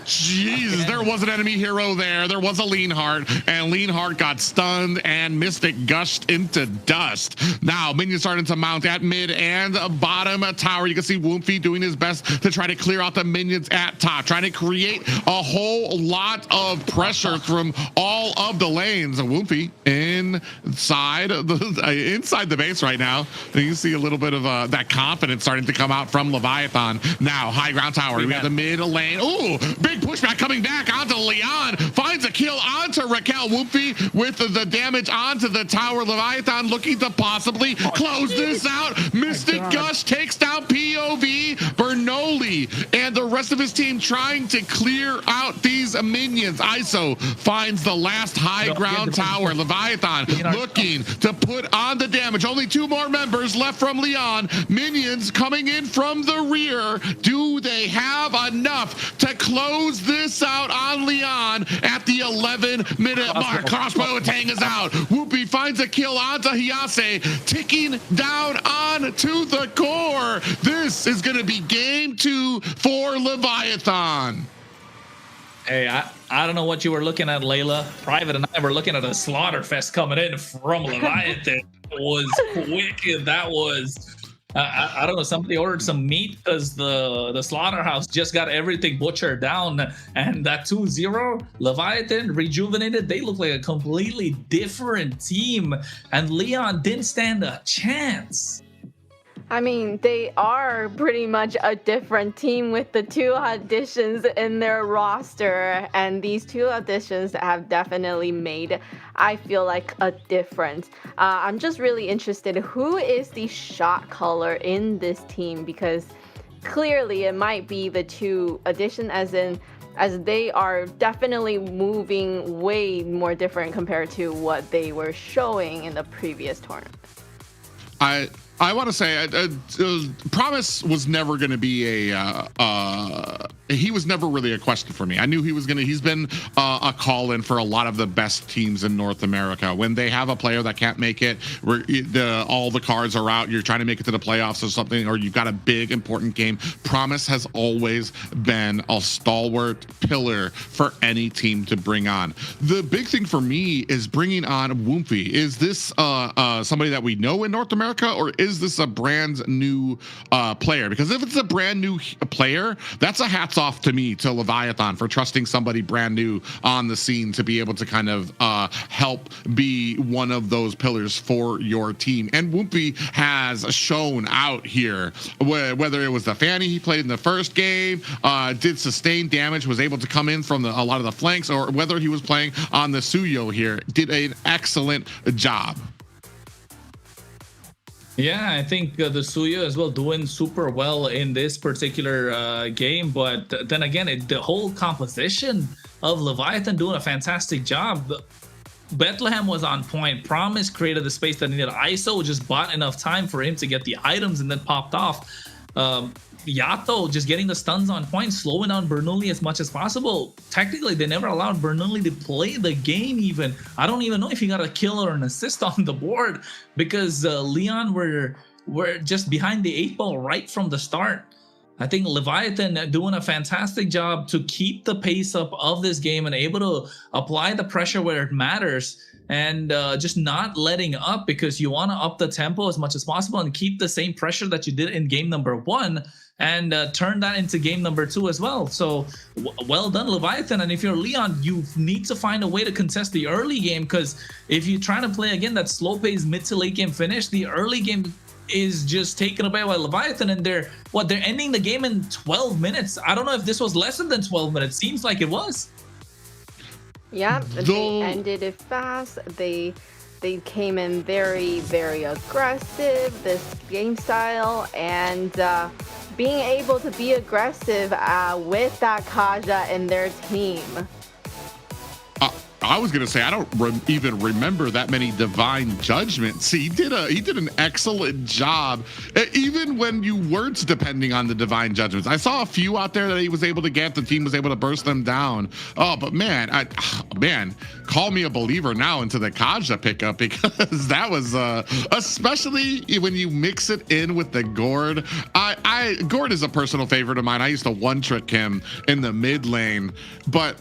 Jesus, there was an enemy hero there. There was a Leanheart, and Leanheart got stunned and Mystic gushed into dust. Now, minions starting to mount at mid and bottom tower. You can see Woomfy doing his best to try to clear out the minions at top, trying to create a whole lot of pressure from all of the lanes. Woomfy inside the base right now. And you can see a little bit of that confidence starting to come out from Leviathan. Now, high ground tower. We have the mid lane. Ooh, big pushback coming back onto Lyon, finds a kill onto Raquel. Woofy with the damage onto the tower. Leviathan looking to possibly close this out. Mystic Gush takes down POV. Bernoulli and the rest of his team trying to clear out these minions. ISO finds the last high ground tower. Leviathan looking to put on the damage. Only 2 more members left from Lyon. Minions coming in from the rear. Do they have enough to close this out on Lyon at the 11-minute mark? Crossbow Tang is out. Whoopi finds a kill onto Hayase, ticking down on to the core. This is going to be game 2 for Leviathan. Hey, I don't know what you were looking at, Layla. Private and I were looking at a slaughter fest coming in from Leviathan. It was quick. That was... I don't know, somebody ordered some meat because the slaughterhouse just got everything butchered down, and that 2-0 Leviathan rejuvenated. They look like a completely different team, and Leon didn't stand a chance. I mean, they are pretty much a different team with the 2 additions in their roster, and these 2 additions have definitely made, I feel like, a difference. I'm just really interested, who is the shot caller in this team? Because clearly it might be the 2 addition, as they are definitely moving way more different compared to what they were showing in the previous tournament. I want to say Promise was never going to be he was never really a question for me. I knew he's been a call-in for a lot of the best teams in North America. When they have a player that can't make it, where all the cards are out, you're trying to make it to the playoffs or something, or you've got a big important game, Promise has always been a stalwart pillar for any team to bring on. The big thing for me is bringing on Woomfy. Is this somebody that we know in North America, or is this a brand new player? Because if it's a brand new player, that's a hats off to me, to Leviathan, for trusting somebody brand new on the scene to be able to kind of help be one of those pillars for your team. And Whoopi has shown out here, whether it was the Fanny he played in the first game, did sustain damage, was able to come in from a lot of the flanks, or whether he was playing on the Suyo here, did an excellent job. Yeah, I think the Suyo as well doing super well in this particular game. But then again, the whole composition of Leviathan doing a fantastic job. Bethlehem was on point. Promise created the space that needed. ISO just bought enough time for him to get the items and then popped off. Yato just getting the stuns on point, slowing down Bernoulli as much as possible. Technically, they never allowed Bernoulli to play the game even. I don't even know if he got a kill or an assist on the board because Lyon were just behind the 8 ball right from the start. I think Leviatan doing a fantastic job to keep the pace up of this game and able to apply the pressure where it matters and just not letting up, because you want to up the tempo as much as possible and keep the same pressure that you did in game number 1 and turn that into game number 2 as well. So well done, Leviatan. And if you're Lyon, you need to find a way to contest the early game, because if you try to play again that slow pace mid to late game finish, the early game is just taken away by Leviatan, and they're ending the game in 12 minutes. I don't know if this was less than 12 minutes. Seems like it was. Yeah, they ended it fast. They came in very, very aggressive, this game style, and being able to be aggressive with that Kaja in their team. I was gonna say I don't even remember that many divine judgments. He did an excellent job, even when you weren't depending on the divine judgments. I saw a few out there that he was able to get. The team was able to burst them down. Oh, but man, call me a believer now into the Kaja pickup, because that was especially when you mix it in with the Gord. Gord is a personal favorite of mine. I used to one-trick him in the mid lane, but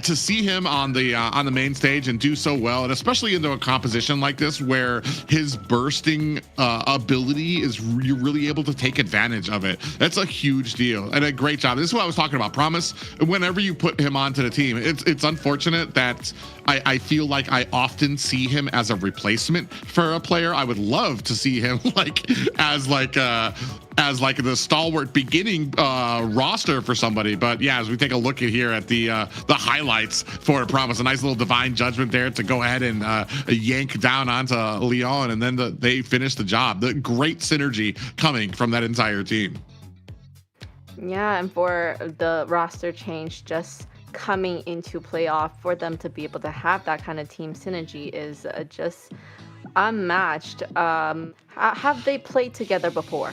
to see him on the main stage and do so well, and especially into a composition like this where his bursting ability is you're really able to take advantage of it, that's a huge deal and a great job. This is what I was talking about. Promise, whenever you put him onto the team, it's unfortunate that I feel like I often see him as a replacement for a player. I would love to see him as the stalwart beginning roster for somebody. But yeah, as we take a look at here at the highlights for Promise, a nice little divine judgment there to go ahead and yank down onto Lyon, and then they finish the job. The great synergy coming from that entire team. Yeah, and for the roster change just coming into playoff, for them to be able to have that kind of team synergy is just unmatched. Have they played together before?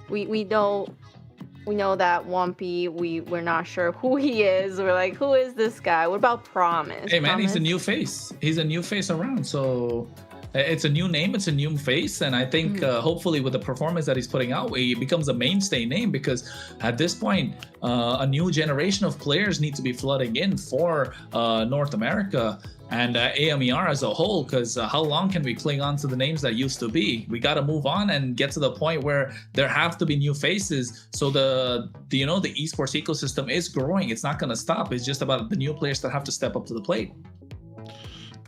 We know that Wumpy, we're not sure who he is. We're like, who is this guy? What about Promise? Hey man, Promise? he's a new face. He's a new face around. So it's a new name, it's a new face, and I think hopefully with the performance that he's putting out, he becomes a mainstay name, because at this point, a new generation of players need to be flooding in for North America and AMER as a whole, because how long can we cling on to the names that used to be? We got to move on and get to the point where there have to be new faces. So the esports ecosystem is growing. It's not going to stop. It's just about the new players that have to step up to the plate.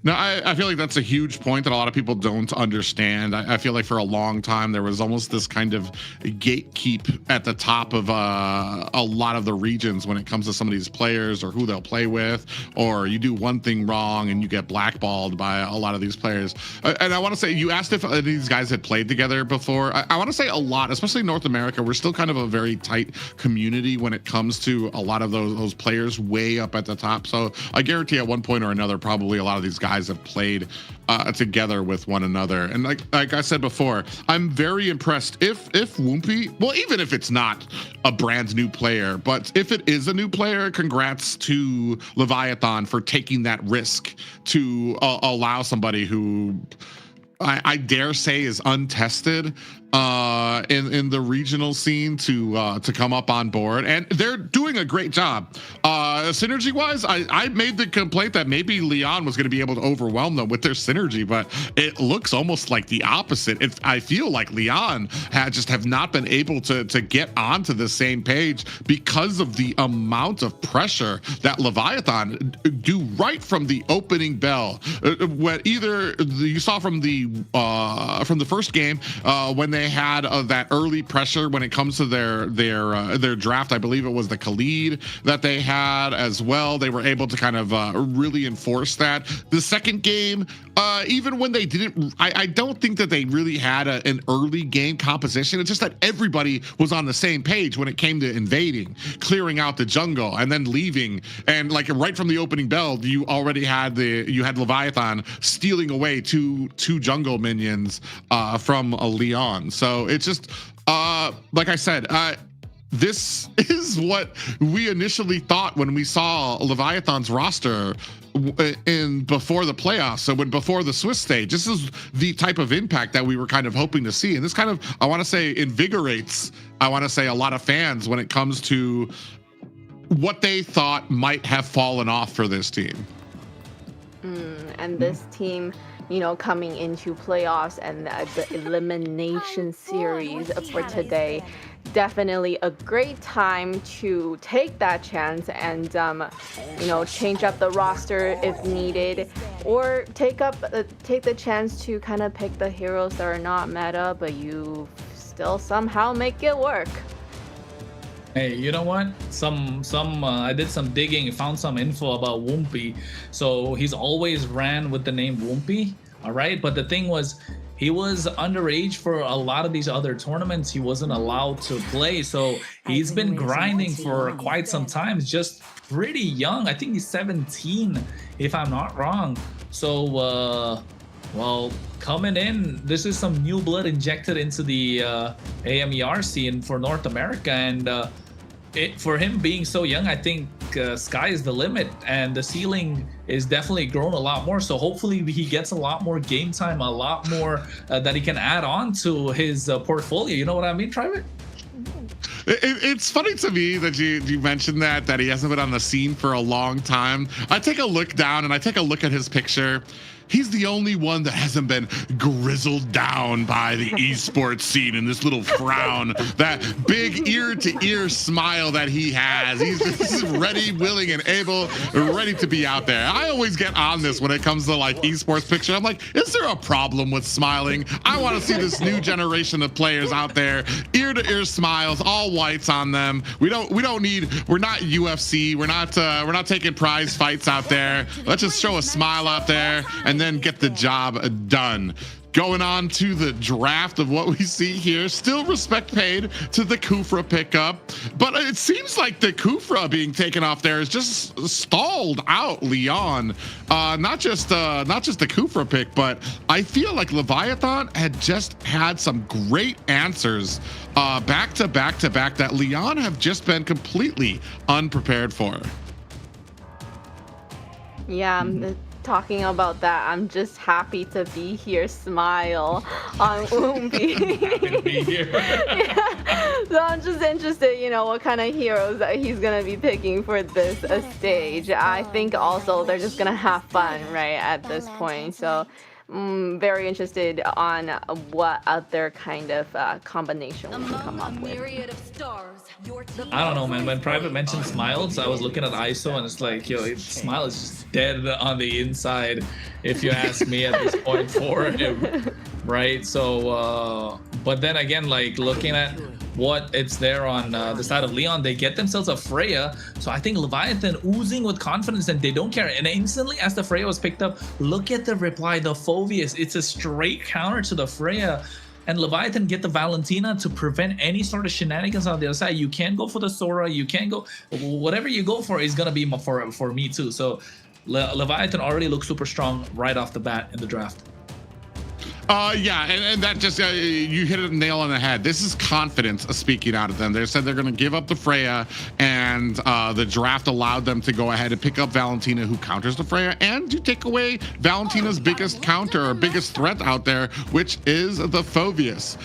No, I feel like that's a huge point that a lot of people don't understand. I feel like for a long time there was almost this kind of gatekeep at the top of a lot of the regions when it comes to some of these players or who they'll play with, or you do one thing wrong and you get blackballed by a lot of these players. And I want to say, you asked if these guys had played together before. I want to say a lot, especially North America. We're still kind of a very tight community when it comes to a lot of those players way up at the top. So I guarantee at one point or another, probably a lot of these guys have played together with one another. And like I said before, I'm very impressed if Wumpy, well, even if it's not a brand new player, but if it is a new player, congrats to Leviatan for taking that risk to allow somebody who I dare say is untested in the regional scene to come up on board, and they're doing a great job. Synergy wise, I made the complaint that maybe Lyon was going to be able to overwhelm them with their synergy, but it looks almost like the opposite. I feel like Lyon have not been able to get onto the same page because of the amount of pressure that Leviatan do right from the opening bell. When either you saw from the first game when they had that early pressure when it comes to their draft. I believe it was the Khalid that they had as well. They were able to kind of really enforce that. The second game, even when they didn't, I don't think that they really had an early game composition. It's just that everybody was on the same page when it came to invading, clearing out the jungle, and then leaving. And like right from the opening bell, you already had Leviatan stealing away two jungle minions from Lyon. Leon. So it's just, like I said, this is what we initially thought when we saw Leviathan's roster before the playoffs. So before the Swiss stage, this is the type of impact that we were kind of hoping to see. And this kind of, I want to say, invigorates, I want to say, a lot of fans when it comes to what they thought might have fallen off for this team. And this team, you know, coming into playoffs and the elimination series for today, definitely a great time to take that chance and you know, change up the roster if needed, or take the chance to kind of pick the heroes that are not meta but you still somehow make it work. Hey, you know what? I did some digging, found some info about Woompy. So he's always ran with the name Woompy, all right? But the thing was, he was underage for a lot of these other tournaments. He wasn't allowed to play. So he's been grinding for quite some time, just pretty young. I think he's 17, if I'm not wrong. So, well, coming in, this is some new blood injected into the AMER scene for North America. And for him being so young, I think sky is the limit, and the ceiling is definitely grown a lot more. So hopefully he gets a lot more game time, a lot more that he can add on to his portfolio. You know what I mean, Private? It's funny to me that you mentioned that he hasn't been on the scene for a long time. I take a look down and I take a look at his picture. He's the only one that hasn't been grizzled down by the esports scene, and this little frown, that big ear-to-ear smile that he has. He's just ready, willing, and able, ready to be out there. I always get on this when it comes to like esports picture. I'm like, is there a problem with smiling? I want to see this new generation of players out there, ear-to-ear smiles, all whites on them. We're not UFC. We're not taking prize fights out there. Let's just show a smile out there and then get the job done. Going on to the draft of what we see here, still respect paid to the Kufra pickup, but it seems like the Kufra being taken off there is just stalled out Lyon. Not just the Kufra pick, but I feel like Leviathan had just had some great answers back to back that Lyon have just been completely unprepared for. Yeah, talking about that, I'm just happy to be here. Smile on Woompy. Yeah. So I'm just interested, you know, what kind of heroes that he's gonna be picking for this stage. I think also they're just gonna have fun, right, at this point. So very interested on what other kind of combination we can come up with. I don't know, man. When Private mentioned smiles, I was looking at ISO and it's like, yo, smile is just dead on the inside, if you ask me at this point for him, right? So, but then again, like looking at what it's there on the side of Lyon, they get themselves a Freya. So I think Leviathan oozing with confidence and they don't care. And instantly as the Freya was picked up, look at the reply, the Phoveus. It's a straight counter to the Freya. And Leviathan get the Valentina to prevent any sort of shenanigans on the other side. You can't go for the Sora. You can't go, whatever you go for is going to be for me too. So Leviathan already looks super strong right off the bat in the draft. Yeah, and that just, you hit a nail on the head. This is confidence speaking out of them. They said they're going to give up the Freya, and the draft allowed them to go ahead and pick up Valentina, who counters the Freya, and you take away Valentina's biggest counter or biggest threat out there, which is the Phoveus.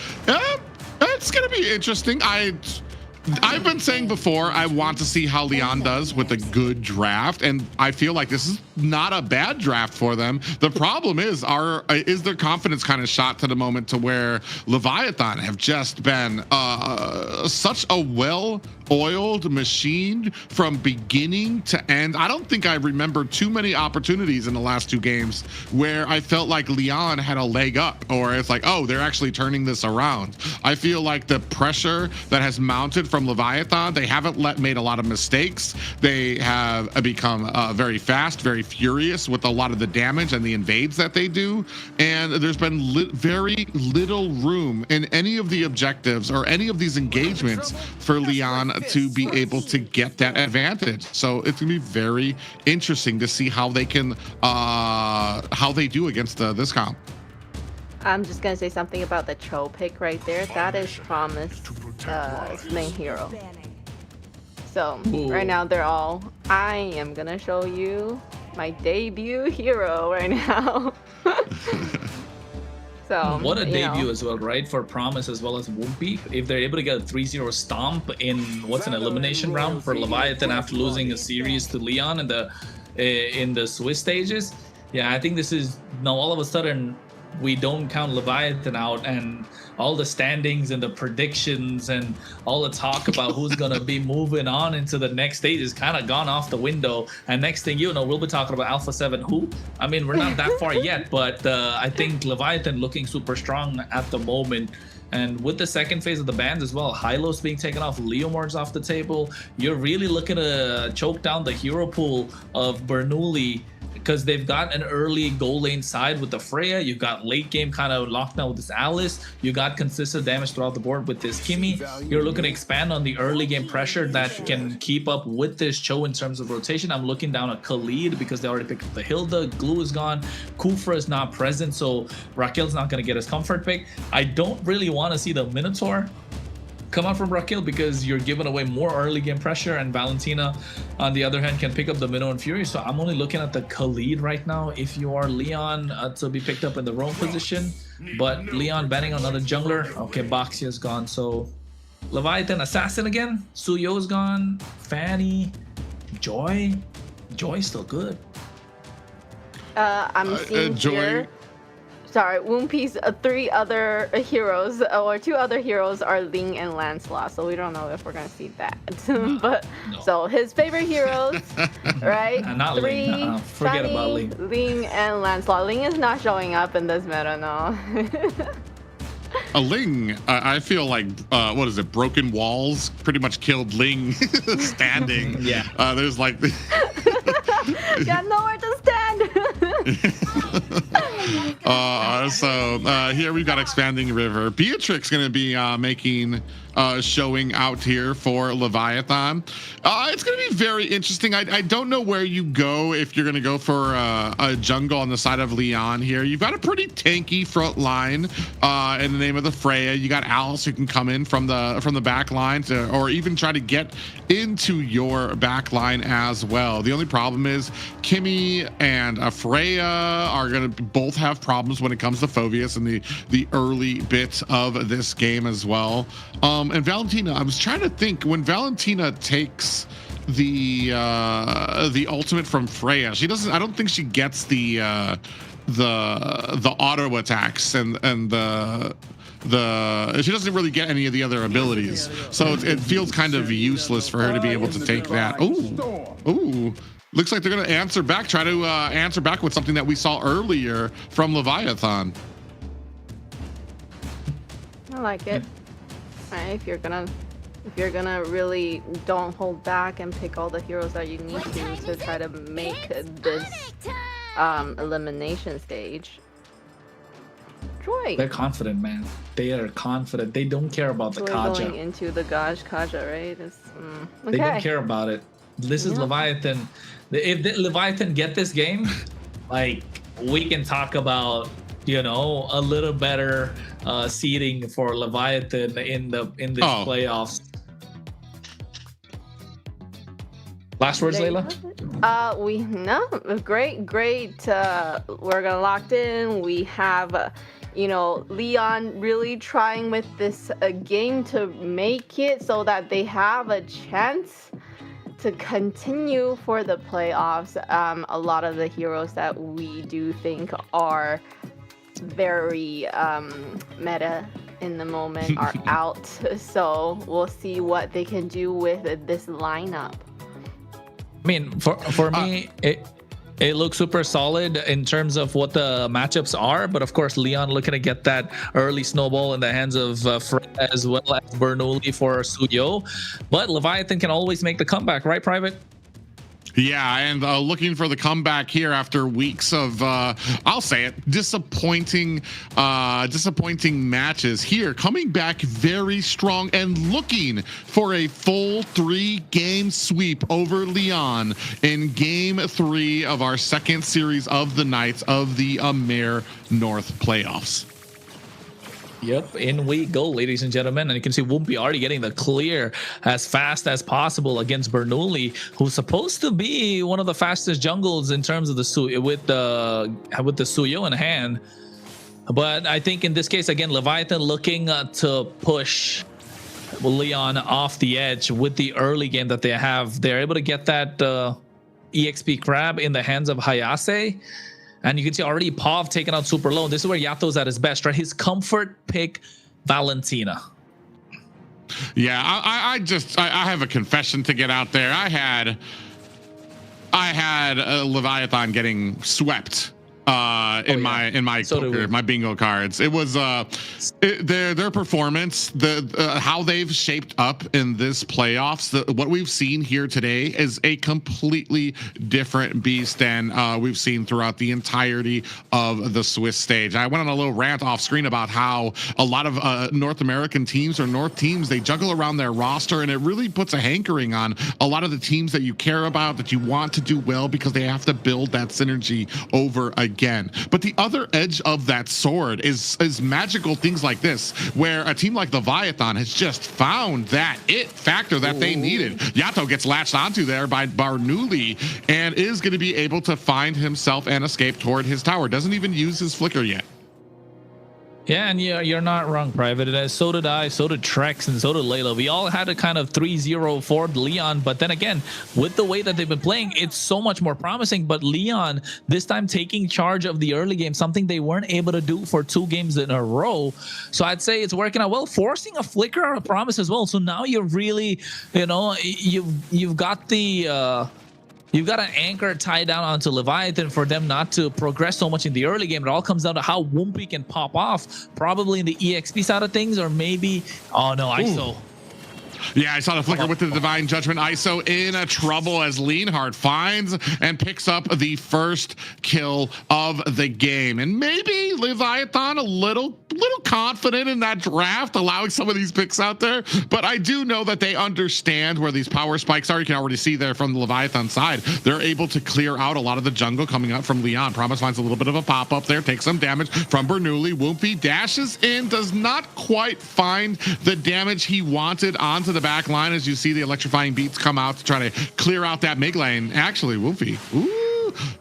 It's going to be interesting. I've been saying before, I want to see how Lyon does with a good draft, and I feel like this is not a bad draft for them. The problem is their confidence kind of shot to the moment to where Leviathan have just been such a well-oiled machine from beginning to end. I don't think I remember too many opportunities in the last two games where I felt like Lyon had a leg up, or it's like, oh, they're actually turning this around. I feel like the pressure that has mounted from Leviathan, they haven't made a lot of mistakes. They have become very fast, very furious with a lot of the damage and the invades that they do. And there's been very little room in any of the objectives or any of these engagements for Lyon to be able to get that advantage. So it's gonna be very interesting to see how they can, how they do against this comp. I'm just gonna say something about the Cho pick right there. That is Promise main hero. So right now they're all. I am gonna show you my debut hero right now. So what a debut as well, right? For Promise as well as Whoopi. If they're able to get a 3-0 stomp in what's an elimination round for Leviathan after losing a series to Lyon in the Swiss stages, yeah, I think this is now all of a sudden we don't count Leviathan out, and all the standings and the predictions and all the talk about who's gonna be moving on into the next stage is kind of gone off the window. And next thing you know, we'll be talking about Alpha 7 who? I mean, we're not that far yet, but I think Leviathan looking super strong at the moment. And with the second phase of the bans as well, Hylos being taken off, Leomord's off the table, you're really looking to choke down the hero pool of Bernoulli, because they've got an early goal lane side with the Freya. You've got late game kind of locked down with this Alice. You got consistent damage throughout the board with this Kimi. You're looking to expand on the early game pressure that can keep up with this Cho in terms of rotation. I'm looking down at Khalid because they already picked up the Hilda. Glue is gone. Kufra is not present, so Raquel's not going to get his comfort pick. I don't really want to see the Minotaur come out from Raquel because you're giving away more early game pressure, and Valentina on the other hand can pick up the Minnow and Fury. So I'm only looking at the Khalid right now if you are Leon to be picked up in the roam position, but Leon banning another jungler. Okay, Baxia's gone, so Leviathan Assassin again, Suyo's gone, Fanny, Joy's still good. I'm seeing Joy. here. Sorry, Woompi's 3 other heroes, or 2 other heroes are Ling and Lancelot, so we don't know if we're gonna see that. But so his favorite heroes, right? Not 3, Ling. Forget about Ling. Ling and Lancelot. Ling is not showing up in this meta, no. A Ling, I feel like, what is it? Broken Walls pretty much killed Ling standing. Yeah. There's like. Got nowhere to stand. So here we've got Expanding River. Beatrix going to be making showing out here for Leviathan. It's going to be very interesting. I don't know where you go if you're going to go for a jungle on the side of Lyon here. You've got a pretty tanky front line in the name of the Freya. You got Alice who can come in from the back line or even try to get into your back line as well. The only problem is Kimi and Freya are going to both have problems when it comes to Phoveus in the early bit of this game as well. And Valentina, I was trying to think when Valentina takes the ultimate from Freya, she doesn't. I don't think she gets the auto attacks and she doesn't really get any of the other abilities. So it feels kind of useless for her to be able to take that. Ooh. Looks like they're going to answer back, try to answer back with something that we saw earlier from Leviathan. I like it. Right, if you're gonna really don't hold back and pick all the heroes that you need to try to make this elimination stage. Joy. They're confident, man. They are confident. They don't care about the Kaja. Going into the Kaja, right? Okay. They don't care about it. This is Leviathan. If Leviathan get this game, like, we can talk about, you know, a little better seeding for Leviathan in this playoffs. Last words, Layla? Great. We're gonna locked in. We have, Leon really trying with this game to make it so that they have a chance to continue for the playoffs. A lot of the heroes that we do think are very meta in the moment are out, so we'll see what they can do with this lineup. I mean, for me, it looks super solid in terms of what the matchups are, but of course Leon looking to get that early snowball in the hands of Fred as well as Bernoulli for Suyo, but Leviathan can always make the comeback, right, Private? Yeah, and looking for the comeback here after weeks of, I'll say it, disappointing matches here. Coming back very strong and looking for a full 3-game sweep over Lyon in Game 3 of our second series of the night of the AMER North playoffs. Yep, in we go, ladies and gentlemen. And you can see Whoopi already getting the clear as fast as possible against Bernoulli, who's supposed to be one of the fastest jungles in terms of the with the Suyo in hand. But I think in this case, again, Leviatan looking to push Leon off the edge with the early game that they have. They're able to get that EXP crab in the hands of Hayase. And you can see already Pav taking out super low. This is where Yato's at his best, right? His comfort pick, Valentina. Yeah, I have a confession to get out there. I had Leviathan getting swept in my poker, my bingo cards. It was their performance, how they've shaped up in this playoffs. What we've seen here today is a completely different beast than we've seen throughout the entirety of the Swiss stage. I went on a little rant off screen about how a lot of North American teams or North teams, they juggle around their roster, and it really puts a hankering on a lot of the teams that you care about, that you want to do well, because they have to build that synergy over again. But the other edge of that sword is magical things like this, where a team like Leviathan has just found that it factor that they needed. Yato gets latched onto there by Bernoulli and is going to be able to find himself and escape toward his tower. Doesn't even use his flicker yet. Yeah, and you're not wrong, Private. So did I, so did Trex, and so did Layla. We all had a kind of 3-0 for Leon, but then again, with the way that they've been playing, it's so much more promising. But Leon, this time taking charge of the early game, something they weren't able to do for 2 games in a row. So I'd say it's working out well, forcing a flicker out of promise as well. So now you're really, you've got the... You've got an anchor tied down onto Leviathan for them not to progress so much in the early game. It all comes down to how Whoopi can pop off, probably in the EXP side of things, or maybe, oh no, ISO. Yeah, I saw the flicker with the Divine Judgment. ISO in trouble as Leonhardt finds and picks up the first kill of the game. And maybe Leviathan a little confident in that draft, allowing some of these picks out there. But I do know that they understand where these power spikes are. You can already see there from the Leviathan side. They're able to clear out a lot of the jungle coming up from Leon. Promise finds a little bit of a pop-up there, takes some damage from Bernoulli. Whoopi dashes in, does not quite find the damage he wanted onto the back line, as you see the electrifying beats come out to try to clear out that mid lane. Actually, Whoopi,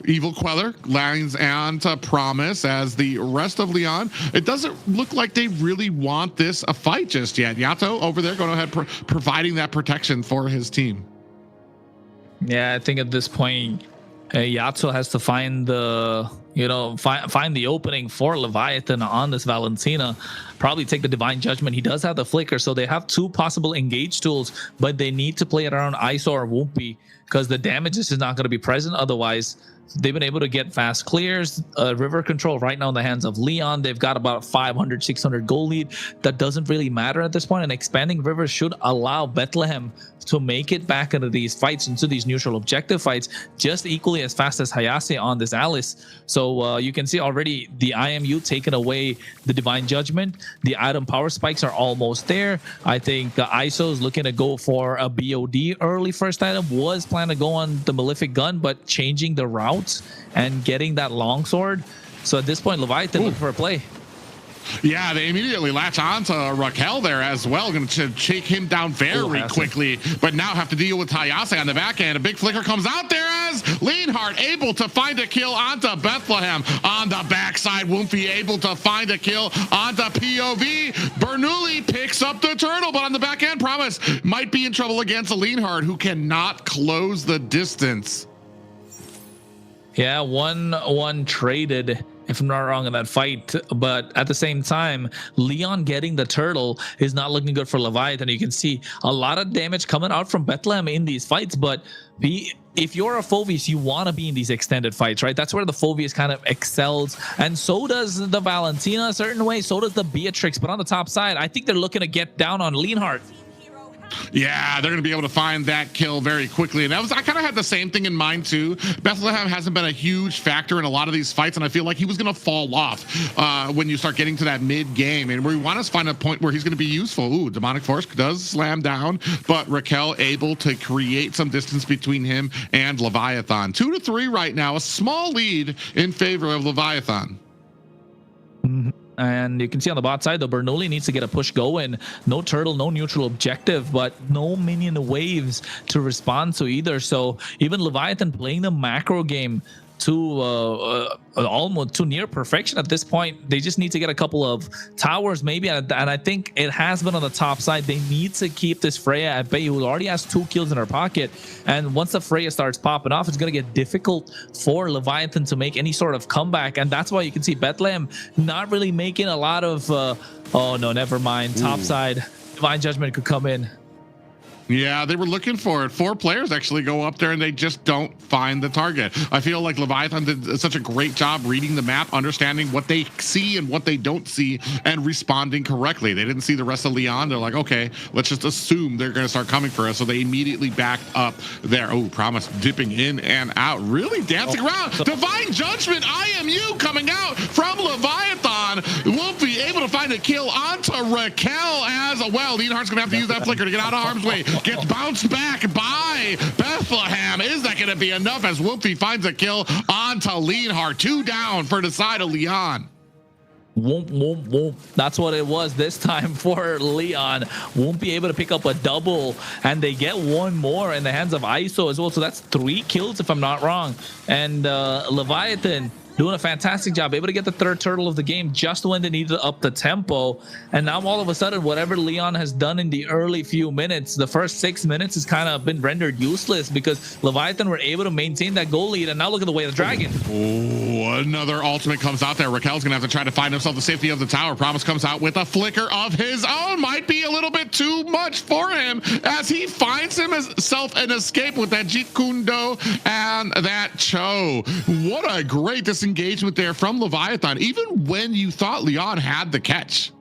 Evil Queller lands onto Promise, as the rest of Leon, it doesn't look like they really want this a fight just yet. Yato over there going ahead providing that protection for his team. Yeah, I think at this point, Yato has to find the find the opening for Leviathan on this Valentina. Probably take the Divine Judgment. He does have the flicker, so they have 2 possible engage tools, but they need to play it around ISO or Whoopi, because the damage is not going to be present otherwise. They've been able to get fast clears, river control right now in the hands of Leon. They've got about 500, 600 goal lead. That doesn't really matter at this point, and expanding rivers should allow Bethlehem to make it back into these fights, into these neutral objective fights, just equally as fast as Hayase on this Alice. So you can see already the IMU taking away the Divine Judgment. The item power spikes are almost there. I think ISO is looking to go for a BOD early first item. Was planning to go on the Malefic Gun, but changing the routes and getting that longsword. So at this point, Leviathan looking for a play. Yeah, they immediately latch on to Raquel there as well. Going to shake him down very quickly, but now have to deal with Hayase on the back end. A big flicker comes out there as Leonhardt able to find a kill onto Bethlehem. On the backside, Whoopi able to find a kill onto POV. Bernoulli picks up the turtle, but on the back end, Promise might be in trouble against a Leonhardt who cannot close the distance. Yeah, 1-1 traded, if I'm not wrong, in that fight. But at the same time, Leon getting the turtle is not looking good for Leviathan. You can see a lot of damage coming out from Bethlehem in these fights. But if you're a Phoveus, you want to be in these extended fights, right? That's where the Phoveus kind of excels. And so does the Valentina a certain way. So does the Beatrix. But on the top side, I think they're looking to get down on Leonhardt. Yeah, they're going to be able to find that kill very quickly. And I kind of had the same thing in mind too. Bethlehem hasn't been a huge factor in a lot of these fights, and I feel like he was going to fall off when you start getting to that mid game. And we want to find a point where he's going to be useful. Ooh, Demonic Force does slam down, but Raquel able to create some distance between him and Leviathan. 2-3 right now, a small lead in favor of Leviathan. And you can see on the bot side, though, Bernoulli needs to get a push going. No turtle, no neutral objective, but no minion waves to respond to either. So even Leviatan playing the macro game to almost to near perfection at this point. They just need to get a couple of towers maybe, and I think it has been on the top side. They need to keep this Freya at bay, who already has 2 kills in her pocket, and once the Freya starts popping off, it's going to get difficult for Leviathan to make any sort of comeback. And that's why you can see Bethlehem not really making a lot of oh no, never mind. Top side, Divine Judgment could come in. Yeah, they were looking for it. 4 players actually go up there and they just don't find the target. I feel like Leviathan did such a great job reading the map, understanding what they see and what they don't see, and responding correctly. They didn't see the rest of Lyon. They're like, okay, let's just assume they're going to start coming for us. So they immediately backed up there. Oh, Promise dipping in and out, really dancing around. Divine Judgment, IMU coming out from Leviathan. Won't be able to find a kill onto Raquel as well. Leonhardt's going to have to use that flicker to get out of harm's way. Gets bounced back by Bethlehem. Is that going to be enough as Wolfie finds a kill onto Leonhardt? 2 down for the side of Lyon. Won't. That's what it was this time for Leon. Won't be able to pick up a double, and they get 1 more in the hands of ISO as well. So that's 3 kills if I'm not wrong. And Leviathan doing a fantastic job, able to get the 3rd turtle of the game just when they needed to up the tempo. And now all of a sudden, whatever Leon has done in the early few minutes, the first 6 minutes has kind of been rendered useless because Leviathan were able to maintain that goal lead. And now look at the way of the dragon. Oh, another ultimate comes out there. Raquel's gonna have to try to find himself the safety of the tower. Promise comes out with a flicker of his own. Might be a little bit too much for him as he finds himself an escape with that Jeet Kune Do and that Cho. What a great disengagement there from Leviathan, even when you thought Leon had the catch.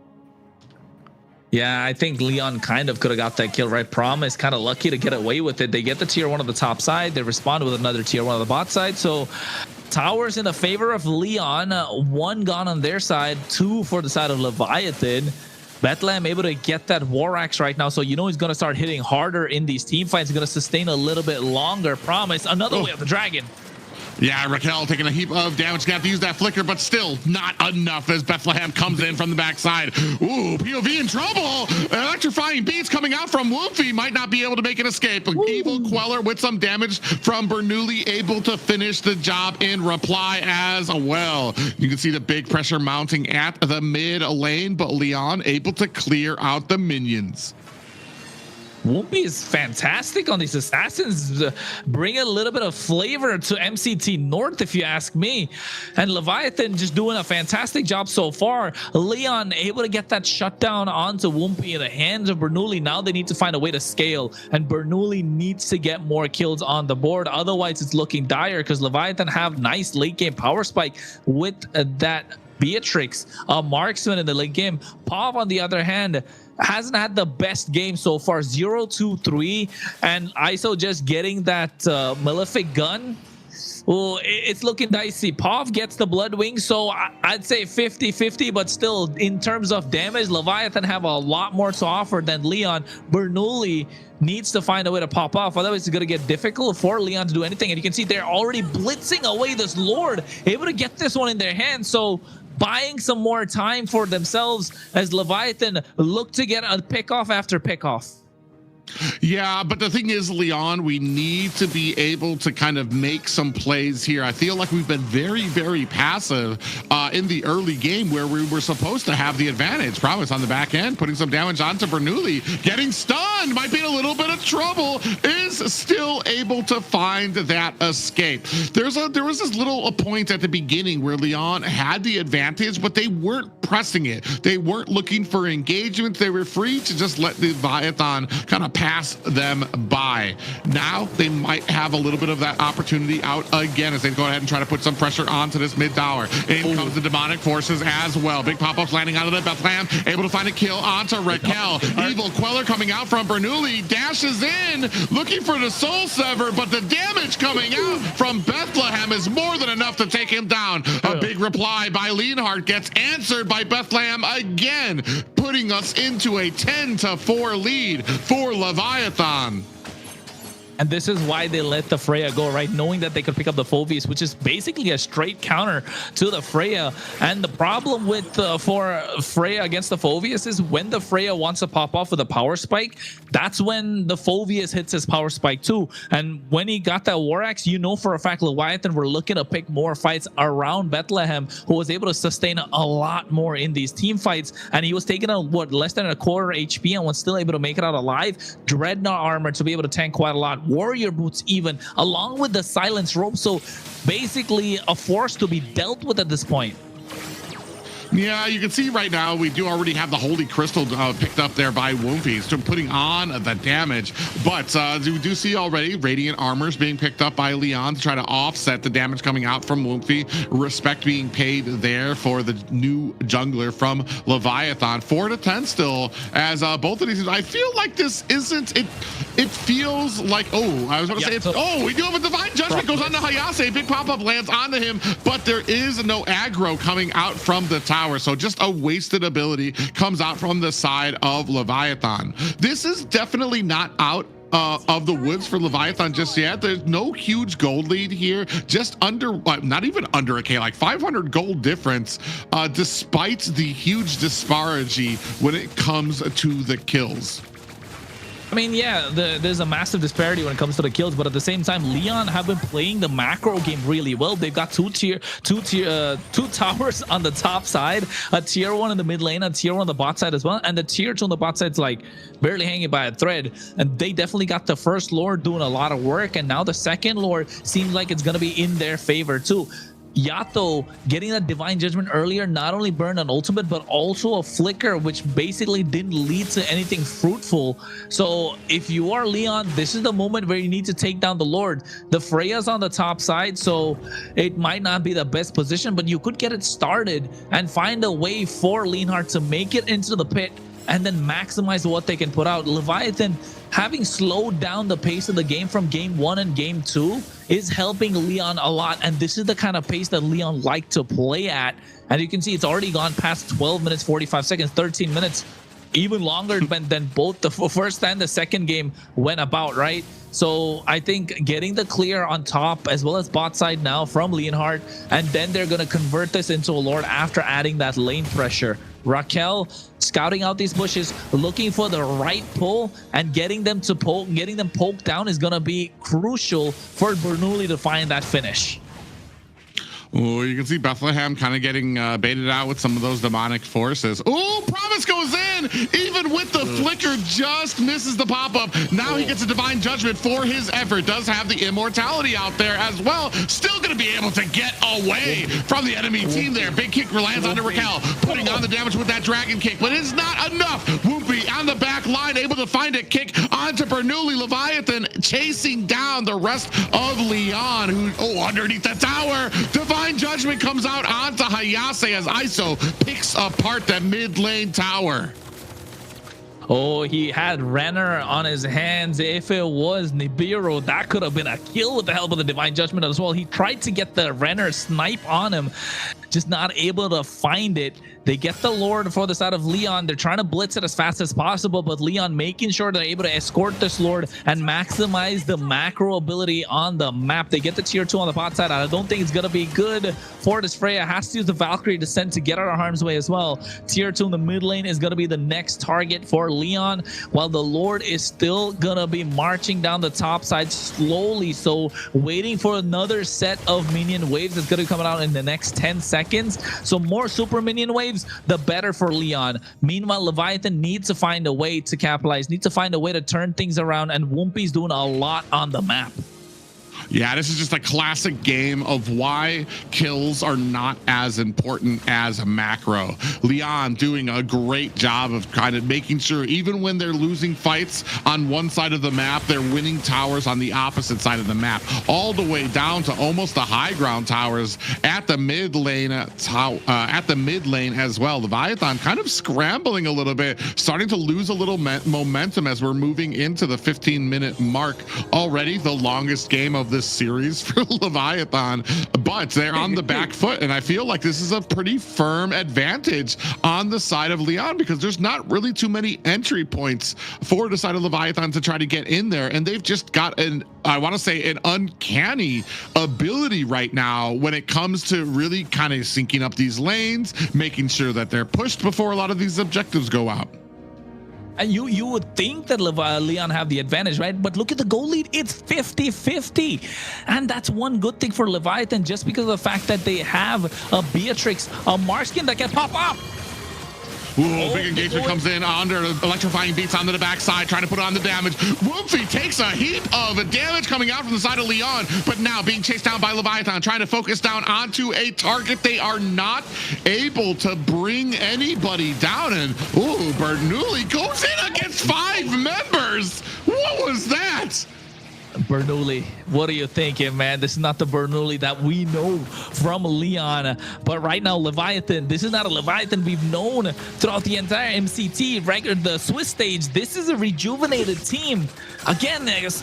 Yeah, I think Leon kind of could have got that kill, right? Promise kind of lucky to get away with it. They get the tier 1 on the top side. They respond with another tier 1 on the bot side. So towers in the favor of Leon. 1 gone on their side, 2 for the side of Leviathan. Bethlehem able to get that War Axe right now, so you know he's going to start hitting harder in these team fights. He's going to sustain a little bit longer. Promise, another way of the dragon. Yeah, Raquel taking a heap of damage. Gonna have to use that flicker, but still not enough as Bethlehem comes in from the backside. Ooh, POV in trouble. Electrifying beats coming out from Wolfie. Might not be able to make an escape. Evil Queller with some damage from Bernoulli, able to finish the job in reply as well. You can see the big pressure mounting at the mid lane, but Leon able to clear out the minions. Whoopi is fantastic on these assassins, bring a little bit of flavor to MCT North, if you ask me. And Leviathan just doing a fantastic job so far. Leon able to get that shutdown onto Whoopi in the hands of Bernoulli. Now they need to find a way to scale, and Bernoulli needs to get more kills on the board. Otherwise, it's looking dire because Leviathan have nice late game power spike with that Beatrix, a marksman in the late game. Pav, on the other hand, hasn't had the best game so far. 0-2-3, and ISO just getting that malefic gun. Well, it's looking dicey. Pav gets the blood wing, so I'd say 50-50, but still, in terms of damage, Leviathan have a lot more to offer than Leon. Bernoulli needs to find a way to pop off, otherwise it's going to get difficult for Leon to do anything. And you can see they're already blitzing away this Lord, able to get this one in their hands, so buying some more time for themselves as Leviathan look to get a pickoff after pickoff. Yeah, but the thing is, Leon, we need to be able to kind of make some plays here. I feel like we've been very, very passive in the early game where we were supposed to have the advantage. Promise on the back end, putting some damage onto Bernoulli, getting stunned, might be in a little bit of trouble, is still able to find that escape. There was this little point at the beginning where Leon had the advantage, but they weren't pressing it. They weren't looking for engagement. They were free to just let the Leviathan kind of pass them by. Now they might have a little bit of that opportunity out again as they go ahead and try to put some pressure onto this mid tower. In comes the demonic forces as well. Big pop-ups landing out of the Bethlehem, able to find a kill onto Raquel. Evil Queller coming out from Bernoulli, dashes in, looking for the soul sever, but the damage coming out from Bethlehem is more than enough to take him down. A big reply by Leonhardt gets answered by Bethlehem again, putting us into a 10-4 lead for Leviathan. And this is why they let the Freya go, right? Knowing that they could pick up the Phoveus, which is basically a straight counter to the Freya. And the problem with for Freya against the Phoveus is when the Freya wants to pop off with a power spike, that's when the Phoveus hits his power spike too. And when he got that War Axe, you know for a fact Leviatan were looking to pick more fights around Bethlehem, who was able to sustain a lot more in these team fights. And he was taking a less than a quarter HP and was still able to make it out alive. Dreadnought armor to be able to tank quite a lot. Warrior boots even, along with the silence rope. So basically a force to be dealt with at this point. Yeah, you can see right now we do already have the Holy Crystal picked up there by Woompy, so putting on the damage. But we do see already Radiant Armors being picked up by Lyon to try to offset the damage coming out from Woompy. Respect being paid there for the new jungler from Leviathan. 4-10 still, as both of these. I feel like this isn't it. It feels like, oh, I was going to say, it's, we do have a Divine Judgment goes on to Hayase. Big pop-up lands onto him, but there is no aggro coming out from the tower. So just a wasted ability comes out from the side of Leviathan. This is definitely not out of the woods for Leviathan just yet. There's no huge gold lead here, just under, not even under a K, like 500 gold difference, despite the huge disparity when it comes to the kills. I mean, yeah, there's a massive disparity when it comes to the kills, but at the same time, Lyon have been playing the macro game really well. They've got two towers on the top side, a tier 1 in the mid lane, a tier 1 on the bot side as well, and the tier 2 on the bot side's like barely hanging by a thread. And they definitely got the first Lord doing a lot of work, and now the second Lord seems like it's gonna be in their favor too. Yato getting that Divine Judgment earlier not only burned an ultimate but also a flicker, which basically didn't lead to anything fruitful. So if you are Leon, this is the moment where you need to take down the Lord. The Freya's on the top side, so it might not be the best position, but you could get it started and find a way for Leonhardt to make it into the pit and then maximize what they can put out. Leviathan, having slowed down the pace of the game from game 1 and game 2, is helping Leon a lot, and this is the kind of pace that Leon like to play at. And you can see it's already gone past 12 minutes 45 seconds, 13 minutes, even longer than both the first and the second game went about, right? So I think getting the clear on top as well as bot side now from Leonhardt, and then they're going to convert this into a Lord after adding that lane pressure. Raquel scouting out these bushes, looking for the right pull, and getting them poked down is going to be crucial for Bernoulli to find that finish. Oh, you can see Bethlehem kind of getting baited out with some of those demonic forces. Oh, Promise goes in, even with the flicker, just misses the pop-up. Now he gets a Divine Judgment for his effort. Does have the immortality out there as well. Still going to be able to get away from the enemy team there. Big kick lands onto Raquel, putting on the damage with that dragon kick, but it's not enough. Whoopi on the back line, able to find a kick onto Bernoulli. Leviathan chasing down the rest of Lyon, who, underneath the tower, Divine Judgment comes out onto Hayase as ISO picks apart that mid lane tower. Oh, he had Renner on his hands. If it was Nibiru, that could have been a kill with the help of the Divine Judgment as well. He tried to get the Renner snipe on him, just not able to find it. They get the Lord for the side of Leon. They're trying to blitz it as fast as possible, but Leon making sure they're able to escort this Lord and maximize the macro ability on the map. They get the tier 2 on the bot side. I don't think it's going to be good for this Freya. Has to use the Valkyrie descent to get out of harm's way as well. Tier 2 in the mid lane is going to be the next target for Leon, while the Lord is still going to be marching down the top side slowly. So waiting for another set of minion waves that's going to come out in the next 10 seconds. So more super minion waves, the better for Leon. Meanwhile, Leviathan needs to find a way to capitalize, needs to find a way to turn things around, and Whoopi's doing a lot on the map. Yeah, this is just a classic game of why kills are not as important as a macro. Leon doing a great job of kind of making sure even when they're losing fights on one side of the map, they're winning towers on the opposite side of the map, all the way down to almost the high ground towers at the mid lane as well. Leviathan kind of scrambling a little bit, starting to lose a little momentum as we're moving into the 15-minute mark already, the longest game of this this series for Leviathan, but they're on the back foot, and I feel like this is a pretty firm advantage on the side of Lyon because there's not really too many entry points for the side of Leviathan to try to get in there, and they've just got an uncanny ability right now when it comes to really kind of syncing up these lanes, making sure that they're pushed before a lot of these objectives go out. And you would think that Lyon have the advantage, right? But look at the goal lead. It's 50-50. And that's one good thing for Leviathan, just because of the fact that they have a Beatrix, a Marskin that can pop up. Ooh, big engagement comes in under electrifying beats onto the backside, trying to put on the damage. Woofy takes a heap of damage coming out from the side of Lyon, but now being chased down by Leviathan, trying to focus down onto a target. They are not able to bring anybody down, and ooh, Bernoulli goes in against 5 members. What was that? Bernoulli, what are you thinking, man? This is not the Bernoulli that we know from Lyon. But right now, Leviathan, this is not a Leviathan we've known throughout the entire MCT record, the Swiss stage. This is a rejuvenated team. Again, I guess,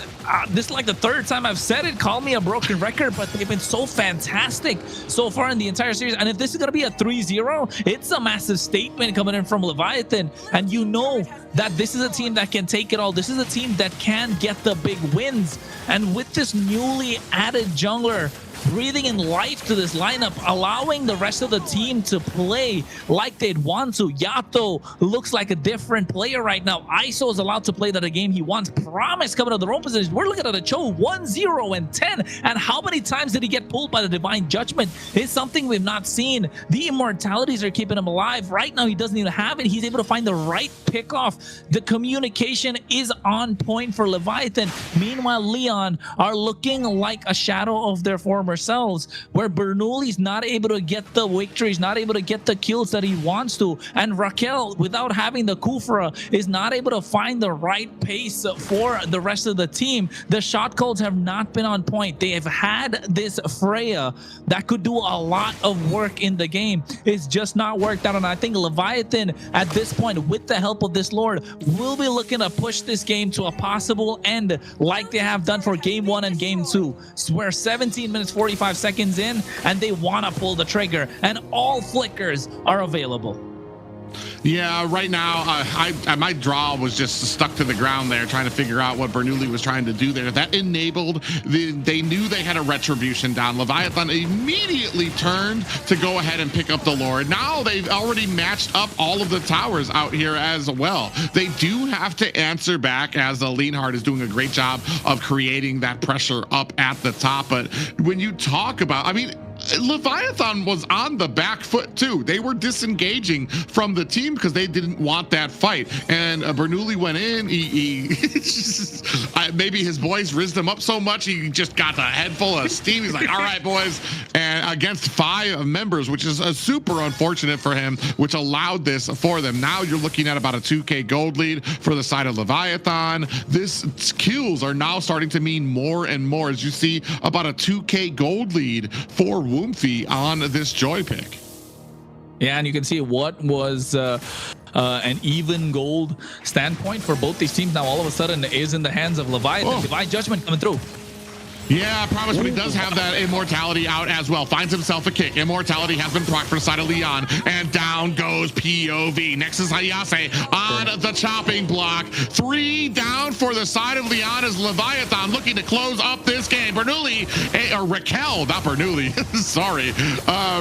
this is like the 3rd time I've said it. Call me a broken record, but they've been so fantastic so far in the entire series. And if this is going to be a 3-0, it's a massive statement coming in from Leviathan. And you know that this is a team that can take it all. This is a team that can get the big wins. And with this newly added jungler breathing in life to this lineup, allowing the rest of the team to play like they'd want to. Yato looks like a different player right now. ISO is allowed to play the game he wants. Promise coming to the own position. We're looking at a Cho 1-0 and 10. And how many times did he get pulled by the Divine Judgment? It's something we've not seen. The immortalities are keeping him alive. Right now, he doesn't even have it. He's able to find the right pickoff. The communication is on point for Leviathan. Meanwhile, Lyon are looking like a shadow of their former selves, where Bernoulli's not able to get the victories, not able to get the kills that he wants to, and Raquel, without having the Kufra, is not able to find the right pace for the rest of the team. The shot calls have not been on point. They have had this Freya that could do a lot of work in the game. It's just not worked out, and I think Leviathan at this point, with the help of this Lord, will be looking to push this game to a possible end like they have done for Game 1 and Game 2. We're 17 minutes 45 seconds in, and they want to pull the trigger, and all flickers are available. Yeah, right now, my draw was just stuck to the ground there, trying to figure out what Bernoulli was trying to do there. That enabled, they knew they had a retribution down. Leviathan immediately turned to go ahead and pick up the Lord. Now they've already matched up all of the towers out here as well. They do have to answer back, as the Leonhardt is doing a great job of creating that pressure up at the top. But when you talk about, I mean, Leviathan was on the back foot too. They were disengaging from the team because they didn't want that fight. And Bernoulli went in. Maybe his boys rizzed him up so much he just got a head full of steam. He's like, "All right, boys," and against 5 members, which is super unfortunate for him, which allowed this for them. Now you're looking at about a 2K gold lead for the side of Leviathan. This kills are now starting to mean more and more, as you see about a 2K gold lead for Woomfy on this Joy pick. Yeah, and you can see what was an even gold standpoint for both these teams now all of a sudden is in the hands of Leviathan. Oh. Divine Judgment coming through. Yeah, I promise, but he does have that immortality out as well. Finds himself a kick. Immortality has been procced for the side of Lyon, and down goes POV. Next is Hayase on the chopping block. 3 down for the side of Lyon as Leviathan looking to close up this game. Bernoulli, or Raquel, not Bernoulli, sorry.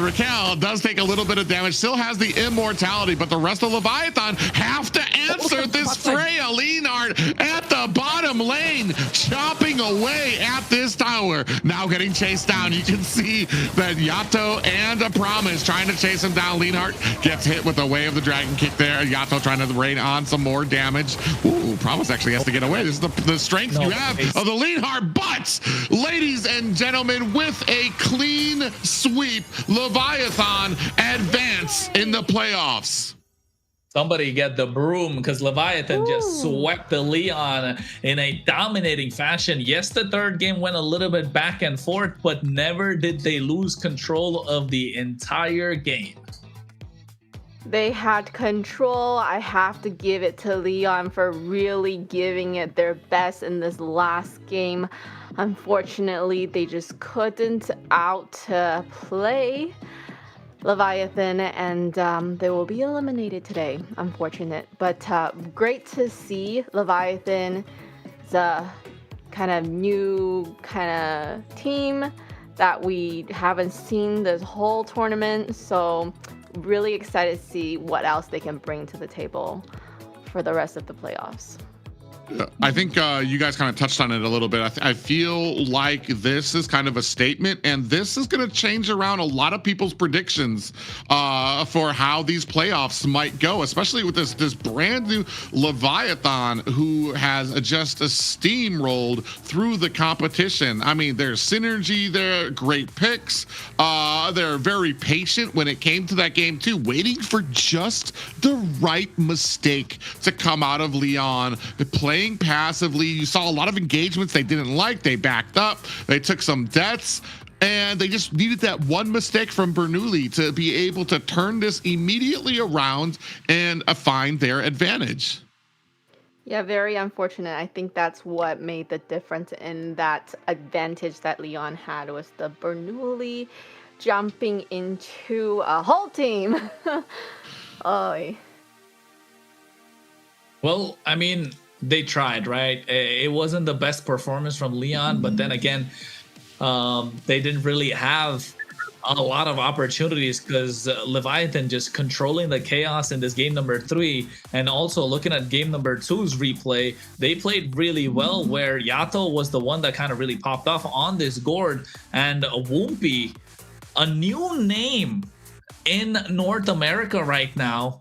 Raquel does take a little bit of damage, still has the immortality, but the rest of Leviathan have to answer this Freya. Leonhardt at the bottom lane, chopping away at this tower, now getting chased down. You can see that Yato and a Promise trying to chase him down. Leonhardt gets hit with a Way of the Dragon kick there. Yato trying to rain on some more damage. Ooh, Promise actually has to get away. This is the strength you have of the Leonhardt. But, ladies and gentlemen, with a clean sweep, Leviathan advance in the playoffs. Somebody get the broom, because Leviathan just swept the Lyon in a dominating fashion. Yes, the 3rd game went a little bit back and forth, but never did they lose control of the entire game. They had control. I have to give it to Lyon for really giving it their best in this last game. Unfortunately, they just couldn't outplay Leviathan, and they will be eliminated today. Unfortunate, but great to see Leviathan. It's a kind of new kind of team that we haven't seen this whole tournament, so really excited to see what else they can bring to the table for the rest of the playoffs. I think you guys kind of touched on it a little bit. I feel like this is kind of a statement, and this is going to change around a lot of people's predictions for how these playoffs might go, especially with this brand new Leviathan who has just steamrolled through the competition. I mean, there's synergy there, great picks. They're very patient when it came to that game too, waiting for just the right mistake to come out of Lyon. Playing passively, you saw a lot of engagements they didn't like. They backed up, they took some deaths, and they just needed that one mistake from Bernoulli to be able to turn this immediately around and find their advantage. Yeah, very unfortunate. I think that's what made the difference in that advantage that Lyon had, was the Bernoulli jumping into a whole team. Oh. Well, I mean, they tried, right? It wasn't the best performance from Lyon, but then again, they didn't really have a lot of opportunities because Leviathan just controlling the chaos in this game number 3, and also looking at game number 2's replay, they played really well, where Yato was the one that kind of really popped off on this gourd, and Woompy, a new name in North America right now,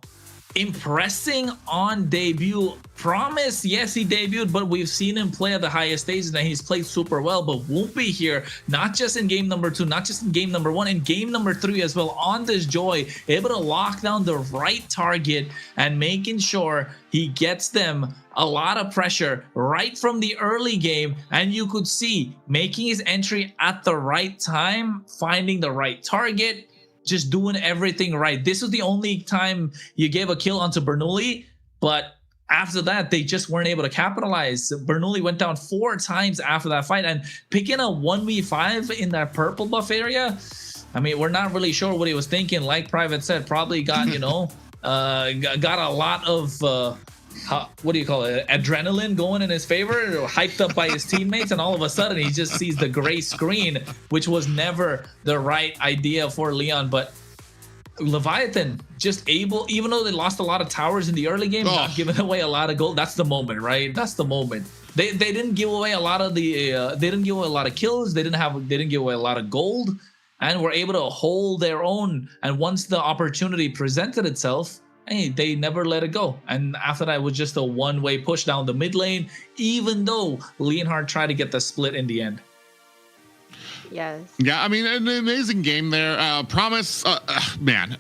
impressing on debut. Promise, yes, he debuted, but we've seen him play at the highest stages and he's played super well. But Woompy here, not just in game number 2, not just in game number 1, in game number 3 as well, on this Joy, able to lock down the right target and making sure he gets them a lot of pressure right from the early game. And you could see making his entry at the right time, finding the right target, just doing everything right. This was the only time you gave a kill onto Bernoulli, but after that, they just weren't able to capitalize. Bernoulli went down 4 times after that fight, and picking a 1v5 in that purple buff area, I mean, we're not really sure what he was thinking. Like Private said, probably got, you know, got a lot of, what do you call it, adrenaline going in his favor, hyped up by his teammates, and all of a sudden he just sees the gray screen, which was never the right idea for Lyon. But Leviathan just able, even though they lost a lot of towers in the early game, not giving away a lot of gold. That's the moment, right? That's the moment. They didn't give away a lot of the they didn't give away a lot of kills. They didn't give away a lot of gold, and were able to hold their own. And once the opportunity presented itself, hey, they never let it go. And after that, it was just a one-way push down the mid lane, even though Leonhard tried to get the split in the end. Yes. Yeah, I mean, an amazing game there. Promise, man,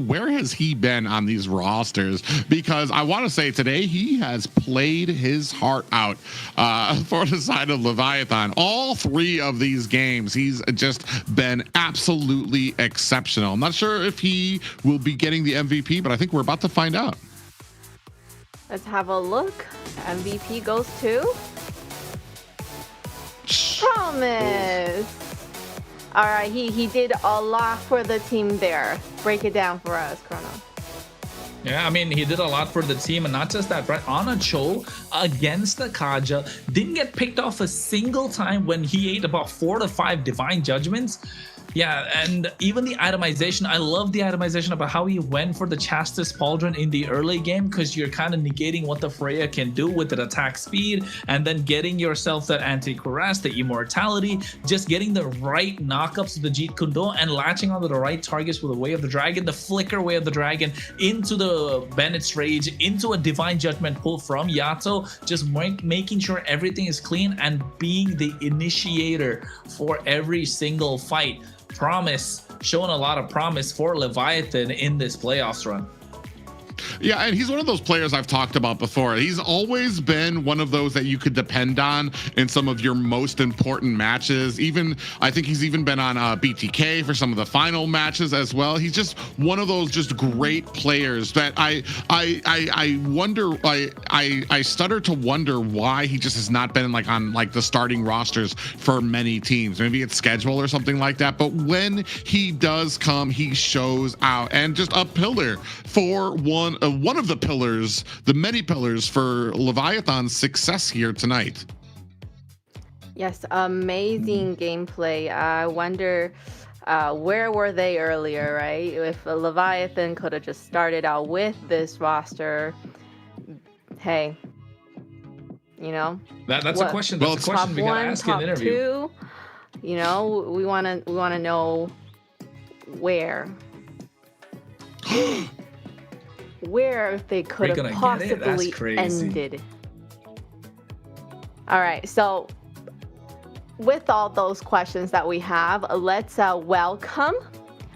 where has he been on these rosters? Because I want to say today he has played his heart out for the side of Leviathan. All 3 of these games, he's just been absolutely exceptional. I'm not sure if he will be getting the MVP, but I think we're about to find out. Let's have a look. MVP goes to Promise. All right, he did a lot for the team there. Break it down for us, Chrono. Yeah, I mean, he did a lot for the team, and not just that, right? On a Cho against the Kaja, didn't get picked off a single time when he ate about 4 to 5 divine judgments. Yeah, and even the itemization, I love the itemization about how he went for the Chastis Pauldron in the early game, because you're kind of negating what the Freya can do with the attack speed, and then getting yourself that anti-cuirass, the immortality, just getting the right knockups of the Jeet Kundo and latching onto the right targets with the Way of the Dragon, the Flicker Way of the Dragon, into the Bennett's Rage, into a Divine Judgment pull from Yato, just making sure everything is clean and being the initiator for every single fight. Promise, showing a lot of promise for Leviathan in this playoffs run. Yeah, and he's one of those players I've talked about before. He's always been one of those that you could depend on in some of your most important matches. I think he's even been on BTK for some of the final matches as well. He's just one of those just great players that I wonder. I stutter to wonder why he just has not been on the starting rosters for many teams. Maybe it's schedule or something like that. But when he does come, he shows out, and just a pillar for one of the pillars, the many pillars for Leviathan's success here tonight. Yes, amazing gameplay. I wonder where were they earlier, right? If Leviathan could have just started out with this roster, hey, that's a question. That's a question we gotta ask in an interview. Two, we wanna know where they could have possibly ended. All right, so with all those questions that we have, let's welcome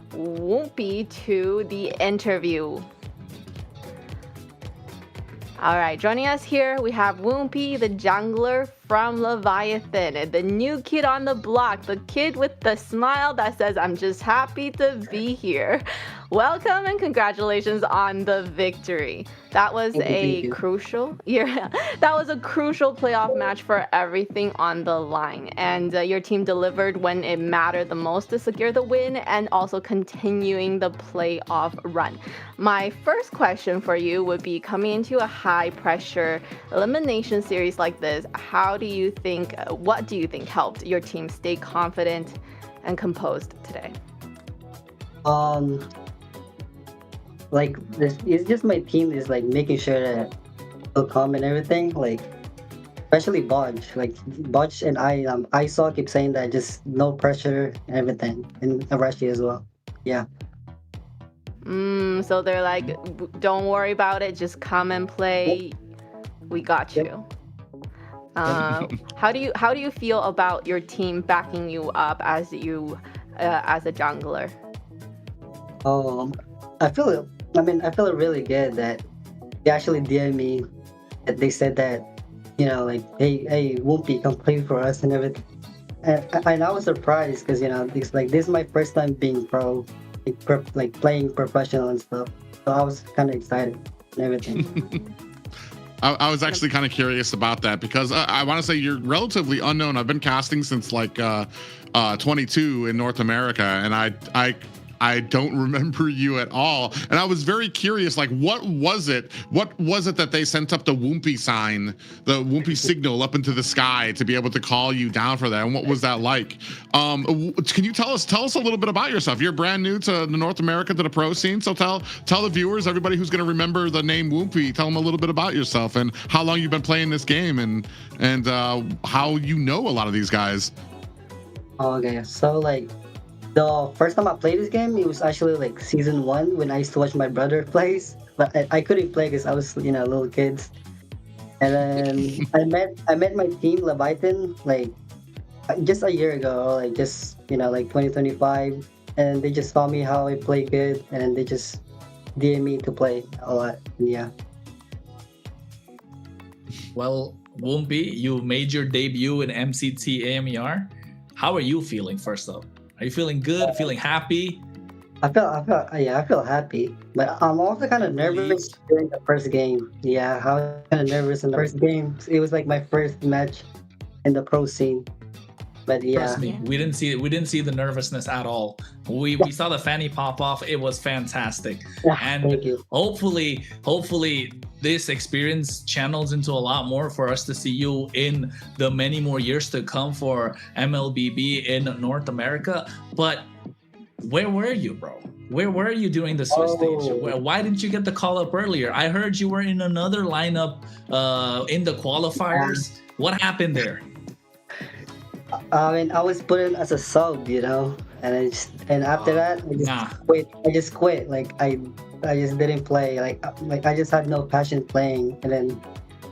Whoopi to the interview. All right, joining us here, we have Whoopi, the jungler from Leviathan, the new kid on the block, the kid with the smile that says, "I'm just happy to be here." Welcome and congratulations on the victory. That was a crucial playoff match for everything on the line. And your team delivered when it mattered the most to secure the win and also continuing the playoff run. My first question for you would be, coming into a high pressure elimination series like this, what do you think helped your team stay confident and composed today? It's just my team is making sure that they'll calm and everything, especially Bodge and I saw keep saying that just no pressure and everything, and Arashi as well. Yeah. So they're like, don't worry about it, just come and play. We got you. How do you feel about your team backing you up as a jungler? I feel it really good that they actually DM'd me, that they said that, hey, Whoopi, come play for us and everything. And I was surprised because, this is my first time being pro, playing professional and stuff. So I was kind of excited and everything. I was actually kind of curious about that because I want to say you're relatively unknown. I've been casting since 22 in North America, and I don't remember you at all. And I was very curious, what was it that they sent up the Whoopi sign, the Whoopi signal up into the sky to be able to call you down for that? And what was that like? Can you tell us a little bit about yourself? You're brand new to the North America, to the pro scene. So tell the viewers, everybody who's going to remember the name Whoopi, tell them a little bit about yourself and how long you've been playing this game and how you know a lot of these guys. Okay, so the first time I played this game, it was actually season 1 when I used to watch my brother plays, but I couldn't play because I was little kids. And then I met my team Leviathan just a year ago, 2025, and they just saw me how I play good, and they just DM me to play a lot. And yeah. Well, Whoopi, you made your debut in MCT AMER. How are you feeling first up? Are you feeling good? Feeling happy? I feel happy, but I'm also kind of nervous during the first game. Yeah, I was kind of nervous in the first game. It was my first match in the pro scene. But yeah, trust me, we didn't see the nervousness at all. We saw the fanny pop off. It was fantastic, and hopefully this experience channels into a lot more for us to see you in the many more years to come for MLBB in North America. But where were you, bro? Where were you during the Swiss stage? Why didn't you get the call up earlier? I heard you were in another lineup in the qualifiers. What happened there? I was put in as a sub, and after that I just quit. I just didn't play. I just had no passion playing. And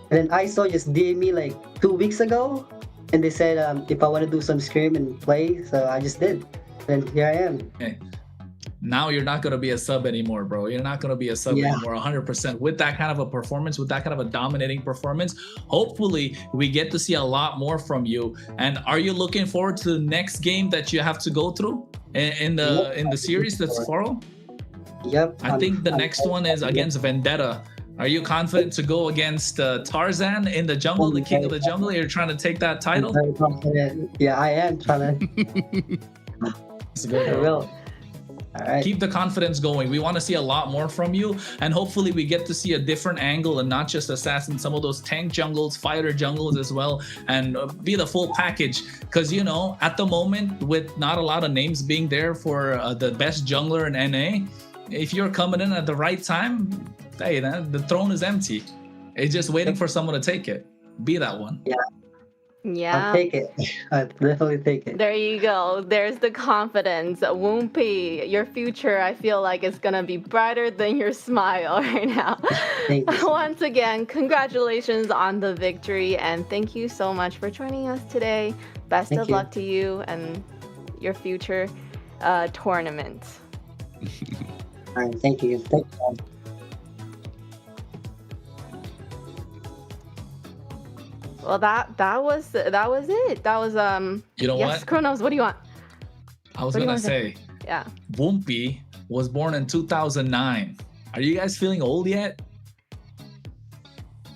then ISO just DM me 2 weeks ago, and they said if I want to do some scrim and play, so I just did. And here I am. Okay. now you're not going to be a sub anymore, bro. You're not going to be a sub anymore 100%. With that kind of a performance, with that kind of a dominating performance, hopefully we get to see a lot more from you. And are you looking forward to the next game that you have to go through in the series that's tomorrow? Yep. I think the next one is against Vendetta. Are you confident to go against Tarzan in the jungle, the king of the jungle? You're trying to take that title? I'm very confident. Yeah, I am trying to. It's good, I will. All right. Keep the confidence going. We want to see a lot more from you, and hopefully we get to see a different angle and not just assassin, some of those tank jungles, fighter jungles as well, and be the full package. Because, you know, at the moment, with not a lot of names being there for the best jungler in NA, if you're coming in at the right time, hey, the throne is empty. It's just waiting for someone to take it. Be that one. Yeah. I'll take it. I'll definitely take it. There you go. There's the confidence. Woompy, your future, I feel like, is going to be brighter than your smile right now. Thank you. Once again, congratulations on the victory, and thank you so much for joining us today. Best Thank of you. luck to you and your future tournament. All right, thank you. Thank you. Well, that was it. That was You know yes, what? Kronos, what do you want? I was What do you going to wanna say, Yeah. Woompy was born in 2009. Are you guys feeling old yet?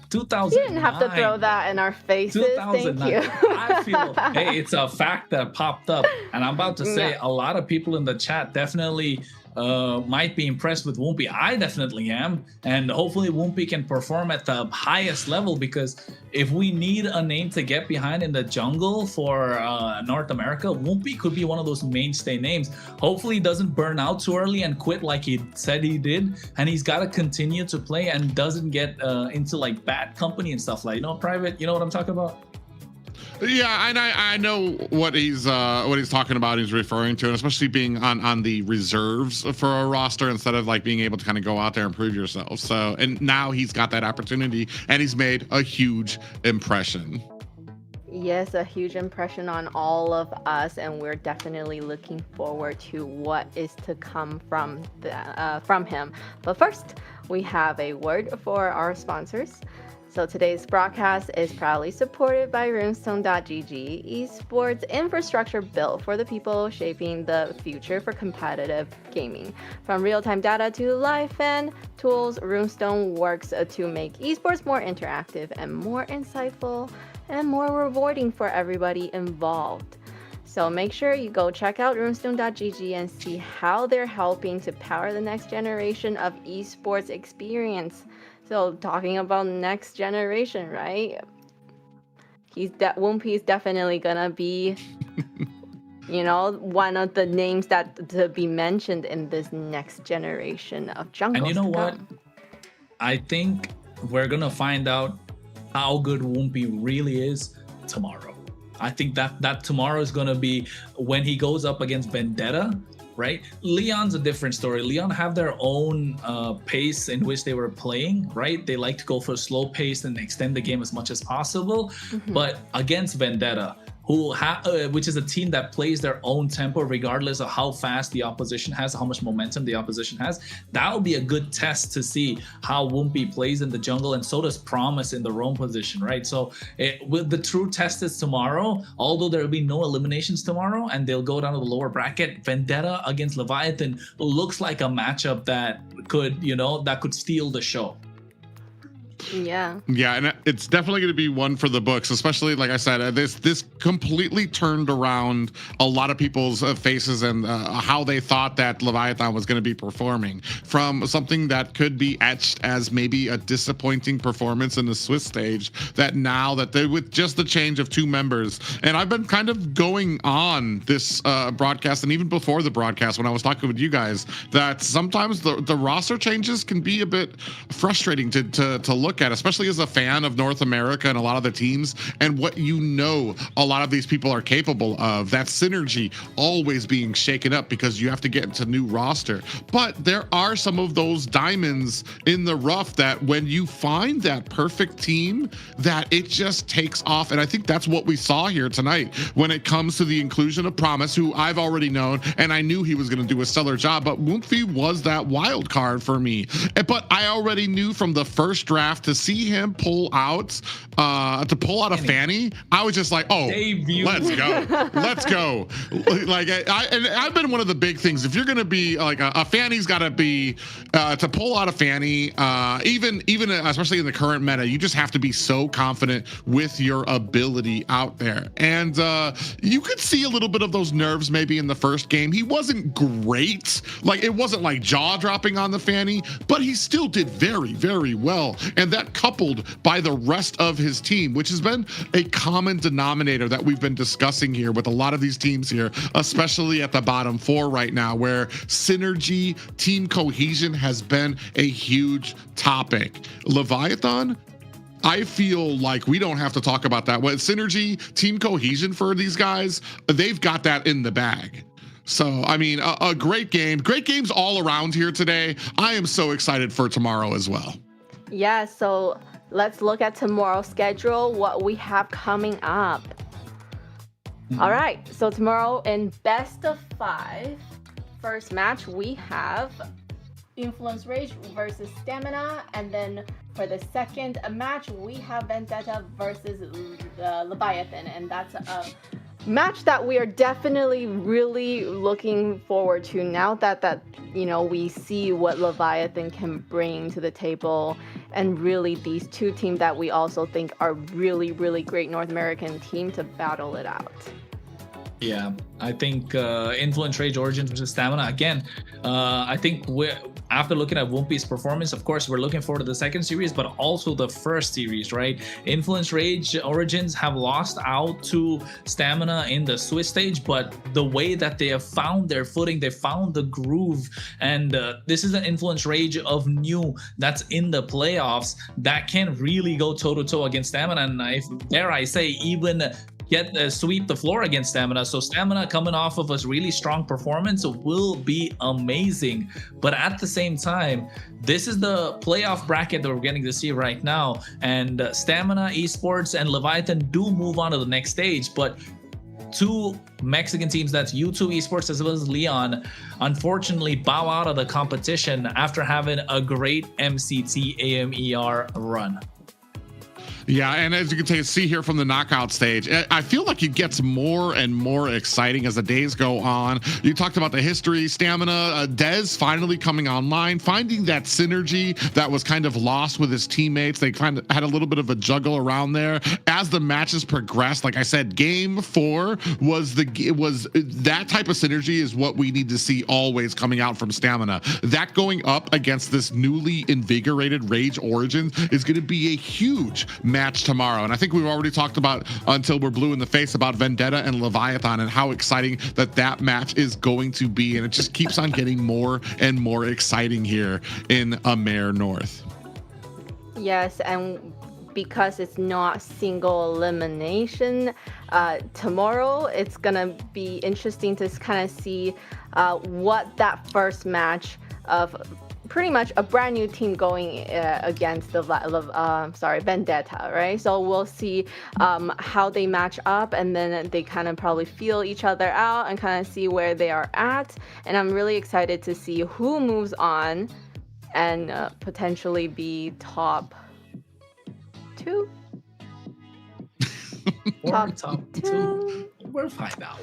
2009. You didn't have to throw that in our faces. Thank 2009. you. I feel, hey, it's a fact that popped up. And I'm about to say Yeah. a lot of people in the chat definitely might be impressed with Woompy. I definitely am. And hopefully Woompy can perform at the highest level, because if we need a name to get behind in the jungle for North America, Woompy could be one of those mainstay names. Hopefully he doesn't burn out too early and quit like he said he did. And he's got to continue to play and doesn't get into like bad company and stuff, like, you know, Private, you know what I'm talking about? Yeah, and I know what he's talking about. He's referring to, and especially being on the reserves for a roster instead of like being able to kind of go out there and prove yourself. So, and now he's got that opportunity, and he's made a huge impression. Yes, a huge impression on all of us, and we're definitely looking forward to what is to come from him. But first, we have a word for our sponsors. So today's broadcast is proudly supported by Runestone.gg, esports infrastructure built for the people, shaping the future for competitive gaming. From real-time data to live fan tools, Runestone works to make esports more interactive and more insightful and more rewarding for everybody involved. So make sure you go check out Runestone.gg and see how they're helping to power the next generation of esports experience. So talking about next generation, right? Woompy is definitely gonna be, you know, one of the names that to be mentioned in this next generation of jungles. And you know to what? come. I think we're gonna find out how good Woompy really is tomorrow. I think that tomorrow is gonna be when he goes up against Vendetta, right? Lyon's a different story. Lyon have their own pace in which they were playing, right? They like to go for a slow pace and extend the game as much as possible. But against Vendetta, which is a team that plays their own tempo regardless of how fast the opposition has, how much momentum the opposition has, that will be a good test to see how Woompy plays in the jungle, and so does Promise in the roam position, right? So with the true test is tomorrow, although there will be no eliminations tomorrow and they'll go down to the lower bracket. Vendetta against Leviatan looks like a matchup that could, you know, that could steal the show. Yeah, and it's definitely going to be one for the books, especially like I said, this completely turned around a lot of people's faces and how they thought that Leviathan was going to be performing, from something that could be etched as maybe a disappointing performance in the Swiss stage, that now that they, with just the change of 2 members, and I've been kind of going on this broadcast and even before the broadcast when I was talking with you guys, that sometimes the roster changes can be a bit frustrating to look at, especially as a fan of North America and a lot of the teams, and what, you know, a lot of these people are capable of. That synergy always being shaken up because you have to get into new roster. But there are some of those diamonds in the rough that when you find that perfect team, that it just takes off. And I think that's what we saw here tonight when it comes to the inclusion of Promise, who I've already known, and I knew he was going to do a stellar job, but Woomfy was that wild card for me. But I already knew from the first draft to see him pull out a Fanny, I was just like, oh, let's go. Let's go. Like, I've been one of the big things. If you're going to be like a Fanny's got to be to pull out a Fanny, even especially in the current meta, you just have to be so confident with your ability out there. And you could see a little bit of those nerves maybe in the first game. He wasn't great. Like, it wasn't like jaw dropping on the Fanny, but he still did very, very well. And that coupled by the rest of his team, which has been a common denominator that we've been discussing here with a lot of these teams here, especially at the bottom four right now, where synergy, team cohesion has been a huge topic. Leviatan, I feel like we don't have to talk about that. What synergy, team cohesion for these guys, they've got that in the bag. So, I mean, a great game. Great games all around here today. I am so excited for tomorrow as well. Yeah, so let's look at tomorrow's schedule, what we have coming up. All right, so tomorrow in best of 5, first match, we have Influence Rage versus Stamina, and then for the second match, we have Vendetta versus Leviathan, and that's a match that we are definitely really looking forward to now that we see what Leviathan can bring to the table, and really these two teams that we also think are really, really great North American team to battle it out. Yeah, I think Influence Rage Origins versus Stamina. Again, I think after looking at Woompi's performance, of course, we're looking forward to the second series, but also the first series, right? Influence Rage Origins have lost out to Stamina in the Swiss stage, but the way that they have found their footing, they found the groove, and this is an Influence Rage of new that's in the playoffs that can really go toe-to-toe against Stamina, and if dare I say, even sweep the floor against Stamina. So Stamina coming off of a really strong performance will be amazing. But at the same time, this is the playoff bracket that we're getting to see right now. And Stamina Esports and Leviathan do move on to the next stage. But two Mexican teams, that's U2 Esports as well as Lyon, unfortunately bow out of the competition after having a great MCT AMER run. Yeah, and as you can see here from the knockout stage, I feel like it gets more and more exciting as the days go on. You talked about the history, Stamina, Dez finally coming online, finding that synergy that was kind of lost with his teammates. They kind of had a little bit of a juggle around there as the matches progressed. Like I said, game 4 was that type of synergy is what we need to see always coming out from Stamina. That going up against this newly invigorated Rage Origins is going to be a huge match tomorrow. And I think we've already talked about until we're blue in the face about Vendetta and Leviathan and how exciting that match is going to be. And it just keeps on getting more and more exciting here in AMER North. Yes, and because it's not single elimination, tomorrow it's gonna be interesting to kind of see what that first match of pretty much a brand new team going against the Vendetta, right? So we'll see how they match up, and then they kind of probably feel each other out and kind of see where they are at. And I'm really excited to see who moves on and potentially be top 2. Top 2. We'll find out.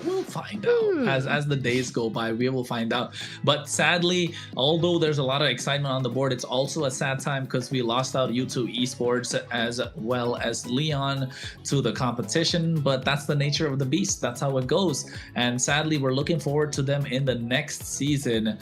As the days go by, we will find out. But sadly, although there's a lot of excitement on the board, it's also a sad time because we lost out U2 Esports as well as Lyon to the competition. But that's the nature of the beast. That's how it goes. And sadly, we're looking forward to them in the next season.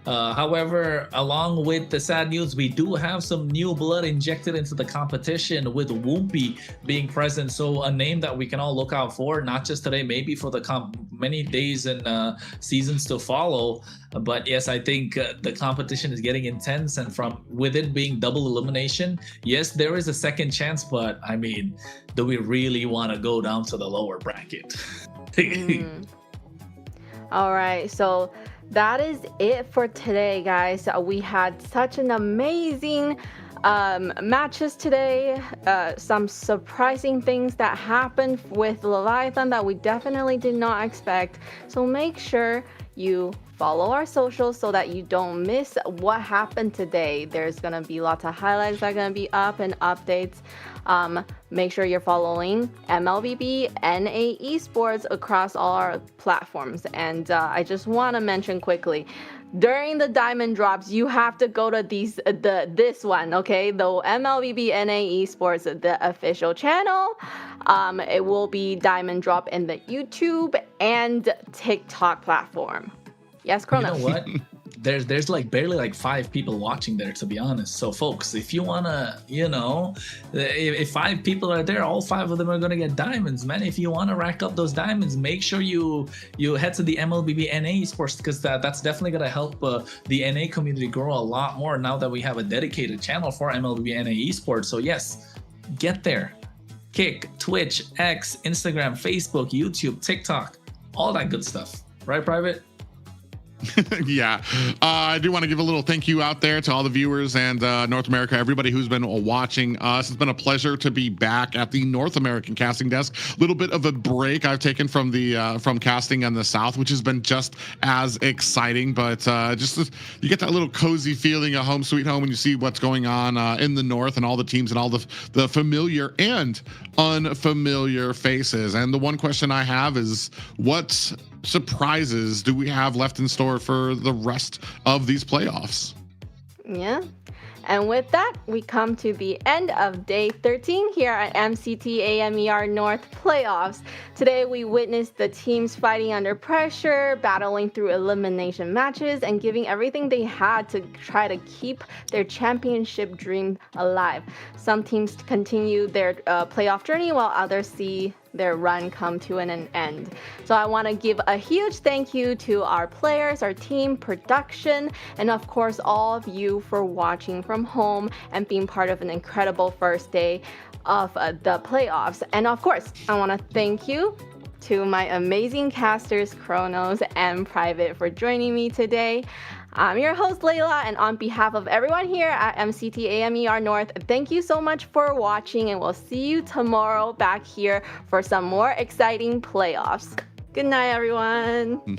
However, along with the sad news, we do have some new blood injected into the competition with Whoopi being present. So a name that we can all look out for, not just today, maybe for the many days and seasons to follow. But yes, I think the competition is getting intense, and with it being double elimination, yes, there is a second chance, but I mean, do we really want to go down to the lower bracket? All right, so that is it for today, guys. We had such an amazing matches today. Some surprising things that happened with Leviathan that we definitely did not expect. So make sure you follow our socials so that you don't miss what happened today. There's gonna be lots of highlights that are gonna be up and updates. Make sure you're following MLBB Esports across all our platforms. And I just want to mention quickly, during the diamond drops, you have to go to this one, okay? The MLBB Esports, the official channel. It will be diamond drop in the YouTube and TikTok platform. Yes, Kronos. You know what? There's like barely like 5 people watching there, to be honest. So folks, if you wanna, if 5 people are there, all 5 of them are gonna get diamonds, man. If you wanna rack up those diamonds, make sure you head to the MLBB Esports, because that's definitely gonna help the NA community grow a lot more now that we have a dedicated channel for MLBB Esports. So yes, get there. Kick, Twitch, X, Instagram, Facebook, YouTube, TikTok, all that good stuff. Right, Private? Yeah, I do want to give a little thank you out there to all the viewers and North America, everybody who's been watching us. It's been a pleasure to be back at the North American casting desk. A little bit of a break I've taken from the from casting in the South, which has been just as exciting. But you get that little cozy feeling of home sweet home when you see what's going on in the North and all the teams and all the familiar and unfamiliar faces. And the one question I have is, what surprises do we have left in store for the rest of these playoffs? Yeah. And with that, we come to the end of day 13 here at MCT AMER North playoffs. Today, we witnessed the teams fighting under pressure, battling through elimination matches, and giving everything they had to try to keep their championship dream alive. Some teams continue their playoff journey, while others see their run come to an end. So I want to give a huge thank you to our players, our team, production, and of course all of you for watching from home and being part of an incredible first day of the playoffs. And of course, I want to thank you to my amazing casters, Kronos and Private, for joining me today. I'm your host, Layla, and on behalf of everyone here at MCT AMER North, thank you so much for watching, and we'll see you tomorrow back here for some more exciting playoffs. Good night, everyone.